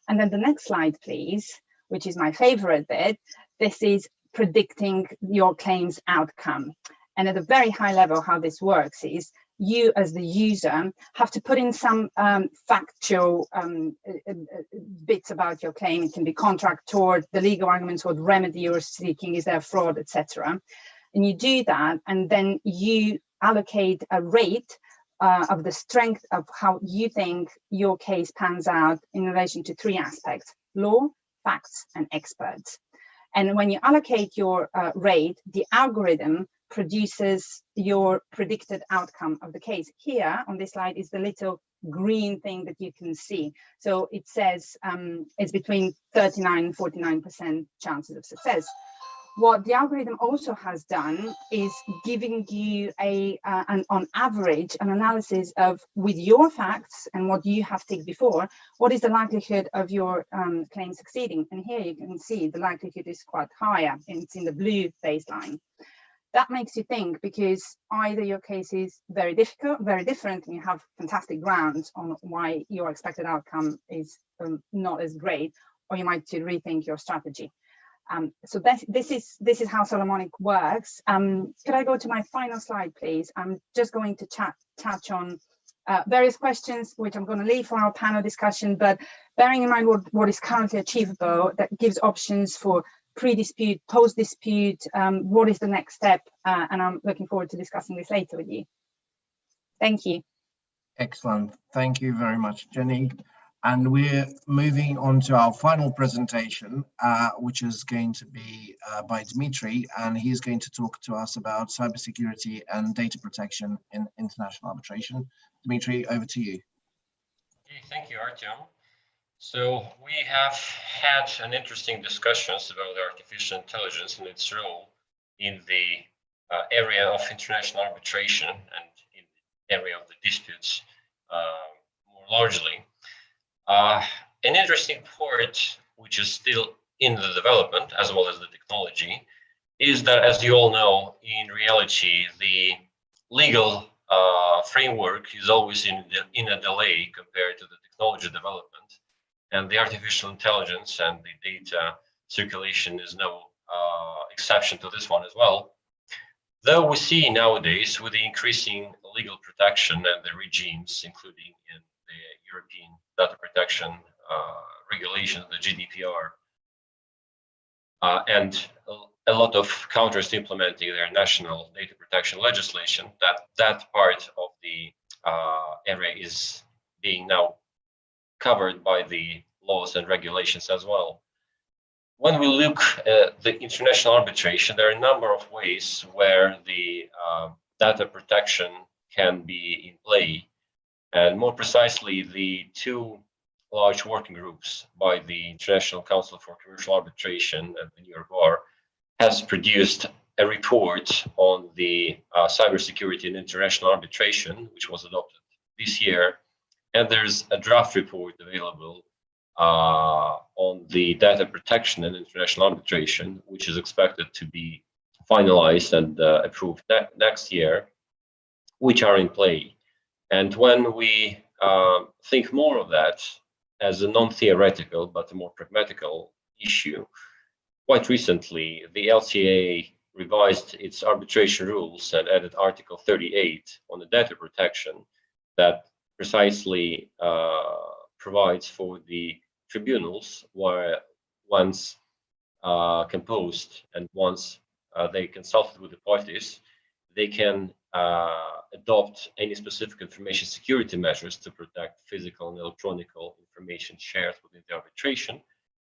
And then the next slide, please, which is my favorite bit. This is predicting your claim's outcome. And at a very high level, how this works is you as the user have to put in some factual bits about your claim. It can be contract tort, the legal arguments, what remedy you're seeking, is there fraud, etc. And you do that, and then you allocate a rate of the strength of how you think your case pans out in relation to three aspects: law, facts, and experts. And when you allocate your rate, the algorithm produces your predicted outcome of the case. Here on this slide is the little green thing that you can see. So it says it's between 39 and 49% chances of success. What the algorithm also has done is giving you on average, an analysis of, with your facts and what you have ticked before, what is the likelihood of your claim succeeding? And here you can see the likelihood is quite higher, and it's in the blue baseline. That makes you think, because either your case is very difficult, very different, and you have fantastic grounds on why your expected outcome is not as great, or you might rethink your strategy. So this is how Solomonic works. Could I go to my final slide, please? I'm just going to touch on various questions, which I'm going to leave for our panel discussion, but bearing in mind what is currently achievable, that gives options for pre-dispute, post-dispute, what is the next step? And I'm looking forward to discussing this later with you. Thank you. Excellent. Thank you very much, Jenny. And we're moving on to our final presentation, which is going to be by Dmitry, and he's going to talk to us about cybersecurity and data protection in international arbitration. Dmitry, over to you. Okay, thank you, Artyom. So we have had an interesting discussions about artificial intelligence and its role in the area of international arbitration and in the area of the disputes more largely. An interesting part, which is still in the development as well as the technology, is that, as you all know, in reality, the legal framework is always in a delay compared to the technology development, and the artificial intelligence and the data circulation is no exception to this one as well. Though we see nowadays, with the increasing legal protection and the regimes, including in the European data protection regulations, the GDPR, and a lot of countries implementing their national data protection legislation, that part of the area is being now covered by the laws and regulations as well. When we look at the international arbitration, there are a number of ways where the data protection can be in play. And more precisely, the two large working groups by the International Council for Commercial Arbitration and the New York Bar has produced a report on the cybersecurity and international arbitration, which was adopted this year. And there's a draft report available on the data protection and international arbitration, which is expected to be finalized and approved next year, which are in play. And when we think more of that as a non-theoretical but a more pragmatical issue, quite recently the LCA revised its arbitration rules and added Article 38 on the data protection that precisely provides for the tribunals, where once composed and once they consulted with the parties, they can adopt any specific information security measures to protect physical and electronic information shared within the arbitration,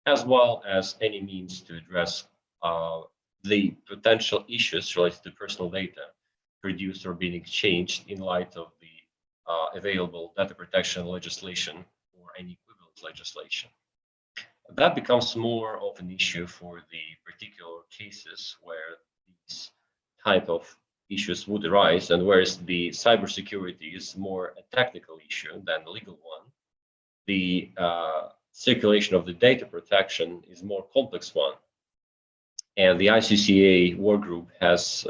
as well as any means to address the potential issues related to personal data produced or being exchanged in light of the available data protection legislation or any equivalent legislation. That becomes more of an issue for the particular cases where these type of issues would arise, and whereas the cybersecurity is more a technical issue than a legal one, the circulation of the data protection is a more complex one. And the ICCA work group has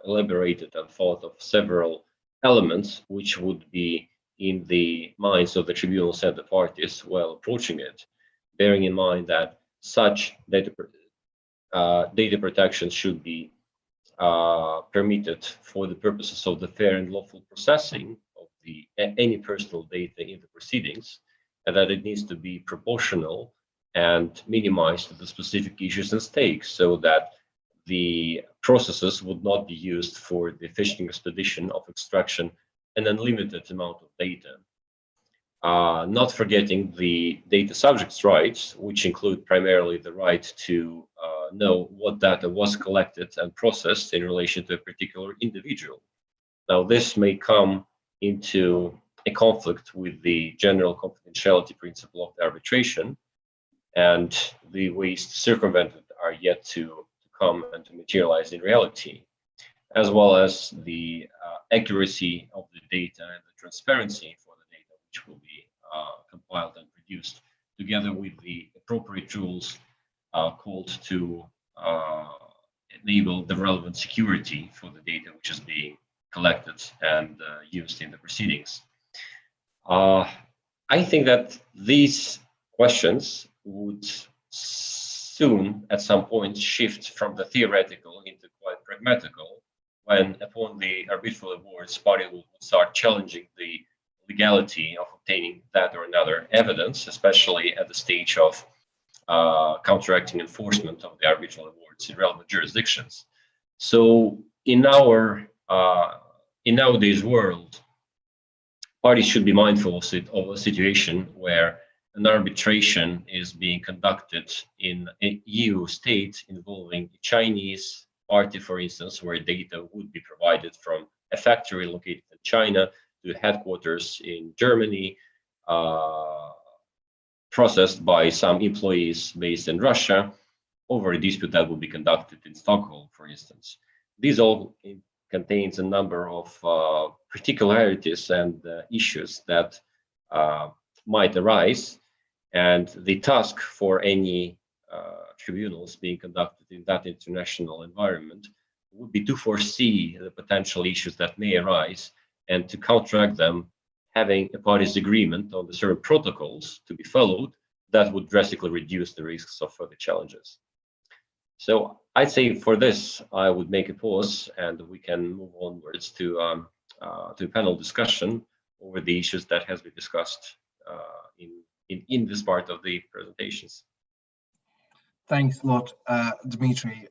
elaborated and thought of several elements which would be in the minds of the tribunals and the parties while approaching it, bearing in mind that such data protection should be permitted for the purposes of the fair and lawful processing of any personal data in the proceedings, and that it needs to be proportional and minimized to the specific issues and stakes, so that the processes would not be used for the fishing expedition of extraction an unlimited amount of data. Not forgetting the data subjects' rights, which include primarily the right to know what data was collected and processed in relation to a particular individual. Now, this may come into a conflict with the general confidentiality principle of the arbitration, and the ways to circumvent it are yet to come and to materialize in reality, as well as the accuracy of the data and the transparency for the data which will be compiled and produced, together with the appropriate rules called to enable the relevant security for the data which is being collected and used in the proceedings. I think that these questions would soon, at some point, shift from the theoretical into quite pragmatical, when upon the arbitral awards, party will start challenging the legality of obtaining that or another evidence, especially at the stage of counteracting enforcement of the arbitral awards in relevant jurisdictions. So in our nowadays world, parties should be mindful of a situation where an arbitration is being conducted in an EU state involving a Chinese party, for instance, where data would be provided from a factory located in China to headquarters in Germany, processed by some employees based in Russia over a dispute that will be conducted in Stockholm, for instance. These all contains a number of particularities and issues that might arise, and the task for any tribunals being conducted in that international environment would be to foresee the potential issues that may arise and to counteract them, having a parties agreement on the certain protocols to be followed that would drastically reduce the risks of further challenges. So I'd say for this, I would make a pause and we can move onwards to panel discussion over the issues that has been discussed in this part of the presentations. Thanks a lot, Dmitry.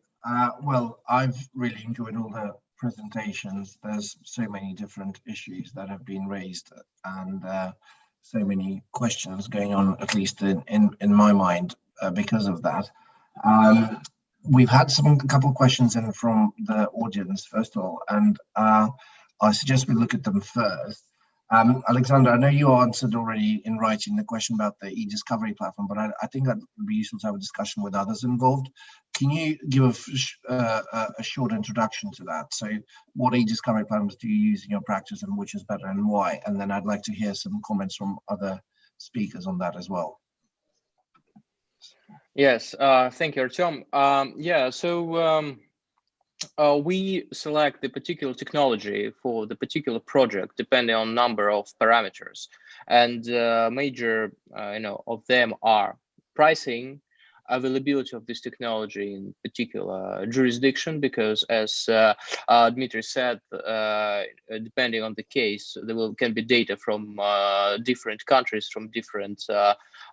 Well, I've really enjoyed all the presentations. There's so many different issues that have been raised and so many questions going on, at least in my mind, because of that. We've had a couple of questions in from the audience, first of all, and I suggest we look at them first. Alexander, I know you answered already in writing the question about the e-discovery platform, but I think that would be useful to have a discussion with others involved. Can you give a short introduction to that? So what e-discovery platforms do you use in your practice and which is better and why? And then I'd like to hear some comments from other speakers on that as well. Yes, thank you, Artyom. Yeah, so we select the particular technology for the particular project depending on number of parameters, and major, of them are pricing, availability of this technology in particular jurisdiction, because as Dmitry said, depending on the case, there can be data from different countries, from different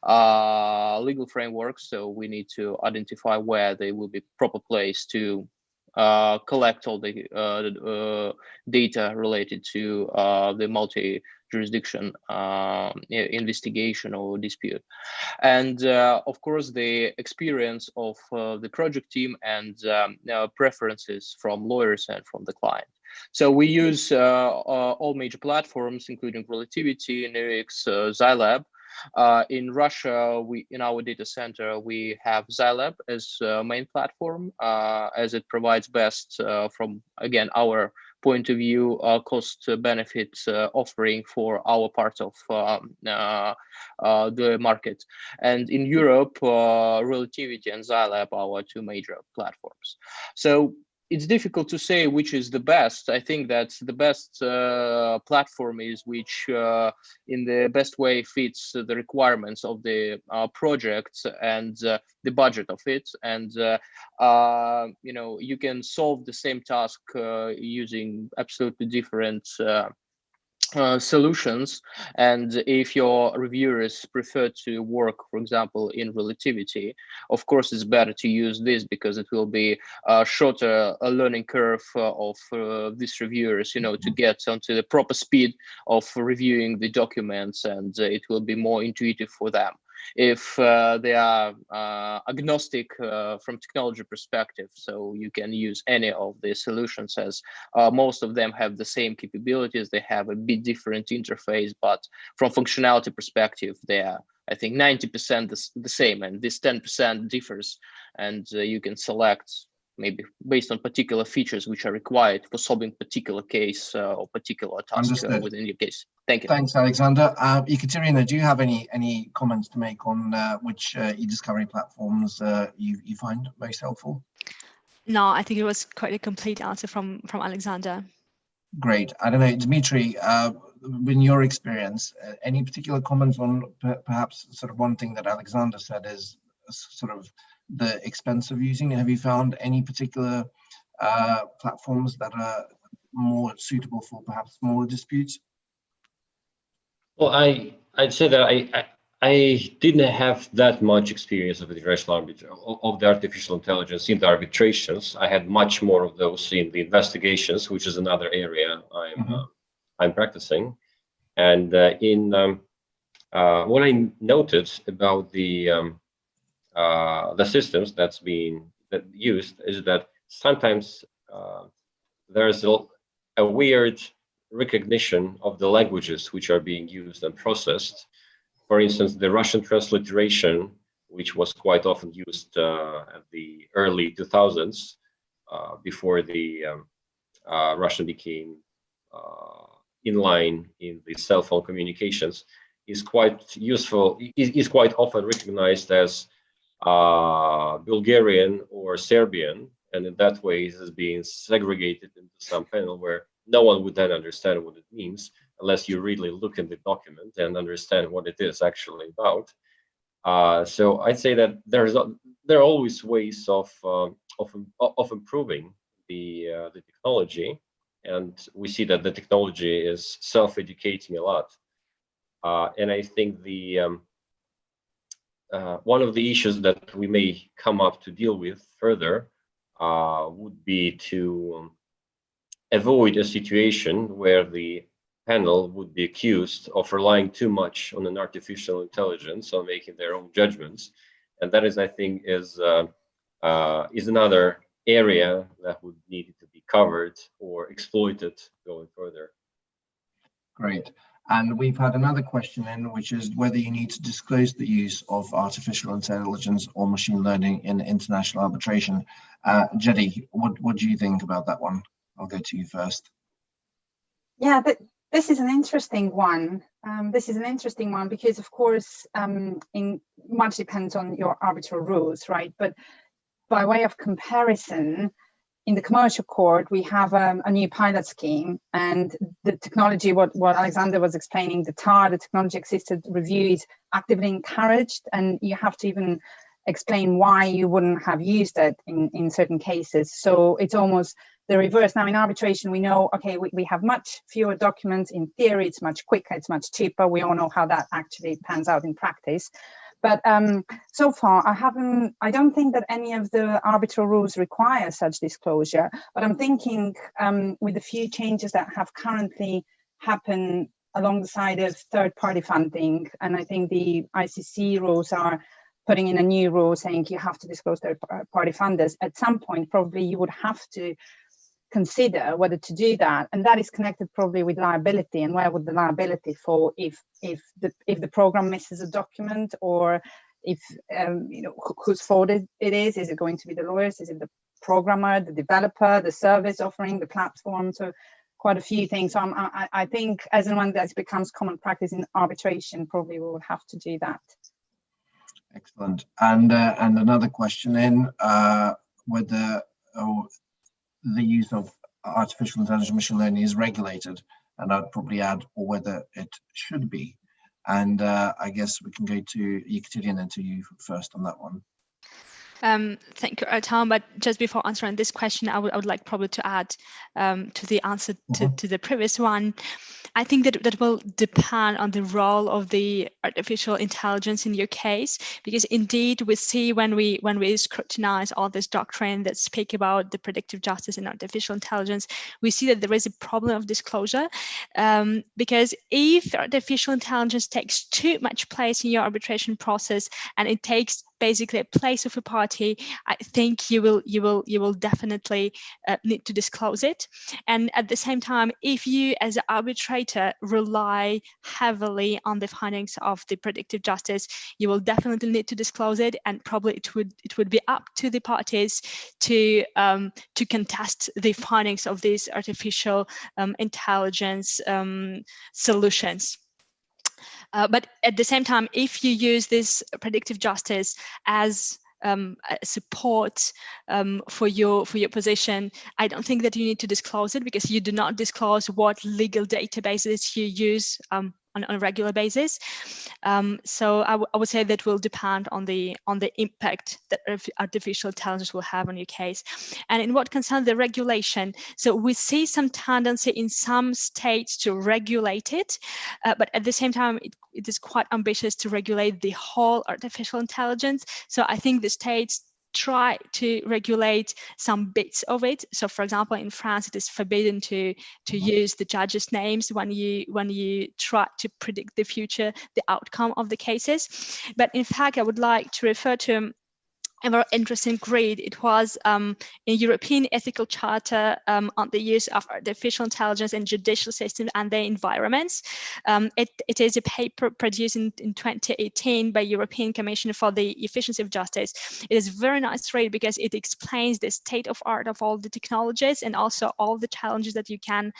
legal frameworks. So we need to identify where they will be proper place to collect all the data related to the multi-jurisdiction investigation or dispute. And of course, the experience of the project team and preferences from lawyers and from the client. So we use all major platforms, including Relativity, NERIX, Zilab. In Russia, in our data center, we have Zilab as main platform, as it provides best from, again, our point of view, cost benefit offering for our part of the market. And in Europe, Relativity and Zilab are our two major platforms. So it's difficult to say which is the best. I think that the best platform is which in the best way fits the requirements of the project and the budget of it. And you know, you can solve the same task using absolutely different solutions. And if your reviewers prefer to work, for example, in Relativity, of course it's better to use this because it will be a shorter learning curve of these reviewers, you know, to get onto the proper speed of reviewing the documents, and it will be more intuitive for them. If they are agnostic from technology perspective, so you can use any of the solutions, as most of them have the same capabilities. They have a bit different interface, but from functionality perspective, they are, I think, 90% the same, and this 10% differs, and you can select maybe based on particular features which are required for solving particular case or particular task within your case. Thank you. Thanks, Alexander. Ekaterina, do you have any comments to make on which e-discovery platforms you find most helpful? No, I think it was quite a complete answer from Alexander. Great. I don't know, Dmitry, in your experience, any particular comments on perhaps sort of one thing that Alexander said is sort of the expense of using? Have you found any particular platforms that are more suitable for perhaps smaller disputes? Well, I'd say that I didn't have that much experience of the artificial intelligence in the arbitrations. I had much more of those in the investigations, which is another area I'm practicing. And what I noted about the systems that's being used is that sometimes there's a weird recognition of the languages which are being used and processed. For instance, the Russian transliteration, which was quite often used at the early 2000s, before the Russian became in line in the cell phone communications, is quite useful, is quite often recognized as Bulgarian or Serbian, and in that way it is being segregated into some panel where no one would then understand what it means unless you really look in the document and understand what it is actually about. So I'd say that there are always ways of improving the technology, and we see that the technology is self-educating a lot. And I think the one of the issues that we may come up to deal with further would be to avoid a situation where the panel would be accused of relying too much on an artificial intelligence on making their own judgments, and that is, I think, is another area that would need to be covered or exploited going further. Great. And we've had another question in, which is whether you need to disclose the use of artificial intelligence or machine learning in international arbitration. Jedi, what do you think about that one? I'll go to you first. Yeah, this is an interesting one. This is an interesting one because, of course, much depends on your arbitral rules, right? But by way of comparison, in the commercial court, we have a new pilot scheme, and the technology, what Alexander was explaining, the TAR, the technology assisted review, is actively encouraged, and you have to even explain why you wouldn't have used it in certain cases. So it's almost the reverse. Now in arbitration, we know, okay, we have much fewer documents. In theory, it's much quicker, it's much cheaper. We all know how that actually pans out in practice. But so far, I don't think that any of the arbitral rules require such disclosure. But I'm thinking with the few changes that have currently happened along the side of third-party funding, and I think the ICC rules are putting in a new rule saying you have to disclose third-party funders. At some point, probably you would have to consider whether to do that, and that is connected probably with liability, and where would the liability fall if the program misses a document, or if whose fault it is. Is it going to be the lawyers? Is it the programmer, the developer, the service offering, the platform? So quite a few things. So I think as and when that becomes common practice in arbitration, probably we will have to do that. Excellent. And another question in whether the use of artificial intelligence machine learning is regulated, and I'd probably add, or whether it should be. And I guess we can go to Ekaterina, to you first on that one. Thank you, Tom. But just before answering this question, I would like probably to add to the answer to the previous one. I think that will depend on the role of the artificial intelligence in your case, because indeed we see when we scrutinize all this doctrine that speak about the predictive justice and artificial intelligence, we see that there is a problem of disclosure, because if artificial intelligence takes too much place in your arbitration process and it takes basically a place of a party, I think you will definitely need to disclose it. And at the same time, if you as an arbitrator rely heavily on the findings of the predictive justice, you will definitely need to disclose it, and probably it would be up to the parties to contest the findings of these artificial intelligence solutions. But at the same time, if you use this predictive justice as support for your position, I don't think that you need to disclose it, because you do not disclose what legal databases you use on a regular basis. So I would say that will depend on the impact that artificial intelligence will have on your case. And in what concerns the regulation, so we see some tendency in some states to regulate it, but at the same time, it is quite ambitious to regulate the whole artificial intelligence. So I think the states try to regulate some bits of it. So for example, in France, it is forbidden to use the judges' names when you try to predict the future, the outcome of the cases. But in fact, I would like to refer to a very interesting read. It was in European Ethical Charter on the use of artificial intelligence in judicial systems and their environments. It is a paper produced in 2018 by European Commission for the Efficiency of Justice. It is a very nice read because it explains the state of art of all the technologies and also all the challenges that you can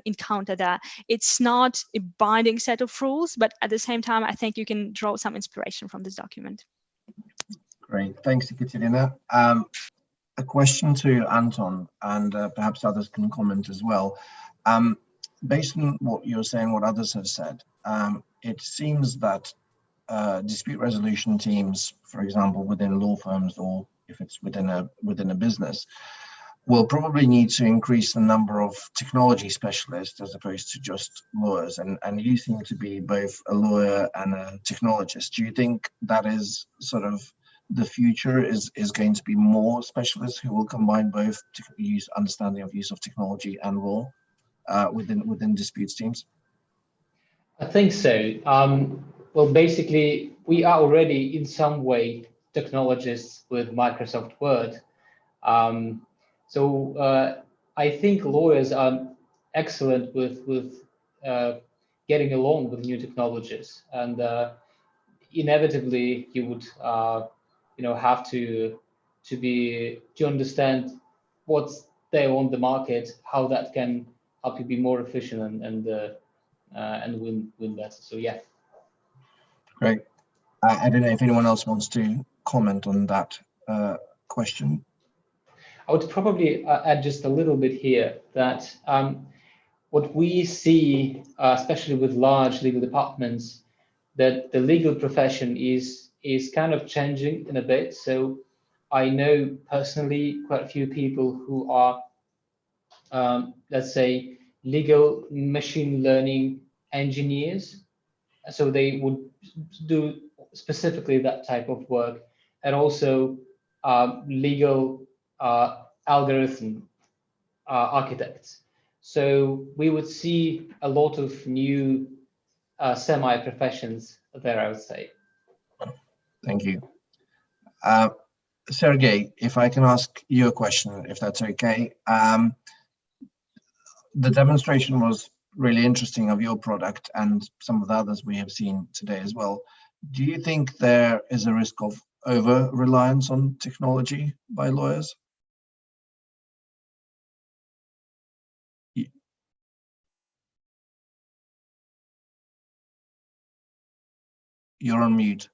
encounter there. It's not a binding set of rules, but at the same time, I think you can draw some inspiration from this document. Great, thanks, Ekaterina. A question to Anton, and perhaps others can comment as well. Based on what you're saying, what others have said, it seems that dispute resolution teams, for example, within law firms, or if it's within a business, will probably need to increase the number of technology specialists as opposed to just lawyers. And you seem to be both a lawyer and a technologist. Do you think that is sort of the future, is going to be more specialists who will combine both understanding of use of technology and law within disputes teams? I think so. Well, basically, we are already in some way technologists with Microsoft Word. So I think lawyers are excellent with getting along with new technologies, and inevitably you would have to understand what's there on the market, how that can help you be more efficient and win that. So yeah. Great. I don't know if anyone else wants to comment on that question. I would probably add just a little bit here that what we see, especially with large legal departments, that the legal profession is kind of changing in a bit. So I know personally quite a few people who are, let's say, legal machine learning engineers. So they would do specifically that type of work, and also legal algorithm architects. So we would see a lot of new semi-professions there, I would say. Thank you. Sergey, if I can ask you a question, if that's okay. the demonstration was really interesting of your product and some of the others we have seen today as well. Do you think there is a risk of over-reliance on technology by lawyers? You're on mute.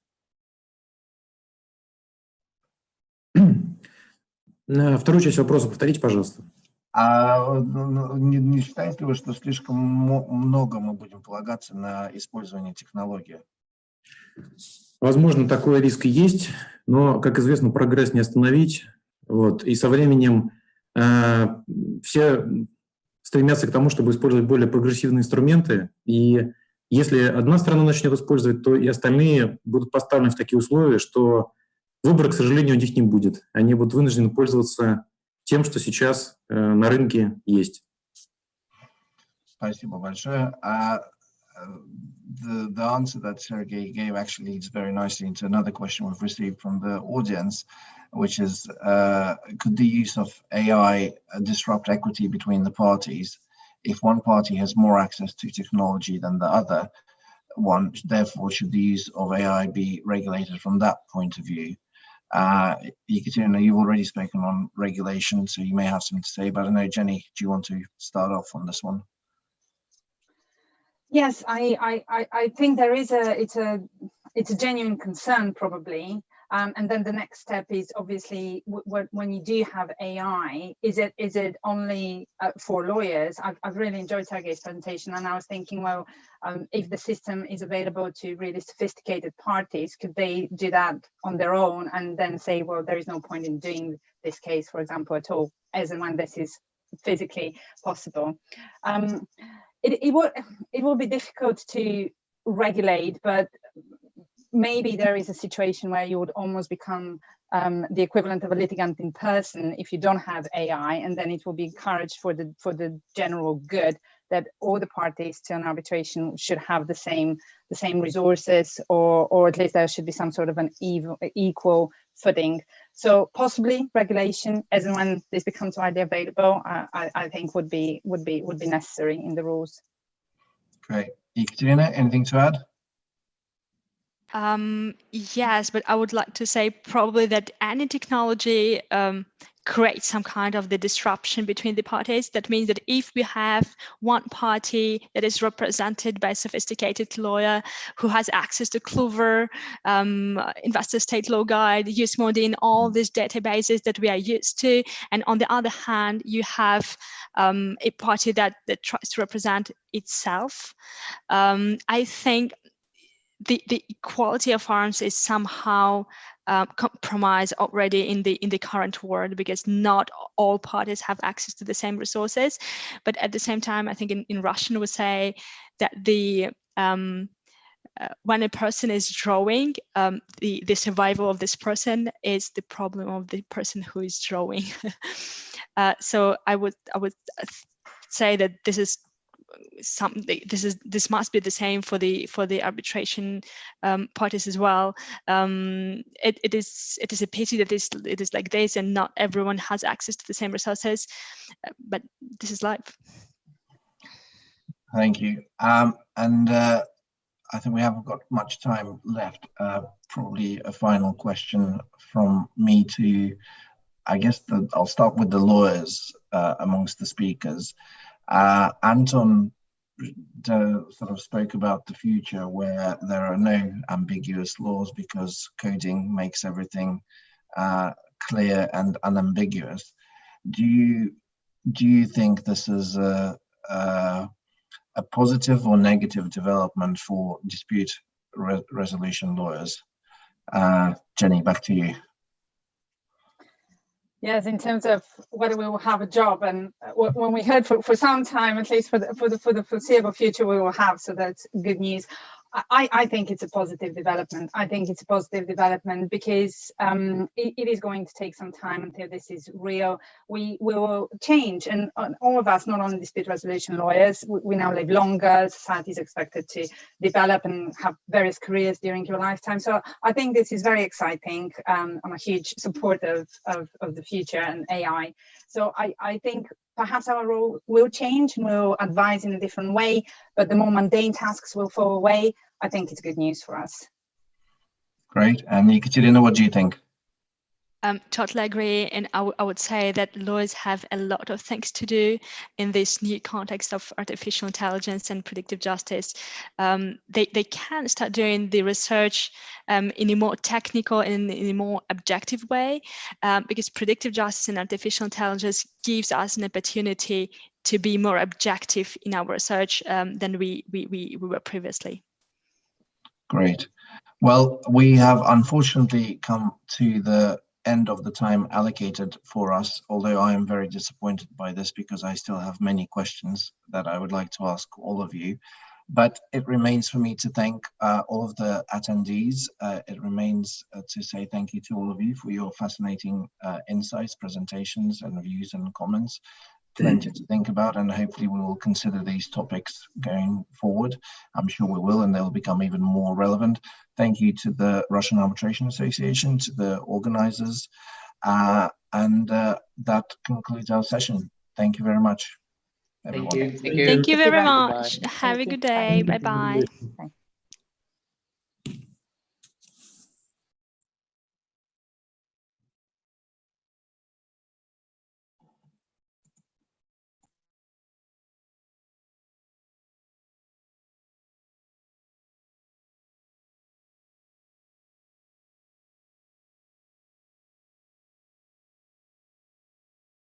Вторую часть вопроса повторите, пожалуйста. Не считаете ли вы, что слишком много мы будем полагаться на использование технологии? Возможно, такой риск и есть, но, как известно, прогресс не остановить. Вот. И со временем все стремятся к тому, чтобы использовать более прогрессивные инструменты. И если одна страна начнет использовать, то и остальные будут поставлены в такие условия, что выбора, к сожалению, у них не будет. Они будут вынуждены пользоваться тем, что сейчас на рынке есть. Спасибо большое. The answer that Sergey gave actually leads very nicely into another question we've received from the audience, which is, could the use of AI disrupt equity between the parties? If one party has more access to technology than the other one, therefore should the use of AI be regulated from that point of view? Ekaterina, you've already spoken on regulation, so you may have something to say, but I don't know, Jenny, do you want to start off on this one? Yes, I think there is it's a genuine concern probably, and then the next step is obviously when you do have AI, is it only for lawyers? I've really enjoyed Sergey's presentation, and I was thinking, well, if the system is available to really sophisticated parties, could they do that on their own and then say, well, there is no point in doing this case, for example, at all, as and when this is physically possible. It will be difficult to regulate, but maybe there is a situation where you would almost become the equivalent of a litigant in person if you don't have AI, and then it will be encouraged for the general good that all the parties to an arbitration should have the same resources, or at least there should be some sort of an equal footing. So possibly regulation, as and when this becomes widely available, I think would be necessary in the rules. Great. Ekaterina, anything to add? Yes, but I would like to say probably that any technology creates some kind of the disruption between the parties. That means that if we have one party that is represented by a sophisticated lawyer who has access to Clover, Investor State Law Guide, UseModin, all these databases that we are used to, and on the other hand, you have a party that tries to represent itself, I think the equality of arms is somehow compromised already in the current world, because not all parties have access to the same resources. But at the same time, I think in Russian we say that the when a person is drawing, the survival of this person is the problem of the person who is drawing. So I would say that this is something. This must be the same for the arbitration parties as well. It is a pity that it is like this, and not everyone has access to the same resources. But this is life. Thank you. I think we haven't got much time left. Probably a final question from me to, I guess I'll start with the lawyers amongst the speakers. Anton sort of spoke about the future where there are no ambiguous laws because coding makes everything clear and unambiguous. Do you think this is a positive or negative development for dispute resolution lawyers? Jenny, back to you. Yes, in terms of whether we will have a job, and when we heard for some time, at least for the foreseeable future, we will have, so that's good news. I think it's a positive development. I think it's a positive development because it is going to take some time until this is real. We will change, and all of us, not only dispute resolution lawyers, we now live longer. Society is expected to develop and have various careers during your lifetime. So I think this is very exciting. I'm a huge supporter of the future and AI. So I think perhaps our role will change and we'll advise in a different way, but the more mundane tasks will fall away. I think it's good news for us. Great. And Ekaterina, what do you think? Totally agree, and I would say that lawyers have a lot of things to do in this new context of artificial intelligence and predictive justice. They can start doing the research in a more technical and in a more objective way, because predictive justice and artificial intelligence gives us an opportunity to be more objective in our research than we were previously. Great. Well, we have unfortunately come to the end of the time allocated for us, although I am very disappointed by this because I still have many questions that I would like to ask all of you. But it remains for me to thank all of the attendees. It remains to say thank you to all of you for your fascinating insights, presentations, and views and comments. Plenty to think about, and hopefully we will consider these topics going forward. I'm sure we will, and they'll become even more relevant. Thank you to the Russian Arbitration Association, to the organizers, and that concludes our session. Thank you very much, everyone. Thank you. Thank you very Bye. much. Have a good day. Bye-bye.